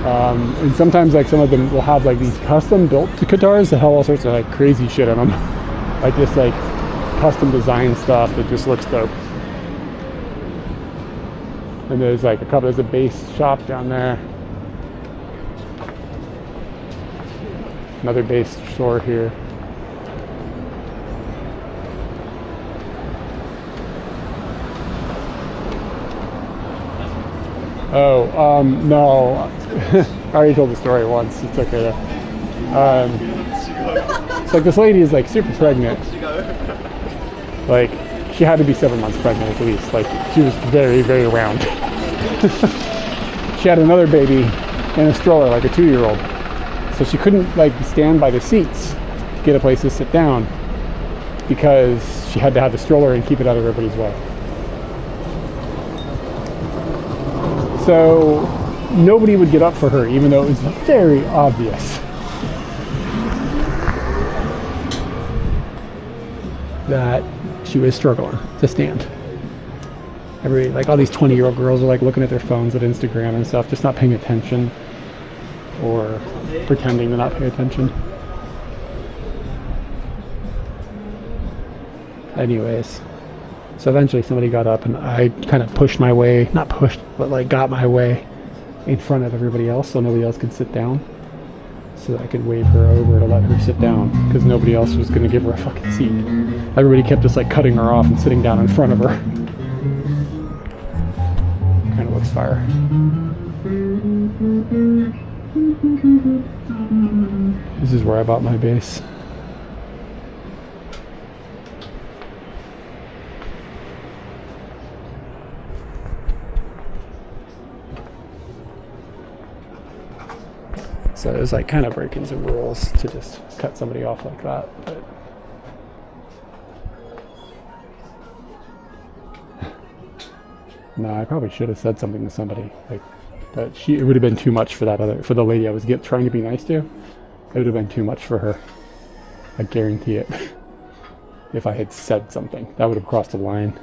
And sometimes like some of them will have like these custom built guitars that have all sorts of like crazy shit on them. Like just like custom design stuff that just looks dope. And there's like there's a bass shop down there. Another bass store here. No. I already told the story once. It's okay though. It's like this lady is like super pregnant. Like, she had to be 7 months pregnant at least. Like, she was very, very round. She had another baby in a stroller, like a 2-year-old. So she couldn't like stand by the seats to get a place to sit down because she had to have the stroller and keep it out of everybody's way. So nobody would get up for her, even though it was very obvious that she was struggling to stand. Everybody, like all these 20-year-old girls are like looking at their phones at Instagram and stuff, just not paying attention or pretending to not pay attention. Anyways, so eventually somebody got up and I kind of pushed my way, not pushed, but like got my way in front of everybody else so nobody else could sit down. So that I could wave her over to let her sit down because nobody else was going to give her a fucking seat. Everybody kept just like cutting her off and sitting down in front of her. Kind of looks fire. This is where I bought my base. So it was like kind of breaking some rules to just cut somebody off like that. But no, I probably should have said something to somebody. Like, but it would have been too much for for the lady I was trying to be nice to. It would have been too much for her. I guarantee it. If I had said something, that would have crossed the line.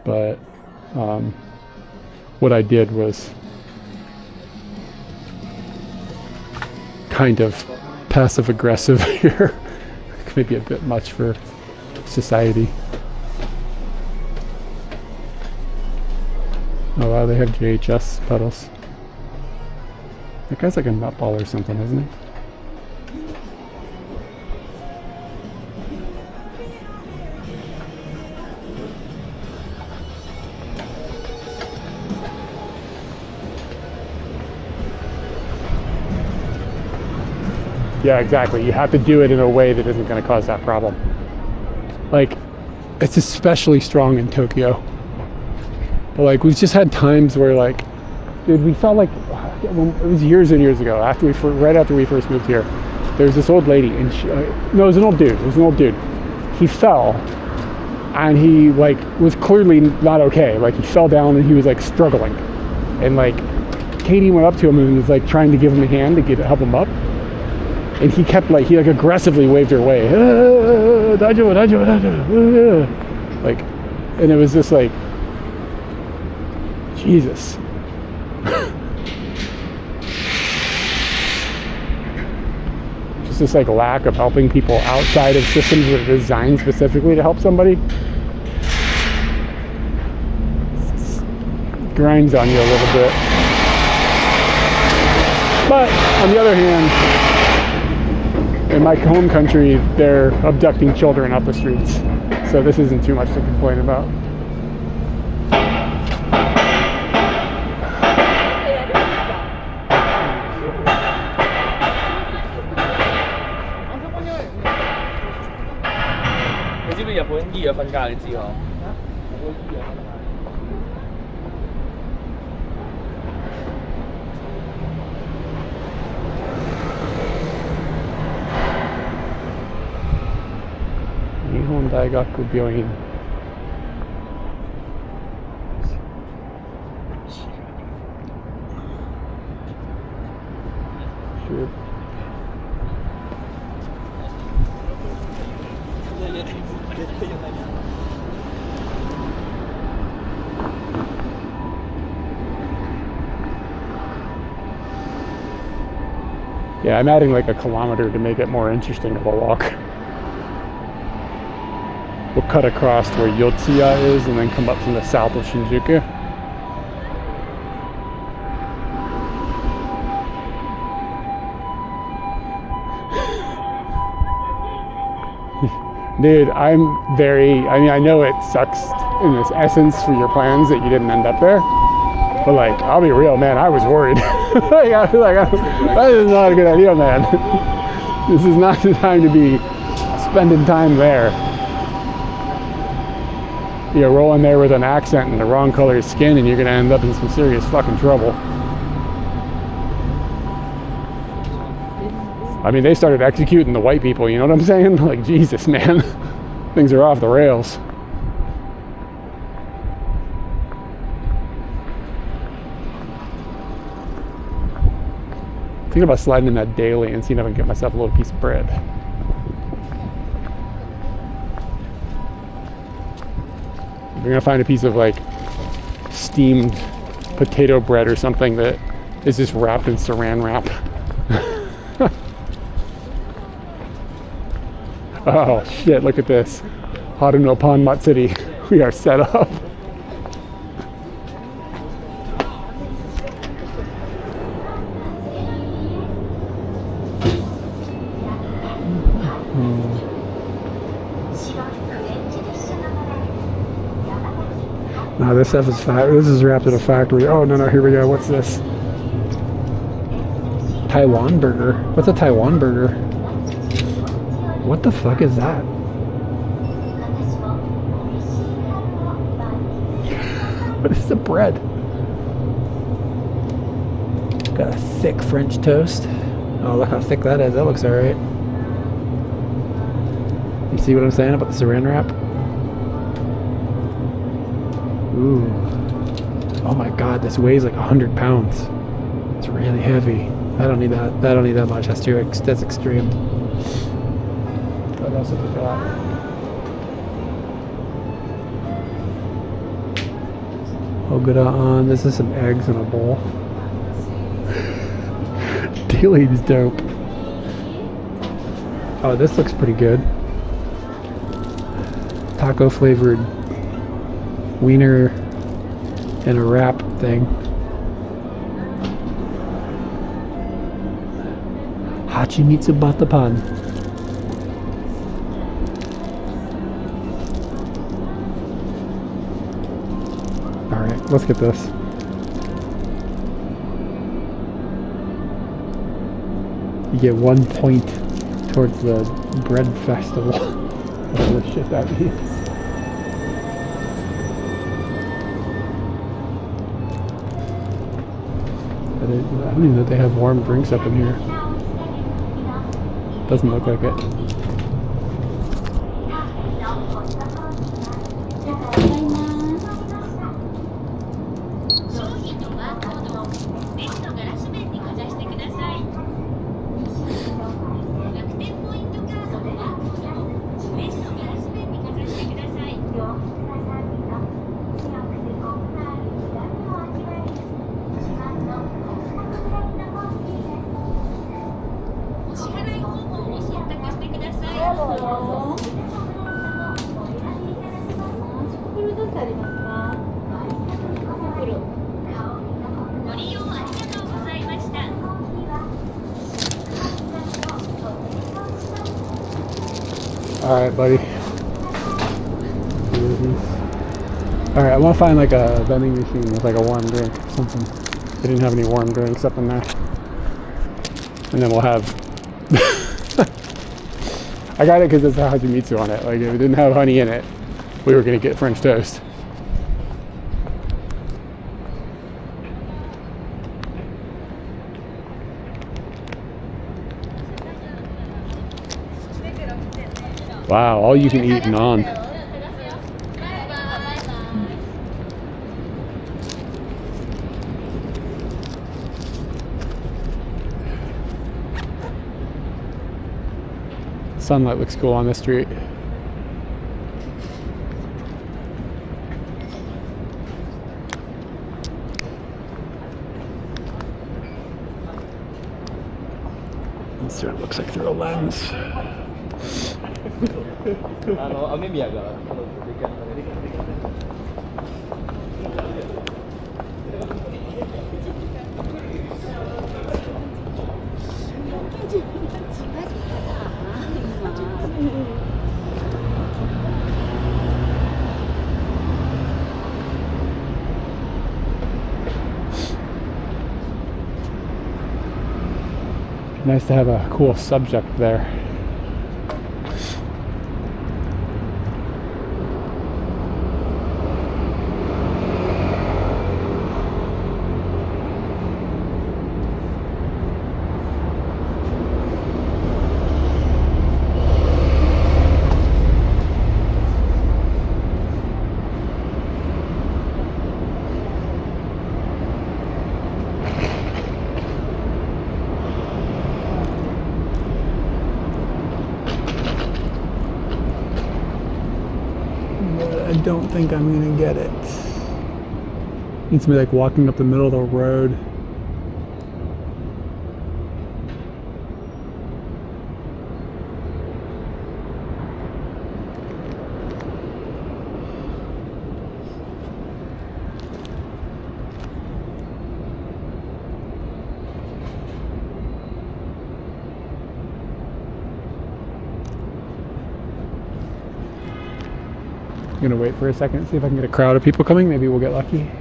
But what I did was kind of passive aggressive here. Maybe a bit much for society. Oh wow, they have JHS pedals. That guy's like a nutball or something, isn't he? Yeah, exactly. You have to do it in a way that isn't going to cause that problem. Like, it's especially strong in Tokyo. But like, we've just had times where like, dude, we felt like, it was years and years ago, right after we first moved here, there was this old lady, and no, it was an old dude. He fell, and he like was clearly not okay. Like, he fell down and he was like struggling. And like, Katie went up to him and was like trying to give him a hand to help him up. And he kept like, he like aggressively waved her away. Like, and it was just like, Jesus. Just this like lack of helping people outside of systems that are designed specifically to help somebody. Grinds on you a little bit. But on the other hand, in my home country, they're abducting children off the streets. So this isn't too much to complain about. Nihon Daigaku Byoin. Sure. Yeah, I'm adding like a kilometer to make it more interesting of a walk. We'll cut across where Yotsuya is and then come up from the south of Shinjuku. Dude, I mean, I know it sucks in this essence for your plans that you didn't end up there. But like, I'll be real, man, I was worried. That is not a good idea, man. This is not the time to be spending time there. You're rolling there with an accent and the wrong color of skin and you're gonna end up in some serious fucking trouble. I mean, they started executing the white people, you know what I'm saying? Like, Jesus, man. Things are off the rails. Thinking about sliding in that daily and seeing if I can get myself a little piece of bread. We're gonna find a piece of like steamed potato bread or something that is just wrapped in saran wrap. Oh shit, look at this. Haruno Pon Matsuri. We are set up. No, this stuff is this is wrapped in a factory. Oh no, here we go. What's this? Taiwan burger. What's a Taiwan burger? What the fuck is that? What is the bread? Got a thick French toast. Oh, look how thick that is. That looks alright. You see what I'm saying about the saran wrap? Ooh. Oh my god, this weighs like 100 pounds. It's really heavy. I don't need that. I don't need that much. That's extreme. What else have we got? Oh, good on. This is some eggs in a bowl. Dealing's dope. Oh, this looks pretty good. Taco flavored wiener in a wrap thing. Hachimitsu batapan. Alright, let's get this. You get 1 point towards the bread festival. Whatever the shit that means. I don't even know if they have warm drinks up in here. Doesn't look like it. Alright, buddy. Alright, I want to find like a vending machine with like a warm drink or something. They didn't have any warm drinks up in there. And then we'll have... I got it because it's a Hachimitsu on it. Like, if it didn't have honey in it, we were going to get French toast. Wow, all you can eat naan. Sunlight looks cool on the street. Let's see what it looks like through a lens. Nice to have a cool subject there. I don't think I'm gonna get it. Needs to be like walking up the middle of the road. I'm gonna wait for a second, see if I can get a crowd of people coming. Maybe we'll get lucky.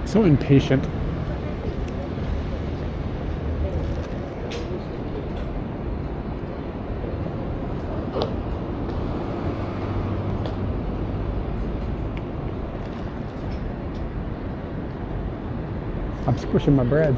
So impatient. I'm squishing my bread.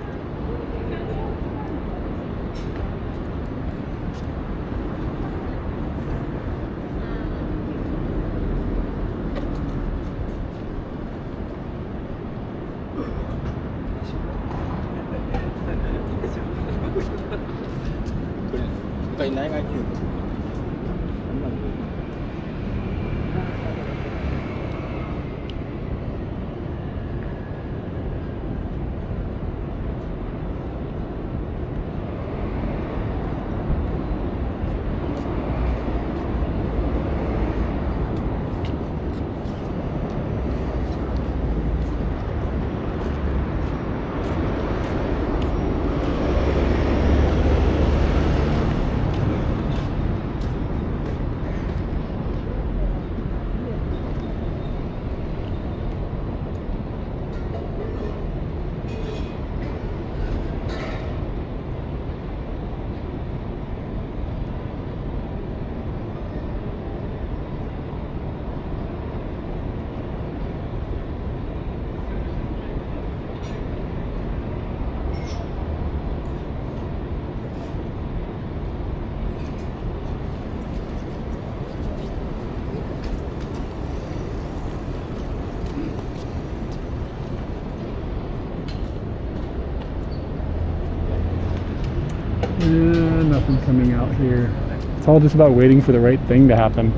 Nothing coming out here. It's all just about waiting for the right thing to happen.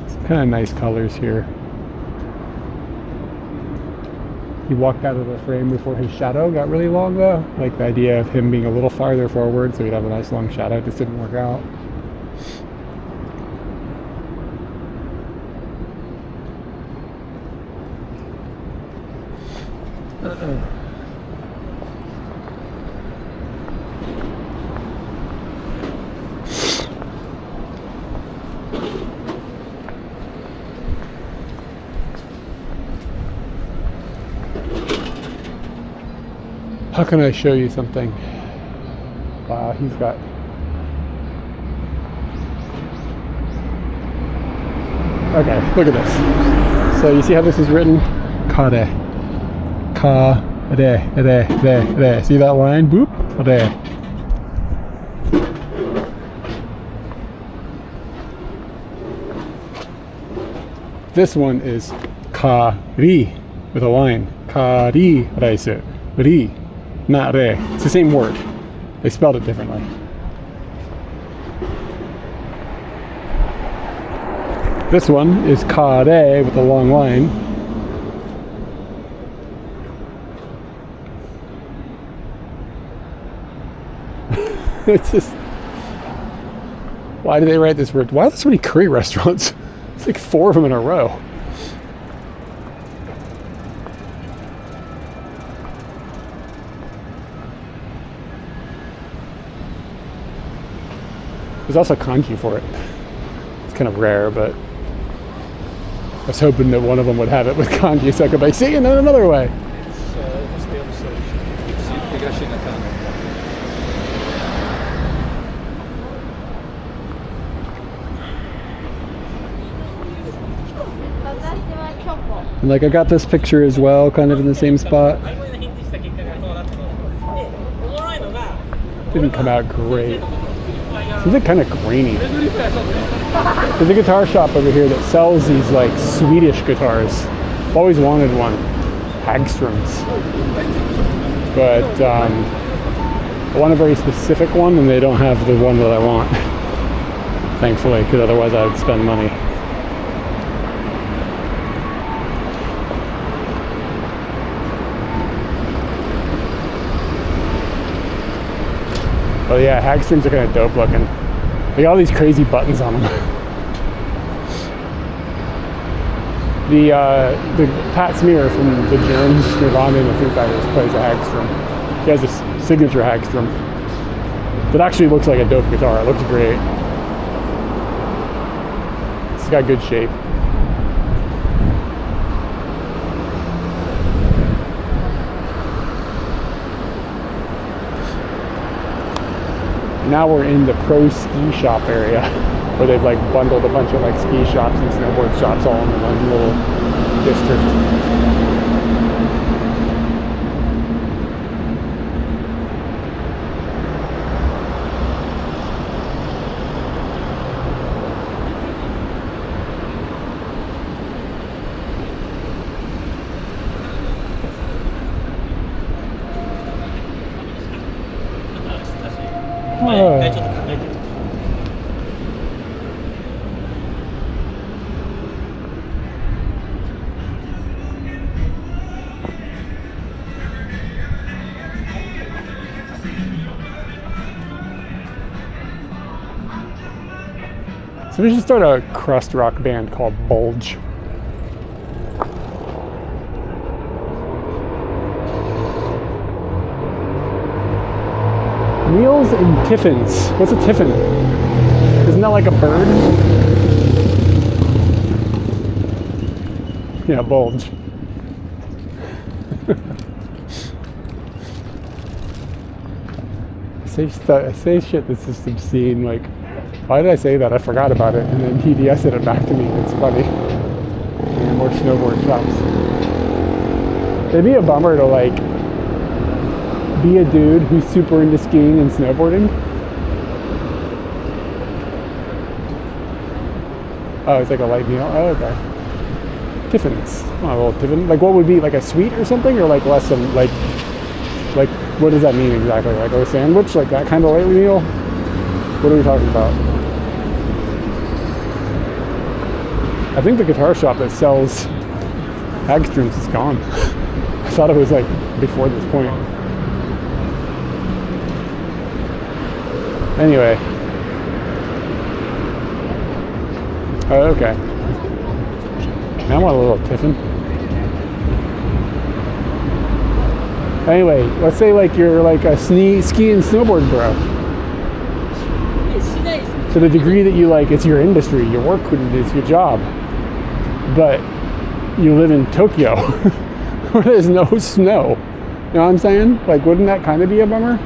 Some kind of nice colors here. He walked out of the frame before his shadow got really long though. Like the idea of him being a little farther forward so he'd have a nice long shadow just didn't work out. How can I show you something? Wow, he's got... Okay, look at this. So you see how this is written? Kare. Ka-re. See that line? Boop. Re. This one is ka-ri with a line. Ka-ri raisu. Ri. Not re. It's the same word. They spelled it differently. This one is Kare with a long line. It's just, why do they write this word? Why are there so many curry restaurants? It's like 4 of them in a row. There's also kanji for it. It's kind of rare, but I was hoping that one of them would have it with kanji so I could be like, see, and then another way. What's the other solution? And like I got this picture as well, kind of in the same spot. Didn't come out great. Seems like kind of grainy. There's a guitar shop over here that sells these like Swedish guitars. I've always wanted one. Hagströms. But I want a very specific one and they don't have the one that I want. Thankfully, because otherwise I would spend money. Oh yeah, Hagströms are kind of dope looking. They got all these crazy buttons on them. The Pat Smear from the Germs, Nirvana and the Foo Fighters plays a Hagström. He has a signature Hagström. That actually looks like a dope guitar. It looks great. It's got good shape. Now we're in the pro ski shop area where they've like bundled a bunch of like ski shops and snowboard shops all in one little district. So we should start a crust rock band called Bulge. Meals and tiffins. What's a tiffin? Isn't that like a bird? Yeah, Bulge. I say shit that's just obscene, like, why did I say that? I forgot about it, and then TDS did it back to me. It's funny. And more snowboard shops. It'd be a bummer to like be a dude who's super into skiing and snowboarding. Oh, it's like a light meal. Oh, okay. Tiffins. Oh, a little tiffin. Like, what would be like a sweet or something, or like less than like what does that mean exactly? Like a sandwich, like that kind of light meal? What are we talking about? I think the guitar shop that sells Hagströms is gone. I thought it was like before this point. Anyway. Oh, okay. Now I want a little tiffin. Anyway, let's say like you're like a ski and snowboard bro. To the degree that you like, it's your industry, your work, it's your job. But you live in Tokyo where there's no snow. You know what I'm saying? Like, wouldn't that kind of be a bummer?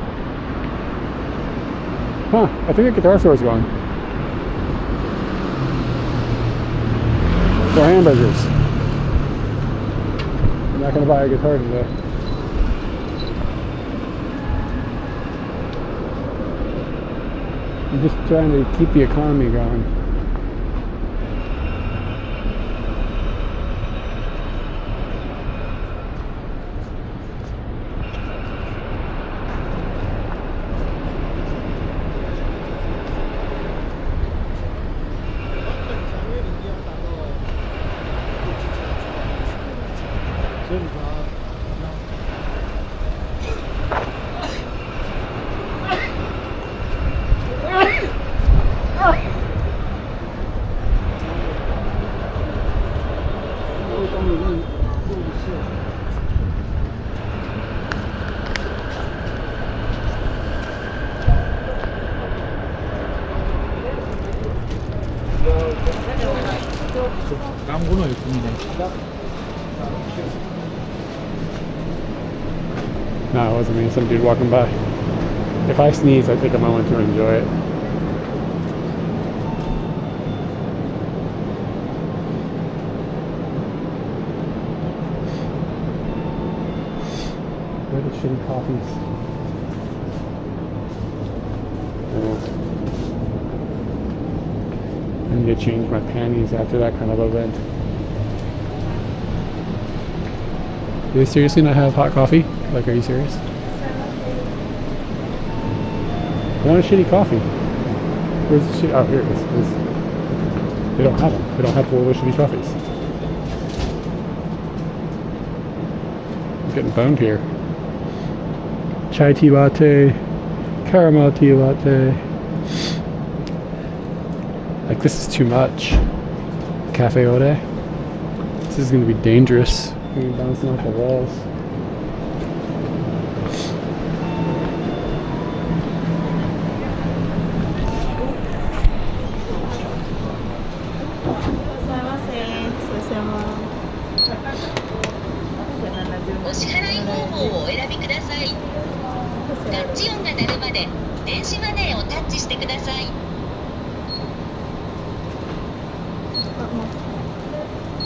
Huh, I think a guitar store is going. For hamburgers. I'm not going to buy a guitar today. I'm just trying to keep the economy going. 깜구노 국민의. No, it wasn't me. Some dude walking by. If I sneeze, I take a moment to enjoy it. Where are the shitty coffees? I need to change my panties after that kind of event. Do they seriously not have hot coffee? Like, are you serious? I want a shitty coffee. Where's the shitty? Oh, here it is. They don't have them. They don't have four shitty coffees. I'm getting boned here. Chai tea latte, caramel tea latte. Like, this is too much. Cafe au lait. This is gonna be dangerous. I'm gonna be bouncing off the walls.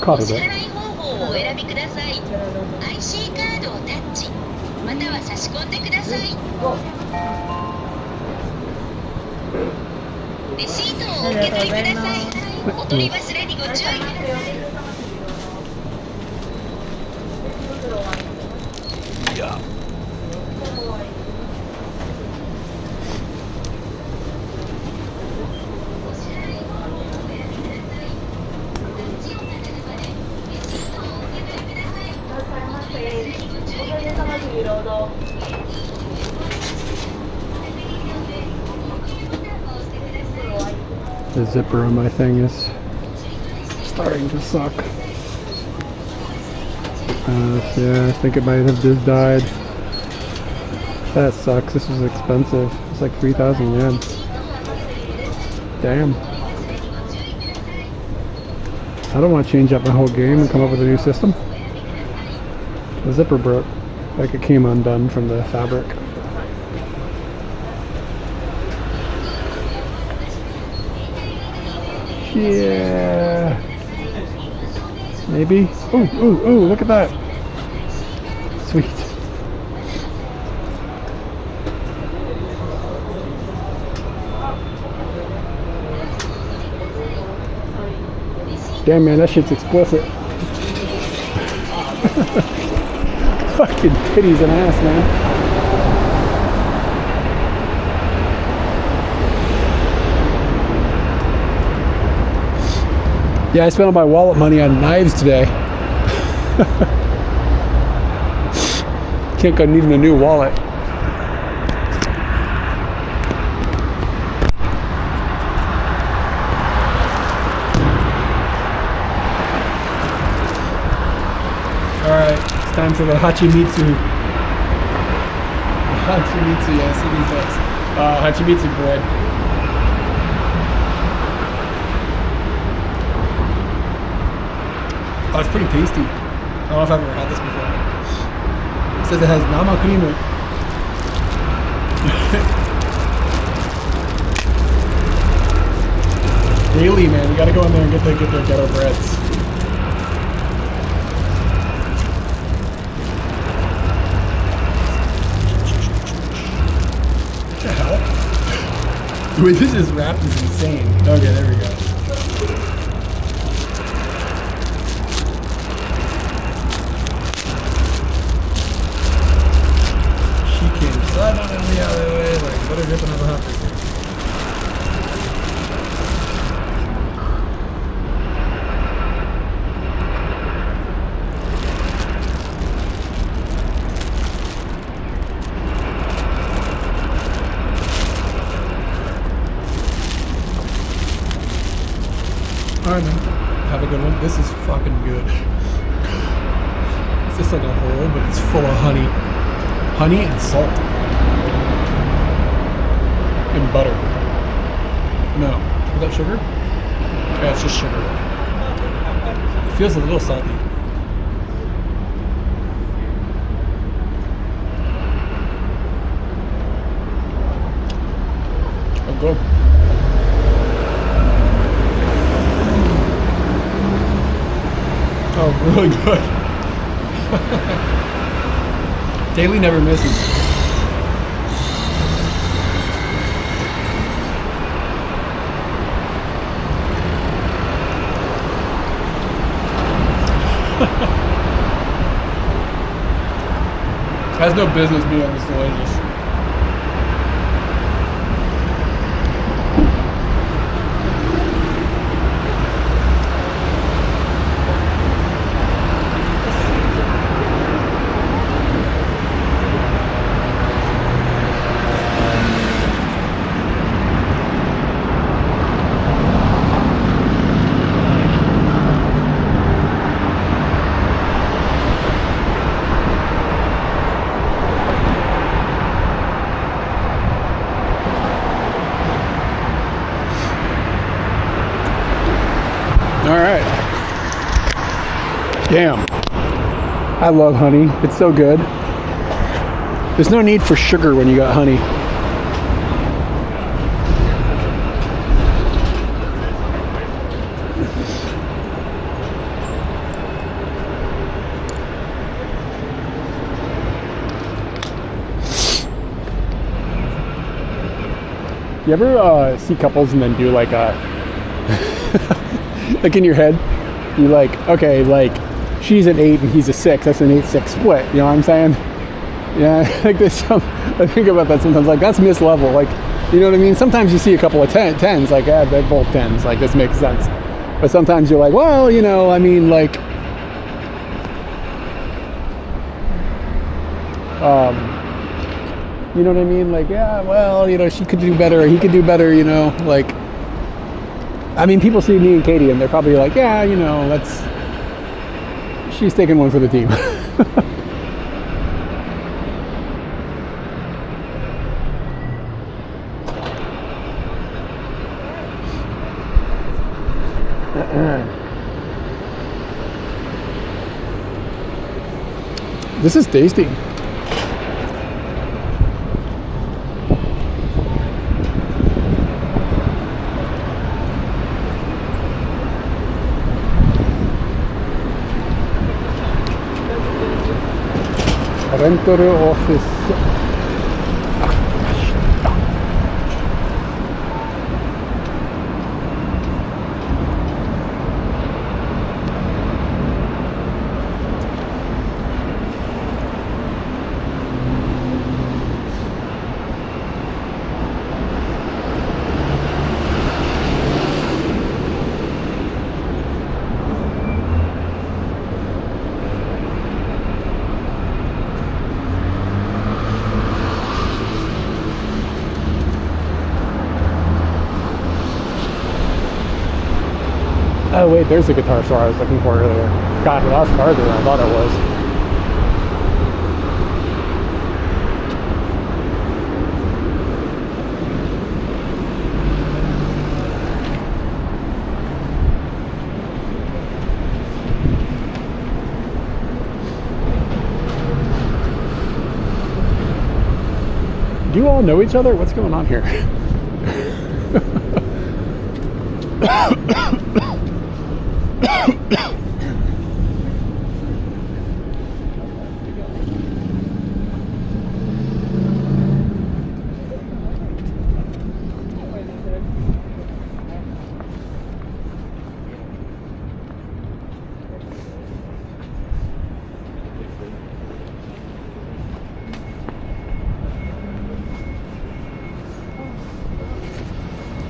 Caught it. IC カードをタッチまたは差し込んでください。レシートをお受け取りください。お取り忘れにご注意ください。The zipper on my thing is starting to suck. Yeah, I think it might have just died. That sucks. This was expensive. It's like 3,000 yen. Damn. I don't want to change up my whole game and come up with a new system. The zipper broke. Like it came undone from the fabric. Yeah. Maybe. Ooh, look at that. Sweet. Damn, man, that shit's explicit. Fucking titties and ass, man. Yeah, I spent all my wallet money on knives today. Can't go needing a new wallet. Alright, it's time for the Hachimitsu. Hachimitsu, yeah, see these guys. Hachimitsu bread. Oh, it's pretty tasty. I don't know if I've ever had this before. It says it has nama cream. Really, man, you gotta go in there and get their ghetto breads. What the hell? The way this is wrapped is insane. Okay, there we go. Slide on the other way, like, what a rip another hot dog. Alright, man. Have a good one. This is fucking good. It's just like a hole, but it's full of honey. Honey and salt. And butter. No. Is that sugar? Yeah, it's just sugar. feels a little salty. Oh, good. Oh, really good. Daily never misses. Has no business being this delicious. All right. Damn. I love honey. It's so good. There's no need for sugar when you got honey. You ever see couples and then do like a like in your head, you like, okay, like she's an 8 and he's a 6. That's an 8-6 split. You know what I'm saying? Yeah, like this. I think about that sometimes. Like that's mislevel. Like, you know what I mean? Sometimes you see a couple of 10s, like they're both 10s. Like this makes sense. But sometimes you're like, well, you know, I mean, like, you know what I mean? Like, yeah, well, you know, she could do better, or he could do better. You know, like. I mean, people see me and Katie, and they're probably like, yeah, you know, she's taking one for the team. This is tasty. Rentory office. Oh wait, there's the guitar store I was looking for earlier. God, well, that's farther than I thought it was. Do you all know each other? What's going on here?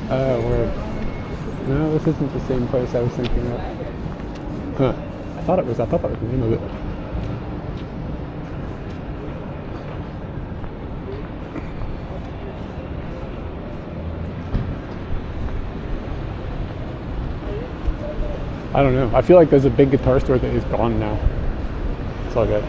Oh, word. No, this isn't the same place I was thinking of. Huh. I thought that was the name of it. I don't know. I feel like there's a big guitar store that is gone now. It's all good.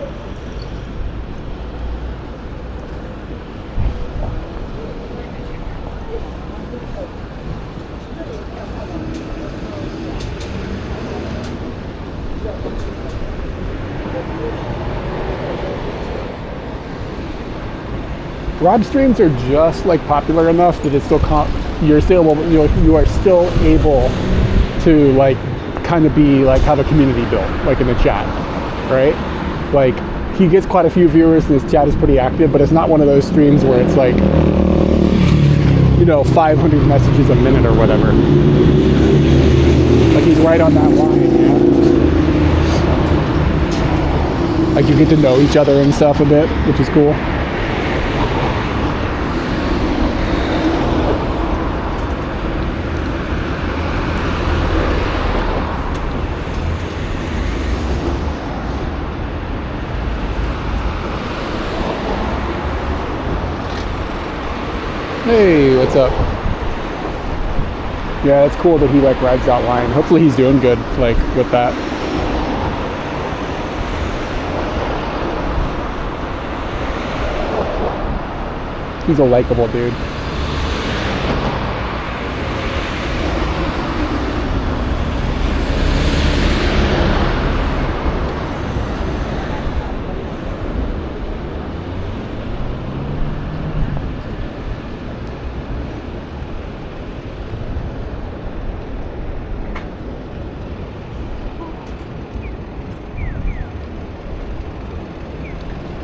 Live streams are just like popular enough that it's still you are still able to like kind of be like have a community built like in the chat, right? Like he gets quite a few viewers and his chat is pretty active, but it's not one of those streams where it's like 500 messages a minute or whatever. Like he's right on that line, yeah. Like you get to know each other and stuff a bit, which is cool. Hey, what's up? Yeah, it's cool that he like rides that line. Hopefully he's doing good like with that. He's a likable dude.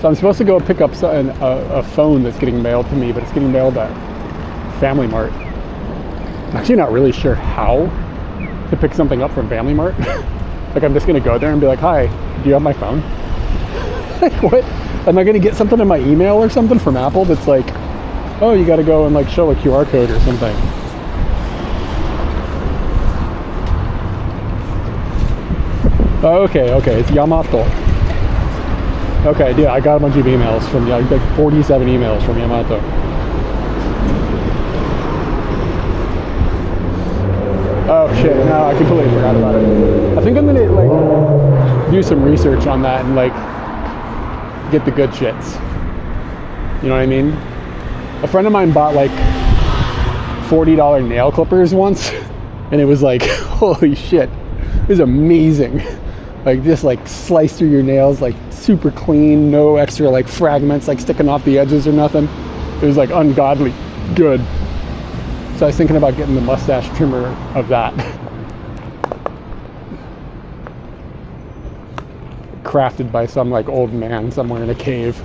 So I'm supposed to go pick up a phone that's getting mailed to me, but it's getting mailed at Family Mart. I'm actually not really sure how to pick something up from Family Mart. Like I'm just gonna go there and be like, hi, do you have my phone? Like what? Am I gonna get something in my email or something from Apple that's like, oh, you gotta go and like show a QR code or something. Oh, okay, it's Yamato. Okay, yeah, I got a bunch of emails from like 47 emails from Yamato. Oh shit, no, I completely forgot about it. I think I'm gonna like do some research on that and like get the good shits. You know what I mean? A friend of mine bought like $40 nail clippers once and it was like, holy shit, it was amazing. Like just like slice through your nails, like super clean, no extra like fragments like sticking off the edges or nothing. It was like ungodly good. So I was thinking about getting the mustache trimmer of that. Crafted by some like old man somewhere in a cave.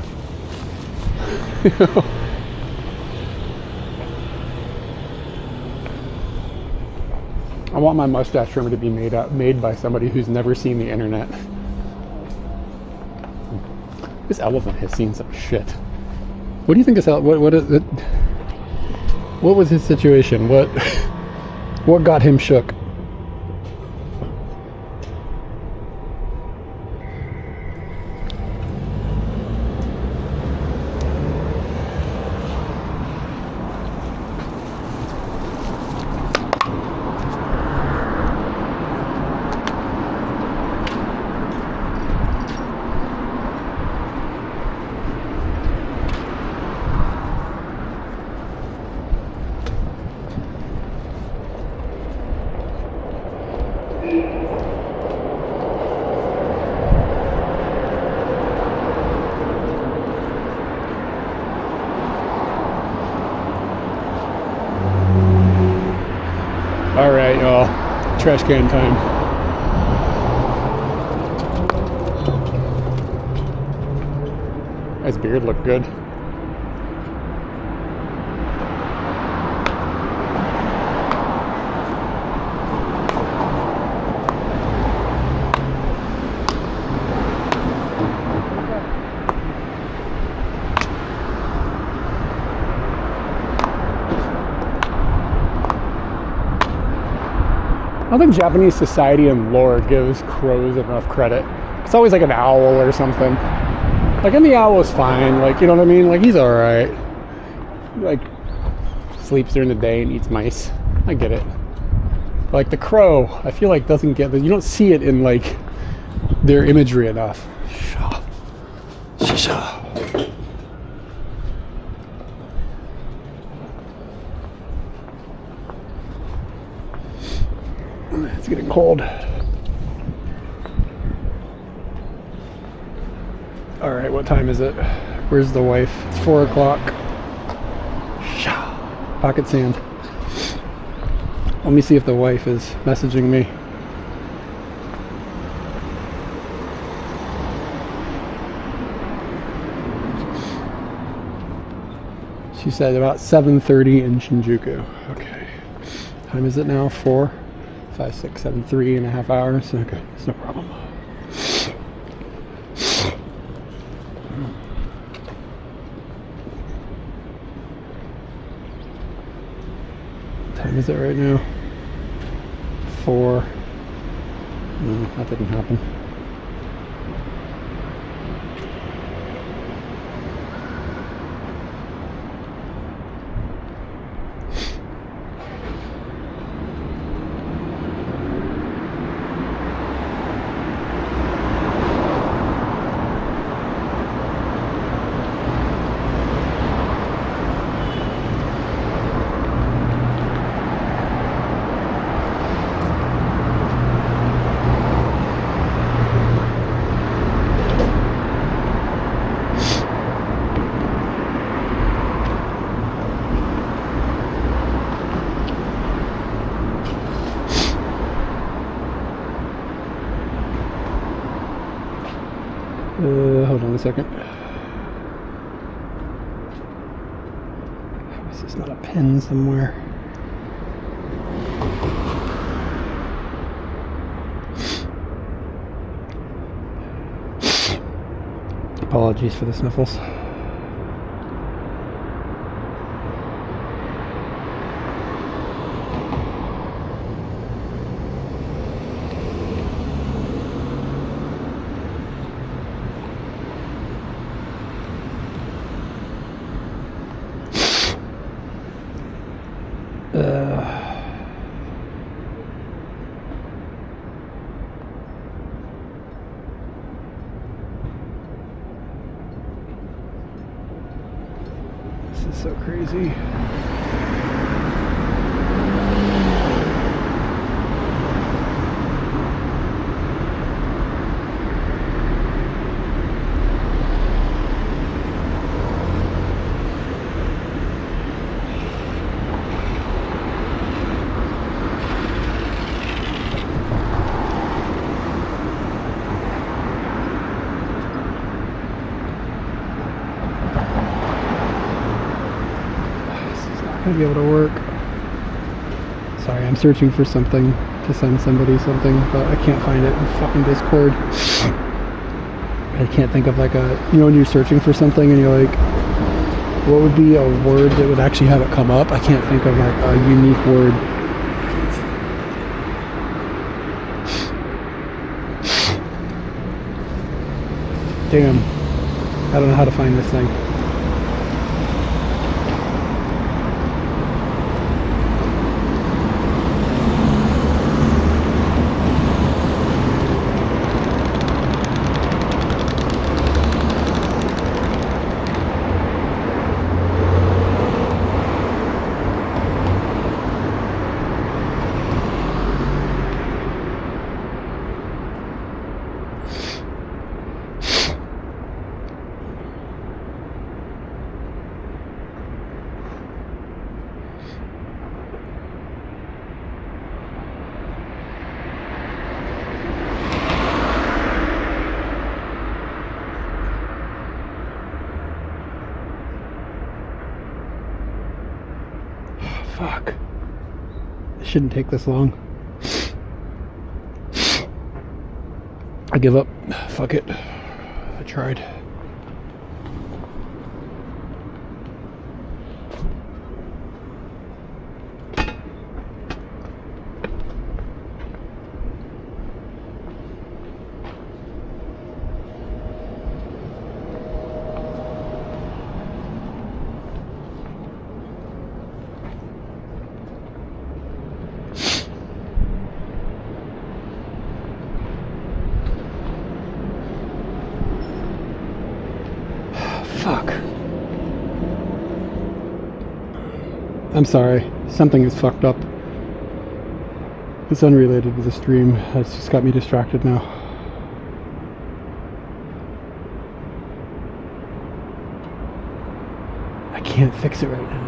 I want my mustache trimmer to be made by somebody who's never seen the internet. This elephant has seen some shit. What do you think this what is it? What was his situation? What got him shook? All right, y'all. Trash can time. His beard looked good. I don't think Japanese society and lore gives crows enough credit. It's always like an owl or something. Like, and the owl is fine, like, you know what I mean? Like, he's alright. Like, sleeps during the day and eats mice. I get it. But, like, the crow, I feel like doesn't get, you don't see it in, like, their imagery enough. It's getting cold. All right, what time is it? Where's the wife? It's 4 o'clock. pocket sand. Let me see if the wife is messaging me. She said about 7:30 in Shinjuku. Okay. Time is it now? 4, 5, 6, 7, 3.5 hours. Okay, it's no problem. What time is it right now? 4. No, that didn't happen. Hold on a second. Is this not a pen somewhere? Apologies for the sniffles. This is so crazy. Be able to work. Sorry, I'm searching for something to send somebody something, but I can't find it in fucking Discord. I can't think of like a, you know, when you're searching for something and you're like, what would be a word that would actually have it come up? I can't think of like a unique word. Damn. I don't know how to find this thing. Fuck. It shouldn't take this long. I give up. Fuck it. I tried. Fuck. I'm sorry. Something is fucked up. It's unrelated to the stream. It's just got me distracted now. I can't fix it right now.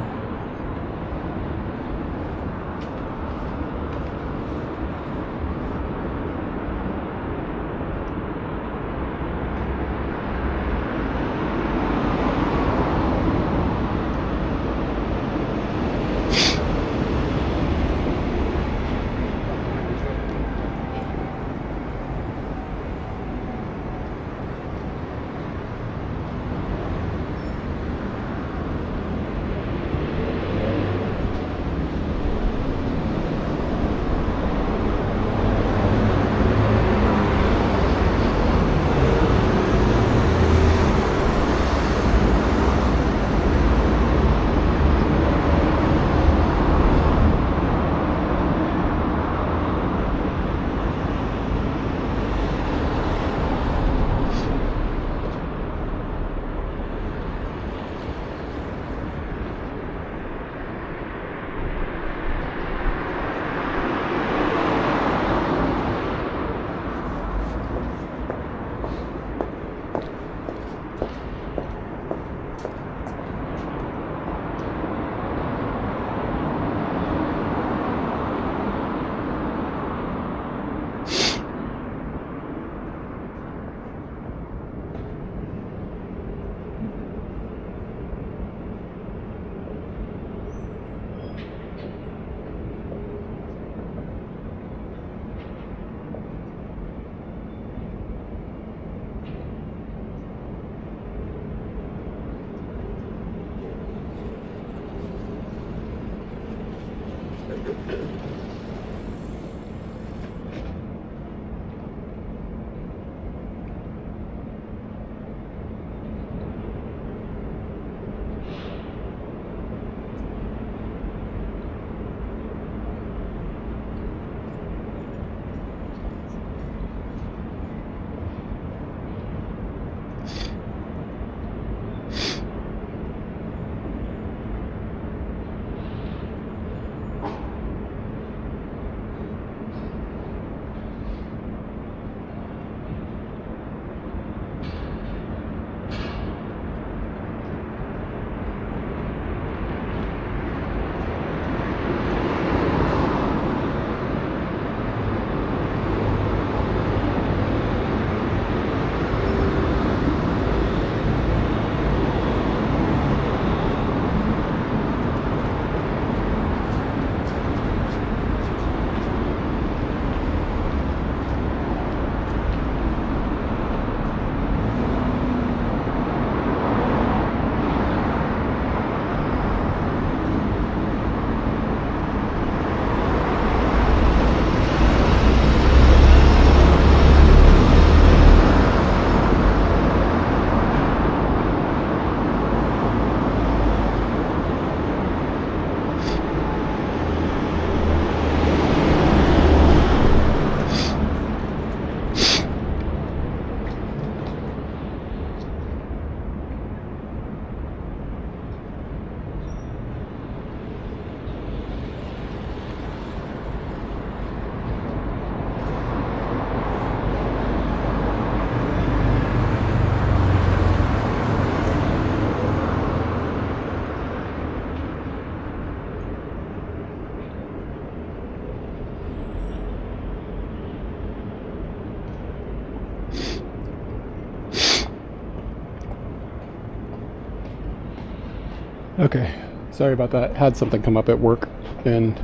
Okay, sorry about that. Had something come up at work and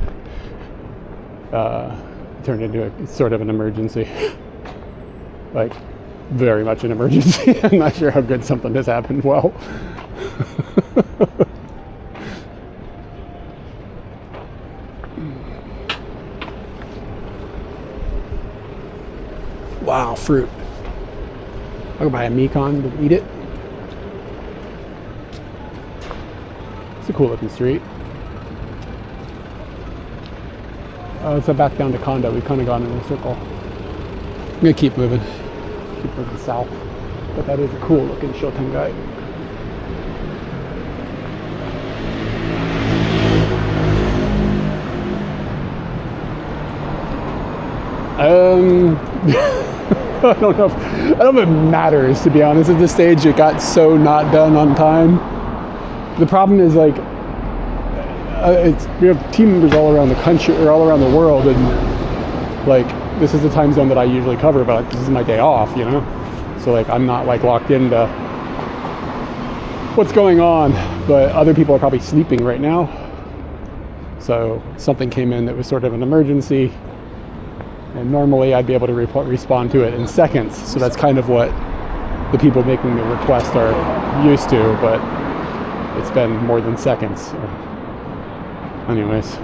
turned into a sort of an emergency. Like, very much an emergency. I'm not sure how good something has happened well. Wow, fruit. I'll go buy a Mekon to eat it. It's a cool looking street. It's back down to Condo. We've kind of gone in a circle. I'm gonna keep moving south. But that is a cool looking Shotengai. I don't know if it matters, to be honest. At this stage, it got so not done on time. The problem is, like, we have team members all around the country or all around the world, and like, this is the time zone that I usually cover, but like, this is my day off, you know. So like, I'm not like locked into what's going on, but other people are probably sleeping right now. So something came in that was sort of an emergency, and normally I'd be able to respond to it in seconds. So that's kind of what the people making the request are used to, but it's been more than seconds. So anyways.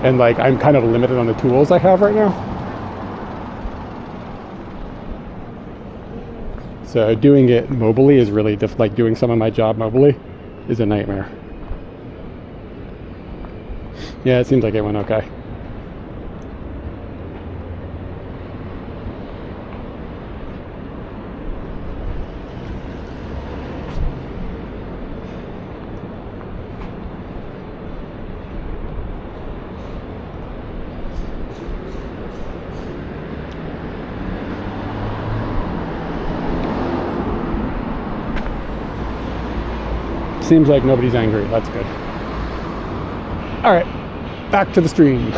And like, I'm kind of limited on the tools I have right now. So doing it mobily is really like doing some of my job mobily is a nightmare. Yeah, it seems like it went okay. Seems like nobody's angry. That's good. All right, back to the stream.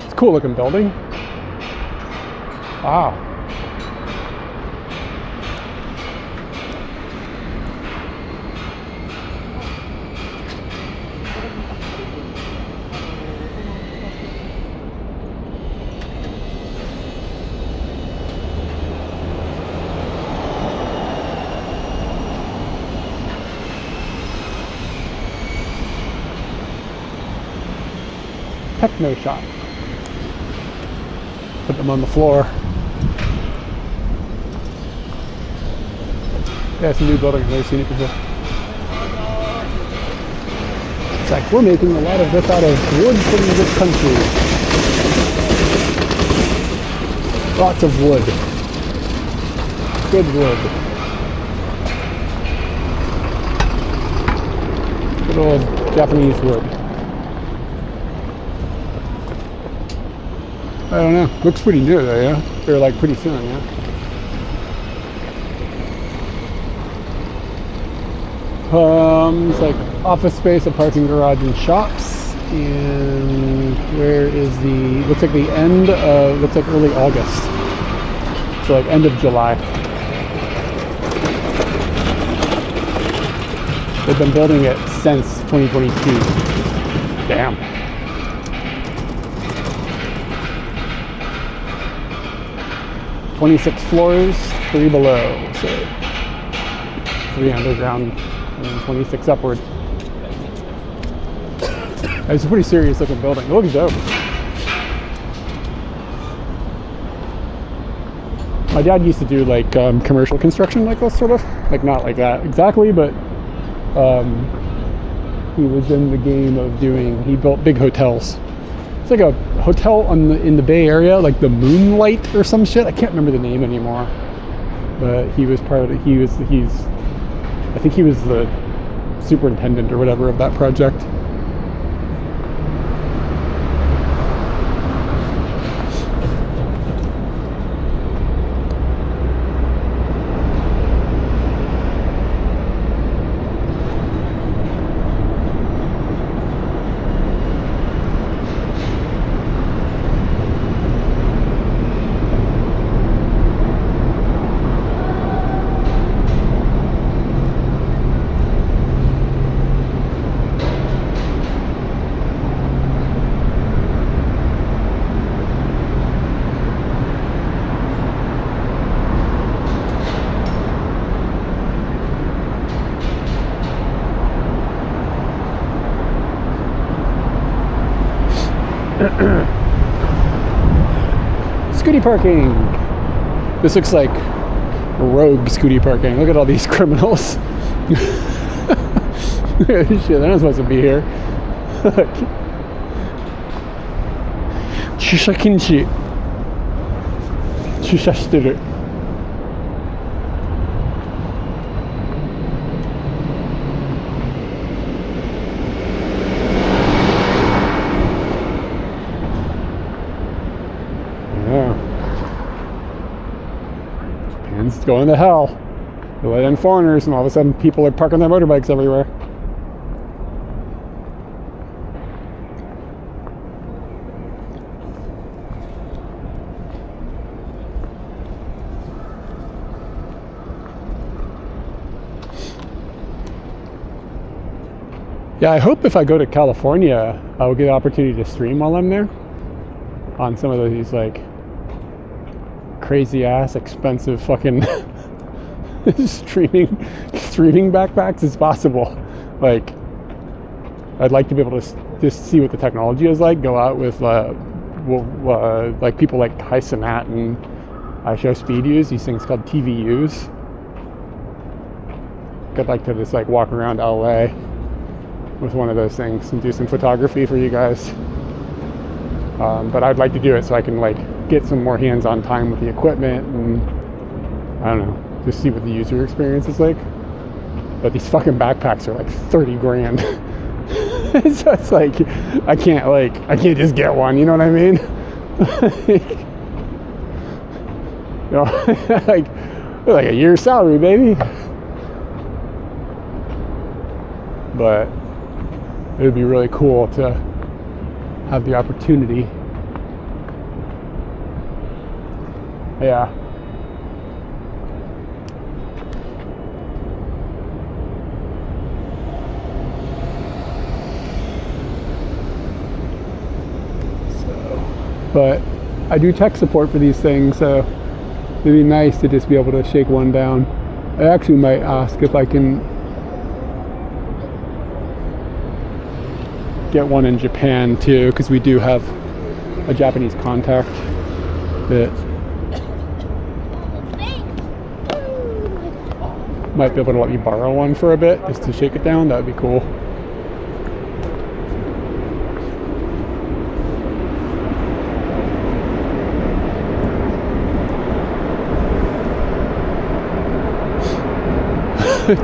It's a cool looking building. Wow. Techno shop. Put them on the floor. Yeah, it's a new building. I've never seen it before. It's like, we're making a lot of this out of wood from this country. Lots of wood. Good wood. Good old Japanese wood. I don't know. Looks pretty new though, yeah? Or like pretty soon, yeah? It's like office space, a parking garage, and shops. And where is the? Looks like the end of. Looks like early August. So like end of July. They've been building it since 2022. Damn. "26 floors, 3 below." So 3 underground and 26 upward. It's a pretty serious looking building. It looks dope. My dad used to do like commercial construction like this, sort of. Like not like that exactly, but he was in the game of he built big hotels. It's like a hotel in the Bay Area, like the Moonlight or some shit. I can't remember the name anymore. But he was part of it. I think he was the superintendent or whatever of that project. Scooty parking. This looks like rogue scooty parking. Look at all these criminals. Shit, they're not supposed to be here. 駐車禁止。駐車してる。Japan's going to hell. They let in foreigners, and all of a sudden people are parking their motorbikes everywhere. Yeah, I hope if I go to California, I will get an opportunity to stream while I'm there on some of these like crazy ass expensive fucking streaming backpacks as possible. Like, I'd like to be able to just see what the technology is like. Go out with like people like Kai Cenat and I Show Speed use these things called TVUs. I'd like to just like walk around LA with one of those things and do some photography for you guys. But I'd like to do it so I can like get some more hands-on time with the equipment and I don't know, just see what the user experience is like. But these fucking backpacks are like 30 grand. So it's like I can't just get one, you know what I mean? You know, like a year's salary, baby. But it would be really cool to have the opportunity. Yeah. But I do tech support for these things, so it'd be nice to just be able to shake one down. I actually might ask if I can get one in Japan too, because we do have a Japanese contact that might be able to let me borrow one for a bit just to shake it down. That would be cool.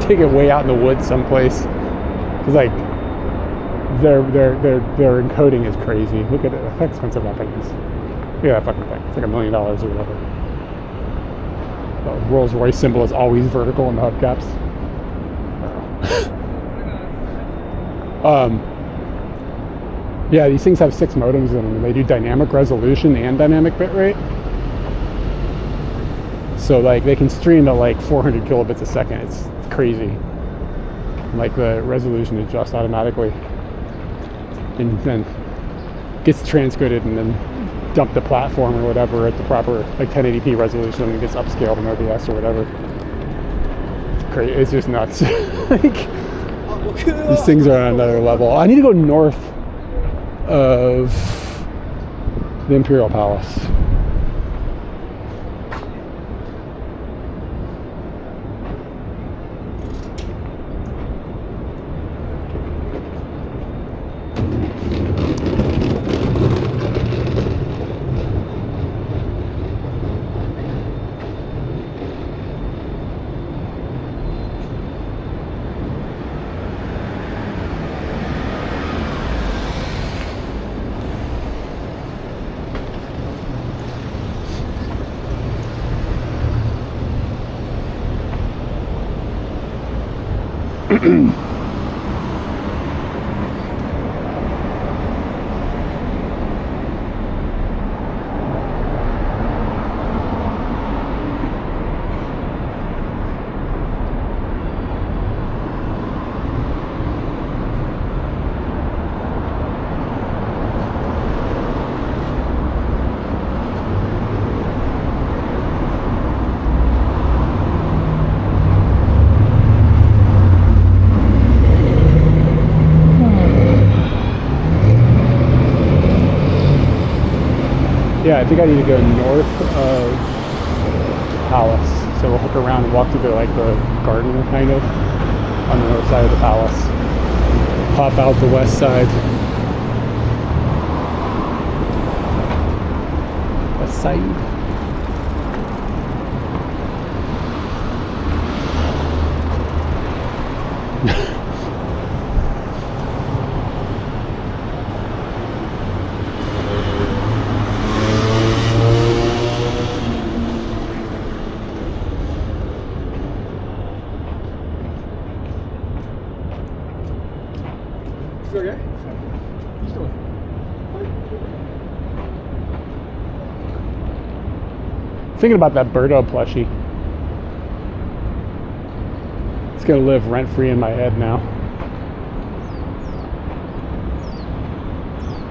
Take it way out in the woods someplace, because like their encoding is crazy. Look at it, how expensive that thing is. Look at that fucking thing. It's like $1 million or whatever. The Rolls Royce symbol is always vertical in the hubcaps. Yeah, these things have 6 modems in them, and they do dynamic resolution and dynamic bitrate. So like they can stream at like 400 kilobits a second. It's crazy. Like the resolution adjusts automatically and then gets transcoded and then dumped to platform or whatever at the proper like 1080p resolution and gets upscaled in OBS or whatever. It's crazy. It's just nuts. Like, these things are on another level. I need to go north of the Imperial Palace. Yeah, I think I need to go north of Palace. So we'll hook around and walk through the garden kind of on the north side of the palace. Pop out the west side. West side. Okay. Thinking about that Birdo plushie. It's gonna live rent-free in my head now.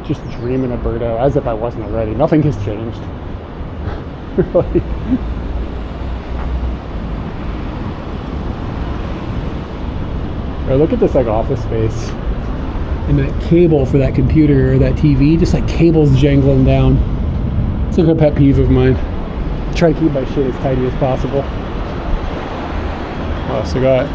Just dreaming of Birdo, as if I wasn't already. Nothing has changed. Really. Or look at this office space. And that cable for that computer or that TV, just cables jangling down. It's a pet peeve of mine. Try to keep my shit as tidy as possible. What else I got?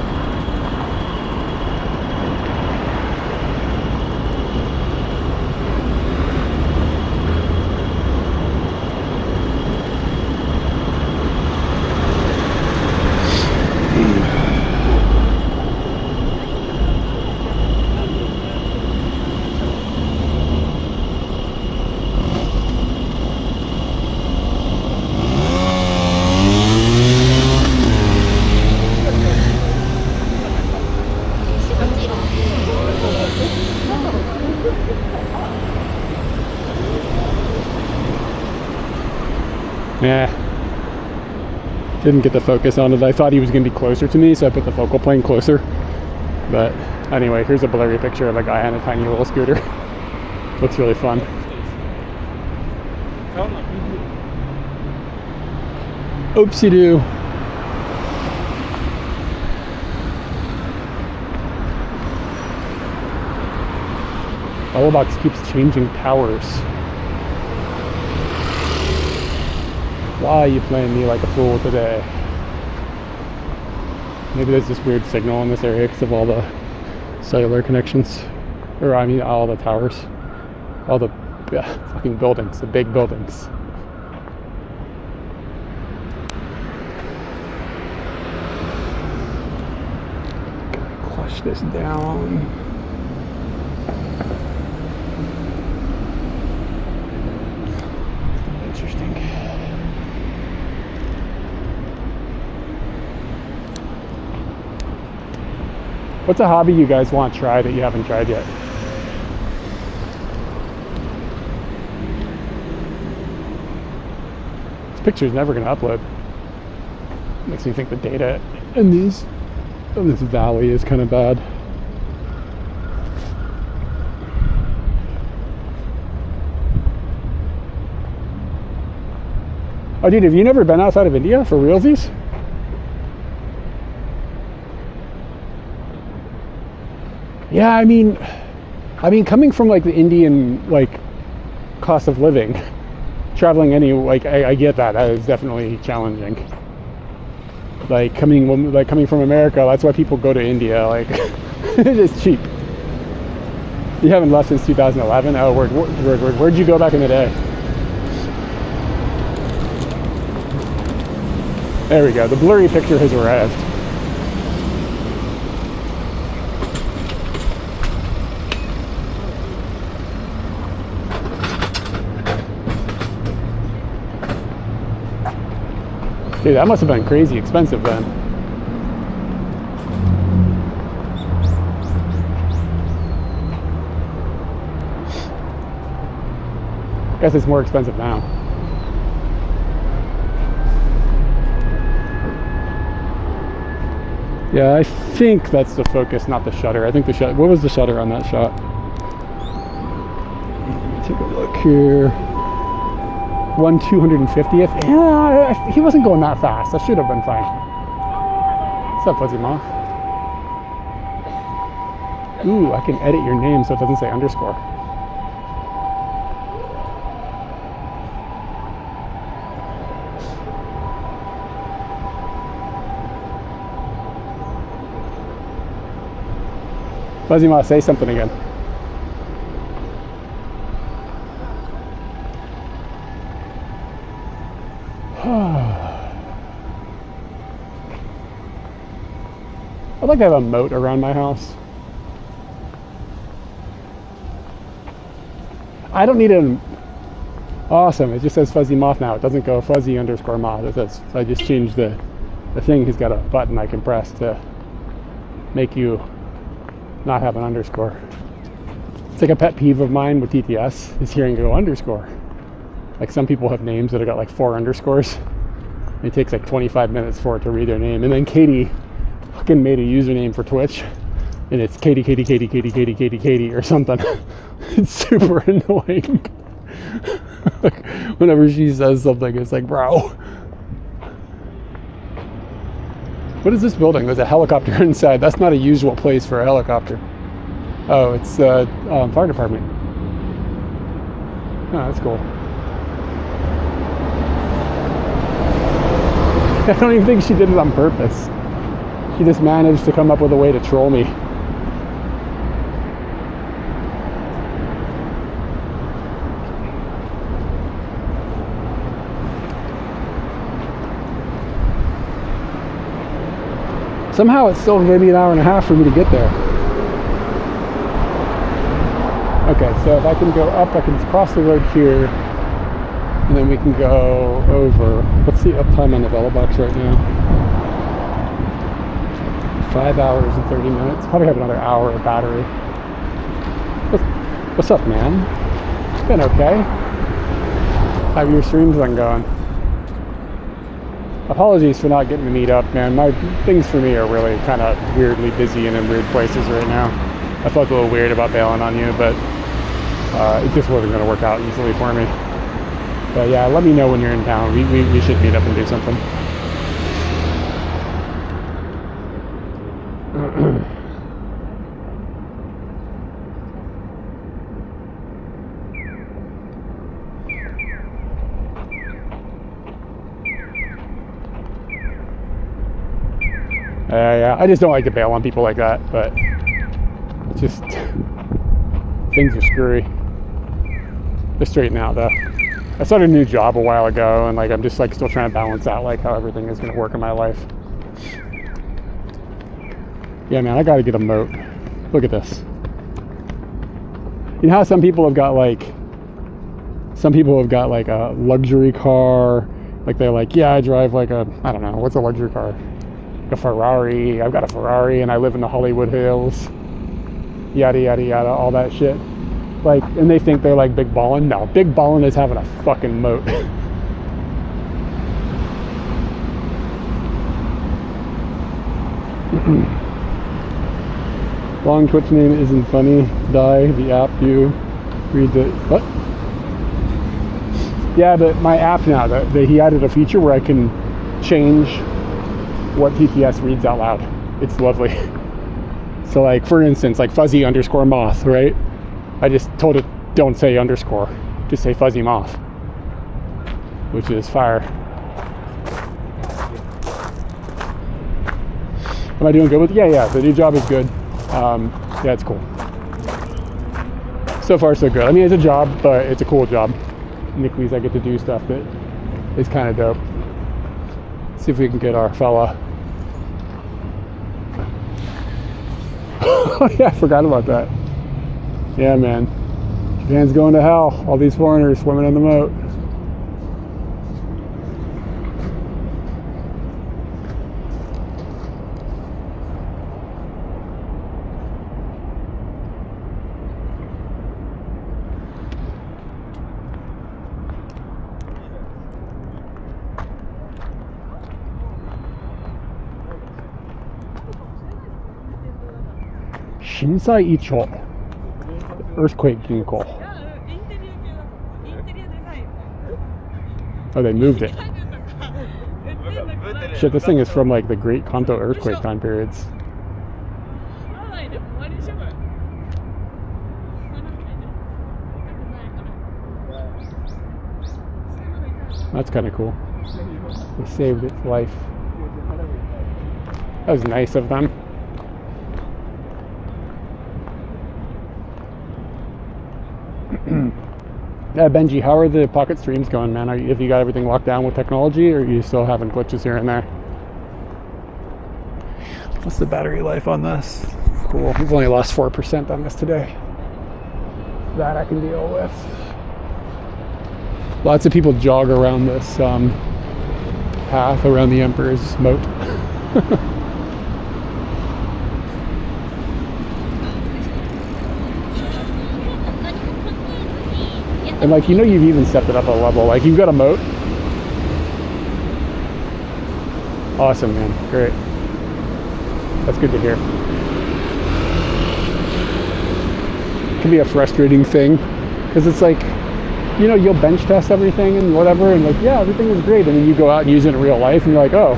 Yeah. Didn't get the focus on it. I thought he was going to be closer to me, so I put the focal plane closer. But anyway, here's a blurry picture of a guy on a tiny little scooter. Looks really fun. Oopsie-doo. Box keeps changing powers. Why are you playing me like a fool today? Maybe there's this weird signal in this area because of all the cellular connections. Or I mean all the towers. All the fucking buildings, the big buildings. Clutch this down. Interesting. What's a hobby you guys want to try that you haven't tried yet? This picture's never going to upload. Makes me think the data in this valley is kind of bad. Oh, dude, have you never been outside of India for realsies? Yeah, I mean, coming from the Indian cost of living, traveling I get that. That is definitely challenging. Coming from America, that's why people go to India. It is cheap. You haven't left since 2011. Oh, where'd you go back in the day? There we go. The blurry picture has arrived. Dude, that must have been crazy expensive then. I guess it's more expensive now. Yeah, I think that's the focus, not the shutter. I think the shutter. What was the shutter on that shot? Let me take a look here. 1/250th. Yeah, he wasn't going that fast. That should have been fine. What's up, Fuzzy Moth? Ooh, I can edit your name so it doesn't say underscore. Fuzzy Moth, say something again. I'd like to have a moat around my house. I don't need an... Awesome, it just says Fuzzy Moth now. It doesn't go fuzzy_moth. It says, so I just changed the thing. He's got a button I can press to make you not have an underscore. It's like a pet peeve of mine with TTS is hearing go underscore. Like some people have names that have got like 4 underscores. It takes like 25 minutes for it to read their name. And then Katie fucking made a username for Twitch and it's Katie or something. It's super annoying. Like, whenever she says something, it's like, bro. What is this building? There's a helicopter inside. That's not a usual place for a helicopter. Oh, it's the fire department. Oh, that's cool. I don't even think she did it on purpose. She just managed to come up with a way to troll me. Somehow it's still maybe an hour and a half for me to get there. Okay, so if I can go up, I can cross the road here, and then we can go over. What's the uptime on the Velobox right now? 5 hours and 30 minutes. Probably have another hour of battery. What's up, man? It's been okay. How have your streams been going? Apologies for not getting to meet up, man. My things for me are really kind of weirdly busy and in weird places right now. I felt a little weird about bailing on you, but it just wasn't going to work out easily for me. But yeah, let me know when you're in town. We should meet up and do something. Yeah, I just don't like to bail on people like that, but it's just, things are screwy. They're straighten out though. I started a new job a while ago, and like I'm just like still trying to balance out like how everything is going to work in my life. Yeah, man, I got to get a moat. Look at this. You know how some people have got like a luxury car, like they're like, yeah, I drive like a, I don't know, what's a luxury car? A Ferrari. I've got a Ferrari and I live in the Hollywood Hills, yada yada yada, all that shit. Like, and they think they're like big ballin'. No, big ballin' is having a fucking moat. Long Twitch name isn't funny. Die the app you read the what? Yeah, but my app now, he added a feature where I can change what TTS reads out loud. It's lovely. So like, for instance, like fuzzy_moth, right? I just told it, don't say underscore, just say fuzzy moth, which is fire. Am I doing good with it? Yeah, the new job is good. Yeah, it's cool. So far, so good. I mean, it's a job, but it's a cool job. And at least I get to do stuff that is kind of dope. See if we can get our fella. Oh yeah, I forgot about that. Yeah, man. Japan's going to hell. All these foreigners swimming in the moat. Shinsai Icho, earthquake Ginko. Oh, they moved it. Shit, this thing is from like the Great Kanto earthquake time periods. That's kind of cool. They saved its life. That was nice of them. Yeah, Benji, how are the Pocket streams going, man? Have you got everything locked down with technology, or are you still having glitches here and there? What's the battery life on this? Cool. We've only lost 4% on this today. That I can deal with. Lots of people jog around this path around the Emperor's Moat. And like, you know, you've even stepped it up a level. Like, you've got a moat. Awesome, man. Great. That's good to hear. It can be a frustrating thing because it's like, you know, you'll bench test everything and whatever, and like, yeah, everything is great, and then you go out and use it in real life, and you're like, oh.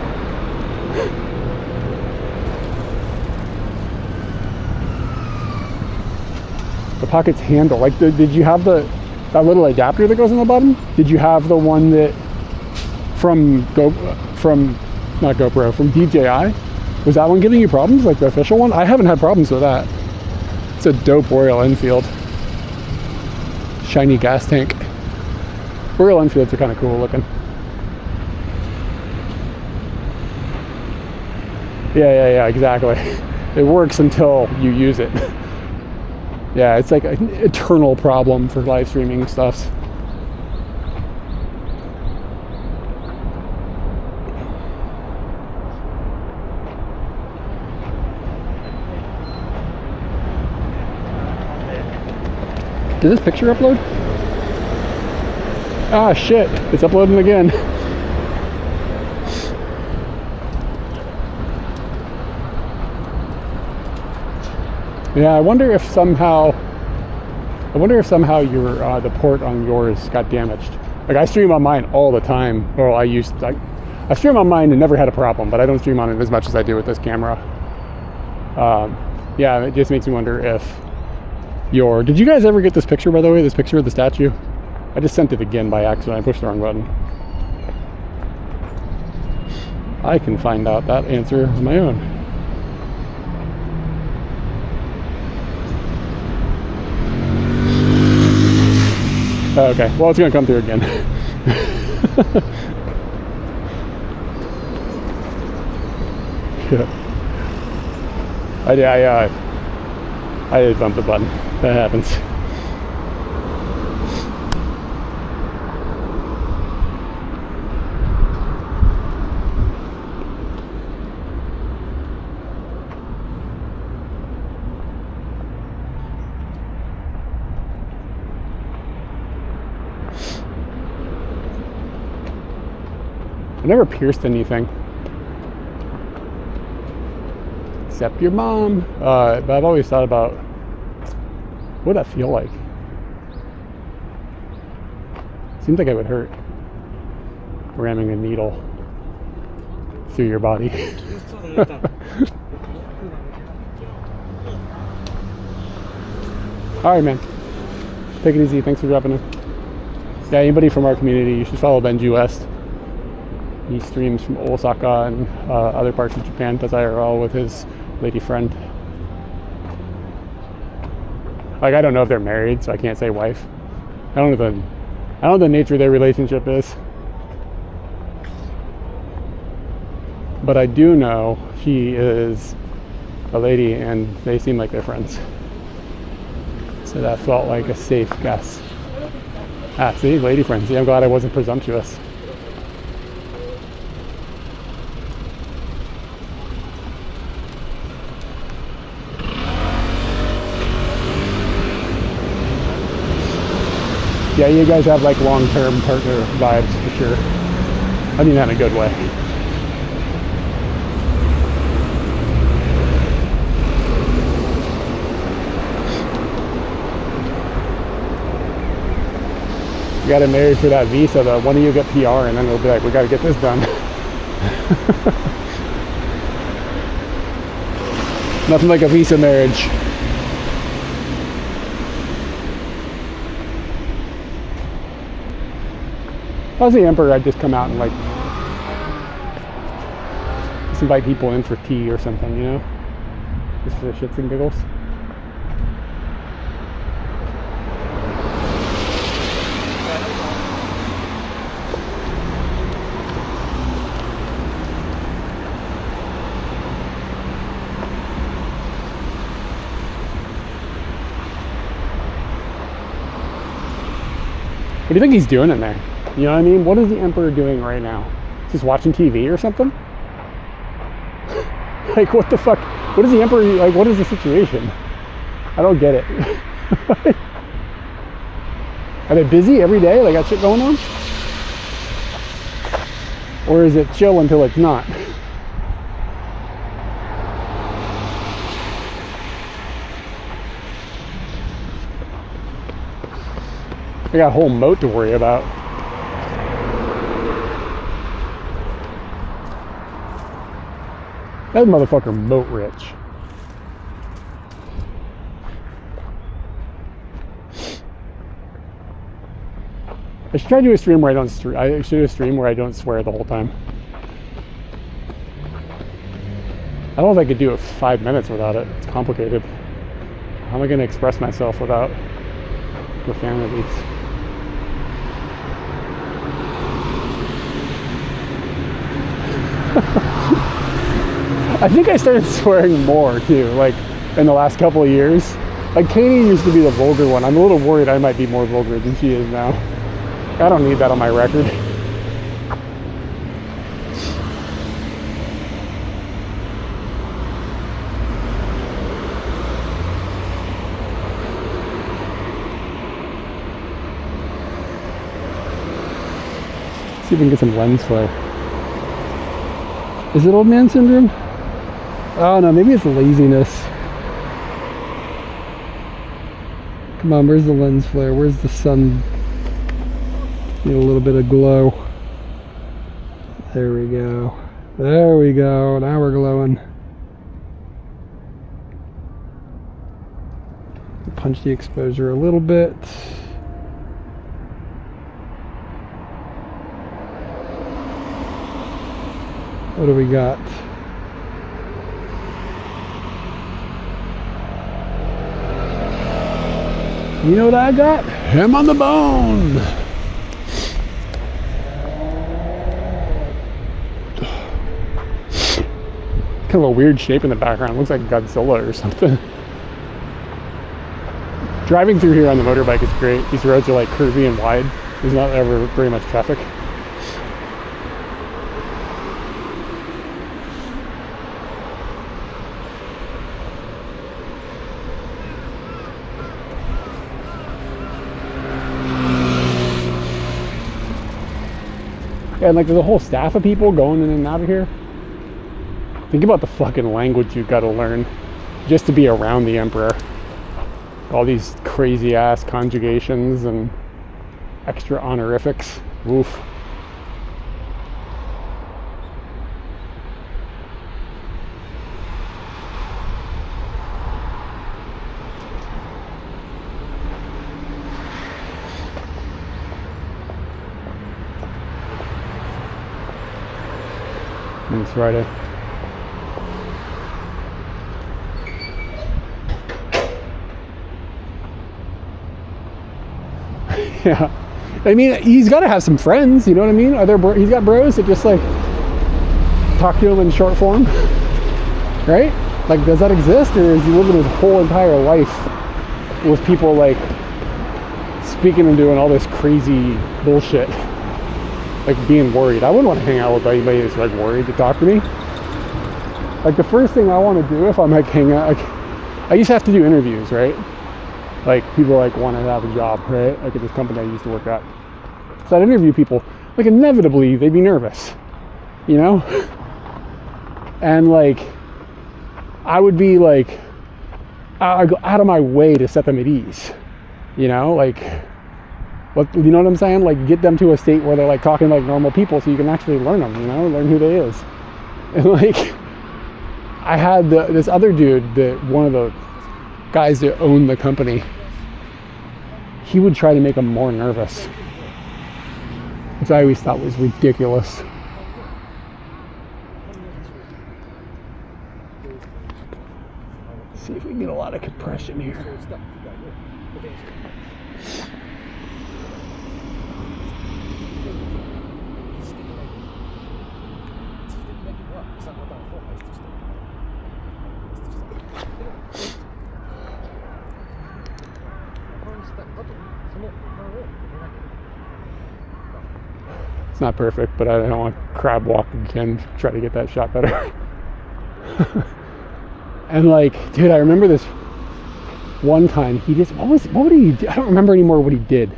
The Pocket's handle, like, did you have that little adapter that goes on the bottom? Did you have the one that from DJI? Was that one giving you problems, like the official one? I haven't had problems with that. It's a dope Royal Enfield. Shiny gas tank. Royal Enfields are kind of cool looking. Yeah, exactly. It works until you use it. Yeah, it's like an eternal problem for live streaming stuff. Did this picture upload? Ah, shit. It's uploading again. Yeah, I wonder if somehow your the port on yours got damaged. Like, I stream on mine all the time. Well, I stream on mine and never had a problem, but I don't stream on it as much as I do with this camera. Yeah, it just makes me wonder if did you guys ever get this picture, by the way? This picture of the statue? I just sent it again by accident. I pushed the wrong button. I can find out that answer on my own. Okay, well, it's gonna come through again. Yeah. I did bump the button. That happens. I never pierced anything. Except your mom. But I've always thought about what would that feel like? Seems like it would hurt. Ramming a needle through your body. Alright, man. Take it easy. Thanks for dropping in. Yeah, anybody from our community, you should follow Benji West. He streams from Osaka and other parts of Japan, does IRL with his lady friend. Like, I don't know if they're married, so I can't say wife. I don't know what the nature of their relationship is. But I do know she is a lady and they seem like they're friends. So that felt like a safe guess. Ah, see, lady friends. See, I'm glad I wasn't presumptuous. Yeah, you guys have like long-term partner vibes for sure. I mean that in a good way. You got to marry for that visa though. One of you get PR and then we'll be like, we got to get this done. Nothing like a visa marriage. If I was the Emperor, I'd just come out and like just invite people in for tea or something, you know? Just for the shits and giggles. What do you think he's doing in there? You know what I mean? What is the Emperor doing right now? Just watching TV or something? Like, what the fuck? What is the Emperor, like, what is the situation? I don't get it. Are they busy every day? Like, got shit going on? Or is it chill until it's not? I got a whole moat to worry about. That motherfucker moat rich. I should try to do a stream where I don't swear the whole time. I don't know if I could do it 5 minutes without it. It's complicated. How am I going to express myself without profanities? I think I started swearing more too, like in the last couple of years. Like Katie used to be the vulgar one. I'm a little worried I might be more vulgar than she is now. I don't need that on my record. See if we can get some lens flare. Is it old man syndrome? Oh no, maybe it's laziness. Come on, where's the lens flare? Where's the sun? Need a little bit of glow. There we go. There we go. Now we're glowing. Punch the exposure a little bit. What do we got? You know what I got? Him on the bone. Kind of a weird shape in the background. Looks like Godzilla or something. Driving through here on the motorbike is great. These roads are like curvy and wide. There's not ever very much traffic. And like there's a whole staff of people going in and out of here. Think about the fucking language you've got to learn just to be around the Emperor. All these crazy ass conjugations and extra honorifics. Woof. And it's Friday. Yeah, I mean, he's got to have some friends, you know what I mean? Are there he's got bros that just like talk to him in short form, right? Like, does that exist, or is he living his whole entire life with people like speaking and doing all this crazy bullshit, like being worried? I wouldn't want to hang out with anybody who's like worried to talk to me. Like the first thing I want to do if I'm like hanging out, like I used to have to do interviews, right? Like people like want to have a job, right? Like at this company I used to work at. So I'd interview people, like inevitably they'd be nervous, you know? And like, I would be like, I'd go out of my way to set them at ease, you know? Like, what, you know what I'm saying? Like get them to a state where they're like talking like normal people so you can actually learn them, you know? Learn who they is. And like, I had this other dude, that one of the guys that owned the company, he would try to make them more nervous, which I always thought was ridiculous. Let's see if we can get a lot of compression here. It's not perfect, but I don't want to crab walk again, try to get that shot better. And like, dude, I remember this one time, he just, what did he do? I don't remember anymore what he did.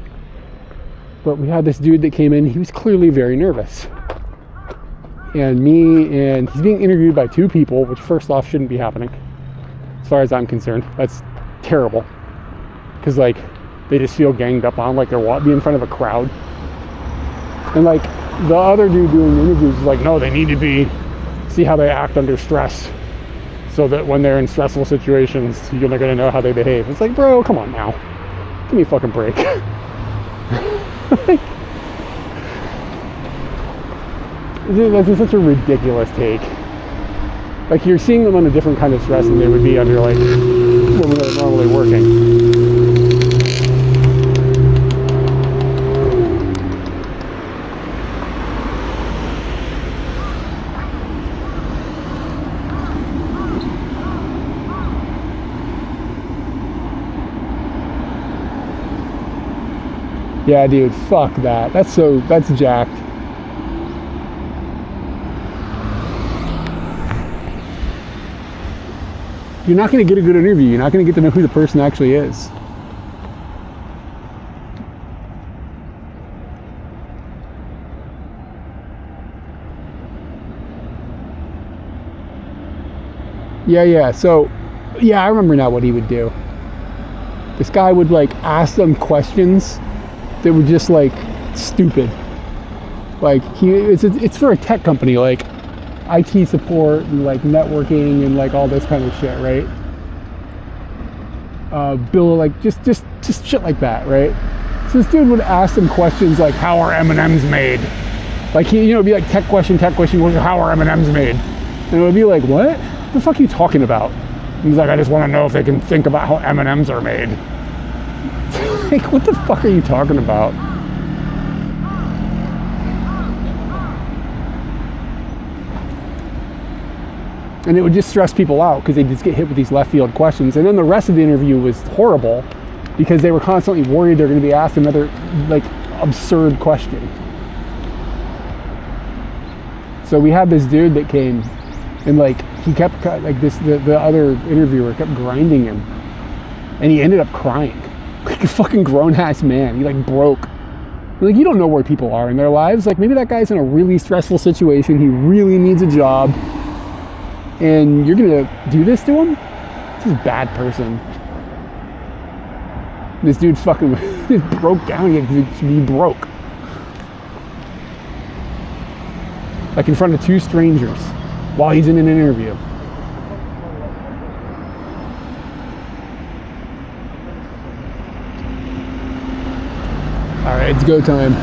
But we had this dude that came in, he was clearly very nervous. And he's being interviewed by two people, which first off shouldn't be happening, as far as I'm concerned. That's terrible. Because like, they just feel ganged up on, like they're being in front of a crowd. And like, the other dude doing the interviews is like, no, they need to see how they act under stress, so that when they're in stressful situations, you're not going to know how they behave. It's like, bro, come on now. Give me a fucking break. Like, that's just such a ridiculous take. Like, you're seeing them on a different kind of stress than they would be under, like, when they're normally working. Yeah, dude, fuck that. That's jacked. You're not going to get a good interview. You're not going to get to know who the person actually is. Yeah. So, yeah, I remember now what he would do. This guy would, like, ask them questions that were just, like, stupid. Like, it's for a tech company, like IT support and, like, networking and, like, all this kind of shit, right? Bill, like, just shit like that, right? So this dude would ask them questions like, how are M&Ms made? Like, it'd be like tech question, how are M&Ms made? And it would be like, what the fuck are you talking about? And he's like, I just want to know if they can think about how M&Ms are made. Like, what the fuck are you talking about? And it would just stress people out because they just get hit with these left field questions. And then the rest of the interview was horrible because they were constantly worried they're going to be asked another, like, absurd question. So we had this dude that came and, like, he kept, like, the other interviewer kept grinding him. And he ended up crying. Like a fucking grown-ass man. He, like, broke. Like, you don't know where people are in their lives. Like, maybe that guy's in a really stressful situation. He really needs a job. And you're gonna do this to him? This is a bad person. This dude fucking just broke down. He broke. Like in front of two strangers while he's in an interview. All right, it's go time.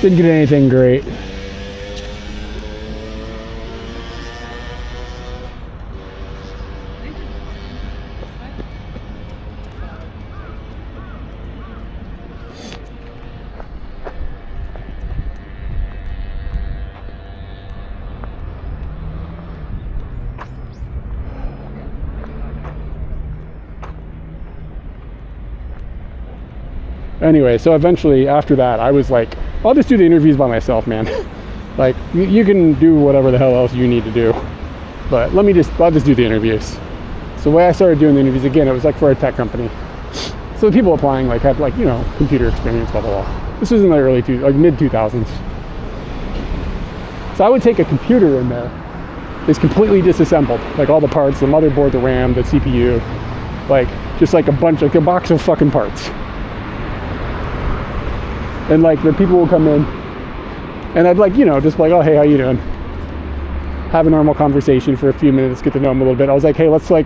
Didn't get anything great. Anyway, so eventually after that, I was like, I'll just do the interviews by myself, man. Like, you can do whatever the hell else you need to do, but I'll just do the interviews. So the way I started doing the interviews, again, it was like for a tech company. So the people applying, like, had, like, computer experience, blah, blah, blah. This was in the mid 2000s. So I would take a computer in there. It's completely disassembled, like all the parts, the motherboard, the RAM, the CPU, like, just like a box of fucking parts. And, like, the people will come in and I'd, like, just like, oh, hey, how you doing? Have a normal conversation for a few minutes, get to know them a little bit. I was like, hey, let's put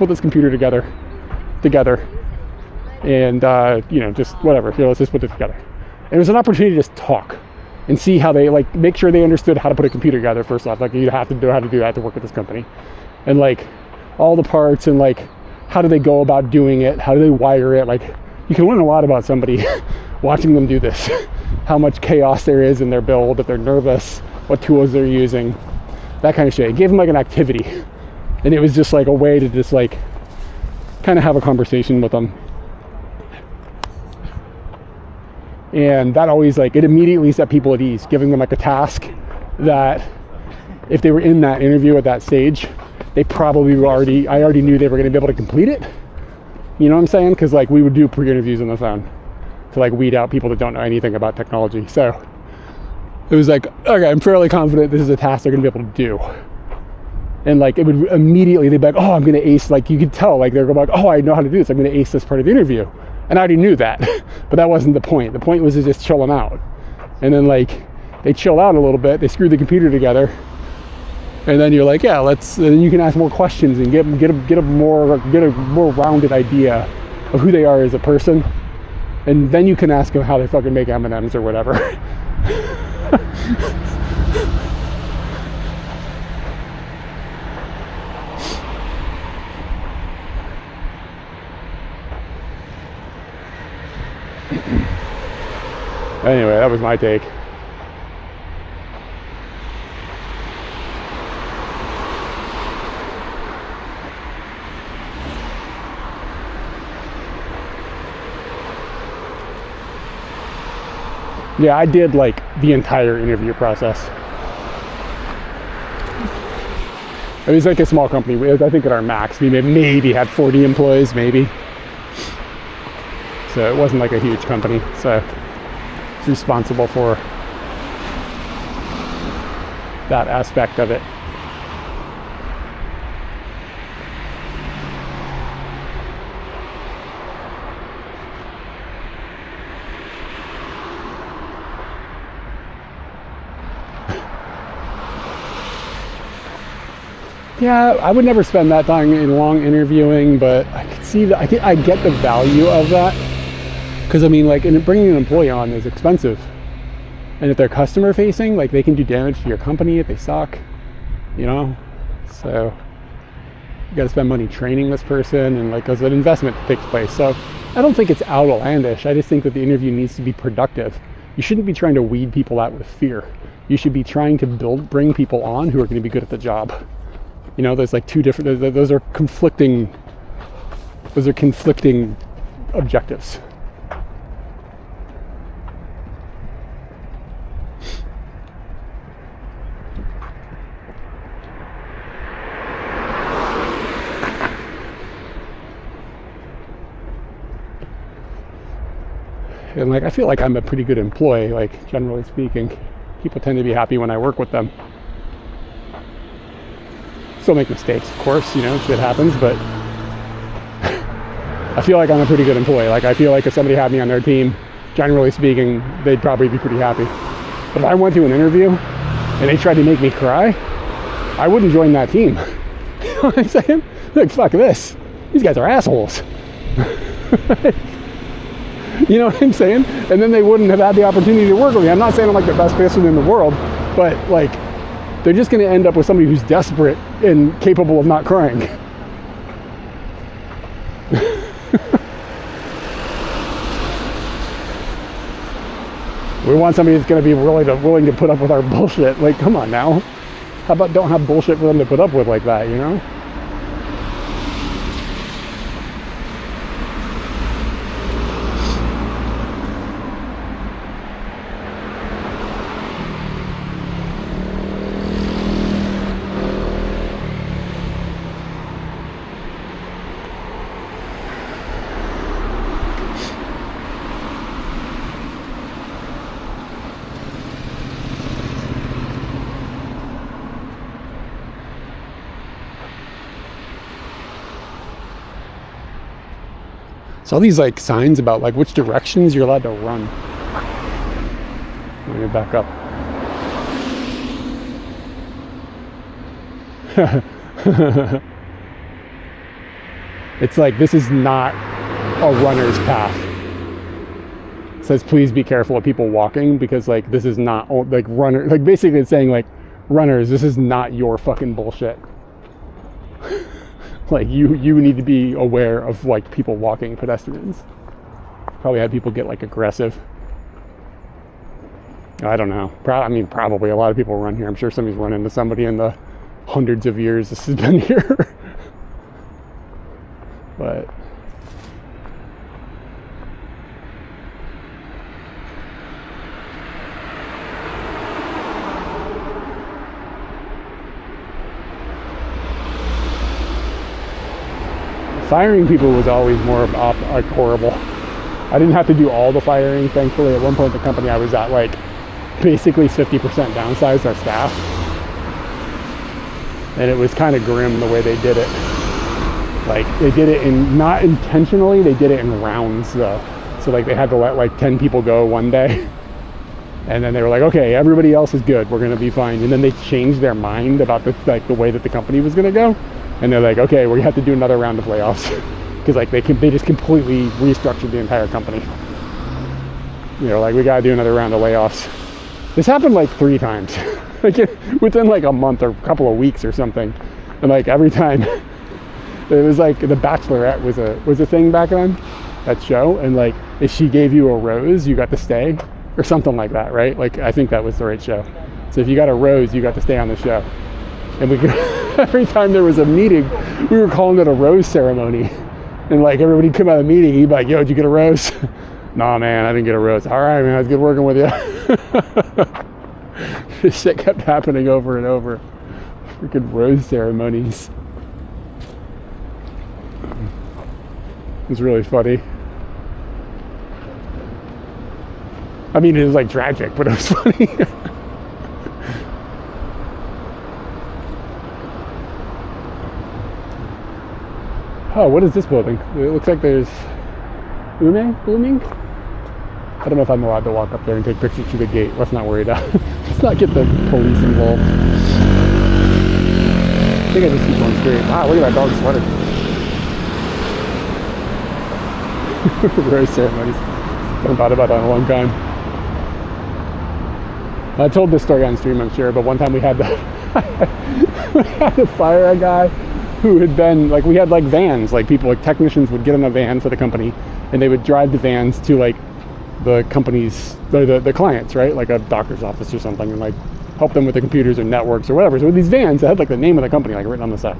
this computer together. And, just whatever, let's just put it together. And it was an opportunity to just talk. and see how they, like, make sure they understood how to put a computer together first off. Like, you have to know how to do that to work with this company. And like all the parts, and like how do they go about doing it? How do they wire it? Like, you can learn a lot about somebody watching them do this. How much chaos there is in their build, if they're nervous, what tools they're using, that kind of shit. It gave them like an activity. And it was just like a way to just like kind of have a conversation with them. And that always, like, it immediately set people at ease, giving them like a task that if they were in that interview at that stage, they probably were I already knew they were going to be able to complete it. You know what I'm saying? Because like we would do pre-interviews on the phone to like weed out people that don't know anything about technology. So it was like, okay, I'm fairly confident this is a task they're going to be able to do. And like it would immediately, they'd be like, oh, I'm going to ace, like you could tell, like they're going like, oh, I know how to do this. I'm going to ace this part of the interview. And I already knew that, but that wasn't the point. The point was to just chill them out. And then like they chill out a little bit, they screw the computer together, and then you're like, yeah, then you can ask more questions and get a more rounded idea of who they are as a person. And then you can ask them how they fucking make M&Ms or whatever. Anyway, that was my take. Yeah, I did like the entire interview process. It was like a small company. I think at our max, we maybe had 40 employees, maybe. So it wasn't like a huge company. So it's responsible for that aspect of it. Yeah, I would never spend that time in long interviewing, but I could see that I get the value of that. Because I mean, like, bringing an employee on is expensive, and if they're customer facing, like, they can do damage to your company if they suck, you know. So you got to spend money training this person, and like, there's an investment that takes place. So I don't think it's outlandish. I just think that the interview needs to be productive. You shouldn't be trying to weed people out with fear. You should be trying to bring people on who are going to be good at the job. You know, there's like two different, those are conflicting objectives. And like, I feel like I'm a pretty good employee, like, generally speaking. People tend to be happy when I work with them. Still make mistakes, of course, you know, shit happens, but I feel like I'm a pretty good employee. Like, I feel like if somebody had me on their team, generally speaking, they'd probably be pretty happy. But if I went to an interview and they tried to make me cry, I wouldn't join that team. You know what I'm saying? Like, fuck this. These guys are assholes. You know what I'm saying? And then they wouldn't have had the opportunity to work with me. I'm not saying I'm like the best person in the world, but like, they're just going to end up with somebody who's desperate and capable of not crying. We want somebody that's going to be willing to put up with our bullshit. Like, come on now. How about don't have bullshit for them to put up with like that, you know? So all these like signs about like which directions you're allowed to run. Let me back up. It's like, this is not a runner's path. says please be careful of people walking, because like this is not like runner, like basically it's saying like runners, this is not your fucking bullshit. Like you need to be aware of like people walking, pedestrians. Probably had people get like aggressive. I don't know. I mean, probably a lot of people run here. I'm sure somebody's run into somebody in the hundreds of years this has been here. But firing people was always more like horrible. I didn't have to do all the firing, thankfully. At one point, the company I was at, like, basically 50% downsized our staff. And it was kind of grim the way they did it. Like, they did it not intentionally, they did it in rounds, though. So, like, they had to let, like, 10 people go one day. And then they were like, okay, everybody else is good, we're going to be fine. And then they changed their mind about the way that the company was going to go. And they're like, okay, we have to do another round of layoffs. Because like they just completely restructured the entire company. You know, like we gotta do another round of layoffs. This happened like 3 times, like within like a month or a couple of weeks or something. And like every time, it was like The Bachelorette was a thing back then, that show. And like if she gave you a rose, you got to stay, or something like that, right? Like I think that was the right show. So if you got a rose, you got to stay on the show. And we every time there was a meeting, we were calling it a rose ceremony. And like everybody come out of the meeting, he'd be like, yo, did you get a rose? Nah, man, I didn't get a rose. All right, man, it was good working with you. This shit kept happening over and over. Freaking rose ceremonies. It was really funny. I mean, it was like tragic, but it was funny. Oh, what is this building? It looks like there's blooming? I don't know if I'm allowed to walk up there and take pictures through the gate. Let's not worry about it. Let's not get the police involved. I think I just keep going straight. Wow, look at that dog sweater. Rose ceremonies. I haven't thought about that in a long time. I told this story on stream, I'm sure, but one time we had to fire a guy who had been, like, we had like vans, like people, like technicians would get in a van for the company and they would drive the vans to like the company's, the clients, right? Like a doctor's office or something, and like help them with the computers or networks or whatever. So with these vans that had like the name of the company like written on the side,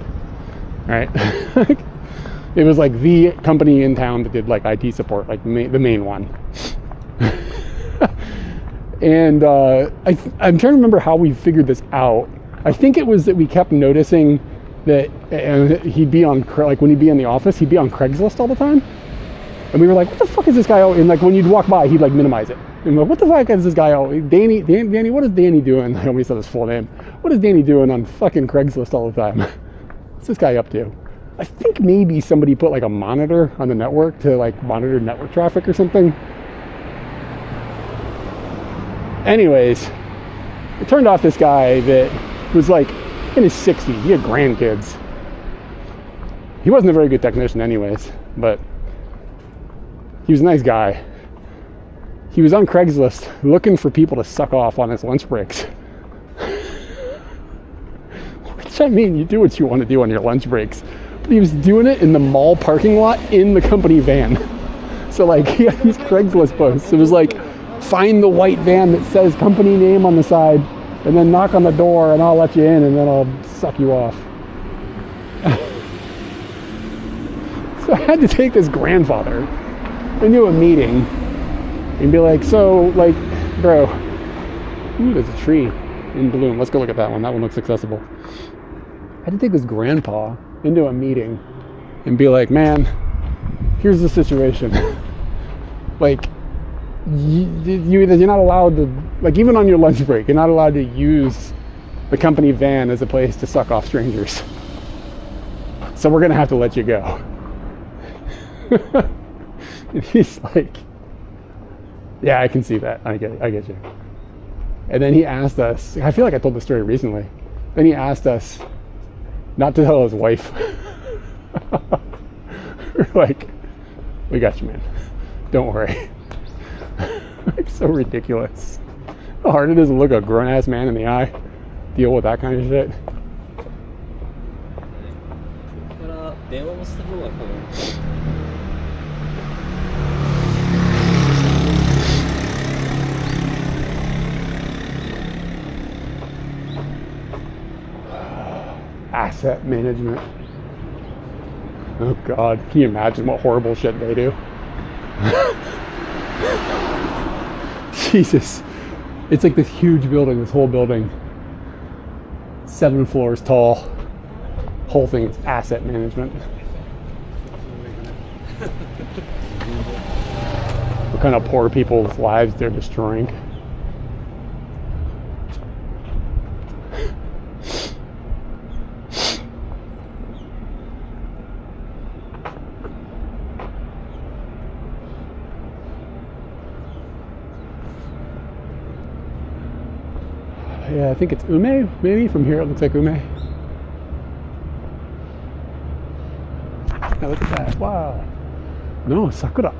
right? It was like the company in town that did like IT support, like the main one. And I'm trying to remember how we figured this out. I think it was that we kept noticing that he'd be on, like when he'd be in the office, he'd be on Craigslist all the time. And we were like, what the fuck is this guy? And like when you'd walk by, he'd like minimize it. And we're like, what the fuck is this guy? Danny, what is Danny doing? I always said his full name. What is Danny doing on fucking Craigslist all the time? What's this guy up to? I think maybe somebody put like a monitor on the network to like monitor network traffic or something. Anyways, it turned off this guy that was like in his 60s. He had grandkids. He wasn't a very good technician anyways, but he was a nice guy. He was on Craigslist looking for people to suck off on his lunch breaks. Which, I mean, you do what you want to do on your lunch breaks. But he was doing it in the mall parking lot in the company van. So like he had these Craigslist posts. It was like, find the white van that says company name on the side, and then knock on the door and I'll let you in and then I'll suck you off. So I had to take this grandfather into a meeting and be like, so like, bro, ooh, there's a tree in bloom. Let's go look at that one. That one looks accessible. I had to take this grandpa into a meeting and be like, man, here's the situation. Like, you're not allowed to, like, even on your lunch break, you're not allowed to use the company van as a place to suck off strangers. So we're gonna have to let you go. And he's like, yeah, I can see that. I get you. And then he asked us, I feel like I told this story recently. Then he asked us not to tell his wife. We're like, we got you, man. Don't worry. Like, so ridiculous. How hard it is to look a grown-ass man in the eye. Deal with that kind of shit. から電話もした方が多分 Asset management. Oh God, can you imagine what horrible shit they do? Jesus. It's like this huge building, this whole building. 7 floors tall. Whole thing is asset management. What kind of poor people's lives they're destroying. Yeah, I think it's Ume, maybe. From here it looks like Ume. Yeah, look at that. Wow. No, Sakura.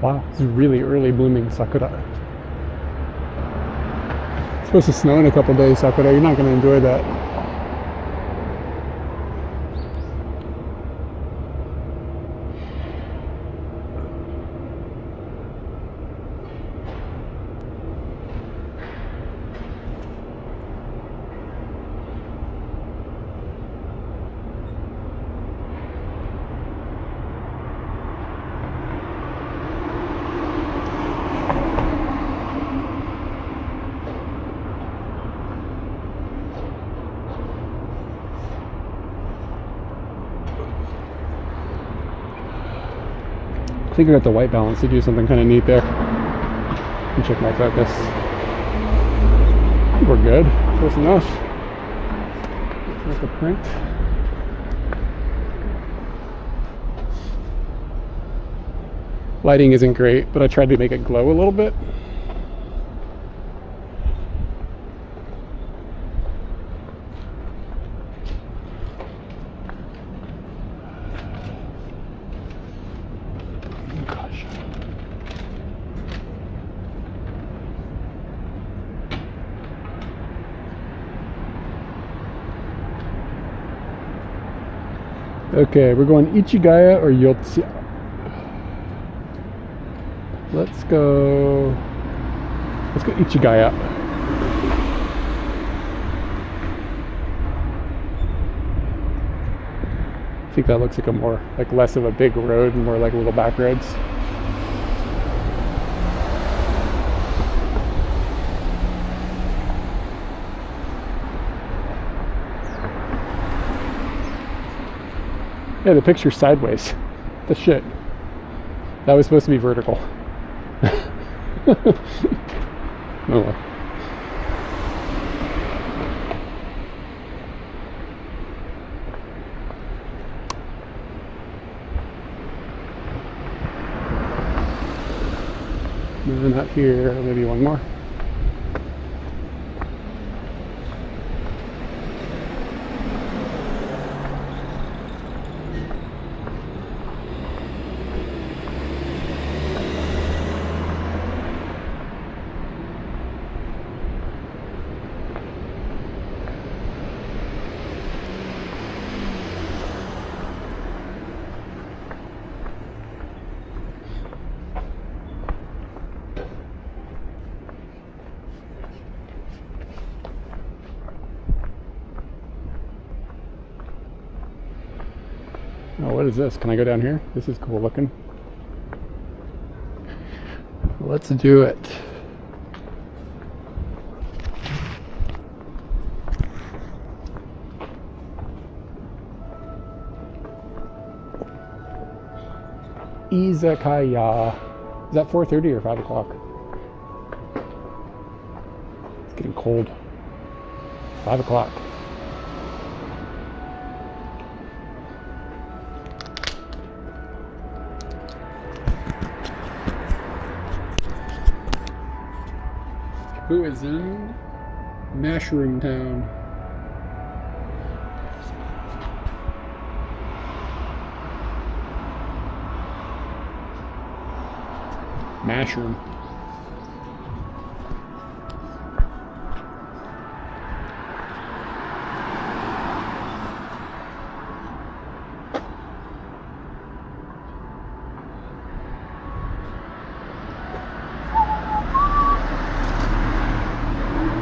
Wow, this is really early blooming Sakura. It's supposed to snow in a couple days, Sakura. You're not going to enjoy that. I think I got the white balance to do something kind of neat there. And check my focus. I think we're good. Close enough. Make a print. Lighting isn't great, but I tried to make it glow a little bit. Okay, we're going Ichigaya or Yotsuya. Let's go Ichigaya. I think that looks like a more, like less of a big road and more like little back roads. Yeah, the picture's sideways. The shit. That was supposed to be vertical. Oh well. No, not here. Maybe one more. Oh, what is this? Can I go down here? This is cool looking. Let's do it. Izakaya. Is that 4:30 or 5 o'clock? It's getting cold. 5 o'clock. Who is in Mushroom Town? Mushroom.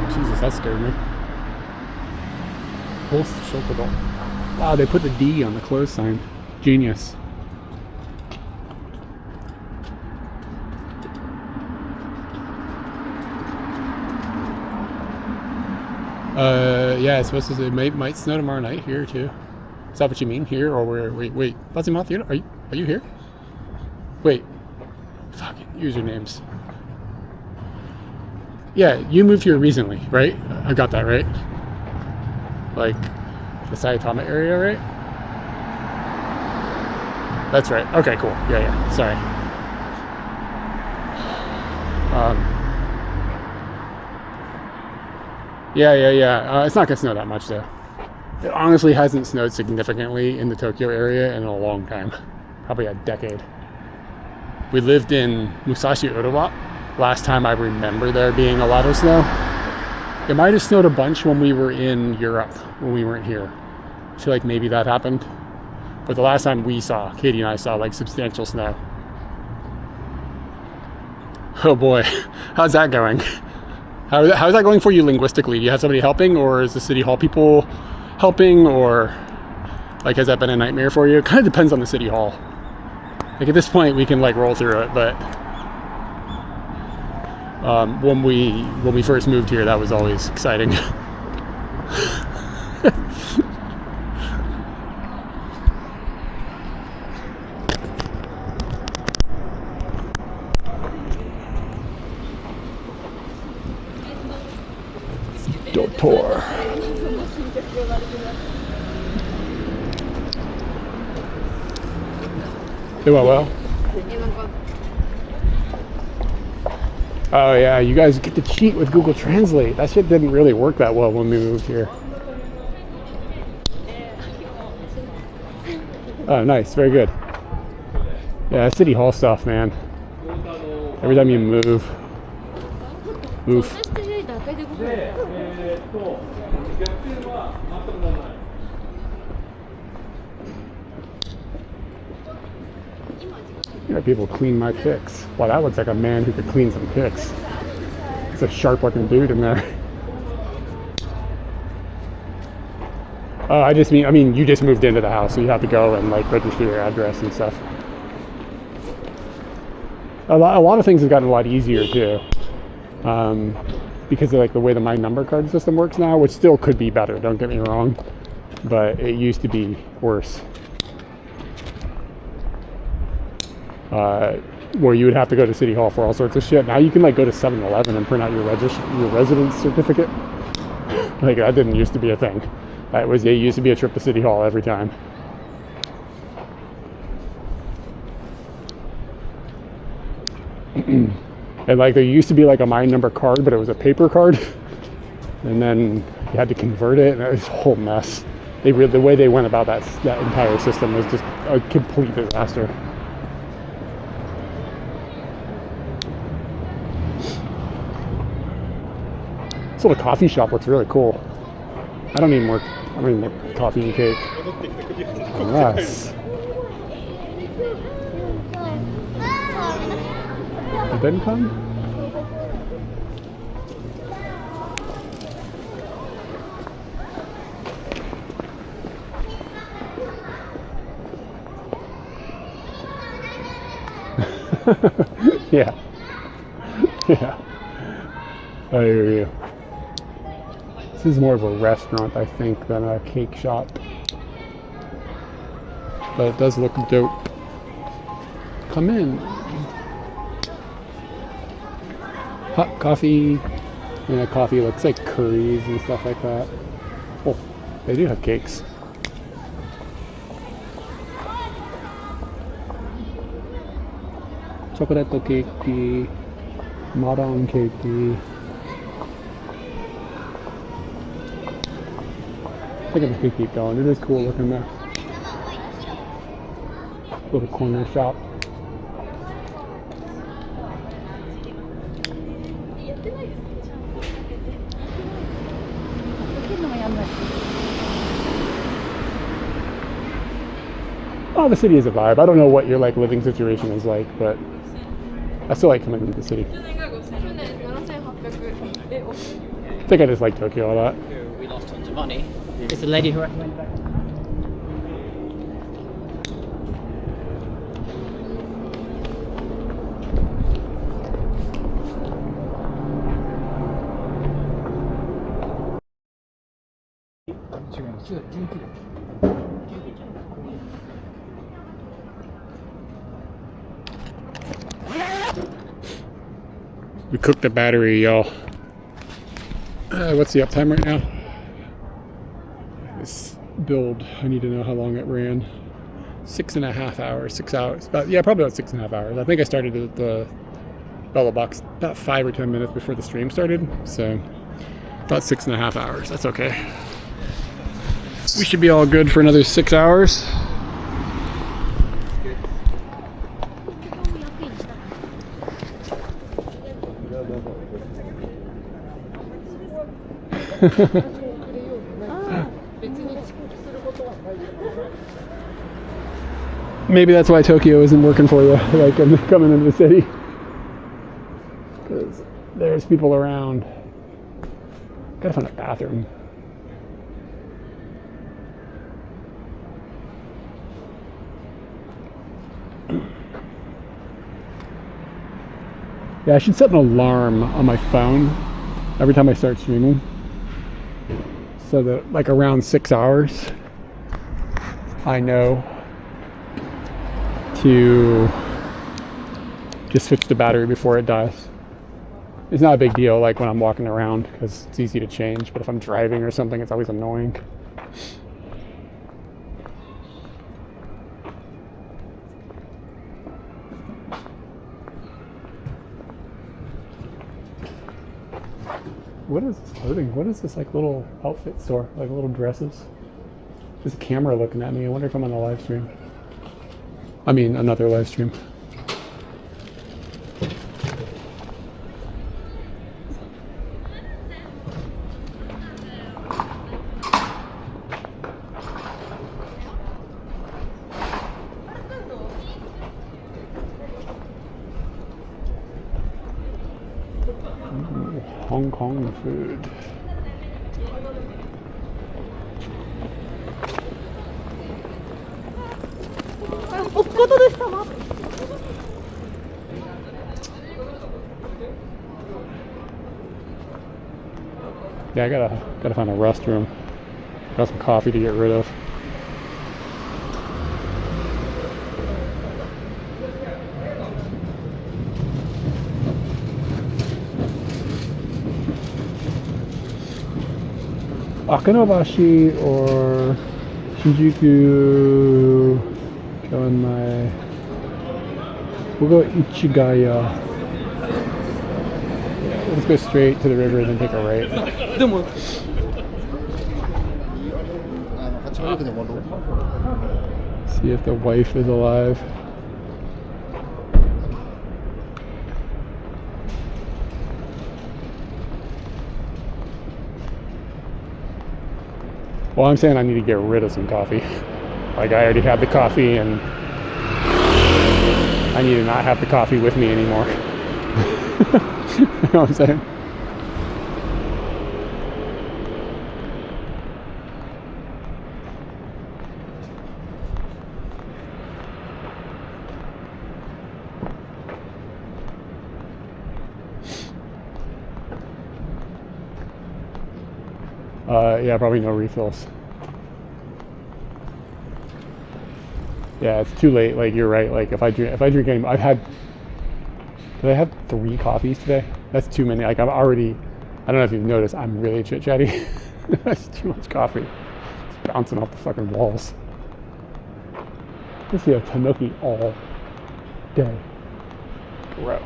Jesus, that scared me. Pulse chocolate. Wow, they put the D on the close sign. Genius. Yeah, it's supposed to say it might snow tomorrow night here too. Is that what you mean? Here or where? Wait. Buzzymouth, are you here? Wait. Fucking usernames. Yeah, you moved here recently, right? I got that right. Like the Saitama area, right? That's right. Okay, cool. Yeah. Sorry. Yeah. It's not gonna snow that much though. It honestly hasn't snowed significantly in the Tokyo area in a long time. Probably a decade. We lived in Musashi Urawa. Last time I remember there being a lot of snow. It might have snowed a bunch when we were in Europe, when we weren't here. I feel like maybe that happened. But the last time Katie and I saw like substantial snow. Oh boy, how's that going? How's that going for you linguistically? Do you have somebody helping, or is the City Hall people helping, or like has that been a nightmare for you? It kind of depends on the City Hall. Like at this point we can like roll through it, but when we first moved here, that was always exciting. Doctor. It went well. Oh yeah, you guys get to cheat with Google Translate. That shit didn't really work that well when we moved here. Oh, nice, very good. Yeah, City Hall stuff, man. Every time you move. Oof. Yeah, people clean my pics. Wow, that looks like a man who could clean some pics. It's a sharp looking dude in there. I mean, you just moved into the house, so you have to go and like register your address and stuff. A lot of things have gotten a lot easier too, because of like the way the My Number Card system works now, which still could be better. Don't get me wrong, but it used to be worse. Where you would have to go to City Hall for all sorts of shit. Now you can like go to 7-Eleven and print out your residence certificate. Like that didn't used to be a thing. It used to be a trip to City Hall every time. And like there used to be like a My Number card, but it was a paper card, and then you had to convert it, and it was a whole mess. The way they went about that entire system was just a complete disaster. So the coffee shop looks really cool. I don't need more coffee and cake. Yes. It didn't come? Yeah. I hear you. This is more of a restaurant, I think, than a cake shop. But it does look dope. Come in. Hot coffee. And coffee looks like curries and stuff like that. Oh, they do have cakes. Chocolate cake, marron cake. I think I could keep going. It is cool looking there. Little corner shop. ってないですね。ちゃんとかけて。かけるのもやんない。 Oh, the city is a vibe. I don't know what your like living situation is like, but I still like coming to the city. 去年が5000。去年7800。え、お。 I think I just like Tokyo a lot. We lost tons of money. It's the lady who recommended that. We cooked the battery, y'all. What's the uptime right now? This build, I need to know how long it ran. 6.5 hours, 6 hours. Yeah, probably about 6.5 hours. I think I started at the Bella Box about 5 or 10 minutes before the stream started. So about 6.5 hours. That's okay. We should be all good for another 6 hours. Maybe that's why Tokyo isn't working for you, like coming into the city. Because there's people around. Gotta find a bathroom. Yeah, I should set an alarm on my phone every time I start streaming. So that like around 6 hours, I know to just switch the battery before it dies. It's not a big deal like when I'm walking around because it's easy to change, but if I'm driving or something, it's always annoying. What is this clothing? What is this like little outfit store? Like little dresses? There's a camera looking at me. I wonder if I'm on a live stream. I mean, another live stream. Ooh, Hong Kong food. Yeah, I gotta find a restroom. Got some coffee to get rid of. Akanobashi or Shinjuku Kawanmai. We'll go Ichigaya. Yeah, let's go straight to the river and then take a right. See if the wife is alive. Well, I'm saying I need to get rid of some coffee. Like I already had the coffee and I need to not have the coffee with me anymore. You know what I'm saying? Yeah, probably no refills. Yeah, it's too late. Like you're right. Like if I drink any, did I have 3 coffees today? That's too many. Like I'm already, I don't know if you've noticed, I'm really chit chatty. That's too much coffee. It's bouncing off the fucking walls. I see a tanuki all day. Bro.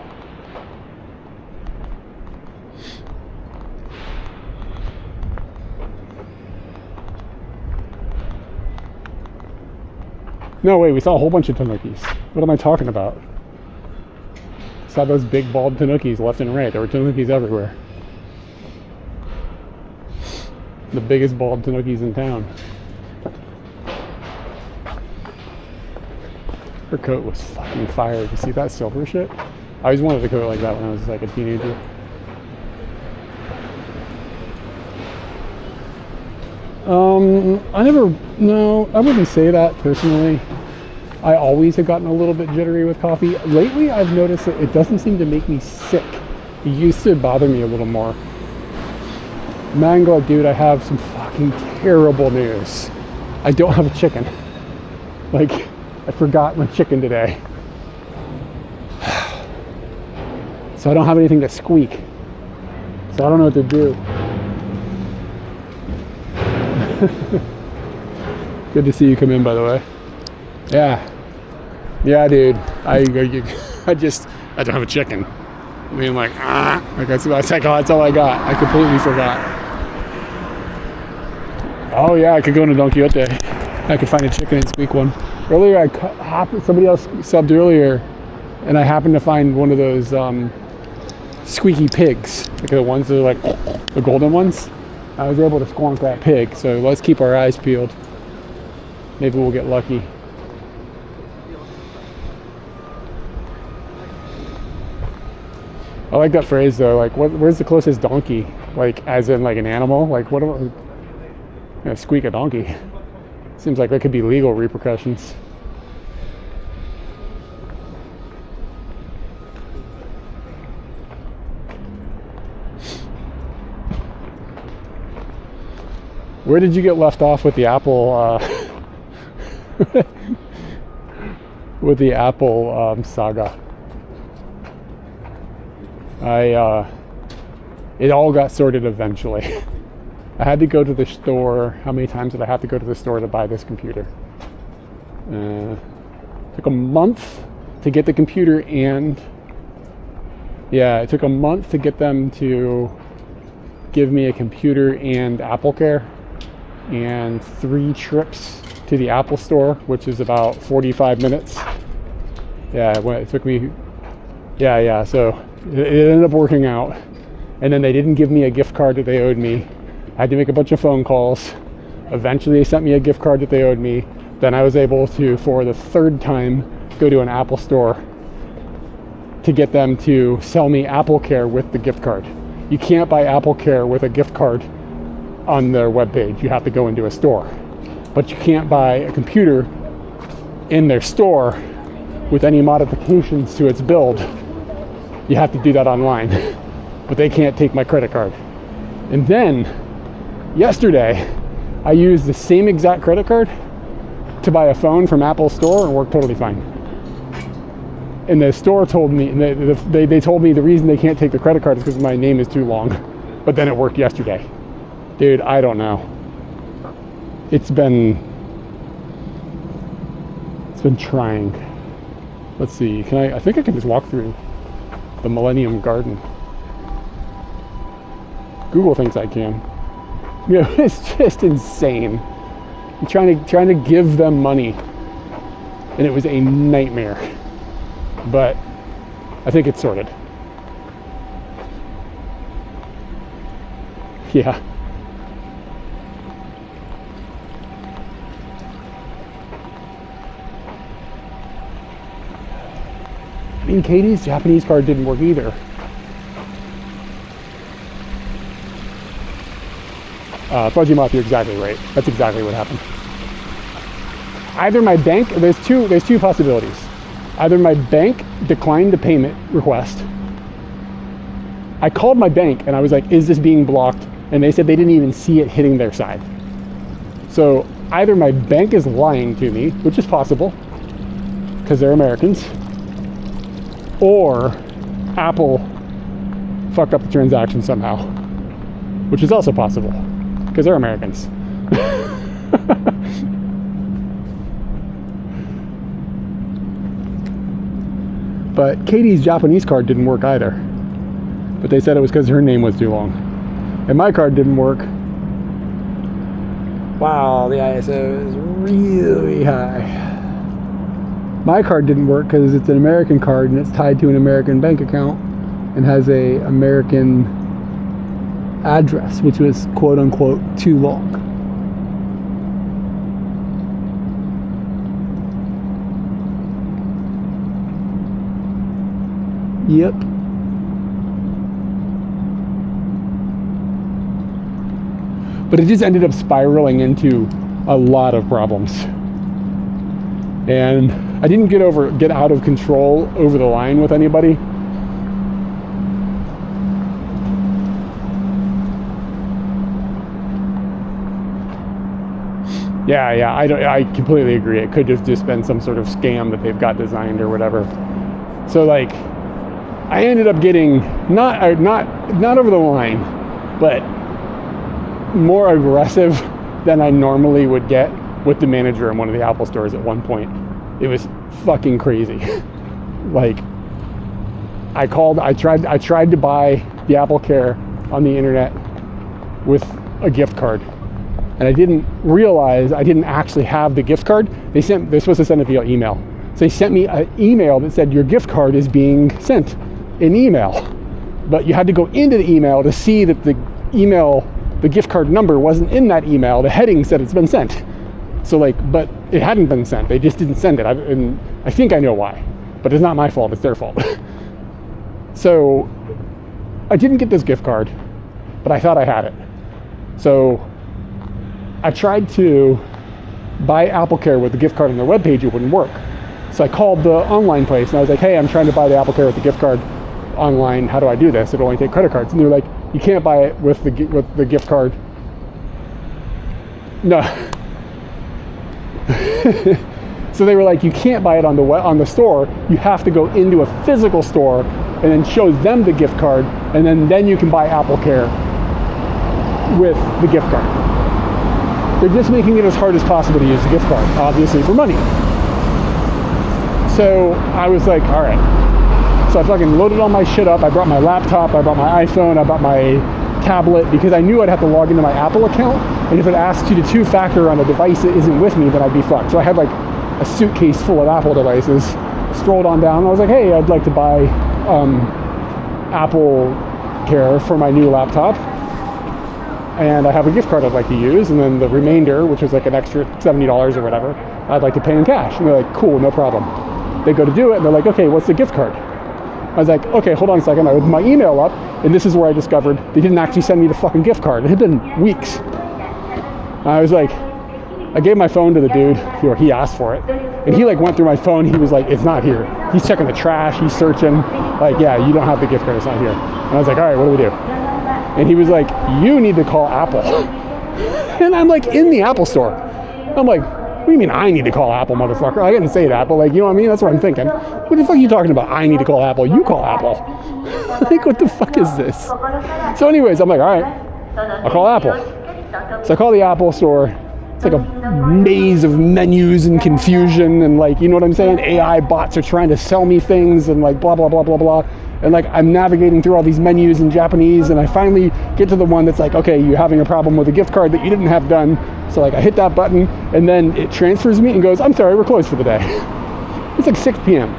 No, wait, we saw a whole bunch of tanukis. What am I talking about? Saw those big bald tanukis left and right. There were tanukis everywhere. The biggest bald tanukis in town. Her coat was fucking fire. You see that silver shit? I always wanted a coat like that when I was like a teenager. I wouldn't say that personally. I always have gotten a little bit jittery with coffee. Lately, I've noticed that it doesn't seem to make me sick. It used to bother me a little more. Mango, dude, I have some fucking terrible news. I don't have a chicken. Like, I forgot my chicken today. So I don't have anything to squeak. So I don't know what to do. Good to see you come in, by the way. Yeah, dude. I don't have a chicken. I mean, like that's all I got. I completely forgot. Oh yeah, I could go into Don Quixote. I could find a chicken and squeak one. Earlier, somebody else subbed earlier, and I happened to find one of those squeaky pigs, like the ones that are like the golden ones. I was able to squonk that pig, so let's keep our eyes peeled. Maybe we'll get lucky. I like that phrase though, like where's the closest donkey? Like as in like an animal? Like what do I squeak a donkey? Seems like there could be legal repercussions. Where did you get left off with the Apple with the Apple saga? It all got sorted eventually. I had to go to the store. How many times did I have to go to the store to buy this computer? Took a month to get the computer, and it took a month to get them to give me a computer and AppleCare, and 3 trips to the Apple store, which is about 45 minutes. It took me. So it ended up working out, and then they didn't give me a gift card that they owed me. I had to make a bunch of phone calls. Eventually they sent me a gift card that they owed me. Then I was able to, for the 3rd time, go to an Apple store to get them to sell me AppleCare with the gift card. You can't buy AppleCare with a gift card on their webpage. You have to go into a store. But you can't buy a computer in their store with any modifications to its build. You have to do that online. But they can't take my credit card. And then, yesterday, I used the same exact credit card to buy a phone from Apple store and worked totally fine. And the store told me, they told me the reason they can't take the credit card is because my name is too long. But then it worked yesterday. Dude, I don't know. It's been trying. Let's see, I think I can just walk through the Millennium Garden. Google thinks I can. It's just insane. I'm trying to give them money, and it was a nightmare. But I think it's sorted. Yeah. I mean, Katie's Japanese card didn't work either. Fuzzy Moth, you're exactly right. That's exactly what happened. Either my bank, there's two possibilities. Either my bank declined the payment request. I called my bank and I was like, is this being blocked? And they said they didn't even see it hitting their side. So either my bank is lying to me, which is possible, because they're Americans, or Apple fucked up the transaction somehow, which is also possible, because they're Americans. But Katie's Japanese card didn't work either. But they said it was because her name was too long. And my card didn't work. Wow, the ISO is really high. My card didn't work because it's an American card and it's tied to an American bank account and has a American address, which was quote unquote too long. Yep. But it just ended up spiraling into a lot of problems. And I didn't get out of control over the line with anybody. Yeah, I completely agree. It could have just been some sort of scam that they've got designed or whatever. So like, I ended up getting not over the line, but more aggressive than I normally would get with the manager in one of the Apple stores at one point. It was fucking crazy. Like, I tried to buy the Apple Care on the internet with a gift card. And I didn't realize I didn't actually have the gift card. They're supposed to send it via email. So they sent me an email that said your gift card is being sent in email. But you had to go into the email to see that the gift card number wasn't in that email. The heading said it's been sent. So but it hadn't been sent. They just didn't send it. And I think I know why, but it's not my fault. It's their fault. So I didn't get this gift card, but I thought I had it. So I tried to buy AppleCare with the gift card on their webpage. It wouldn't work. So I called the online place and I was like, hey, I'm trying to buy the AppleCare with the gift card online. How do I do this? It'll only take credit cards. And they're like, you can't buy it with the gift card. No. So they were like, you can't buy it on the store. You have to go into a physical store and then show them the gift card, and then you can buy AppleCare with the gift card. They're just making it as hard as possible to use the gift card, obviously for money. So I was like, all right. So I fucking loaded all my shit up. I brought my laptop, I brought my iPhone, I brought my tablet, because I knew I'd have to log into my Apple account. And if it asks you to two-factor on a device that isn't with me, then I'd be fucked. So I had like a suitcase full of Apple devices. Strolled on down. I was like, hey, I'd like to buy Apple Care for my new laptop. And I have a gift card I'd like to use, and then the remainder, which was like an extra $70 or whatever, I'd like to pay in cash. And they're like, cool, no problem. They go to do it, and they're like, okay, what's the gift card? I was like, okay, hold on a second. I opened my email up, and this is where I discovered they didn't actually send me the fucking gift card. It had been weeks. I was like, I gave my phone to the dude, or he asked for it, and he like went through my phone. He was like, it's not here. He's checking the trash, he's searching, like, yeah, you don't have the gift card, it's not here. And I was like, all right, what do we do? And he was like, you need to call Apple. And I'm like, in the Apple store. I'm like, what do you mean I need to call Apple, motherfucker? I didn't say that, but like, you know what I mean? That's what I'm thinking. What the fuck are you talking about? I need to call Apple. You call Apple. Like, what the fuck is this? So anyways, I'm like, all right, I'll call Apple. So I call the Apple store. It's like a maze of menus and confusion and like, you know what I'm saying? AI bots are trying to sell me things and like blah, blah, blah, blah, blah. And like, I'm navigating through all these menus in Japanese, and I finally get to the one that's like, okay, you're having a problem with a gift card that you didn't have done. So like, I hit that button, and then it transfers me and goes, I'm sorry, we're closed for the day. It's like 6 p.m.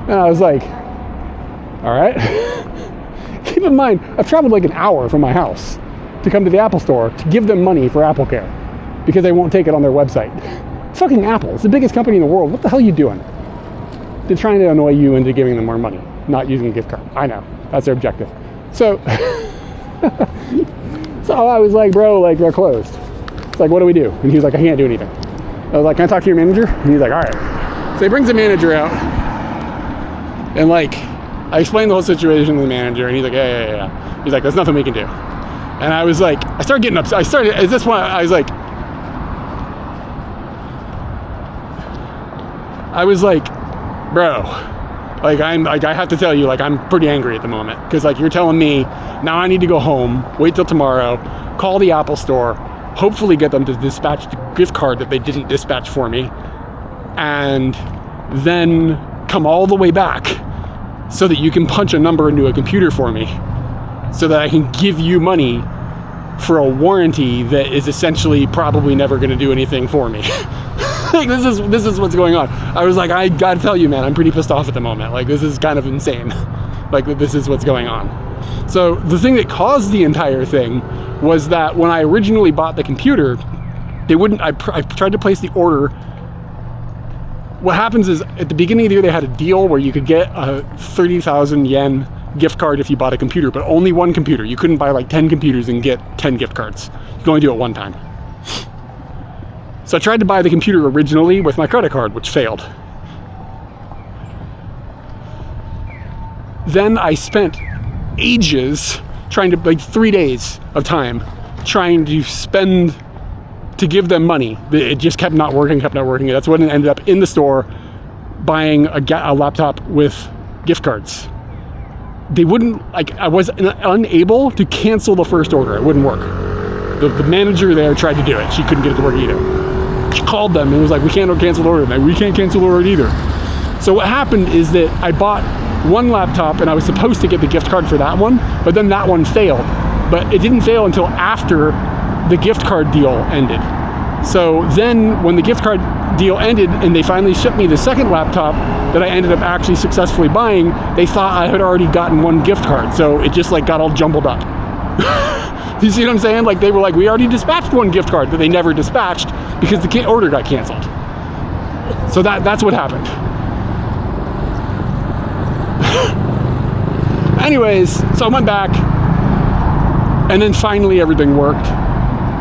And I was like, all right. Keep in mind, I've traveled like an hour from my house to come to the Apple store to give them money for AppleCare because they won't take it on their website. Fucking Apple, it's the biggest company in the world. What the hell are you doing? They're trying to annoy you into giving them more money, not using a gift card. I know, that's their objective. So, so I was like, bro, like, they're closed. It's like, what do we do? And he was like, I can't do anything. I was like, can I talk to your manager? And he's like, all right. So he brings the manager out, and like, I explained the whole situation to the manager, and he's like, yeah. He's like, there's nothing we can do. And I was like, I started getting upset. At this point, I was like, bro, like, I have to tell you, like, I'm pretty angry at the moment, because like, you're telling me now I need to go home, wait till tomorrow, call the Apple store, hopefully get them to dispatch the gift card that they didn't dispatch for me, and then come all the way back so that you can punch a number into a computer for me so that I can give you money for a warranty that is essentially probably never going to do anything for me. Like this is what's going on. I was like, I gotta tell you, man, I'm pretty pissed off at the moment. Like this is kind of insane. Like this is what's going on. So the thing that caused the entire thing was that when I originally bought the computer, they wouldn't. I tried to place the order. What happens is at the beginning of the year they had a deal where you could get a 30,000 yen gift card if you bought a computer, but only one computer. You couldn't buy like 10 computers and get 10 gift cards. You could only do it one time. So I tried to buy the computer originally with my credit card, which failed. Then I spent ages trying to, like 3 days of time, trying to spend to give them money. It just kept not working. That's when it ended up in the store buying a laptop with gift cards. They wouldn't, like, I was unable to cancel the first order. It wouldn't work. The manager there tried to do it. She couldn't get it to work either. She called them and was like, we can't cancel the order. And like, we can't cancel the order either. So what happened is that I bought one laptop and I was supposed to get the gift card for that one, but then that one failed. But it didn't fail until after the gift card deal ended. So then when the gift card deal ended and they finally shipped me the second laptop that I ended up actually successfully buying, they thought I had already gotten one gift card. So it just like got all jumbled up. You see what I'm saying? Like they were like, we already dispatched one gift card that they never dispatched because the order got canceled. So that's what happened. Anyways, so I went back and then finally everything worked.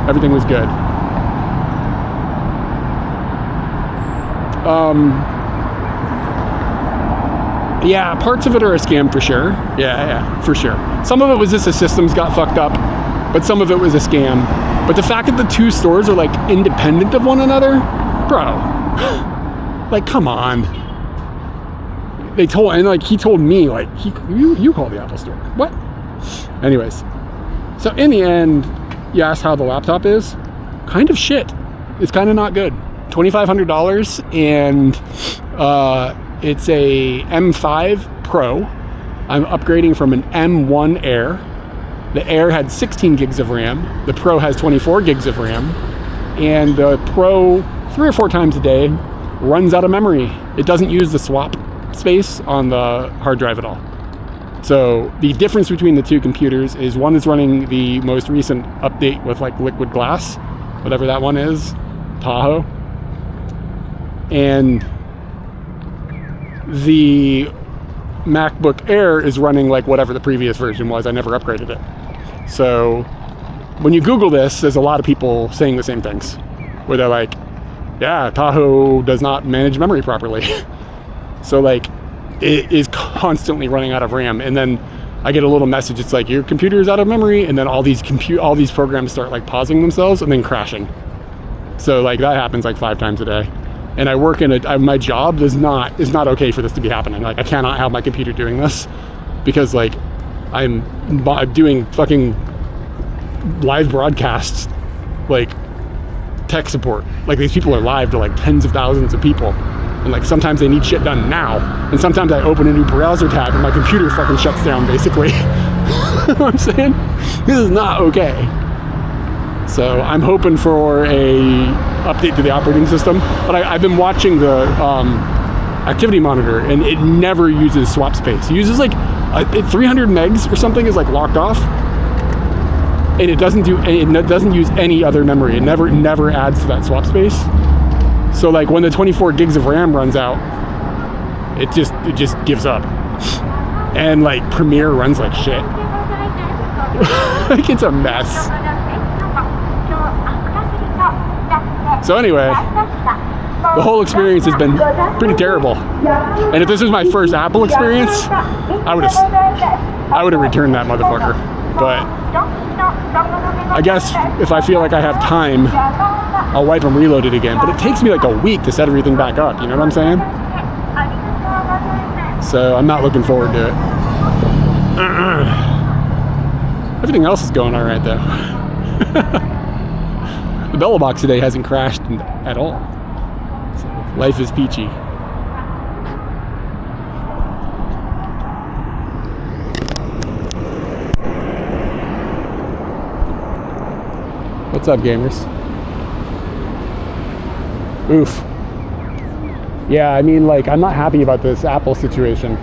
Everything was good. Yeah, parts of it are a scam for sure. Yeah, for sure. Some of it was just the systems got fucked up, but some of it was a scam. But the fact that the two stores are like independent of one another, bro, like come on. He told me like you call the Apple store. What? Anyways, so in the end, you asked how the laptop is. Kind of shit. It's kind of not good. $2,500 and it's a M5 Pro. I'm upgrading from an M1 Air. The Air had 16 gigs of RAM. The Pro has 24 gigs of RAM. And the Pro 3 or 4 times a day runs out of memory. It doesn't use the swap space on the hard drive at all. So the difference between the two computers is one is running the most recent update with like liquid glass, whatever that one is, Tahoe. And the MacBook Air is running like whatever the previous version was. I never upgraded it. So when you Google this, there's a lot of people saying the same things, where they're like, yeah, Tahoe does not manage memory properly. So like it is constantly running out of RAM. And then I get a little message, it's like your computer is out of memory, and then all these programs start like pausing themselves and then crashing. So like that happens like 5 times a day. And I work in my job is not okay for this to be happening. Like I cannot have my computer doing this because like I'm doing fucking live broadcasts, like tech support. Like these people are live to like tens of thousands of people. And like sometimes they need shit done now. And sometimes I open a new browser tab and my computer fucking shuts down basically. You know what I'm saying? This is not okay. So I'm hoping for a update to the operating system. But I've been watching the activity monitor and it never uses swap space. It uses like 300 megs or something is like locked off. And it doesn't use any other memory. It never adds to that swap space. So like when the 24 gigs of RAM runs out, it just gives up. And like Premiere runs like shit. Like it's a mess. So anyway, the whole experience has been pretty terrible. And if this was my first Apple experience, I would have returned that motherfucker. But I guess if I feel like I have time, I'll wipe and reload it again. But it takes me like a week to set everything back up. You know what I'm saying? So I'm not looking forward to it. Everything else is going all right though. The Bella box today hasn't crashed at all. So life is peachy. What's up, gamers? Oof. Yeah, I mean, like, I'm not happy about this Apple situation.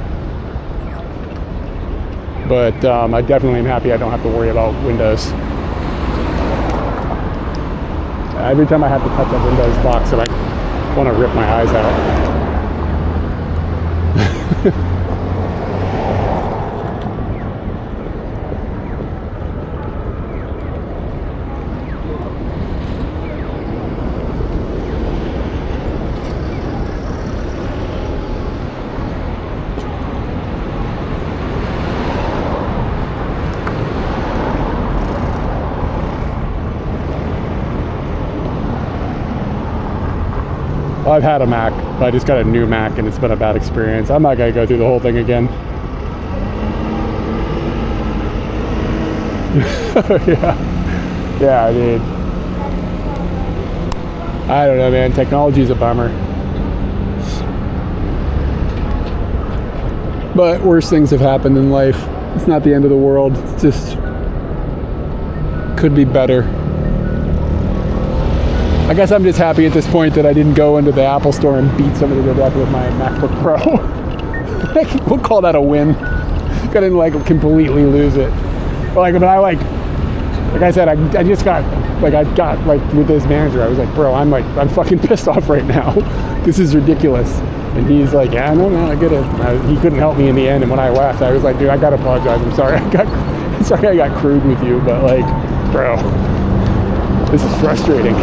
But I definitely am happy I don't have to worry about Windows. Every time I have to touch a Windows box, I want to rip my eyes out. I've had a Mac, but I just got a new Mac and it's been a bad experience. I'm not gonna go through the whole thing again. Yeah, I mean, I don't know, man. Technology's a bummer. But worse things have happened in life. It's not the end of the world. It's just could be better. I guess I'm just happy at this point that I didn't go into the Apple store and beat somebody to death with my MacBook Pro. We'll call that a win. I didn't like completely lose it. But I said, I just got with this manager, I was like, bro, I'm fucking pissed off right now. This is ridiculous. And he's like, yeah, no, I get it. He couldn't help me in the end. And when I left, I was like, dude, I gotta apologize. I'm sorry. I got crude with you, but like, bro, this is frustrating.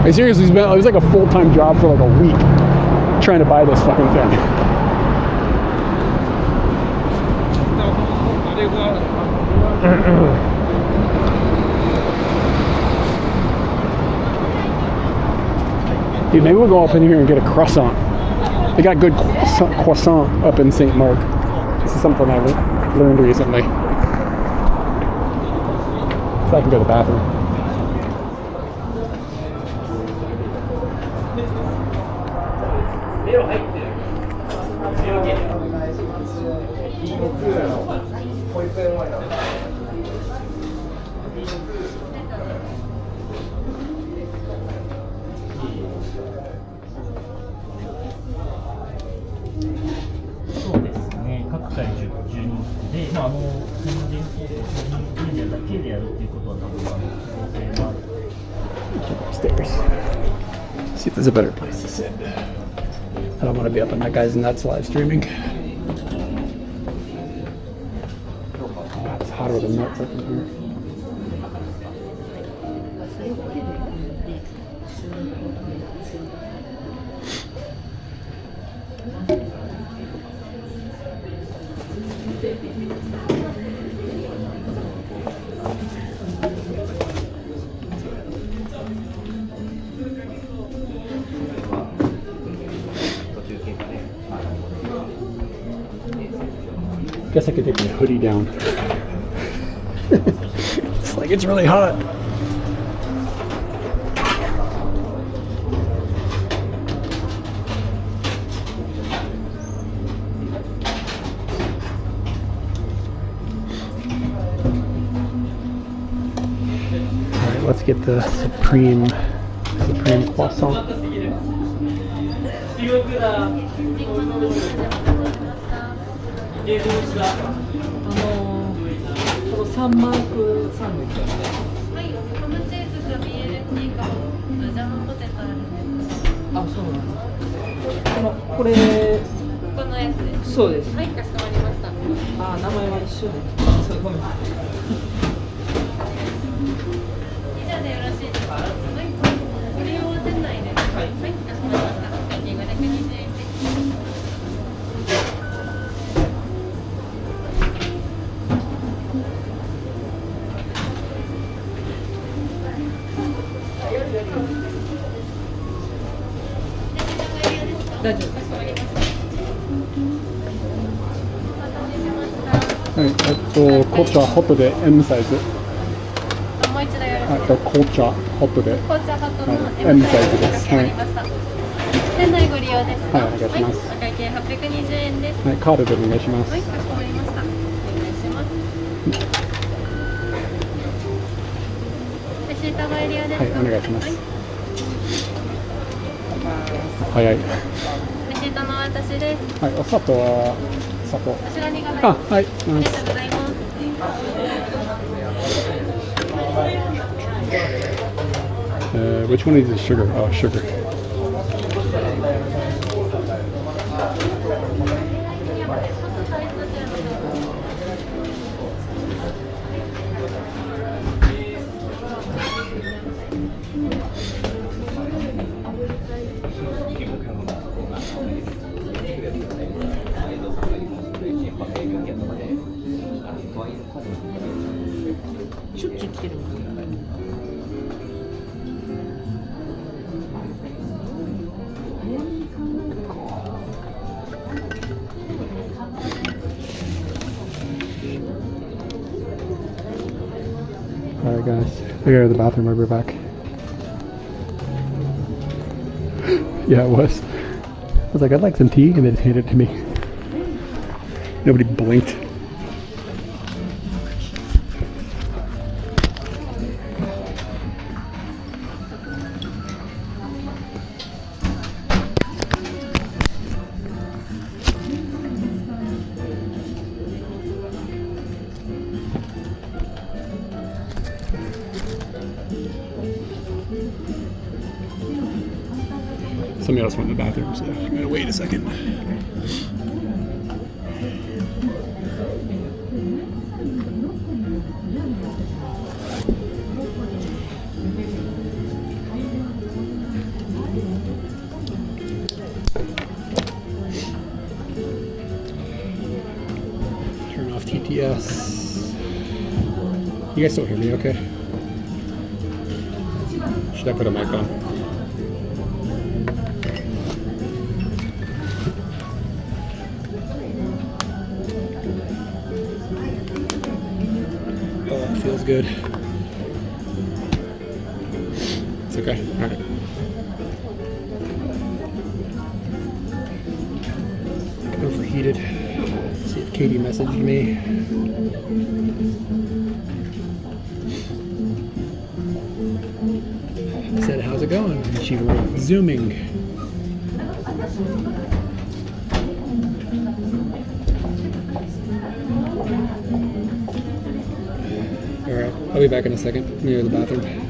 I seriously spent, it was like a full-time job for like a week trying to buy this fucking thing. Dude, maybe we'll go up in here and get a croissant. They got good croissant up in St. Mark. This is something I learned recently. So I can go to the bathroom. Upstairs. See if there's a better place to sit. I don't want to be up on that guy's nuts live streaming. God, it's hotter than nuts up in here. Guess I could take my hoodie down. It's like it's really hot. All right, let's get the supreme croissant.はい、紅茶ホットで M サイズ。もう一度よろしいですか。紅茶ホットで。紅茶ホットの M サイズです。はい。店内ご利用ですか。はい、お願いします。お会計820円です。はい、カードでお願いします。はい、かしこまりました。お願いします。レシートご利用ですか。はい、お願いします。はい早い。レシートの私です。はい、お砂糖は砂糖。こちらにがあ、はい。ありがとうございます。Which one is the sugar? Oh, sugar. Alright guys, we go to the bathroom, we'll be back. Yeah, it was. I was like, I'd like some tea, and they just handed it to me. Nobody blinked. Somebody else went in the bathroom, so I'm gonna wait a second. Turn off TTS. You guys still hear me okay? Should I put a mic on? Feels good. It's okay. All right. Overheated. See if Katie messaged me. I said, "How's it going?" And she wrote, "Zooming." Alright, I'll be back in a second. I'm near the bathroom.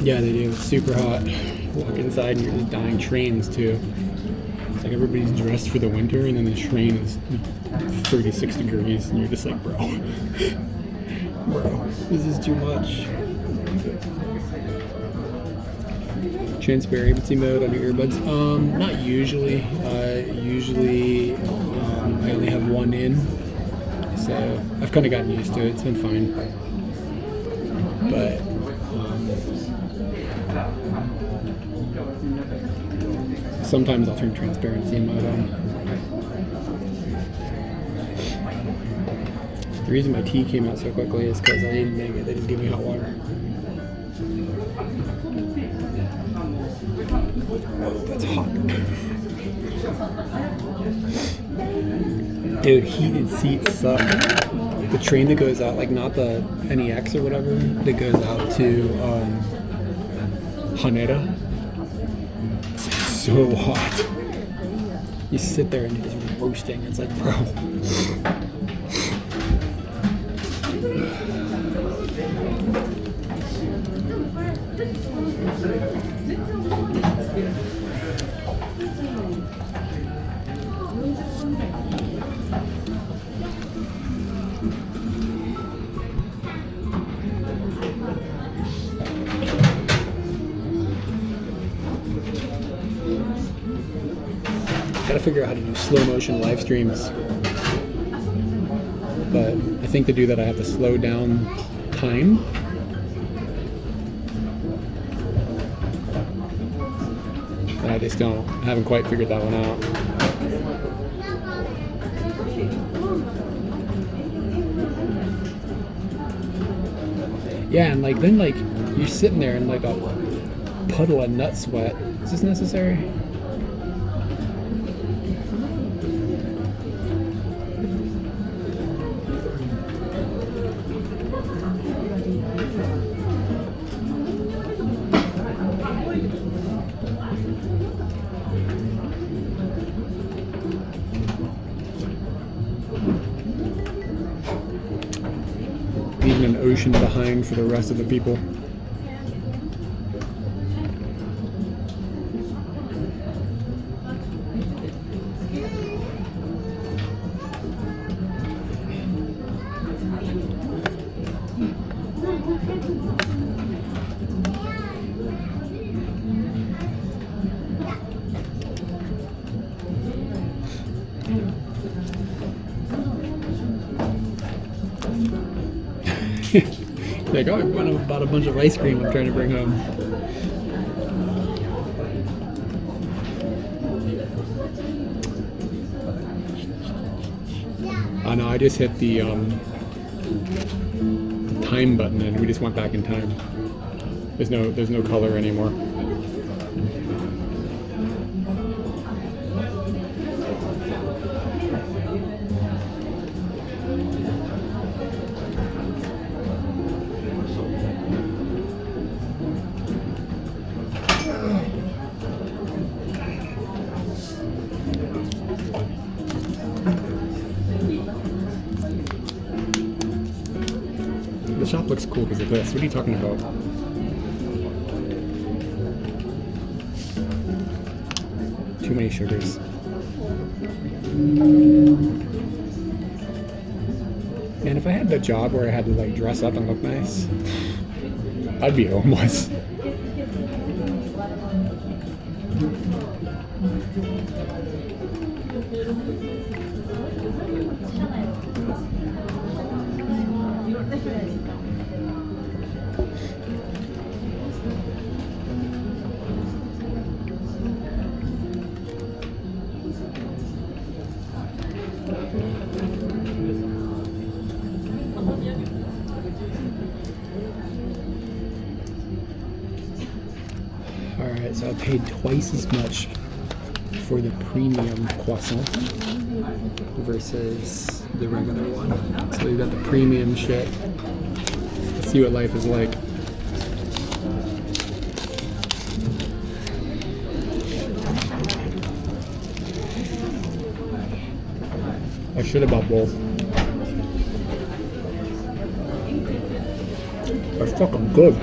Yeah, they do. It's super hot. Walk inside and you're just dying trains too. It's like everybody's dressed for the winter, and then the train is 36 degrees, and you're just like, bro, this is too much. Transparency mode on your earbuds? Not usually. Usually, I only have one in, so I've kind of gotten used to it. It's been fine. But sometimes I'll turn transparency mode on. The reason my tea came out so quickly is because I didn't make it. They didn't give me hot water. Oh, that's hot. Dude, heated seats suck. The train that goes out, like not the NEX or whatever, that goes out to Haneda. It's so hot. You sit there and it's roasting. It's like, bro. Gotta figure out how to do slow motion live streams. But I think to do that I have to slow down time. And I just don't. I haven't quite figured that one out. Yeah, and like then like you're sitting there in like a puddle of nut sweat. Is this necessary? Leaving an ocean behind for the rest of the people. Like, oh, I bought a bunch of ice cream I'm trying to bring home. Oh no, I just hit the time button and we just went back in time. There's no color anymore. The shop looks cool because of this. What are you talking about? Too many sugars. And if I had a job where I had to like dress up and look nice, I'd be homeless. Alright, so I paid twice as much for the premium croissant versus the regular one. So you got the premium shit. Let's see what life is like. I should have bought both. They're fucking good.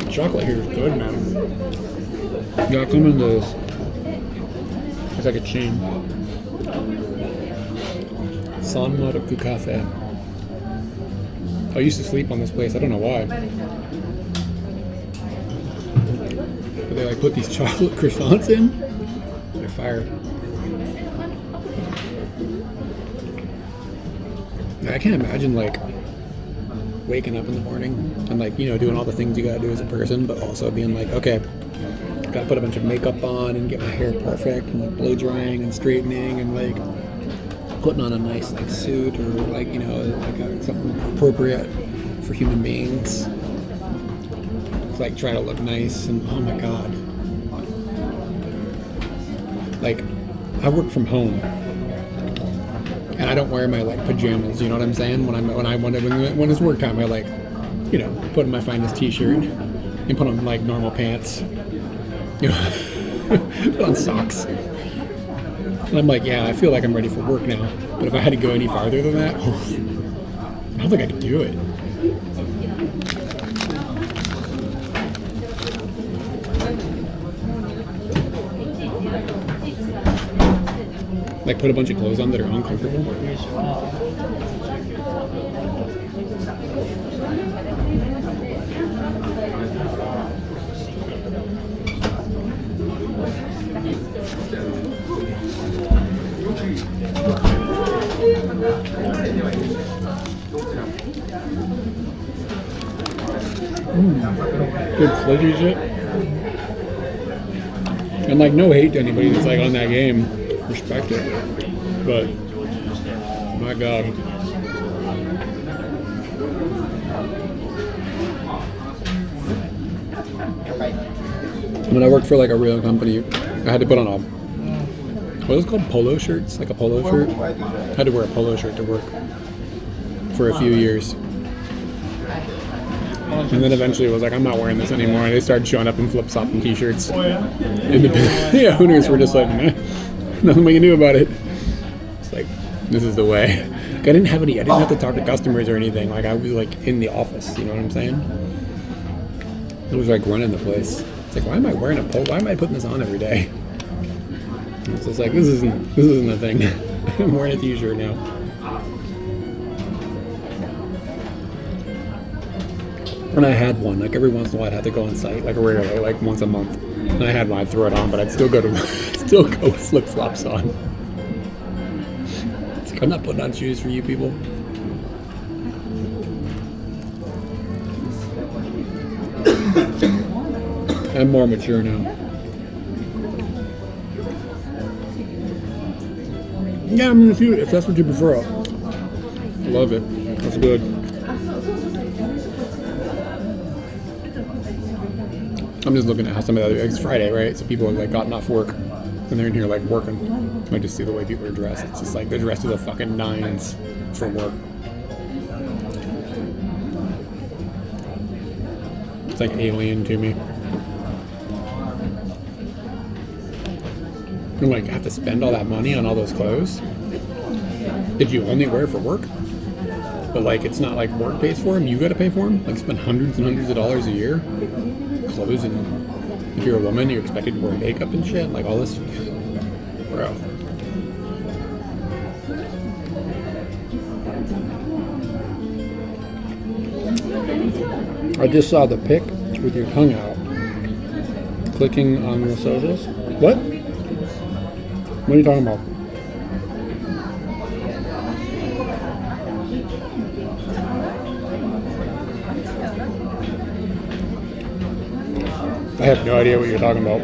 Chocolate here is good, man. Yeah, come in those It's like a chain. San Marco Cafe. I used to sleep on this place. I don't know why. But they like put these chocolate croissants in. They're fire. I can't imagine like waking up in the morning and like, you know, doing all the things you gotta do as a person, but also being like, okay, gotta put a bunch of makeup on and get my hair perfect and like blow drying and straightening and like putting on a nice like suit or like, you know, like something appropriate for human beings. It's like try to look nice and oh my god. Like I work from home. And I don't wear my like pajamas, you know what I'm saying? When it's work time, I like, you know, put on my finest t-shirt and put on like normal pants, you know, put on socks. And I'm like, yeah, I feel like I'm ready for work now. But if I had to go any farther than that, I don't think I could do it. Like put a bunch of clothes on that are uncomfortable. Good fudgy shit. And like no hate to anybody that's like on that game. Respect it. But my god. When I worked for like a real company, I had to put on a what is it called? Polo shirts? Like a polo shirt? I had to wear a polo shirt to work for a few years. And then eventually it was like, I'm not wearing this anymore. And they started showing up in flip-flop and t-shirts. And the owners were just like, meh, nothing we can do about it. It's like, this is the way. Like, I didn't have to talk to customers or anything. Like I was like in the office, you know what I'm saying? It was like running the place. It's like, why am I wearing a polo? Why am I putting this on every day? It's just like, this isn't a thing. I'm wearing a t-shirt now. And I had one, like every once in a while I'd have to go on site, like rarely, like once a month. And I had one, I'd throw it on, but I'd still go with flip-flops on. It's like, I'm not putting on shoes for you people. I'm more mature now. Yeah, I mean, if that's what you prefer, I love it. That's good. I'm just looking at how some of the other, it's Friday, right? So people have like gotten off work and they're in here like working. I just see the way people are dressed. It's just like they're dressed to the fucking nines for work. It's like alien to me. I'm like, have to spend all that money on all those clothes? Did you only wear it for work? But like, it's not like work pays for them, you gotta pay for them? Like spend hundreds and hundreds of dollars a year? Clothes, and if you're a woman, you're expected to wear makeup and shit, like all this. Bro. I just saw the pic with your tongue out. Clicking on the socials. What? What are you talking about? I have no idea what you're talking about.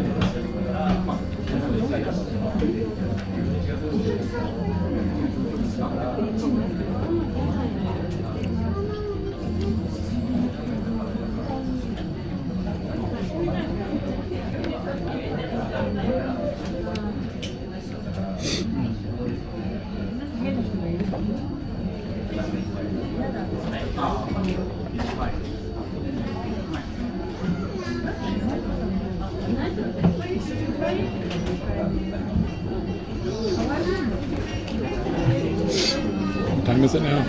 What time is it now?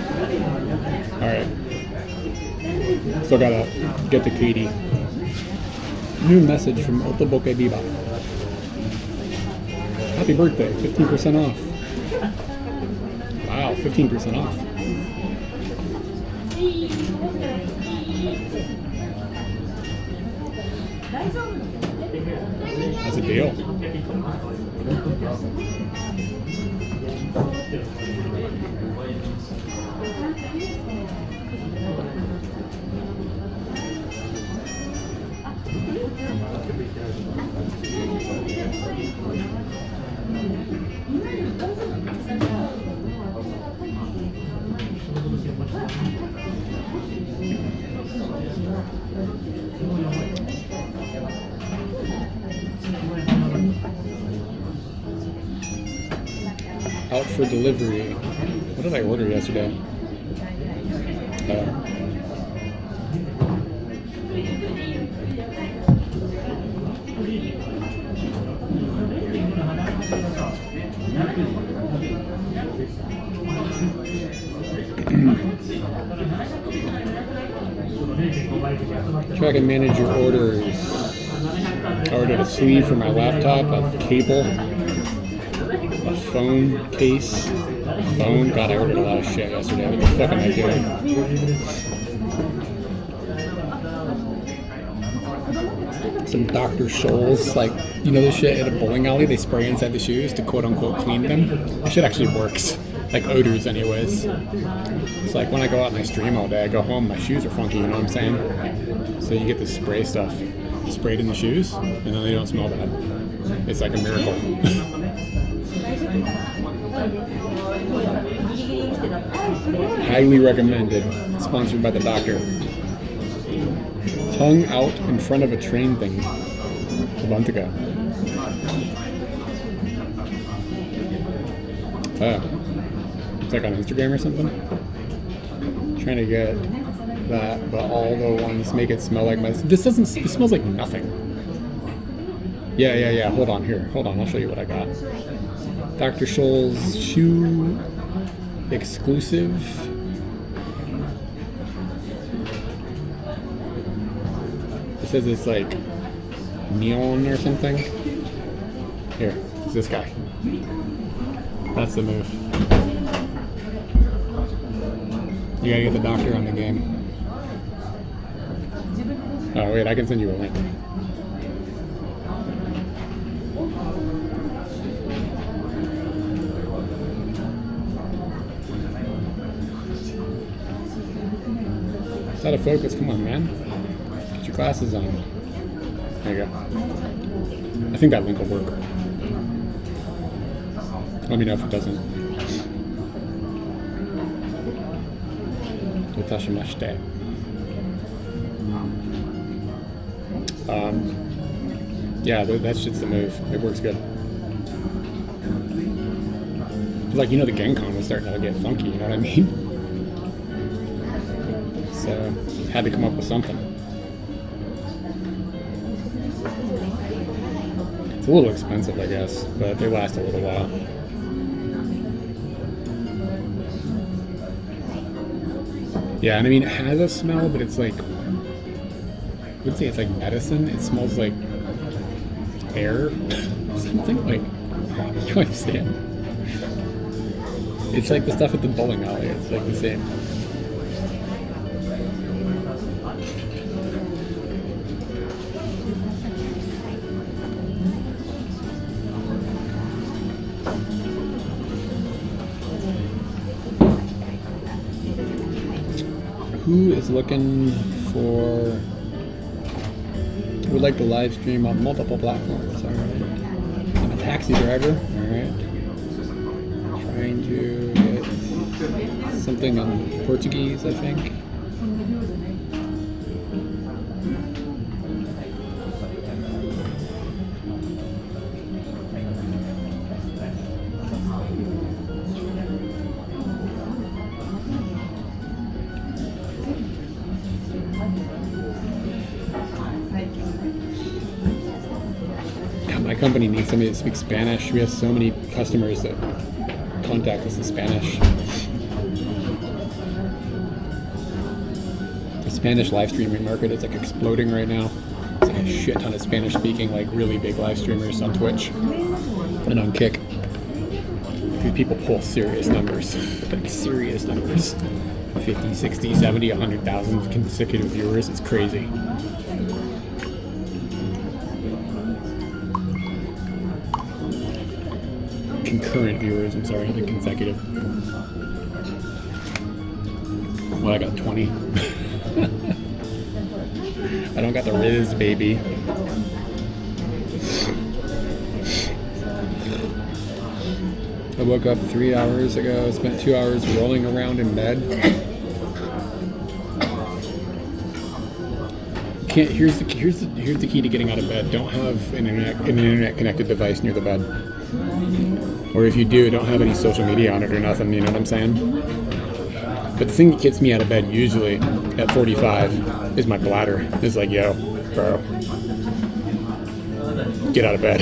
Alright. Still gotta get to Katie. New message from Otoboke Biba. Happy birthday, 15% off. Wow, 15% off. That's a deal. Out for delivery. What did I order yesterday? Track and manage your orders. I ordered a sleeve for my laptop, a cable, a phone case, phone. God, I ordered a lot of shit yesterday. What the fuck am I doing? Some Dr. Scholl's, like, you know the shit at a bowling alley they spray inside the shoes to quote unquote clean them? That shit actually works. Like odors anyways. It's like when I go out and I stream all day, I go home, my shoes are funky, you know what I'm saying? So you get this spray stuff sprayed in the shoes, and then they don't smell bad. It's like a miracle. Highly recommended. Sponsored by the doctor. Tongue out in front of a train thing. A month ago. It's like on Instagram or something. Trying to get that, but all the ones make it smell like medicine. This smells like nothing. Yeah. Hold on, I'll show you what I got. Dr. Scholl's shoe exclusive. It says it's like neon or something. Here, it's this guy. That's the move. You gotta get the doctor on the game. Oh wait, I can send you a link. It's out of focus. Come on, man. Get your glasses on. There you go. I think that link will work. Let me know if it doesn't. Itashimashite. Yeah, that's just the move. It works good. Like, you know, the Genkan was starting to get funky, you know what I mean? So, had to come up with something. It's a little expensive, I guess, but they last a little while. Yeah, and I mean, it has a smell, but it's like, I would say it's like medicine. It smells like air or something. Like, you know what I'm saying? It's like the stuff at the bowling alley. It's like the same. Who is looking for, would like to live stream on multiple platforms? All right. I'm a taxi driver. All right. Trying to get something in Portuguese, I think. My company needs somebody that speaks Spanish. We have so many customers that contact us in Spanish. The Spanish live streaming market is like exploding right now. It's like a shit ton of Spanish speaking, like really big live streamers on Twitch. And on Kick, these people pull serious numbers, like serious numbers. 50, 60, 70, 100,000 consecutive viewers. It's crazy. Concurrent viewers, I'm sorry, not consecutive. Well, I got 20. I don't got the Riz, baby. I woke up 3 hours ago, spent 2 hours rolling around in bed. Here's the key to getting out of bed. Don't have an internet connected device near the bed. Or if you do, don't have any social media on it or nothing, you know what I'm saying? But the thing that gets me out of bed usually at 45 is my bladder. It's like, yo, bro, get out of bed.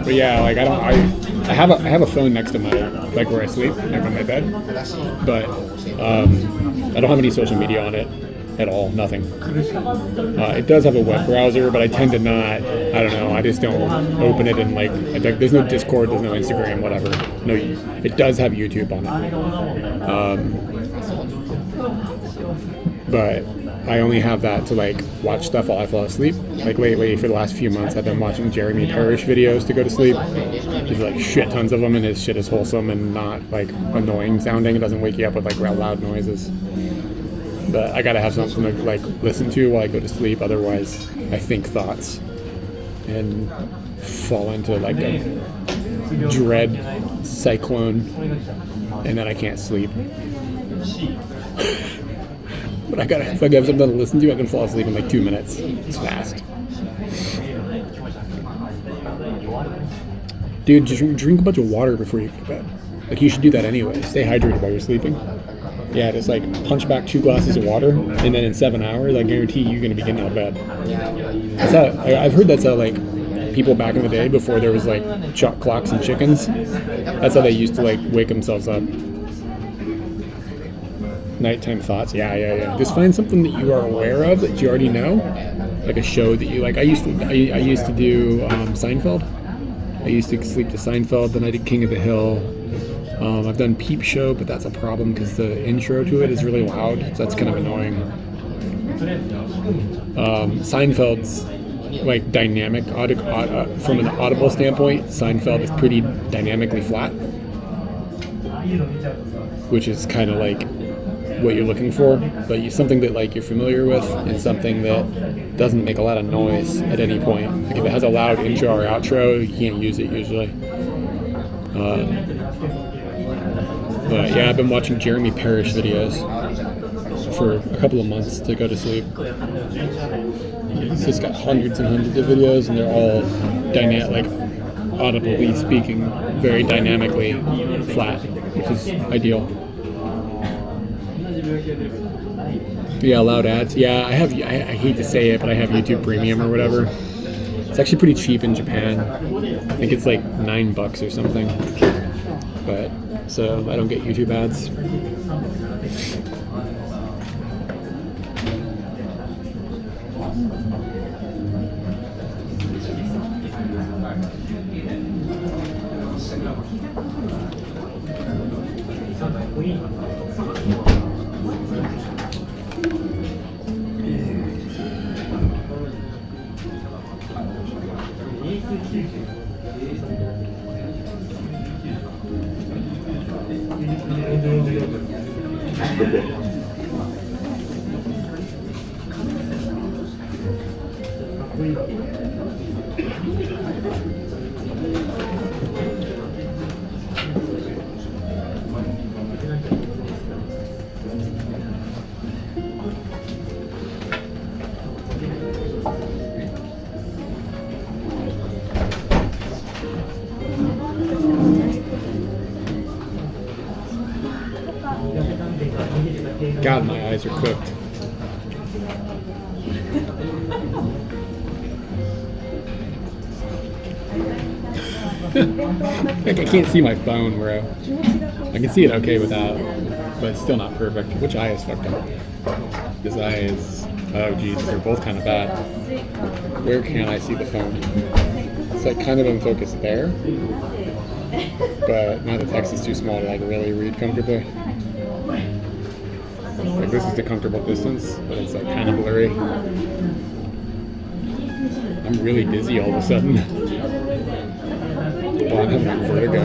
But yeah, like I have a phone next to my, like where I sleep, like on my bed, but I don't have any social media on it at all, nothing. It does have a web browser, but I tend to not, I don't know, I just don't open it and like, there's no Discord, there's no Instagram, whatever. No, it does have YouTube on it. But I only have that to like watch stuff while I fall asleep. Like lately, for the last few months, I've been watching Jeremy Parrish videos to go to sleep. There's like shit tons of them, and his shit is wholesome and not like annoying sounding. It doesn't wake you up with like loud noises. But I gotta have something to like listen to while I go to sleep. Otherwise, I think thoughts and fall into like a dread cyclone, and then I can't sleep. But I gotta, if I have something to listen to, I can fall asleep in like 2 minutes. It's fast. Dude, just drink a bunch of water before you go to bed. Like, you should do that anyway. Stay hydrated while you're sleeping. Yeah, just like punch back 2 glasses of water, and then in 7 hours, I guarantee you're gonna be getting out of bed. That's how, I've heard that's how like people back in the day, before there was like shot clocks and chickens, that's how they used to like wake themselves up. Nighttime thoughts, yeah. Just find something that you are aware of that you already know, like a show that you like. I used to do Seinfeld. I used to sleep to Seinfeld. Then I did King of the Hill. I've done Peep Show, but that's a problem because the intro to it is really loud, so that's kind of annoying. Seinfeld's like dynamic, from an audible standpoint. Seinfeld is pretty dynamically flat, which is kind of like what you're looking for, but something that like you're familiar with, and something that doesn't make a lot of noise at any point. Like if it has a loud intro or outro, you can't use it usually. But yeah, I've been watching Jeremy Parrish videos for a couple of months to go to sleep. He's just got hundreds and hundreds of videos, and they're all like audibly speaking, very dynamically flat, which is ideal. Yeah, loud ads. Yeah, I hate to say it, but I have YouTube Premium or whatever. It's actually pretty cheap in Japan. I think it's like $9 or something. But so I don't get YouTube ads. God, my eyes are cooked. Like I can't see my phone, bro. I can see it okay without, but it's still not perfect. Which eye is fucked up? This eye is, oh Jesus, they're both kind of bad. Where can I see the phone? It's like kind of in focus there, but now the text is too small to like really read comfortably. Like this is the comfortable distance, but it's like kind of blurry. I'm really dizzy all of a sudden. Well, I'm having vertigo.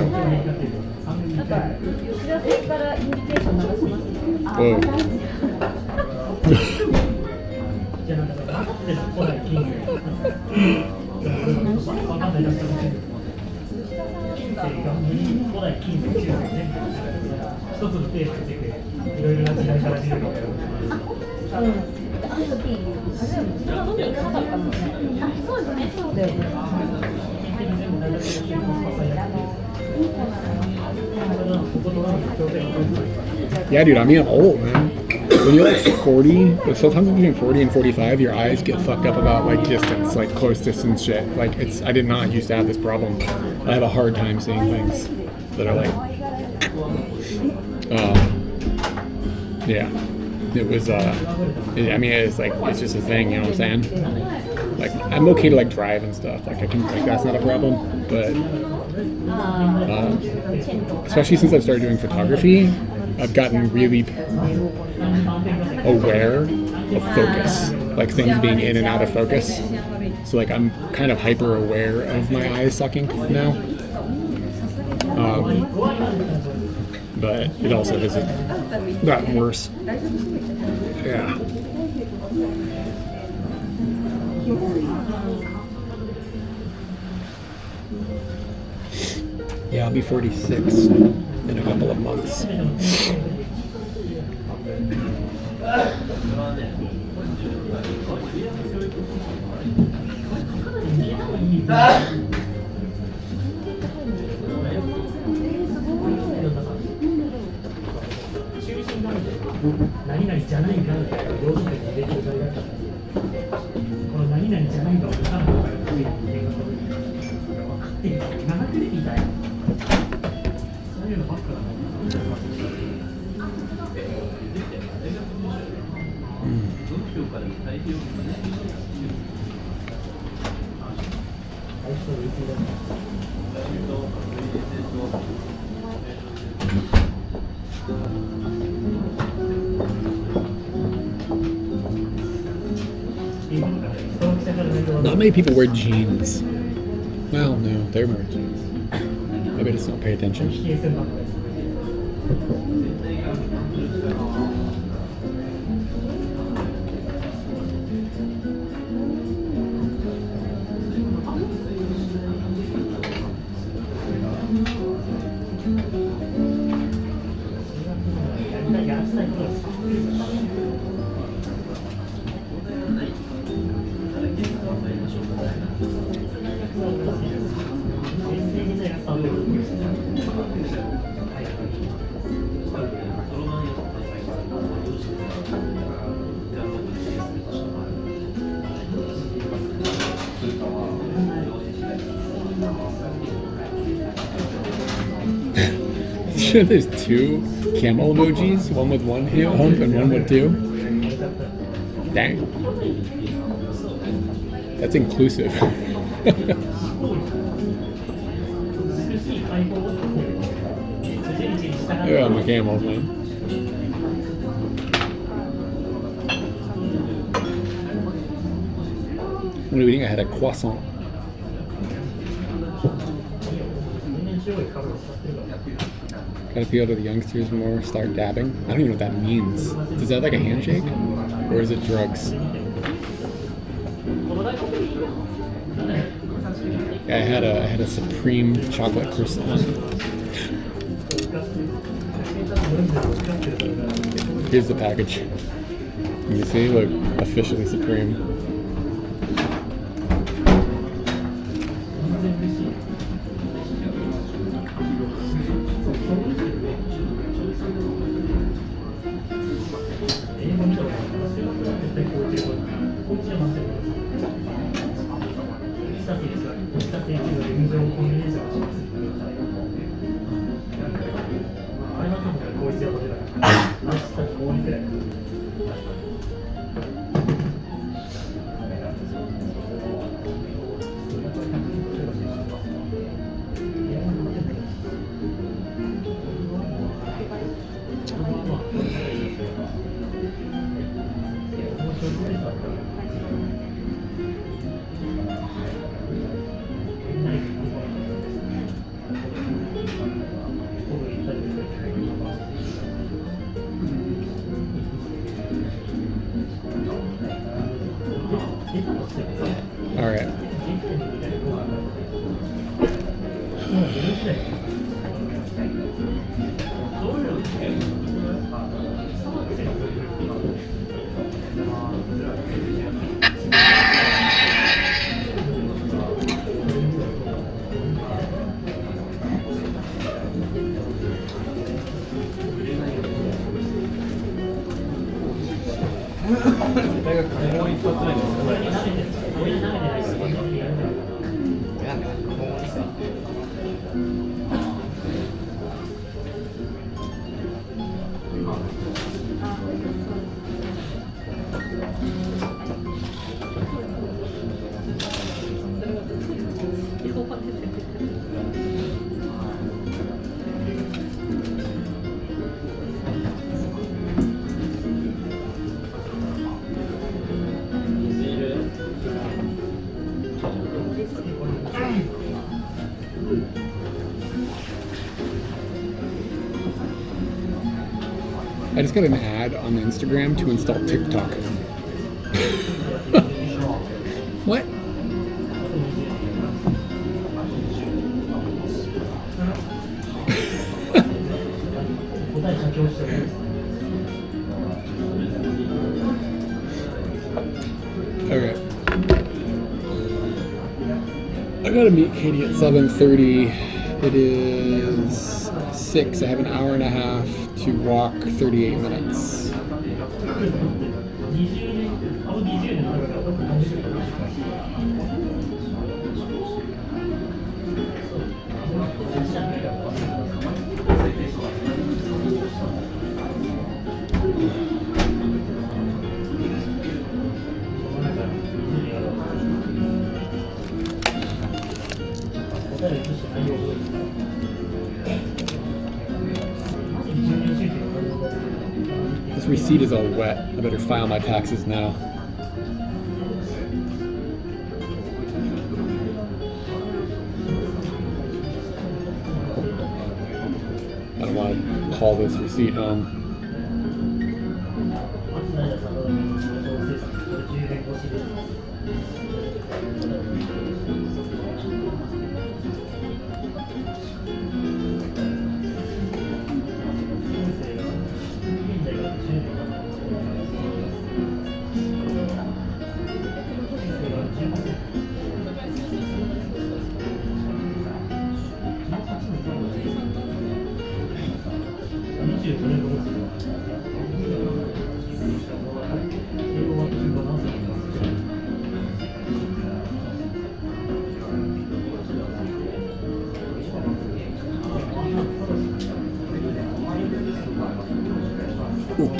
Whoa. Yeah, dude, I mean, I'm old, man. When you're like 40, sometimes between 40 and 45, your eyes get fucked up about like distance, like close distance shit. Like I did not used to have this problem. I have a hard time seeing things that are like, yeah. It was, I mean, it's like, it's just a thing, you know what I'm saying? Like, I'm okay to like drive and stuff. Like, I can, like, that's not a problem. But, especially since I've started doing photography, I've gotten really aware of focus, like things being in and out of focus. So, like, I'm kind of hyper aware of my eyes sucking now. But it also hasn't gotten worse. Yeah. Yeah, I'll be 46 in a couple of months. Not many people wear jeans. Well, no, they're wearing jeans. Maybe I just don't pay attention. Sure, there's two camel emojis, one with one hump and one with two. Dang. That's inclusive. Yeah, I'm a camel, man. What are we eating? I had a croissant. Gotta appeal to the youngsters more, start dabbing. I don't even know what that means. Is that like a handshake? Or is it drugs? Yeah, I had a supreme chocolate croissant. Here's the package. You see, look, officially supreme. All right. I just got an ad on Instagram to install TikTok. What? Okay. I gotta meet Katie at 7:30. It is 6. I have an hour and a half to walk 38 minutes. This receipt is all wet. I better file my taxes now. I don't want to haul this receipt home.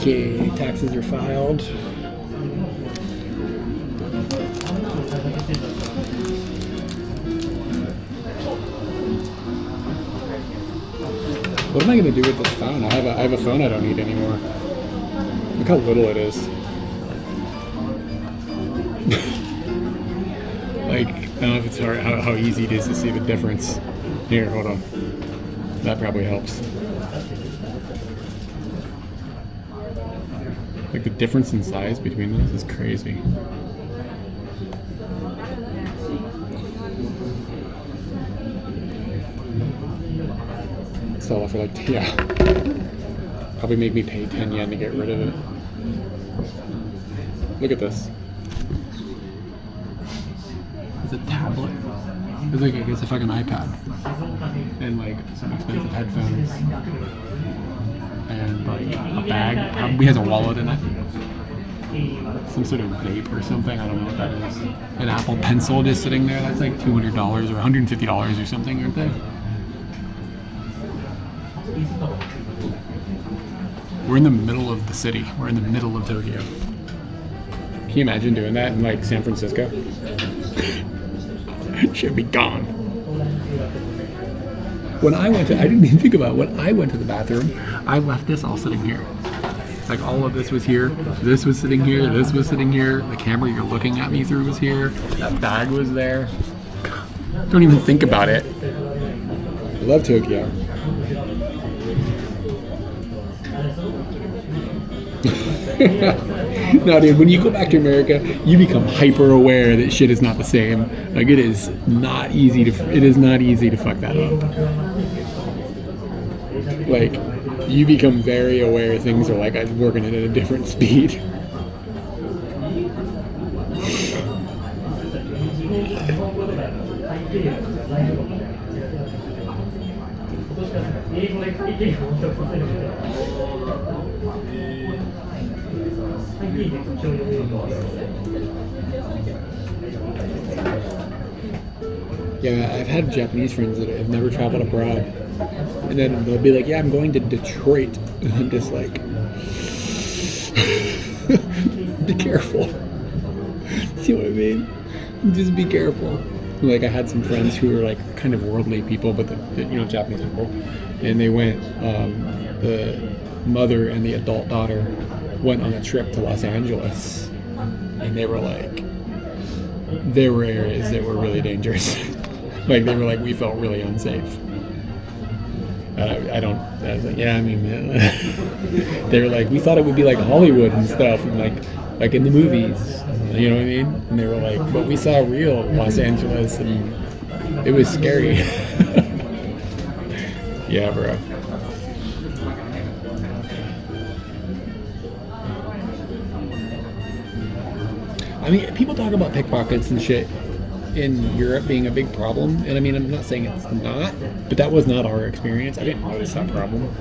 Okay, taxes are filed. What am I gonna do with this phone? I have a phone I don't need anymore. Look how little it is. Like, I don't know if it's hard, how easy it is to see the difference. Here, hold on. That probably helps. Like the difference in size between those is crazy. Sell it for like, yeah. Probably make me pay 10 yen to get rid of it. Look at this. It's a tablet. It's like, it's a fucking iPad. And like some expensive headphones. And like a bag. Probably has a wallet in it. some sort of vape or something. I don't know what that is. An Apple Pencil just sitting there. That's like $200 or $150 or something, aren't they? We're in the middle of the city. We're in the middle of Tokyo. Can you imagine doing that in like San Francisco? Should be gone. When I didn't even think about it. When I went to the bathroom, I left this all sitting here. Like all of this was here, this was sitting here, this was sitting here, the camera you're looking at me through was here, that bag was there. Don't even think about it. I love Tokyo. No, dude, when you go back to America, you become hyper aware that shit is not the same. Like it is not easy to fuck that up. Like you become very aware things are like working at a different speed. Yeah, I've had Japanese friends that have never traveled abroad, and then they'll be like, "Yeah, I'm going to Detroit," and I'm just like, "Be careful." See what I mean? Just be careful. Like I had some friends who were like kind of worldly people, but Japanese people, and they went. The mother and the adult daughter went on a trip to Los Angeles, and they were like, there were areas that were really dangerous. Like they were like, we felt really unsafe. I was like, yeah, I mean, they were like, we thought it would be like Hollywood and stuff, and like in the movies, you know what I mean? And they were like, but we saw real Los Angeles, and it was scary. Yeah, bro. I mean, people talk about pickpockets and shit in Europe being a big problem, and I mean, I'm not saying it's not, but that was not our experience. I didn't notice that problem.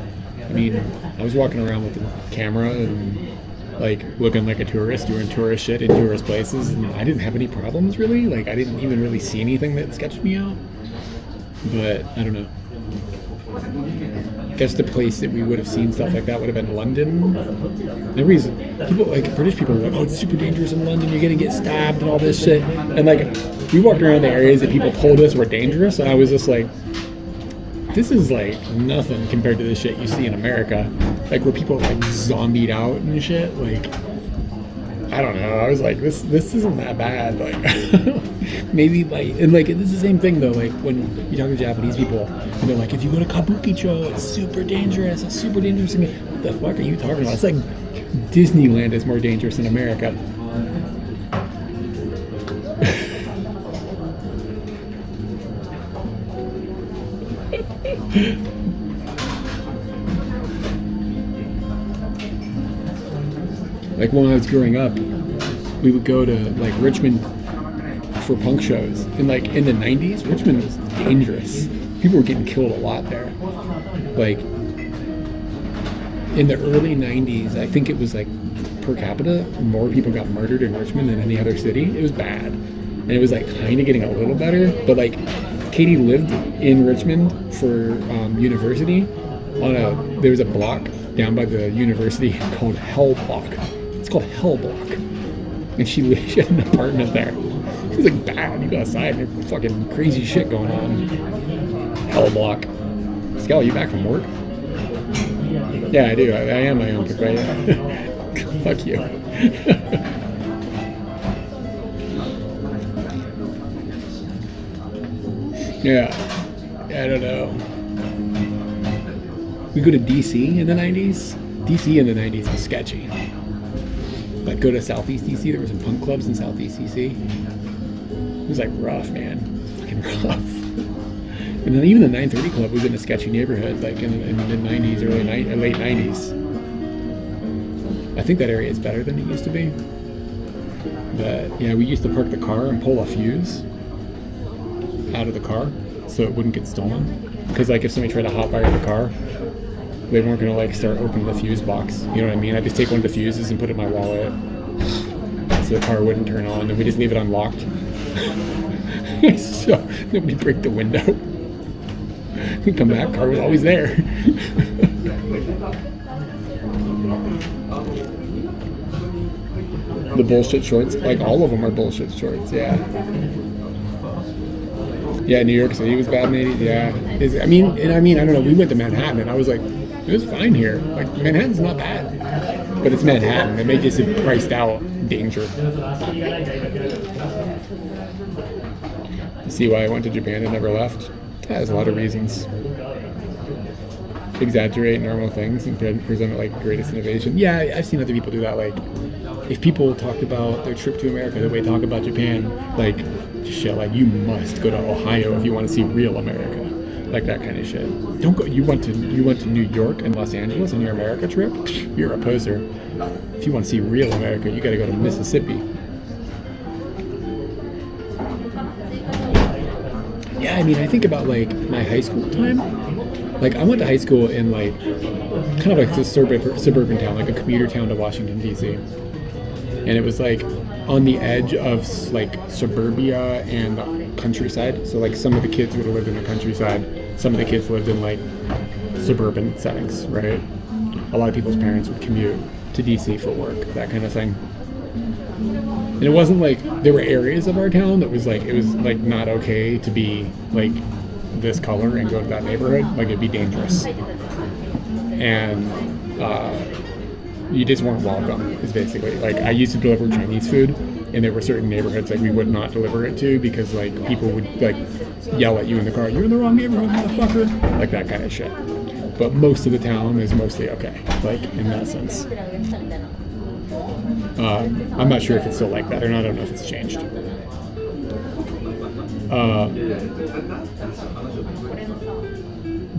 I mean, I was walking around with a camera and like looking like a tourist, doing tourist shit in tourist places, and I didn't have any problems really. Like, I didn't even really see anything that sketched me out. But I don't know. I guess the place that we would have seen stuff like that would have been London. People, like British people, were like, "Oh, it's super dangerous in London. You're gonna get stabbed and all this shit." And like, we walked around the areas that people told us were dangerous, and I was just like, "This is like nothing compared to the shit you see in America, like where people are like zombied out and shit." Like, I don't know. I was like, this isn't that bad. Like, maybe like, and like, it's the same thing though. Like when you talk to Japanese people, and they're like, if you go to Kabukicho, it's super dangerous. It's super dangerous. And what the fuck are you talking about? It's like Disneyland is more dangerous in America. Like when I was growing up, we would go to like Richmond for punk shows. And like in the 90s, Richmond was dangerous. People were getting killed a lot there. Like in the early 90s, I think it was like per capita, more people got murdered in Richmond than any other city. It was bad. And it was like kind of getting a little better. But like Katie lived in Richmond for university. There was a block down by the university called Hell Block. It's called Hell Block. And she had an apartment there. It was like bad. You go outside and there's fucking crazy shit going on. Hell Block. Scal, you back from work? Yeah, I do. I am my own pick, right? Fuck you. Yeah. I don't know. We go to DC in the 90s. DC in the 90s was sketchy. Like go to Southeast DC. There were some punk clubs in Southeast DC. It was like rough, man. It was fucking rough. And then even the 930 Club was in a sketchy neighborhood, like in the mid 90s, late 90s. I think that area is better than it used to be. But yeah, we used to park the car and pull a fuse out of the car so it wouldn't get stolen. Because like if somebody tried to hotwire the car, they weren't gonna like start opening the fuse box. You know what I mean? I just take one of the fuses and put it in my wallet. so the car wouldn't turn on, and we just leave it unlocked. So nobody break the window. We come back, car was always there. The bullshit shorts, like all of them are bullshit shorts. Yeah. Yeah, New York City was bad in the 80s. Yeah. I mean, I don't know. We went to Manhattan, and I was like, it was fine here. Like, Manhattan's not bad. But it's Manhattan. It may just have priced out danger. See why I went to Japan and never left? That has a lot of reasons. Exaggerate normal things and present it like greatest innovation. Yeah, I've seen other people do that. Like, if people talked about their trip to America the way they talk about Japan, like, shit, like, you must go to Ohio if you want to see real America. Like that kind of shit. Don't go. You went to New York and Los Angeles on your America trip? You're a poser. If you want to see real America, you got to go to Mississippi. Yeah, I mean, I think about like my high school time. Like, I went to high school in like kind of like this suburban town, like a commuter town to Washington D.C. And it was like on the edge of like suburbia and the countryside. So like some of the kids would have lived in the countryside, some of the kids lived in like suburban settings, right? A lot of people's parents would commute to DC for work, that kind of thing. And it wasn't like there were areas of our town that was like, it was like not okay to be like this color and go to that neighborhood. Like, it'd be dangerous. And you just weren't welcome, is basically. Like, I used to deliver Chinese food, and there were certain neighborhoods like we would not deliver it to because like people would like yell at you in the car, "You're in the wrong neighborhood, motherfucker," like that kind of shit. But most of the town is mostly okay, like in that sense. I'm not sure if it's still like that or not. I don't know if it's changed.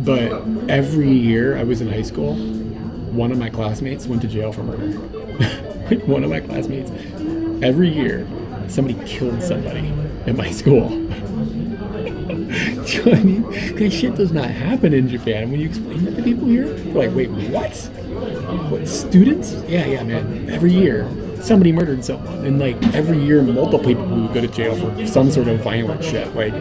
But every year I was in high school, one of my classmates went to jail for murder. Like, one of my classmates. Every year, somebody killed somebody at my school. Do you know what I mean? That shit does not happen in Japan. When you explain that to people here, they're like, wait, what? What, students? Yeah, man. Every year, somebody murdered someone. And, like, every year, multiple people would go to jail for some sort of violent shit. Like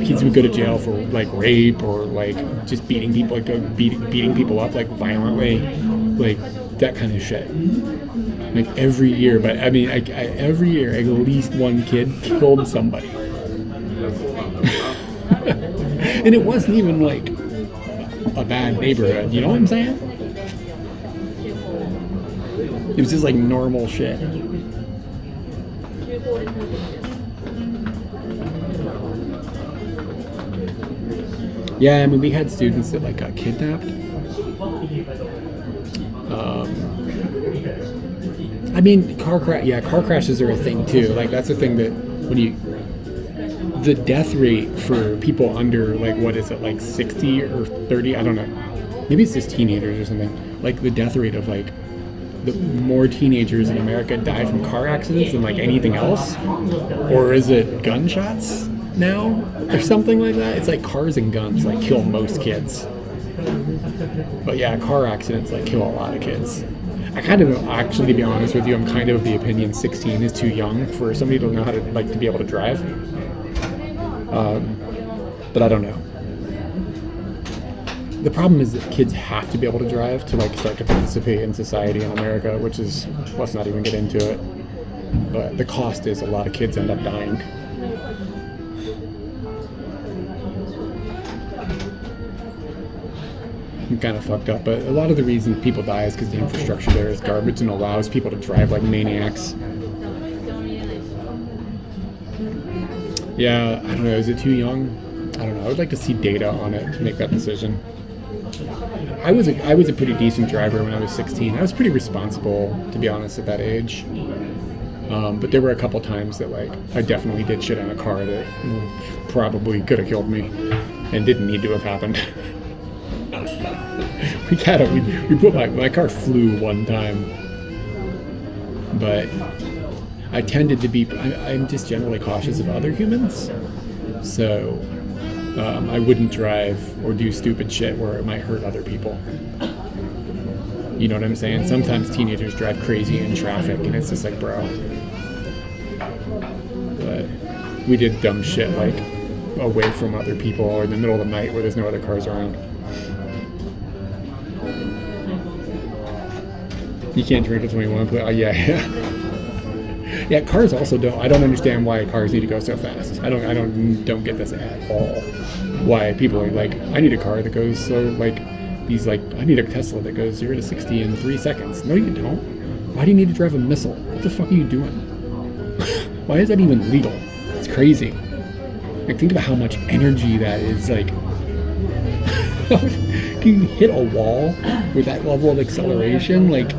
kids would go to jail for, like, rape or, like, just beating people, like, beating people up, like, violently. Like, that kind of shit. Like, every year. But, I mean, every year, at least one kid killed somebody. And it wasn't even, like, a bad neighborhood. You know what I'm saying? It was just, like, normal shit. Yeah, I mean, we had students that, like, got kidnapped. I mean, car crashes are a thing, too. Like, that's a thing that the death rate for people under, like, what is it, like 60 or 30? I don't know. Maybe it's just teenagers or something. Like, the death rate of, like, the more teenagers in America die from car accidents than, like, anything else? Or is it gunshots now? Or something like that? It's like cars and guns, like, kill most kids. But yeah, car accidents, like, kill a lot of kids. I kind of, actually, to be honest with you, I'm kind of the opinion 16 is too young for somebody to know how to, like, to be able to drive. But I don't know. The problem is that kids have to be able to drive to, like, start to participate in society in America, which is, let's not even get into it. But the cost is a lot of kids end up dying. I'm kind of fucked up, but a lot of the reason people die is because the infrastructure there is garbage and allows people to drive like maniacs. Yeah, I don't know, is it too young? I don't know, I would like to see data on it to make that decision. I was a pretty decent driver when I was 16. I was pretty responsible, to be honest, at that age. But there were a couple times that, like, I definitely did shit in a car that probably could have killed me and didn't need to have happened. We put my car flew one time, but I tended to be, I'm just generally cautious of other humans, so I wouldn't drive or do stupid shit where it might hurt other people. You know what I'm saying? Sometimes teenagers drive crazy in traffic, and it's just like, bro. But we did dumb shit like away from other people or in the middle of the night where there's no other cars around. You can't drink at 21. Oh, yeah. Yeah, cars also don't. I don't understand why cars need to go so fast. I don't get this at all. Why people are like, I need a car that goes so like these like I need a Tesla that goes 0 to 60 in 3 seconds. No, you don't. Why do you need to drive a missile? What the fuck are you doing? Why is that even legal? It's crazy. Like, think about how much energy that is. Like, can you hit a wall with that level of acceleration? Like,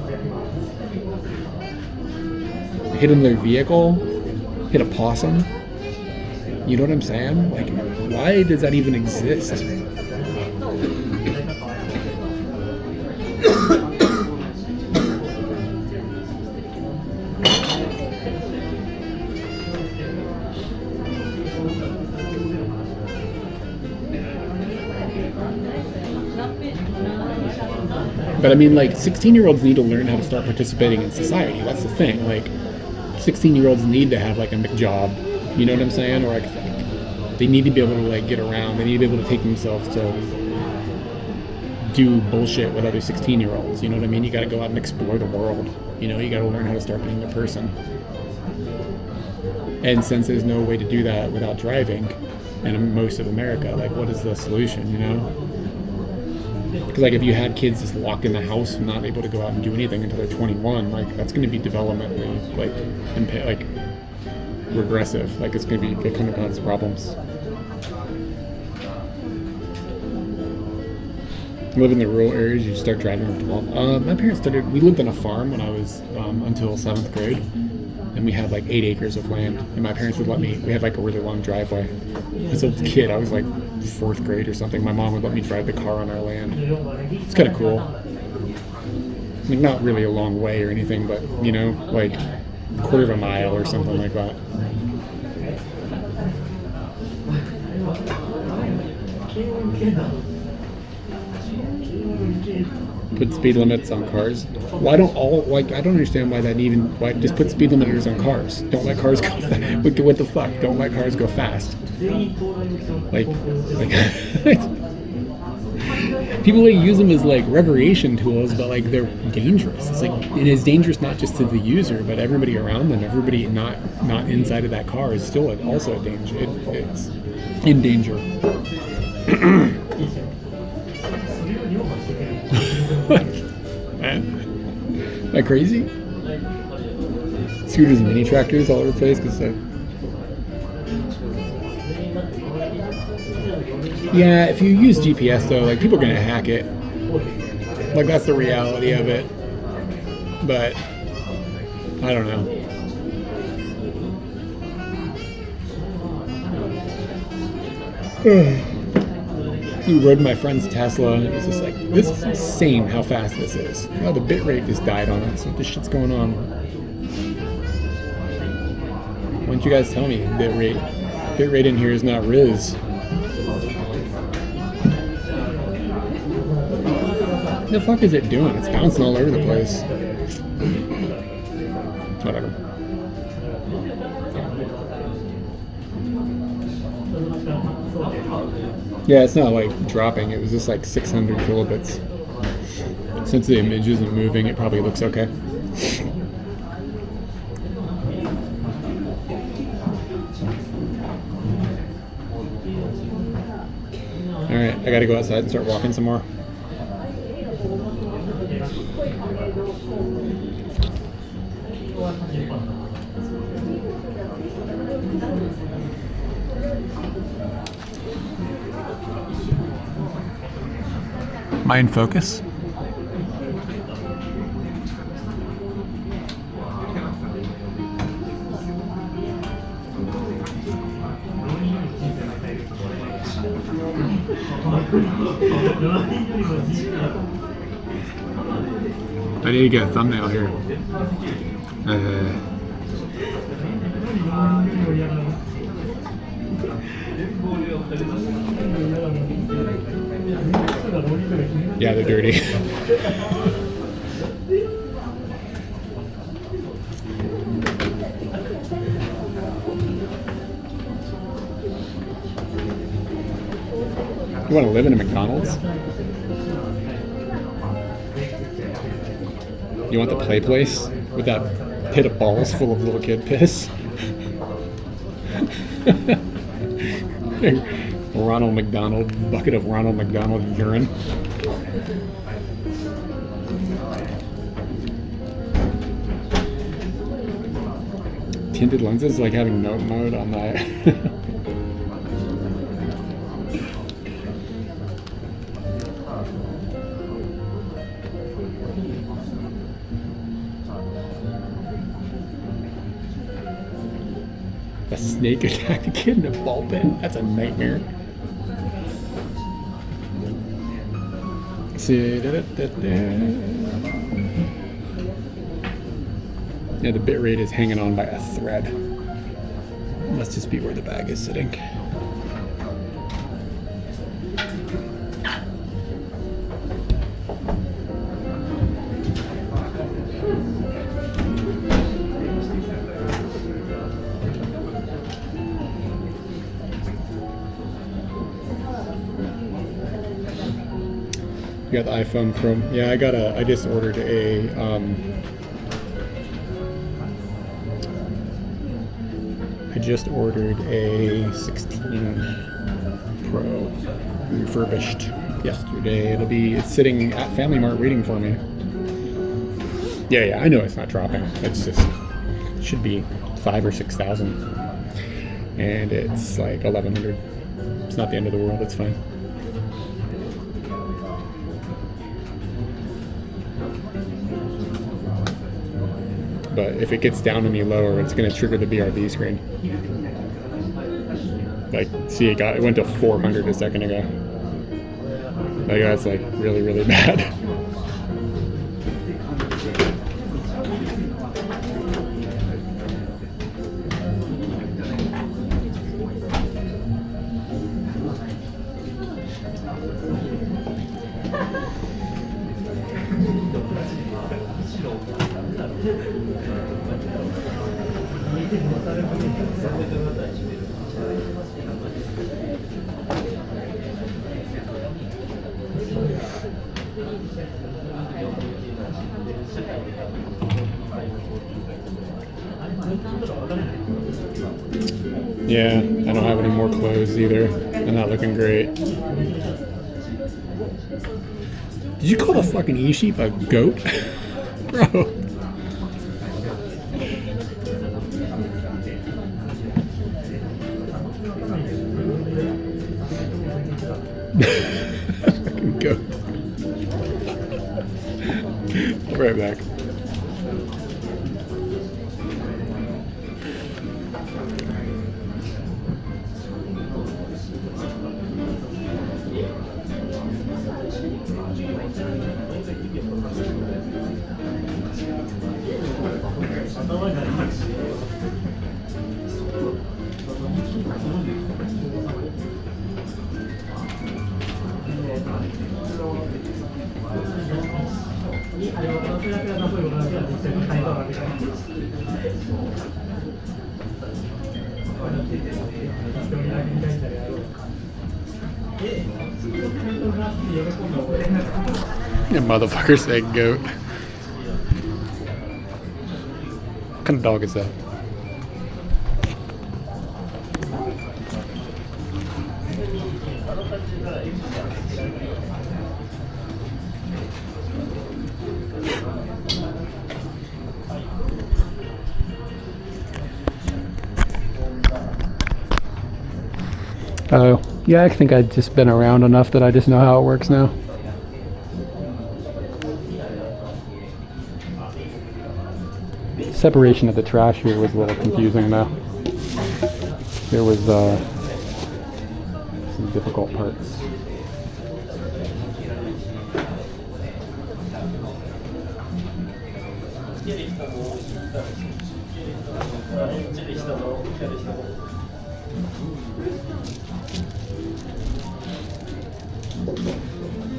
hit another vehicle, hit a possum. You know what I'm saying? Like, why does that even exist? But I mean, like, 16-year-olds need to learn how to start participating in society. That's the thing. Like, 16-year-olds need to have like a job. You know what I'm saying? Or like they need to be able to like get around. They need to be able to take themselves to do bullshit with other 16-year-olds. You know what I mean? You got to go out and explore the world. You know, you got to learn how to start being a person. And since there's no way to do that without driving in most of America, like, what is the solution? You know? Because like if you had kids just locked in the house and not able to go out and do anything until they're 21, like that's going to be developmentally like regressive. Like it's going to be kind of cause problems. You live in the rural areas, you start driving up to 12. My parents we lived on a farm when I was until 7th grade, and we had like 8 acres of land, and my parents would let me, we had like a really long driveway. As a kid, I was like 4th grade or something, my mom would let me drive the car on our land. It's kind of cool. I mean, not really a long way or anything, but you know, like a quarter of a mile or something like that. Put speed limits on cars. Why don't I don't understand why that even, why just put speed limiters on cars. Don't let cars go fast. What the fuck? Don't let cars go fast. Like people like use them as like recreation tools, but like they're dangerous. It's like, it is dangerous not just to the user, but everybody around them. Everybody not inside of that car is still also a danger. It's in danger. Am I crazy? Scooters and mini tractors all over the place. Yeah, if you use GPS though, like people are gonna hack it. Like that's the reality of it. But I don't know. You rode my friend's Tesla, and it was just like, this is insane how fast this is. Oh, the bit rate just died on us. What the shit's going on? Why don't you guys tell me bit rate? Bit rate in here is not Riz. What the fuck is it doing? It's bouncing all over the place. Whatever. Yeah, it's not like dropping. It was just like 600 kilobits. Since the image isn't moving, it probably looks okay. Alright, I gotta go outside and start walking some more. Mind focus. I need to get a thumbnail here. Yeah, they're dirty. You want to live in a McDonald's? You want the play place with that pit of balls full of little kid piss? Ronald McDonald, bucket of Ronald McDonald urine. Tinted lenses, like having note mode on that. A snake attacked a kid in a ball pit. That's a nightmare. See, yeah, the bit rate is hanging on by a thread. Must just be where the bag is sitting. You got the iPhone Pro. Yeah, I just ordered a I just ordered a 16 Pro refurbished yesterday. It's sitting at Family Mart waiting for me. Yeah, I know it's not dropping. It's just, it should be 5,000 or 6,000. And it's like 1,100. It's not the end of the world, it's fine. But if it gets down any lower, it's going to trigger the BRB screen. Like, see, it went to 400 a second ago. Like, that's like really, really bad. Yeah, I don't have any more clothes either. They're not looking great. Did you call the fucking e-sheep a goat? Bro. Fucking goat. I'll be right back. You motherfucker said goat. What kind of dog is that? Oh, yeah, I think I've just been around enough that I just know how it works now. Separation of the trash here was a little confusing though. There was some difficult parts.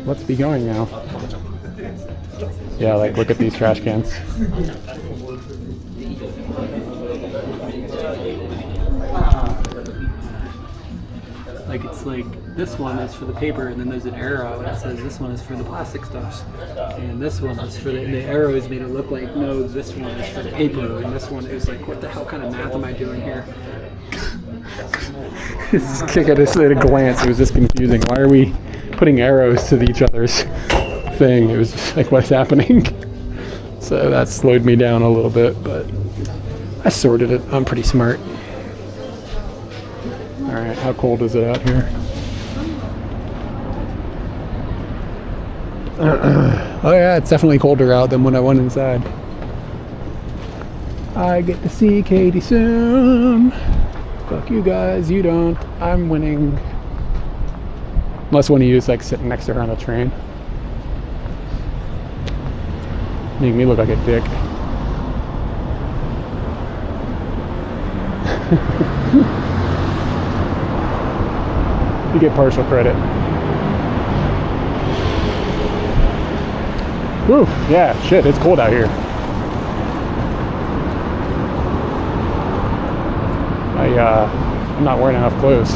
Let's be going now. Yeah, like look at these trash cans. Like it's like this one is for the paper, and then there's an arrow that says this one is for the plastic stuffs, and this one is for the arrows made it look like, no, this one is for the paper, and this one is like, what the hell kind of math am I doing here? This kick at a glance, it was just confusing. Why are we putting arrows to each other's thing? It was just like, what's happening? So that slowed me down a little bit, but I sorted it. I'm pretty smart. All right, how cold is it out here? Oh yeah, it's definitely colder out than when I went inside. I get to see Katie soon. Fuck you guys, you don't. I'm winning. Unless one of you is like sitting next to her on the train. Make me look like a dick. You get partial credit. Whew, yeah, shit, it's cold out here. I'm not wearing enough clothes.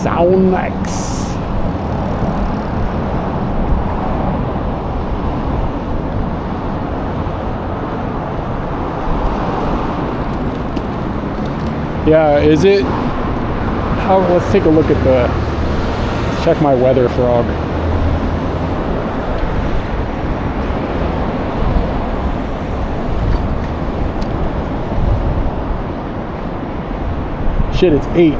Sound nice. Yeah, is it? Let's take a look at let's check my weather frog. Shit, it's 8.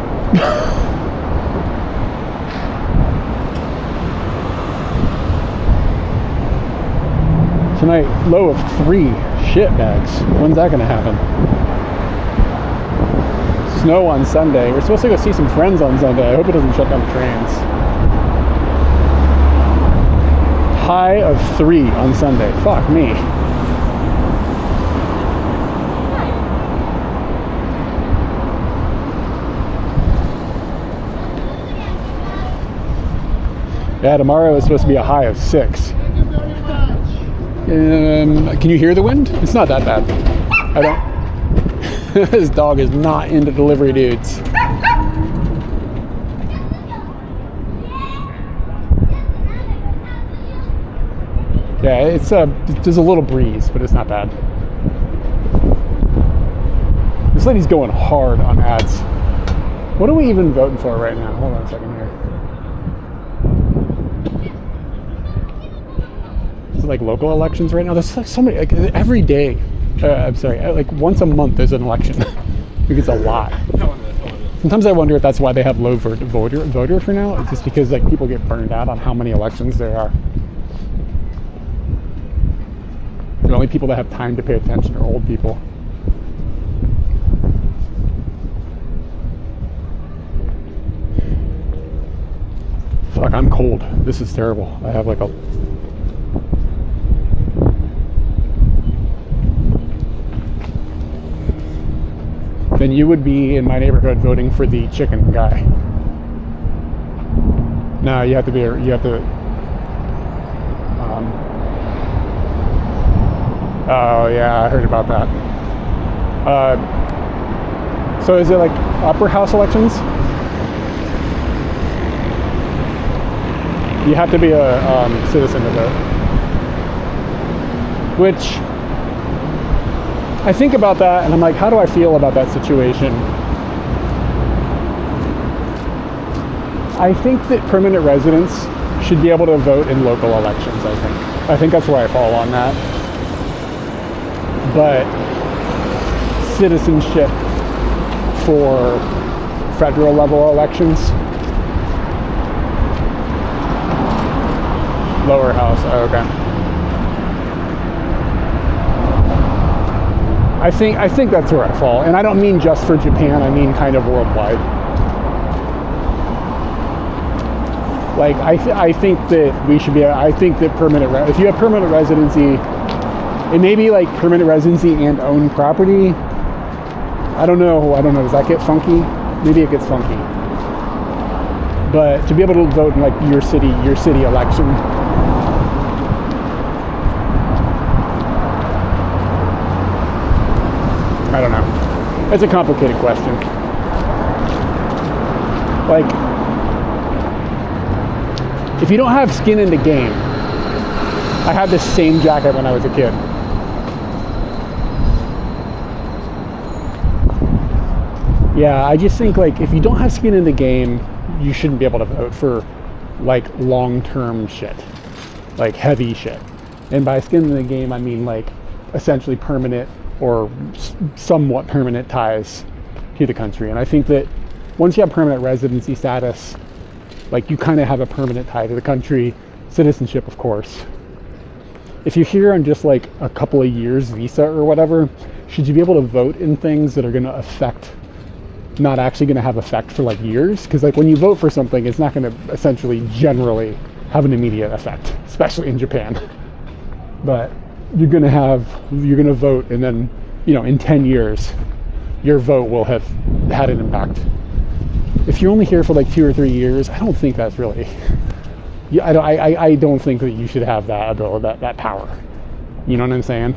Tonight, low of 3 shit bags. When's that gonna happen? Snow on Sunday. We're supposed to go see some friends on Sunday. I hope it doesn't shut down the trains. High of 3 on Sunday. Fuck me. Yeah, tomorrow is supposed to be a high of 6. Can you hear the wind? It's not that bad. I don't. This dog is not into delivery dudes. Yeah, there's a little breeze, but it's not bad. This lady's going hard on ads. What are we even voting for right now? Hold on a second here. Is it like local elections right now? There's like so many, like every day. I'm sorry, like once a month there's an election. I think it's a lot. Sometimes I wonder if that's why they have low voter for now. It's just because like people get burned out on how many elections there are. The only people that have time to pay attention are old people. Fuck, I'm cold. This is terrible. I have like a... Then you would be in my neighborhood voting for the chicken guy. No, you have to. Oh yeah, I heard about that. So is it like upper house elections? You have to be a citizen to vote. Which, I think about that and I'm like, how do I feel about that situation? I think that permanent residents should be able to vote in local elections, I think that's where I fall on that. But citizenship for federal level elections, lower house, oh, okay. I think that's where I fall, and I don't mean just for Japan. I mean kind of worldwide. Like I think that we should be. I think that if you have permanent residency, it may be like permanent residency and own property. I don't know. Does that get funky? Maybe it gets funky. But to be able to vote in like your city election. I don't know. It's a complicated question. Like, if you don't have skin in the game, I had this same jacket when I was a kid. Yeah, I just think like if you don't have skin in the game, you shouldn't be able to vote for like long-term shit, like heavy shit. And by skin in the game, I mean like essentially permanent or somewhat permanent ties to the country. And I think that once you have permanent residency status, like you kind of have a permanent tie to the country, citizenship, of course. If you're here on just like a couple of years visa or whatever, should you be able to vote in things that are going to affect, not actually going to have effect for like years? Because like when you vote for something, it's not going to essentially generally have an immediate effect, especially in Japan. But you're going to vote, and then, you know, in 10 years, your vote will have had an impact. If you're only here for like 2 or 3 years, I don't think that's really, I don't think that you should have that ability, that power. You know what I'm saying?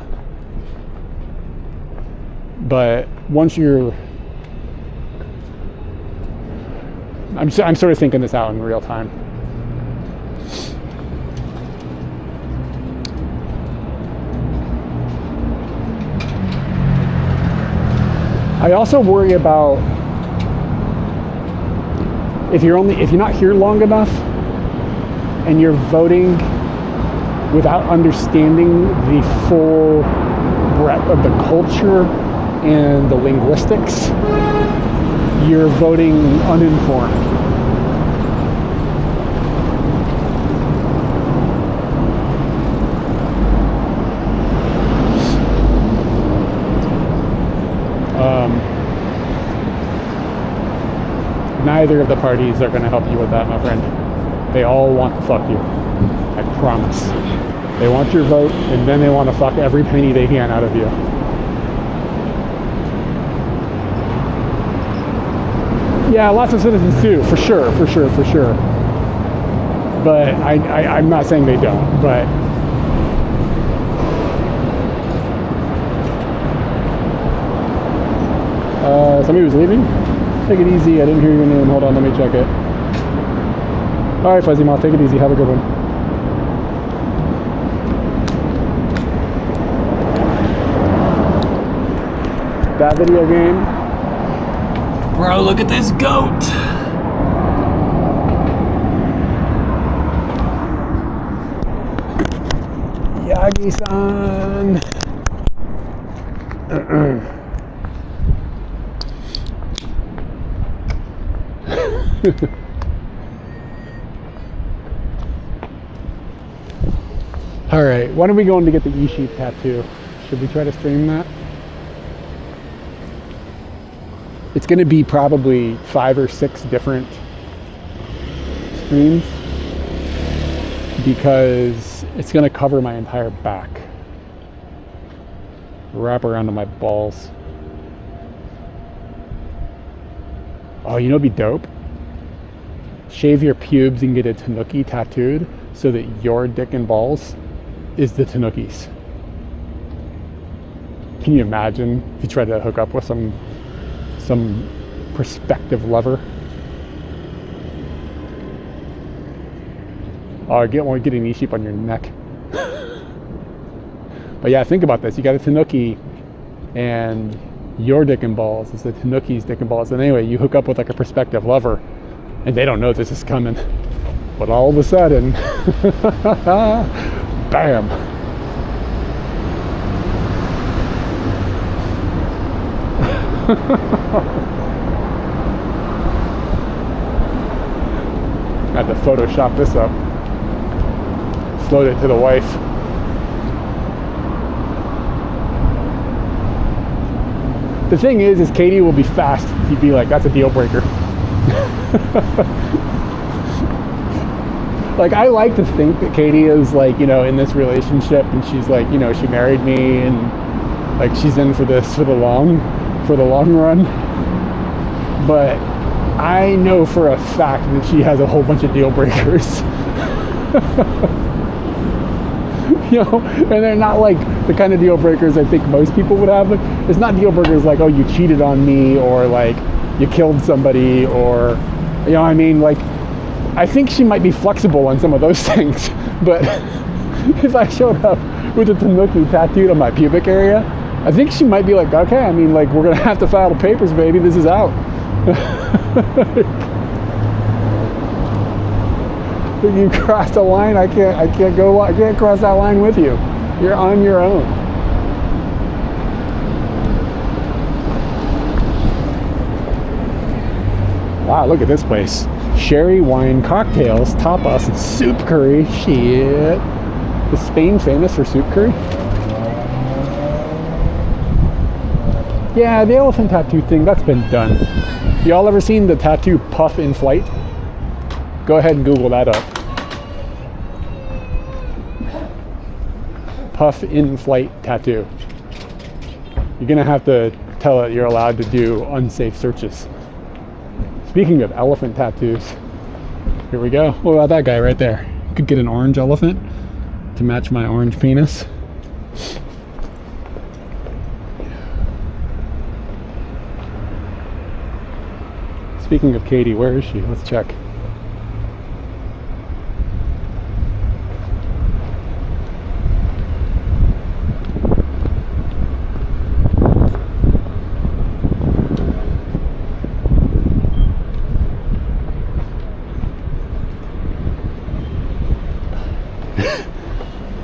But once you're, I'm sort of thinking this out in real time. I also worry about if you're not here long enough and you're voting without understanding the full breadth of the culture and the linguistics, you're voting uninformed. Neither of the parties are going to help you with that, my friend. They all want to fuck you. I promise. They want your vote, and then they want to fuck every penny they can out of you. Yeah, lots of citizens do, for sure. But I'm not saying they don't, but somebody was leaving? Take it easy. I didn't hear your name. Hold on, let me check it. All right, Fuzzy Moth, take it easy. Have a good one. That video game. Bro, look at this goat. Yagi-san. All right, when are we going to get the E-sheep tattoo? Should we try to stream that? It's going to be probably 5 or 6 different streams because it's going to cover my entire back, wrap around to my balls. Oh, you know what'd be dope? Shave your pubes and get a tanuki tattooed so that your dick and balls is the tanuki's. Can you imagine if you tried to hook up with some prospective lover? Oh, get an E-sheep on your neck. But yeah, think about this. You got a tanuki and your dick and balls is the tanuki's dick and balls. And anyway, you hook up with like a prospective lover and they don't know this is coming. But all of a sudden, bam. I had to Photoshop this up. Float it to the wife. The thing is Katie will be fast. She'd be like, that's a deal breaker. Like, I like to think that Katie is like, you know, in this relationship and she's like, you know, she married me and like she's in for this for the long run. But I know for a fact that she has a whole bunch of deal breakers. You know, and they're not like the kind of deal breakers I think most people would have. It's not deal breakers like, oh, you cheated on me, or like you killed somebody, or, you know what I mean? Like, I think she might be flexible on some of those things, but if I showed up with a tanuki tattooed on my pubic area, I think she might be like, okay, I mean, like, we're gonna have to file the papers, baby, this is out. You crossed a line, I can't cross that line with you. You're on your own. Wow, look at this place. Sherry wine cocktails, tapas, and soup curry. Shit. Is Spain famous for soup curry? Yeah, the elephant tattoo thing, that's been done. Y'all ever seen the tattoo puff in flight? Go ahead and Google that up. Puff in flight tattoo. You're gonna have to tell it you're allowed to do unsafe searches. Speaking of elephant tattoos, here we go. What about that guy right there? Could get an orange elephant to match my orange penis. Speaking of Katie, where is she? Let's check.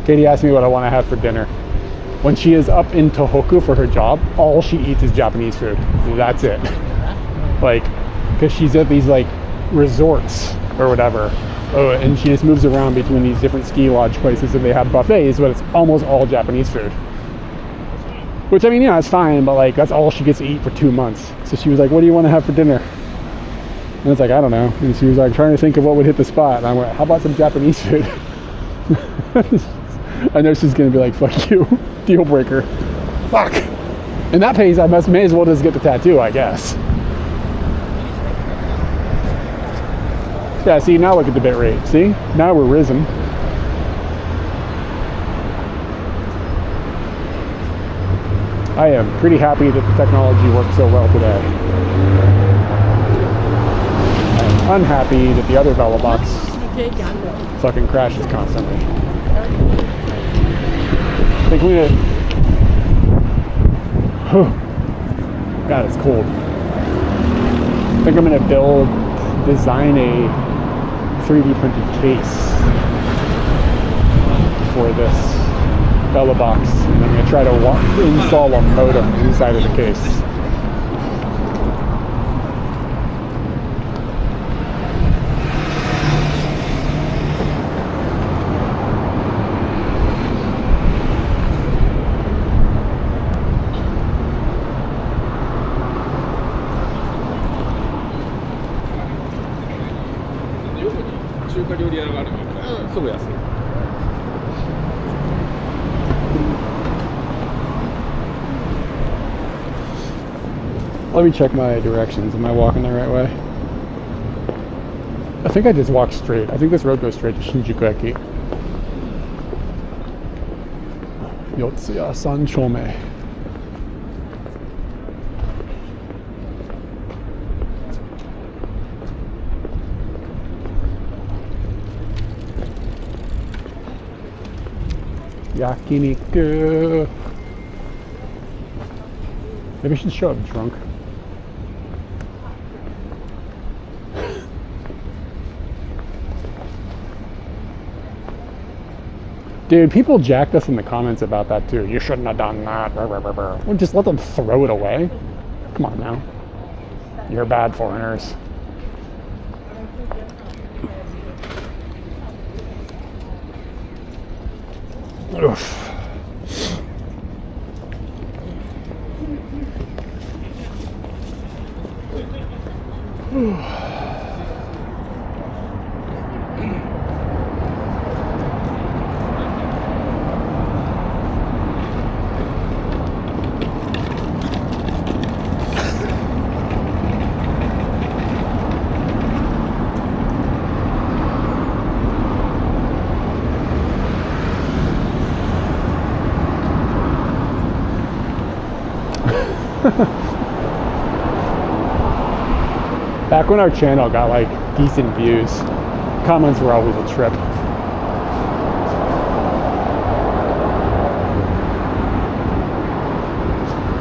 Katie asked me what I want to have for dinner. When she is up in Tohoku for her job, all she eats is Japanese food. That's it. Like, because she's at these like resorts or whatever. Oh, and she just moves around between these different ski lodge places and they have buffets, but it's almost all Japanese food. Which, I mean, yeah, it's fine, but like, that's all she gets to eat for 2 months. So she was like, what do you want to have for dinner? And it's like, I don't know. And she was like, trying to think of what would hit the spot. And I went, how about some Japanese food? I know she's gonna be like, fuck you, deal breaker. Fuck. In that case, I may as well just get the tattoo, I guess. Yeah, see, now look at the bit rate. See? Now we're risen. I am pretty happy that the technology works so well today. I'm unhappy that the other Velobox fucking crashes constantly. I think we God, it's cold. I think I'm gonna design a 3D printed case for this Velobox, and I'm gonna try to install a modem inside of the case. Let me check my directions. Am I walking the right way? I think I just walked straight. I think this road goes straight to Shinjuku-eki. Yotsuya Sanchome. Yakiniku. Maybe I should show up drunk. Dude, people jacked us in the comments about that too. You shouldn't have done that. Well, just let them throw it away. Come on now. You're bad foreigners. Oof. Back when our channel got like decent views, comments were always a trip.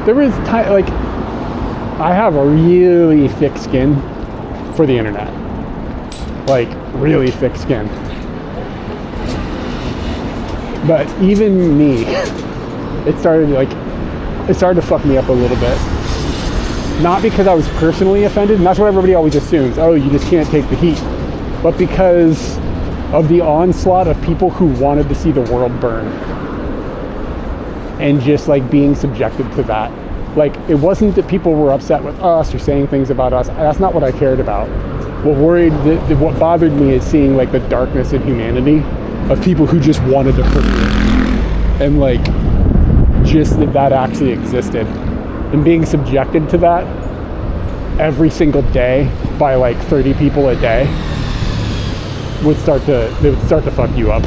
There was like, I have a really thick skin for the internet. Like, really thick skin. But even me, it started to fuck me up a little bit. Not because I was personally offended, and that's what everybody always assumes. Oh, you just can't take the heat. But because of the onslaught of people who wanted to see the world burn. And just like being subjected to that. Like, it wasn't that people were upset with us or saying things about us. That's not what I cared about. What bothered me is seeing like the darkness in humanity of people who just wanted to hurt me. And like, just that actually existed. And being subjected to that every single day by like 30 people a day would start to fuck you up.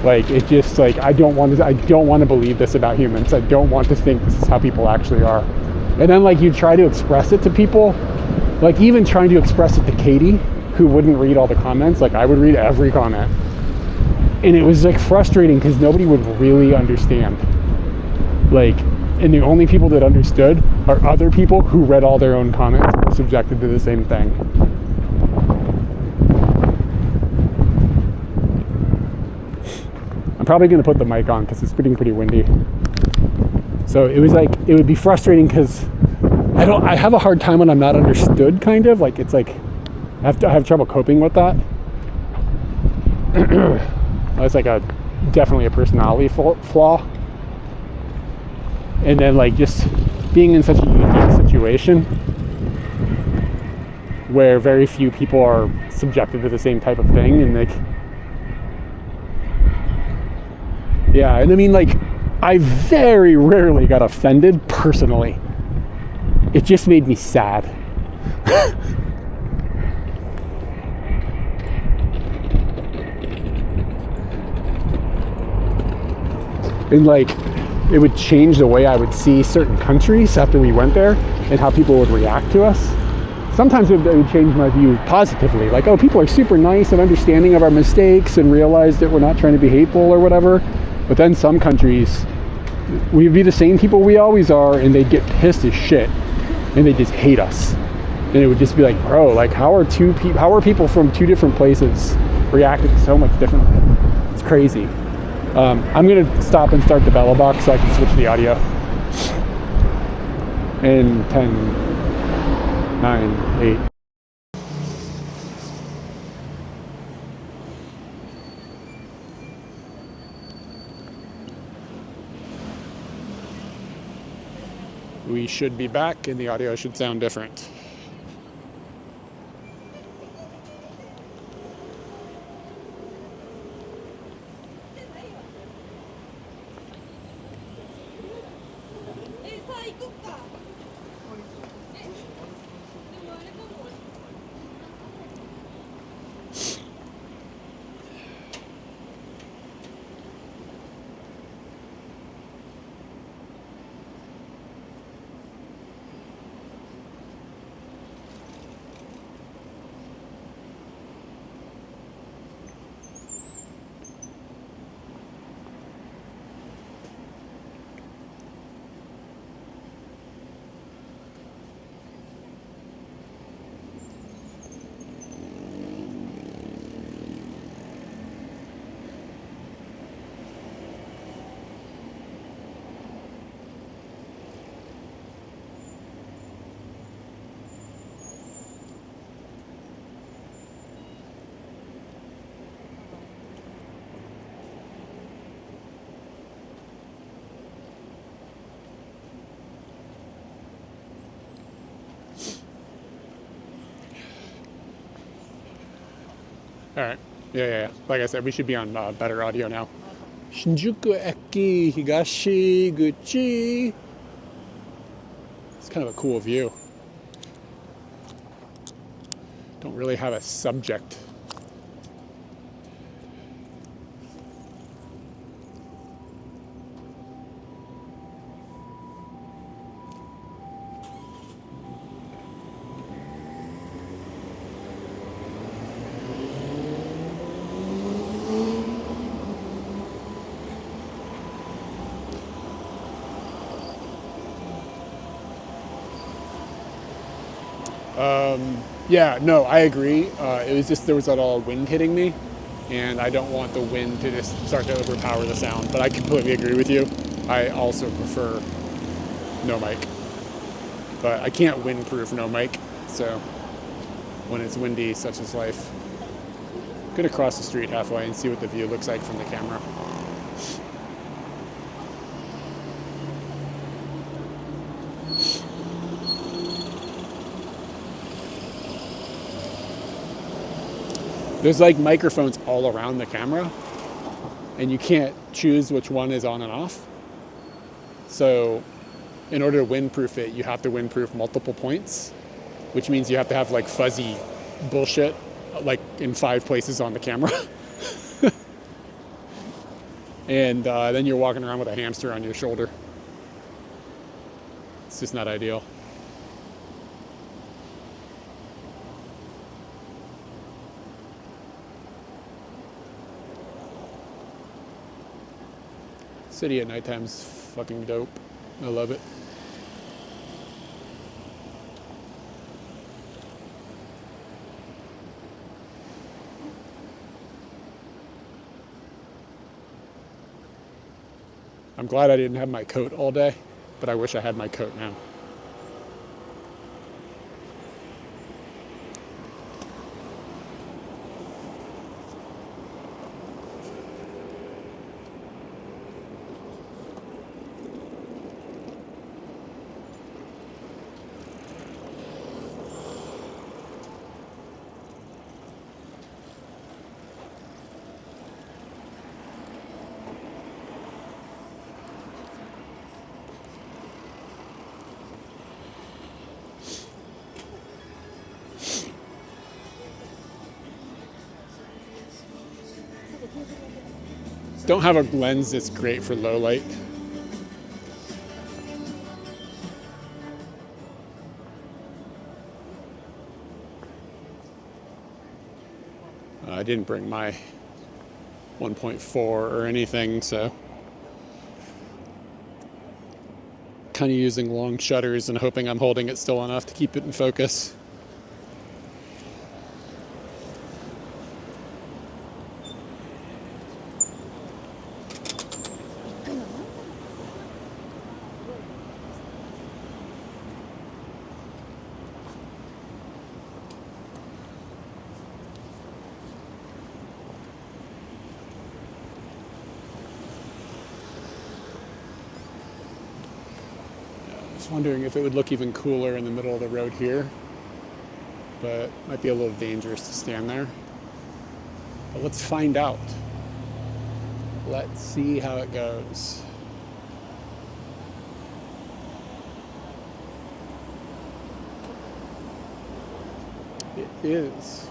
Like, it just like, I don't want to believe this about humans. I don't want to think this is how people actually are. And then like, you try to express it to people, like even trying to express it to Katie, who wouldn't read all the comments. Like, I would read every comment. And it was like frustrating because nobody would really understand. Like, and the only people that understood are other people who read all their own comments and were subjected to the same thing. I'm probably going to put the mic on because it's getting pretty windy. So it was like, it would be frustrating because I have a hard time when I'm not understood, kind of. Like, it's like, I have trouble coping with that. That's like definitely a personality flaw. And then like just being in such a unique situation where very few people are subjected to the same type of thing, and like, yeah, and I mean, like, I very rarely got offended personally. It just made me sad. And like, it would change the way I would see certain countries after we went there and how people would react to us. Sometimes it would change my view positively. Like, oh, people are super nice and understanding of our mistakes and realize that we're not trying to be hateful or whatever. But then some countries, we'd be the same people we always are, and they'd get pissed as shit. And they'd just hate us. And it would just be like, bro, like, how are people from two different places reacting so much differently? It's crazy. I'm going to stop and start the Bella box so I can switch the audio. In 10, 9, 8. We should be back and the audio should sound different. All right. Yeah. Like I said, we should be on better audio now. Shinjuku Eki Higashi Guchi. It's kind of a cool view. Don't really have a subject. Yeah, no, I agree. It was just there was a lot of wind hitting me, and I don't want the wind to just start to overpower the sound. But I completely agree with you. I also prefer no mic, but I can't windproof no mic. So when it's windy, such is life. Gonna cross the street halfway and see what the view looks like from the camera. There's like microphones all around the camera, and you can't choose which one is on and off. So in order to windproof it, you have to windproof multiple points, which means you have to have like fuzzy bullshit like in 5 places on the camera. And then you're walking around with a hamster on your shoulder. It's just not ideal. City at nighttime's fucking dope. I love it. I'm glad I didn't have my coat all day, but I wish I had my coat now. Don't have a lens that's great for low light. I didn't bring my 1.4 or anything, so kind of using long shutters and hoping I'm holding it still enough to keep it in focus. Wondering if it would look even cooler in the middle of the road here, but might be a little dangerous to stand there. But let's find out. Let's see how it goes. It is.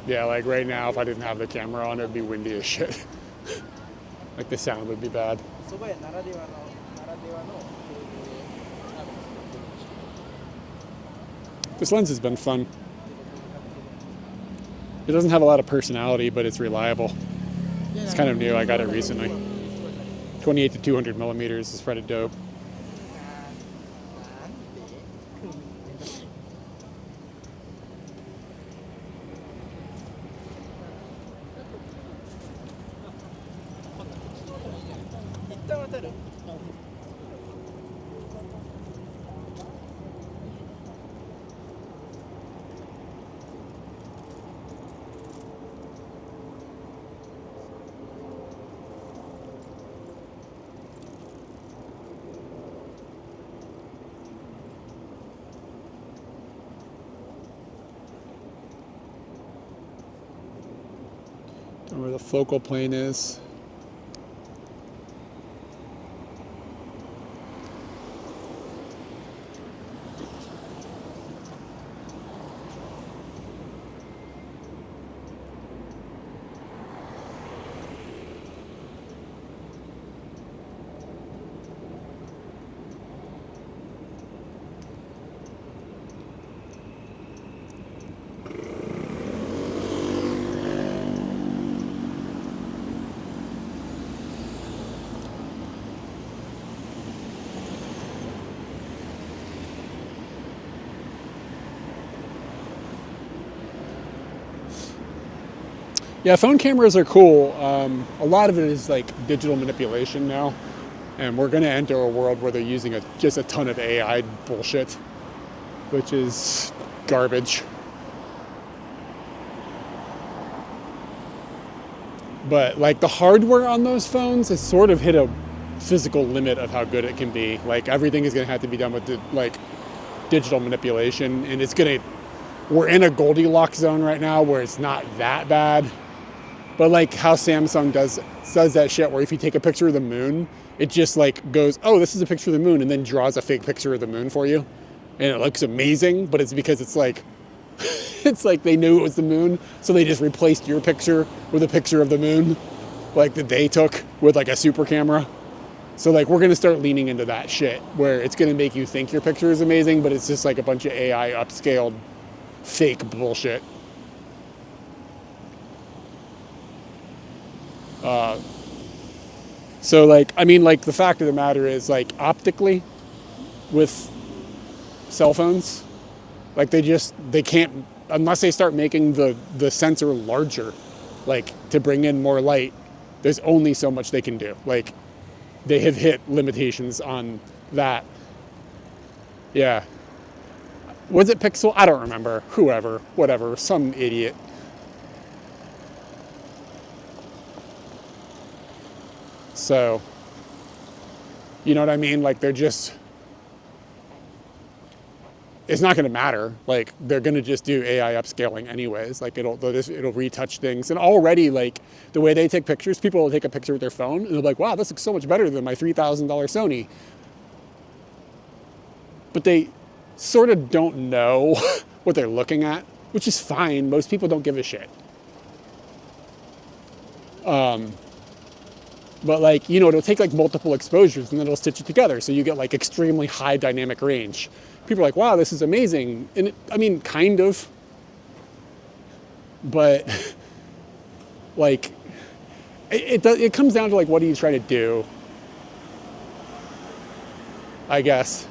Yeah, like right now, if I didn't have the camera on, it'd be windy as shit. Like the sound would be bad. This lens has been fun. It doesn't have a lot of personality, but it's reliable. It's kind of new. I got it recently. 28 to 200 millimeters is pretty dope. Where the focal plane is. Yeah, phone cameras are cool. A lot of it is like digital manipulation now, and we're going to enter a world where they're using just a ton of AI bullshit, which is garbage. But like the hardware on those phones has sort of hit a physical limit of how good it can be. Like everything is going to have to be done with like digital manipulation, and we're in a Goldilocks zone right now where it's not that bad. But like how Samsung does that shit where if you take a picture of the moon, it just like goes, oh, this is a picture of the moon, and then draws a fake picture of the moon for you. And it looks amazing, but it's because it's like, it's like they knew it was the moon, so they just replaced your picture with a picture of the moon, like that they took with like a super camera. So like we're gonna start leaning into that shit where it's gonna make you think your picture is amazing, but it's just like a bunch of AI upscaled fake bullshit. So like, I mean, like the fact of the matter is like optically with cell phones, like they can't, unless they start making the sensor larger, like to bring in more light, there's only so much they can do. Like they have hit limitations on that. Yeah. Was it Pixel? I don't remember. Whoever, whatever, some idiot. So, you know what I mean? Like it's not going to matter. Like they're going to just do AI upscaling anyways. Like it'll retouch things. And already like the way they take pictures, people will take a picture with their phone and they'll be like, wow, this looks so much better than my $3,000 Sony. But they sort of don't know what they're looking at, which is fine. Most people don't give a shit. But like, you know, it'll take like multiple exposures and then it'll stitch it together. So you get like extremely high dynamic range. People are like, wow, this is amazing. And I mean, kind of, but like, it comes down to like, what are you trying to do? I guess.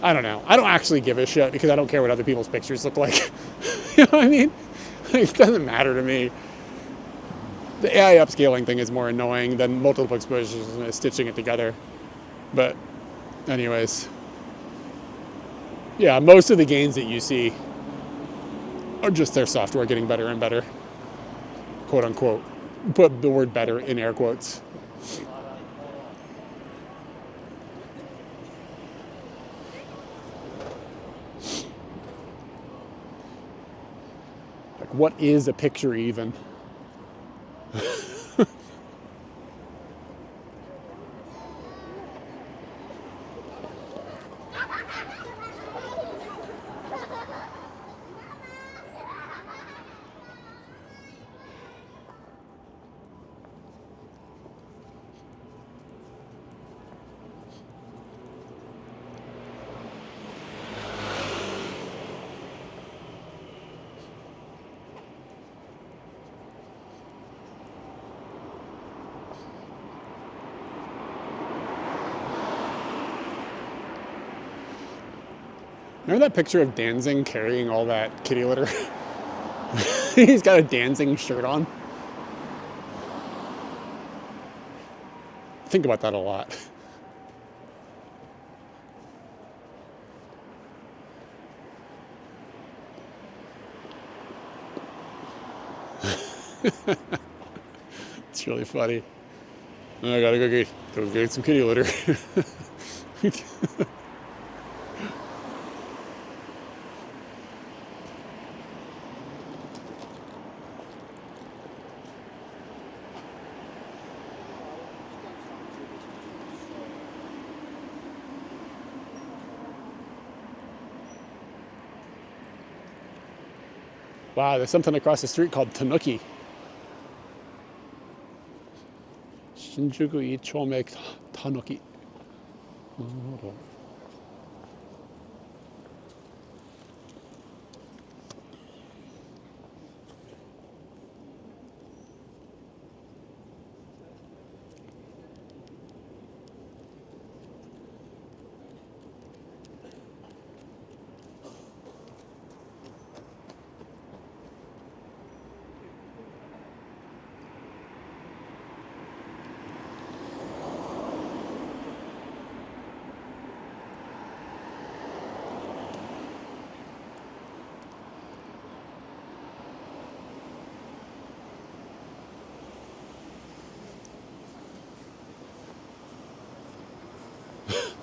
I don't know. I don't actually give a shit because I don't care what other people's pictures look like. You know what I mean? Like, it doesn't matter to me. The AI upscaling thing is more annoying than multiple exposures and stitching it together. But anyways, yeah, most of the gains that you see are just their software getting better and better, quote unquote. Put the word better in air quotes. Like, what is a picture even? Remember that picture of Danzig carrying all that kitty litter? He's got a Danzig shirt on. Think about that a lot. It's really funny. I gotta go get some kitty litter. Wow, there's something across the street called Tanuki. Shinjuku Ichome Tanuki.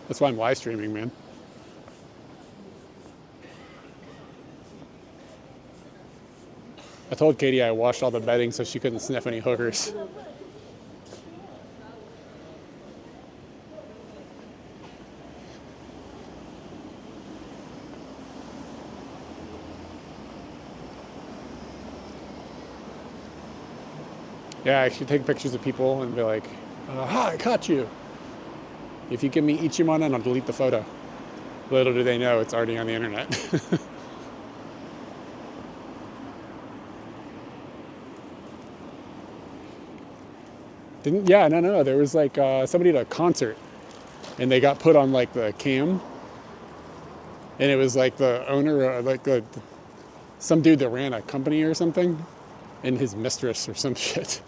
That's why I'm live streaming, man. I told Katie I washed all the bedding so she couldn't sniff any hookers. Yeah, I should take pictures of people and be like, "Hi, I caught you. If you give me Ichimono, I'll delete the photo." Little do they know it's already on the internet. No. There was like somebody at a concert and they got put on like the cam. And it was like the owner, some dude that ran a company or something, and his mistress or some shit.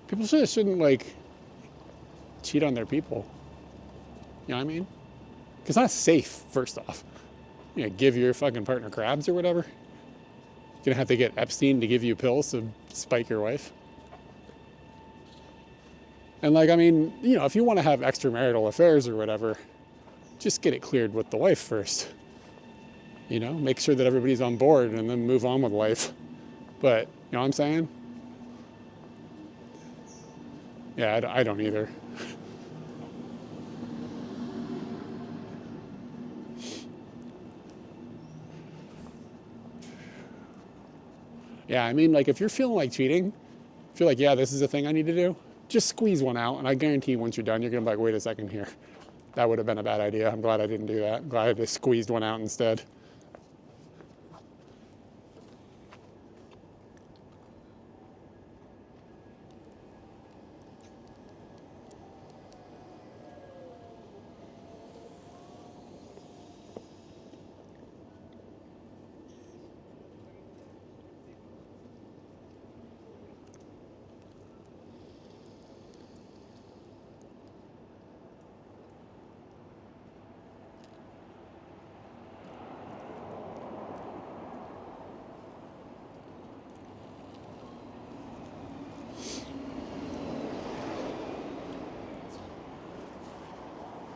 People shouldn't like cheat on their people. You know what I mean? It's not safe, first off. You know, give your fucking partner crabs or whatever. You're gonna have to get Epstein to give you pills to spike your wife. And like, I mean, you know, if you want to have extramarital affairs or whatever, just get it cleared with the wife first. You know, make sure that everybody's on board and then move on with life. But, you know what I'm saying? Yeah, I don't either. Yeah, I mean, like if you're feeling like cheating, if you're like, yeah, this is a thing I need to do, just squeeze one out. And I guarantee once you're done, you're going to be like, wait a second here. That would have been a bad idea. I'm glad I didn't do that. I'm glad I just squeezed one out instead.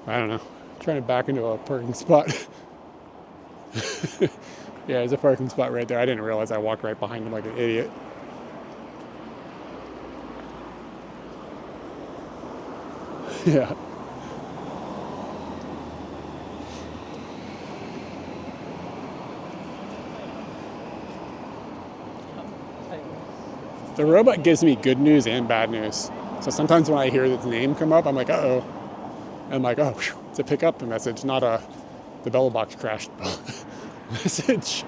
I don't know. I'm trying to back into a parking spot. Yeah, there's a parking spot right there. I didn't realize I walked right behind him like an idiot. Yeah. The robot gives me good news and bad news. So sometimes when I hear its name come up, I'm like, uh-oh. And I'm like, oh, whew, it's a pick up the message, not the bell box crashed message.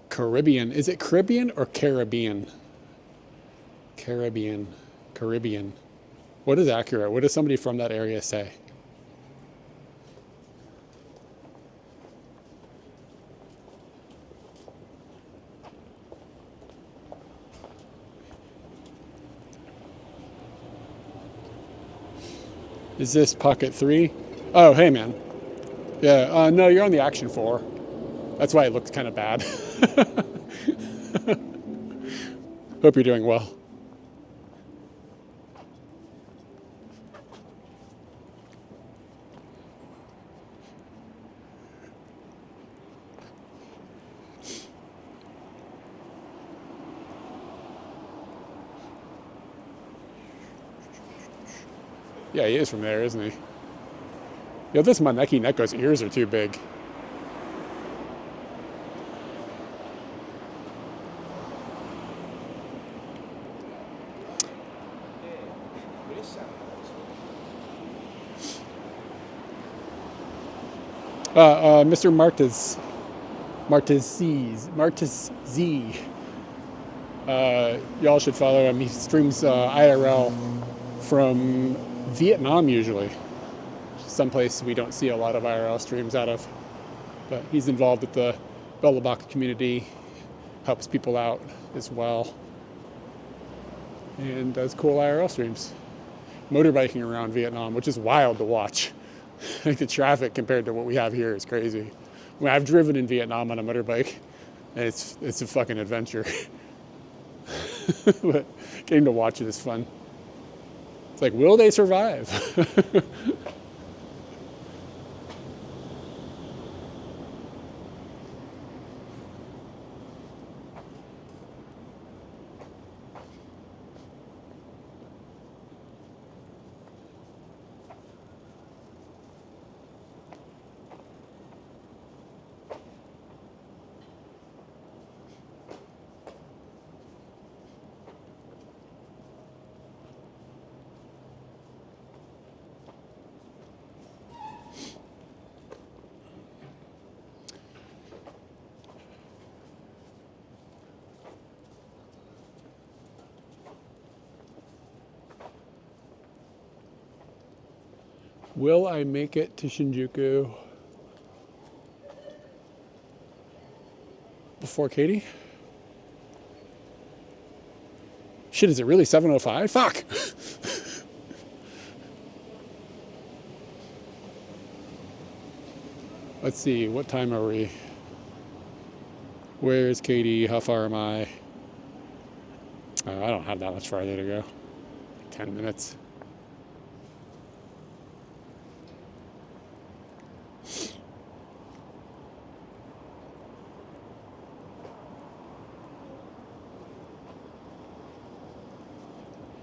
Caribbean. Is it Caribbean or Caribbean? Caribbean. Caribbean. What is accurate? What does somebody from that area say? Is this pocket 3? Oh, hey man. Yeah, no, you're on the action 4. That's why it looked kind of bad. Hope you're doing well. Yeah, he is from there, isn't he? Yo, this Maneki Neko's ears are too big. Mr. Martez Z. Y'all should follow him. He streams IRL from Vietnam usually. Someplace we don't see a lot of IRL streams out of. But he's involved with the Bellabach community, helps people out as well, and does cool IRL streams. Motorbiking around Vietnam, which is wild to watch. Like the traffic compared to what we have here is crazy. I mean, I've driven in Vietnam on a motorbike, and it's a fucking adventure. But getting to watch it is fun. It's like, will they survive? Will I make it to Shinjuku before Katie? Shit, is it really 7:05? Fuck! Let's see, what time are we? Where's Katie? How far am I? I don't have that much farther to go. 10 minutes.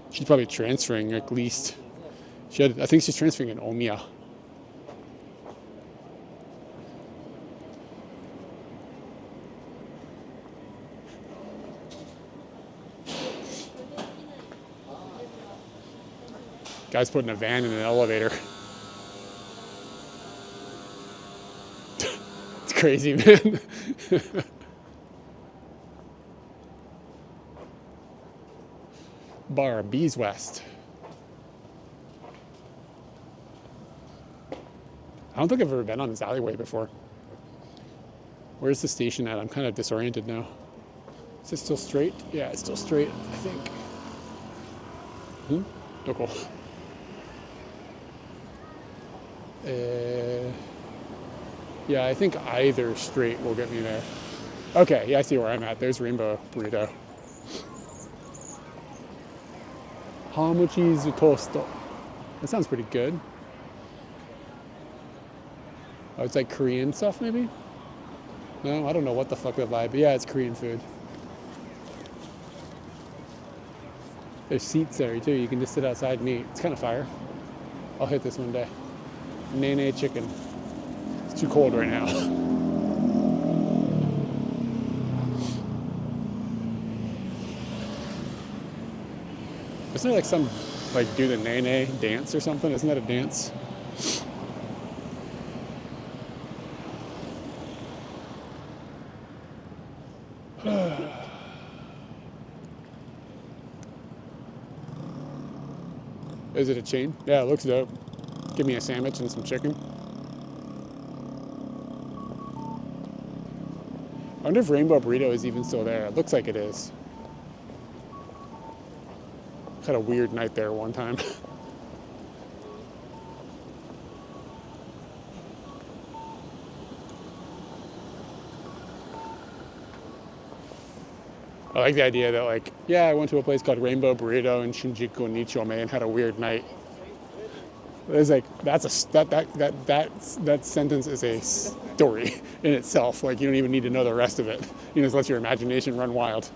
She's probably transferring at least. I think she's transferring in Omiya. Guy's putting a van in an elevator. It's crazy, man. Bar, Bees West. I don't think I've ever been on this alleyway before. Where's the station at? I'm kind of disoriented now. Is it still straight? Yeah, it's still straight, I think. Oh, cool. Yeah, I think either straight will get me there. Okay, yeah, I see where I'm at. There's Rainbow Burrito. Hamuchi Zutosto. That sounds pretty good. Oh, it's like Korean stuff, maybe? No, I don't know what the fuck the vibe. But yeah, it's Korean food. There's seats there too. You can just sit outside and eat. It's kind of fire. I'll hit this one day. Nene chicken. It's too cold right now. Isn't there like some, like, do the nene dance or something? Isn't that a dance? Is it a chain? Yeah, it looks dope. Give me a sandwich and some chicken. I wonder if Rainbow Burrito is even still there. It looks like it is. Had a weird night there one time. I like the idea that, like, yeah, I went to a place called Rainbow Burrito in Shinjuku Nichome and had a weird night. It's like, that sentence is a story in itself. Like, you don't even need to know the rest of it. You just let your imagination run wild.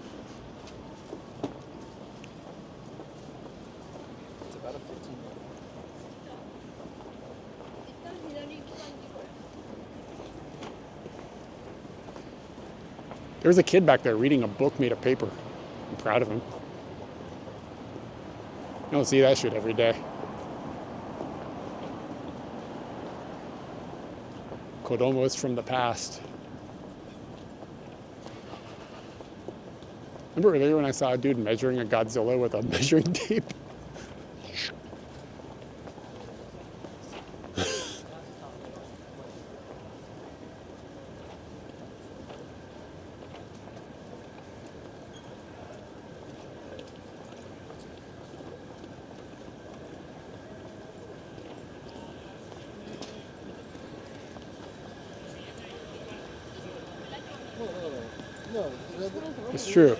It's about a 15-minute There was a kid back there reading a book made of paper. I'm proud of him. You don't see that shit every day. Kodomos from the past. Remember earlier when I saw a dude measuring a Godzilla with a measuring tape? It's true.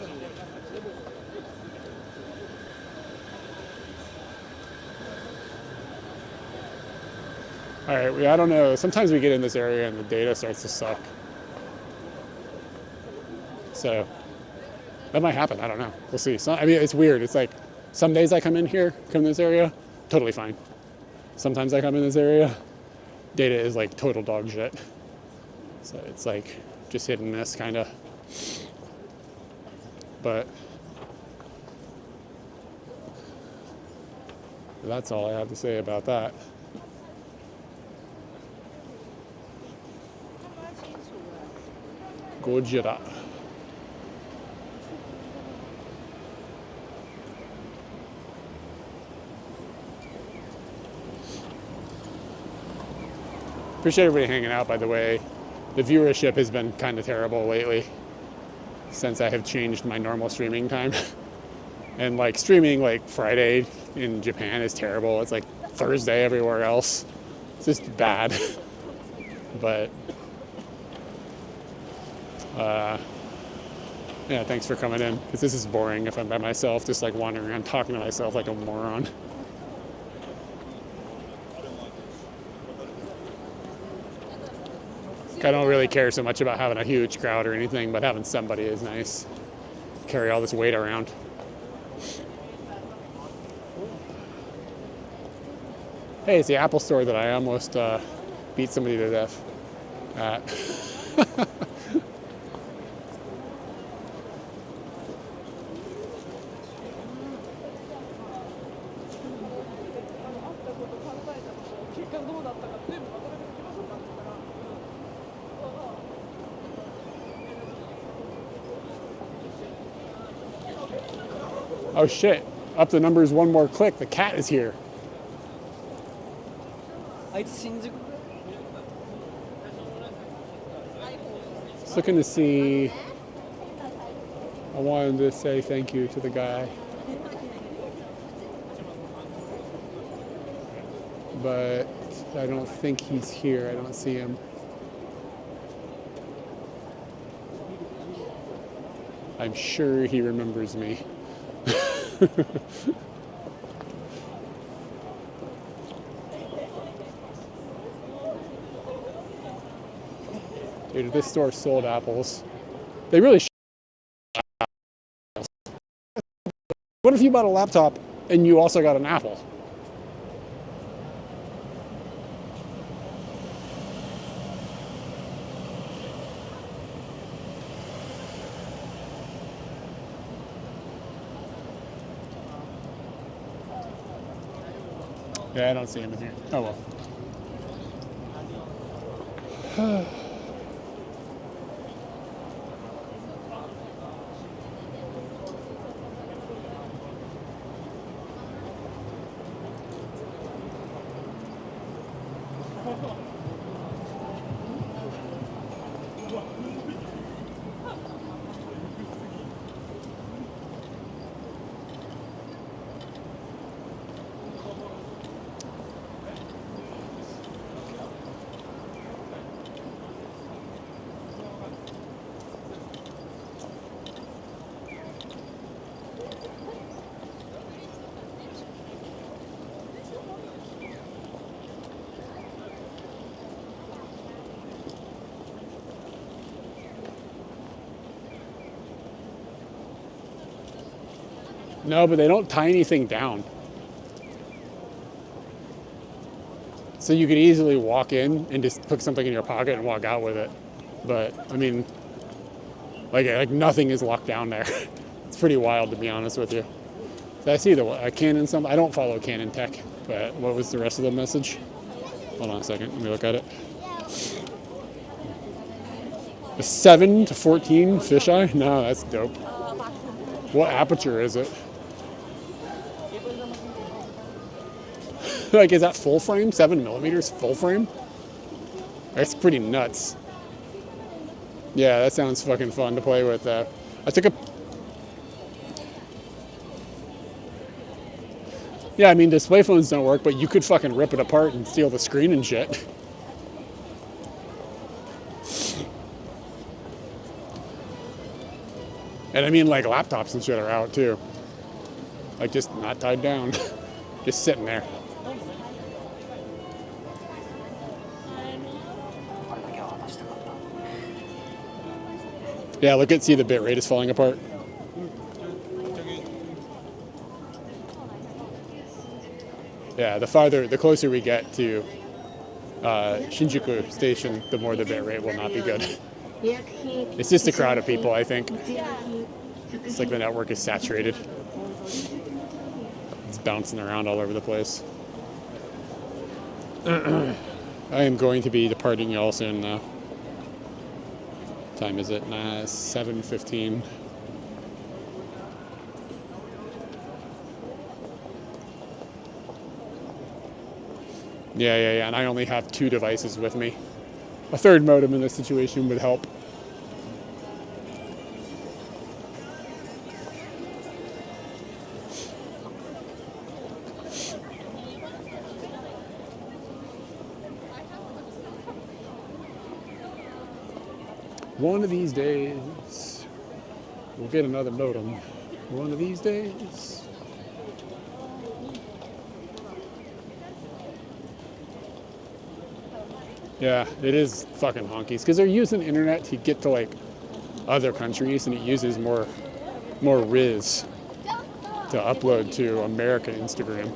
All right, I don't know. Sometimes we get in this area and the data starts to suck. So that might happen. I don't know. We'll see. I mean, it's weird. It's like some days I come in this area, totally fine. Sometimes I come in this area, data is like total dog shit. So it's like just hit and miss kind of. But that's all I have to say about that. Gojira. Appreciate everybody hanging out, by the way. The viewership has been kind of terrible lately since I have changed my normal streaming time. And like streaming like Friday in Japan is terrible. It's like Thursday everywhere else. It's just bad. But yeah, thanks for coming in, because this is boring if I'm by myself, just like wandering around talking to myself like a moron. I don't really care so much about having a huge crowd or anything, but having somebody is nice. Carry all this weight around. Hey, it's the Apple store that I almost beat somebody to death at. Oh shit, up the numbers one more click, the cat is here. Just looking to see, I wanted to say thank you to the guy. But I don't think he's here, I don't see him. I'm sure he remembers me. Dude, if this store sold apples, they really should. What if you bought a laptop and you also got an apple? Yeah, I don't see him in here. Oh well. No, but they don't tie anything down. So you could easily walk in and just put something in your pocket and walk out with it. But, I mean, Like nothing is locked down there. It's pretty wild, to be honest with you. I see the Canon. I don't follow Canon Tech, but what was the rest of the message? Hold on a second. Let me look at it. A 7 to 14 fisheye? No, that's dope. What aperture is it? Like, is that full frame? 7 millimeters full frame? That's pretty nuts. Yeah, that sounds fucking fun to play with. I took a... Yeah, I mean, display phones don't work, but you could fucking rip it apart and steal the screen and shit. And I mean, like, laptops and shit are out, too. Like, just not tied down. Just sitting there. Yeah, see the bit rate is falling apart. Yeah, the closer we get to Shinjuku Station, the more the bit rate will not be good. It's just a crowd of people, I think. It's like the network is saturated. It's bouncing around all over the place. I am going to be departing y'all soon now. Time is it? 7:15. Yeah, and I only have 2 devices with me. A third modem in this situation would help. One of these days, we'll get another modem. One of these days. Yeah, it is fucking honkies because they're using internet to get to like other countries, and it uses more riz to upload to American Instagram.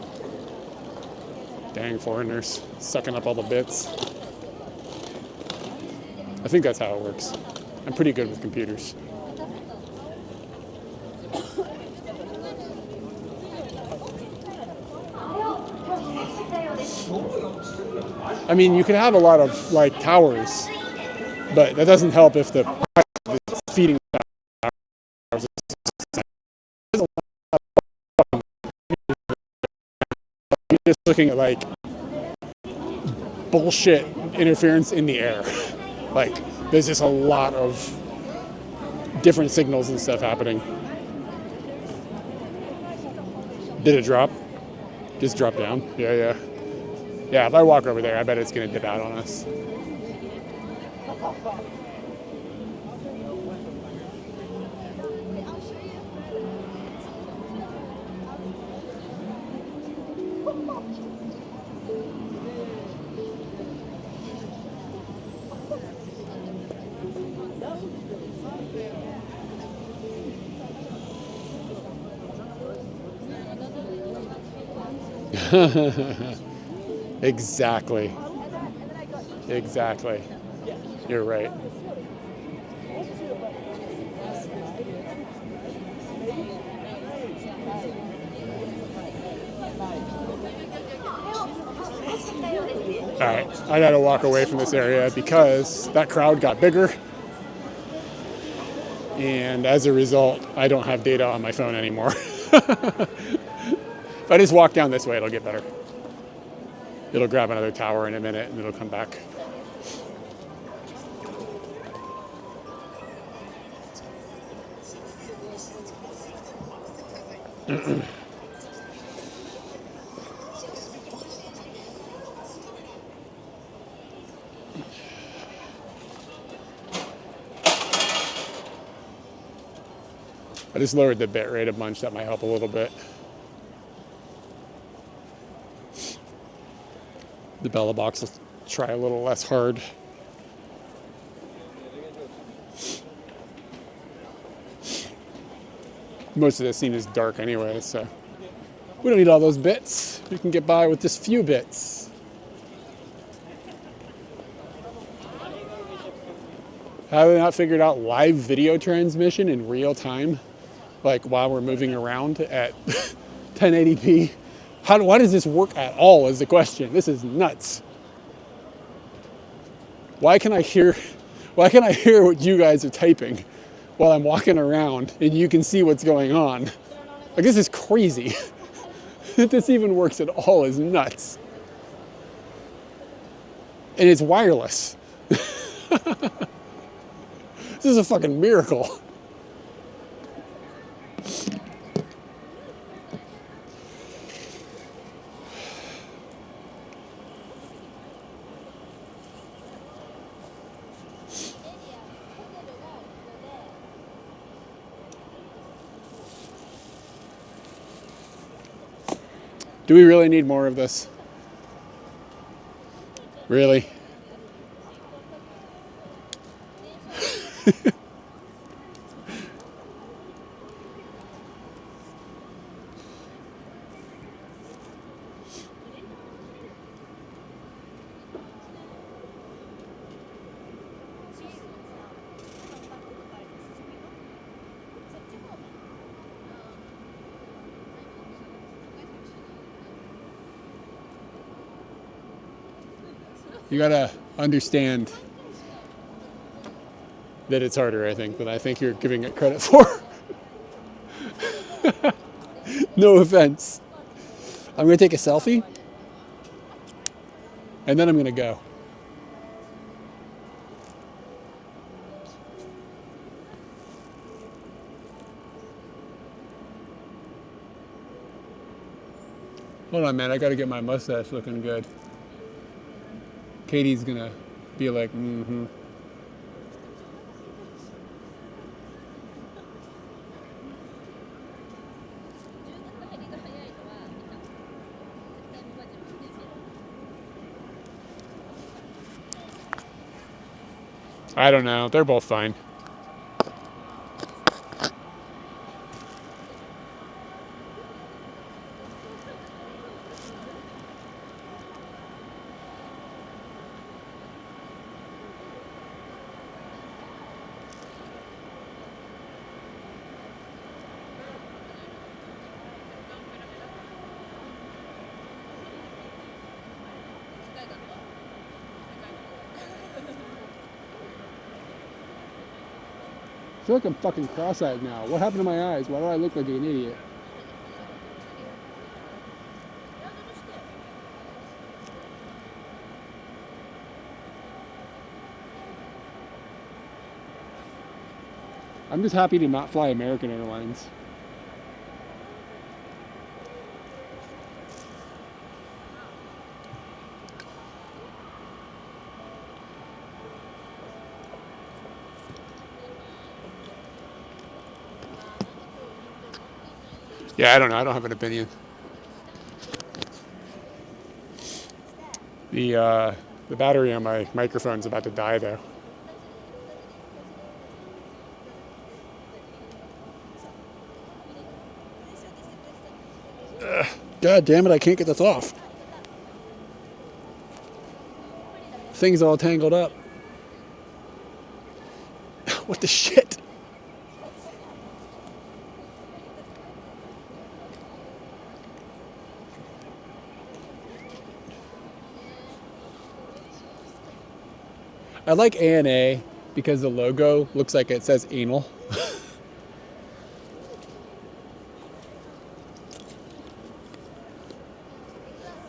Dang foreigners sucking up all the bits. I think that's how it works. I'm pretty good with computers. I mean, you can have a lot of like towers, but that doesn't help if the feeding towers. You're just looking at like bullshit interference in the air. Like, there's just a lot of different signals and stuff happening. Did it drop? Just drop down? Yeah. Yeah, if I walk over there, I bet it's gonna dip out on us. Exactly. You're right. All right, I gotta walk away from this area because that crowd got bigger, and as a result, I don't have data on my phone anymore. If I just walk down this way, it'll get better. It'll grab another tower in a minute, and it'll come back. I just lowered the bit rate a bunch. That might help a little bit. The Bella box will try a little less hard. Most of this scene is dark anyway, so we don't need all those bits. We can get by with just few bits. Have they not figured out live video transmission in real time? Like while we're moving around at 1080p? Why does this work at all is the question. This is nuts. Why can I hear what you guys are typing while I'm walking around and you can see what's going on? Like, this is crazy. That this even works at all is nuts. And it's wireless. This is a fucking miracle. Do we really need more of this? Really? You gotta understand that it's harder, I think, than I think you're giving it credit for. No offense. I'm gonna take a selfie and then I'm gonna go. Hold on, man, I gotta get my mustache looking good. Katie's gonna be like, mm-hmm. I don't know. They're both fine. I feel like I'm fucking cross-eyed now. What happened to my eyes? Why do I look like an idiot? I'm just happy to not fly American Airlines. Yeah, I don't know. I don't have an opinion. The battery on my microphone's about to die, though. God damn it, I can't get this off. Thing's all tangled up. What the shit? I like ANA because the logo looks like it says anal.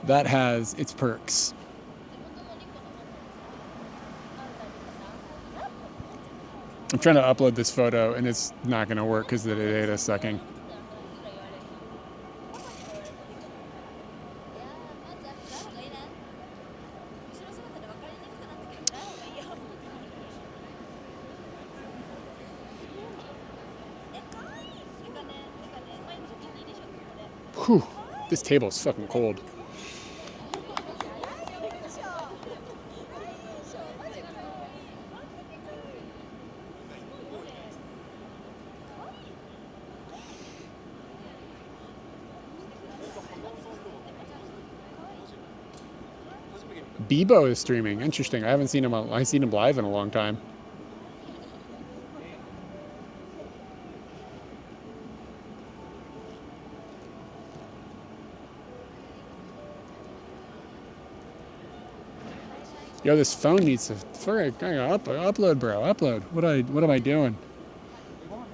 That has its perks. I'm trying to upload this photo and it's not going to work because of the data sucking. Whew, this table is fucking cold. Bebo is streaming. Interesting. I haven't seen him. I've seen him live in a long time. Yo, this phone needs to upload, bro. Upload. What am I doing?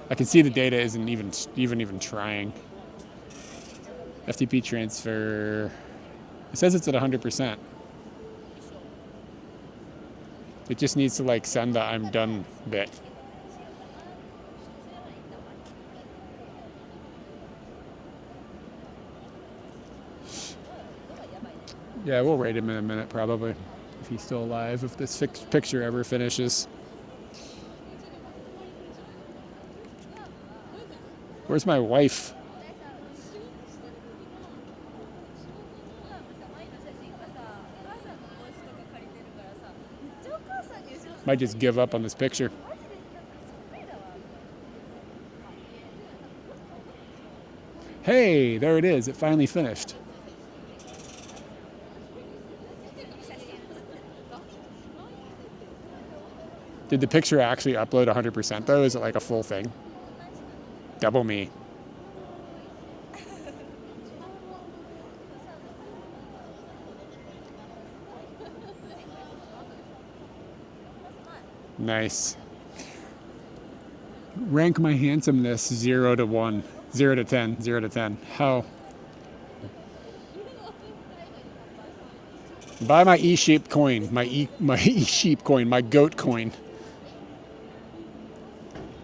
I can see the data isn't even trying. FTP transfer. It says it's at 100%. It just needs to like send the I'm done bit. Yeah, we'll rate him in a minute probably, if he's still alive, if this picture ever finishes. Where's my wife? Might just give up on this picture. Hey, there it is. It finally finished. Did the picture actually upload 100% though? Is it like a full thing? Double me. Nice. Rank my handsomeness 0 to 1. 0 to 10. 0 to 10. How? Buy my E-sheep coin. My E-sheep coin. My goat coin.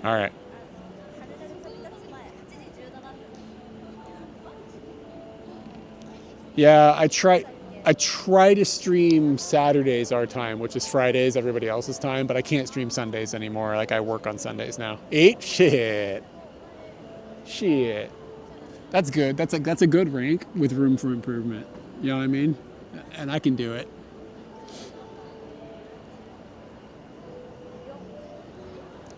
All right. Yeah, I try to stream Saturdays our time, which is Fridays everybody else's time, but I can't stream Sundays anymore. Like I work on Sundays now. 8? Shit. That's good. That's a good rank with room for improvement. You know what I mean? And I can do it.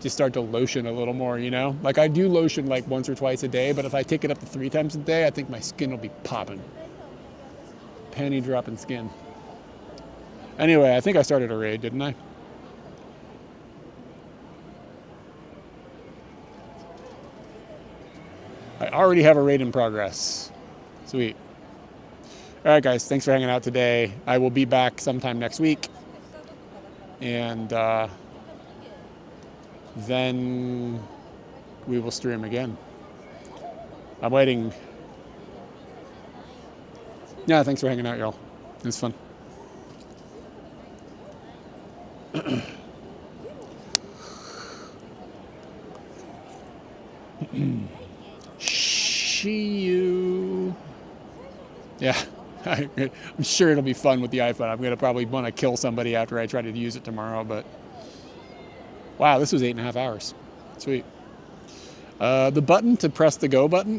Just start to lotion a little more, you know? Like I do lotion like once or twice a day, but if I take it up to 3 times a day, I think my skin will be popping. Panty dropping skin. Anyway, I think I started a raid, didn't I? I already have a raid in progress. Sweet. All right, guys, thanks for hanging out today. I will be back sometime next week. And then we will stream again. I'm waiting. Yeah, thanks for hanging out, y'all. It was fun. See you. Yeah, I'm sure it'll be fun with the iPhone. I'm going to probably want to kill somebody after I try to use it tomorrow, but wow, this was 8.5 hours. Sweet. The button to press the go button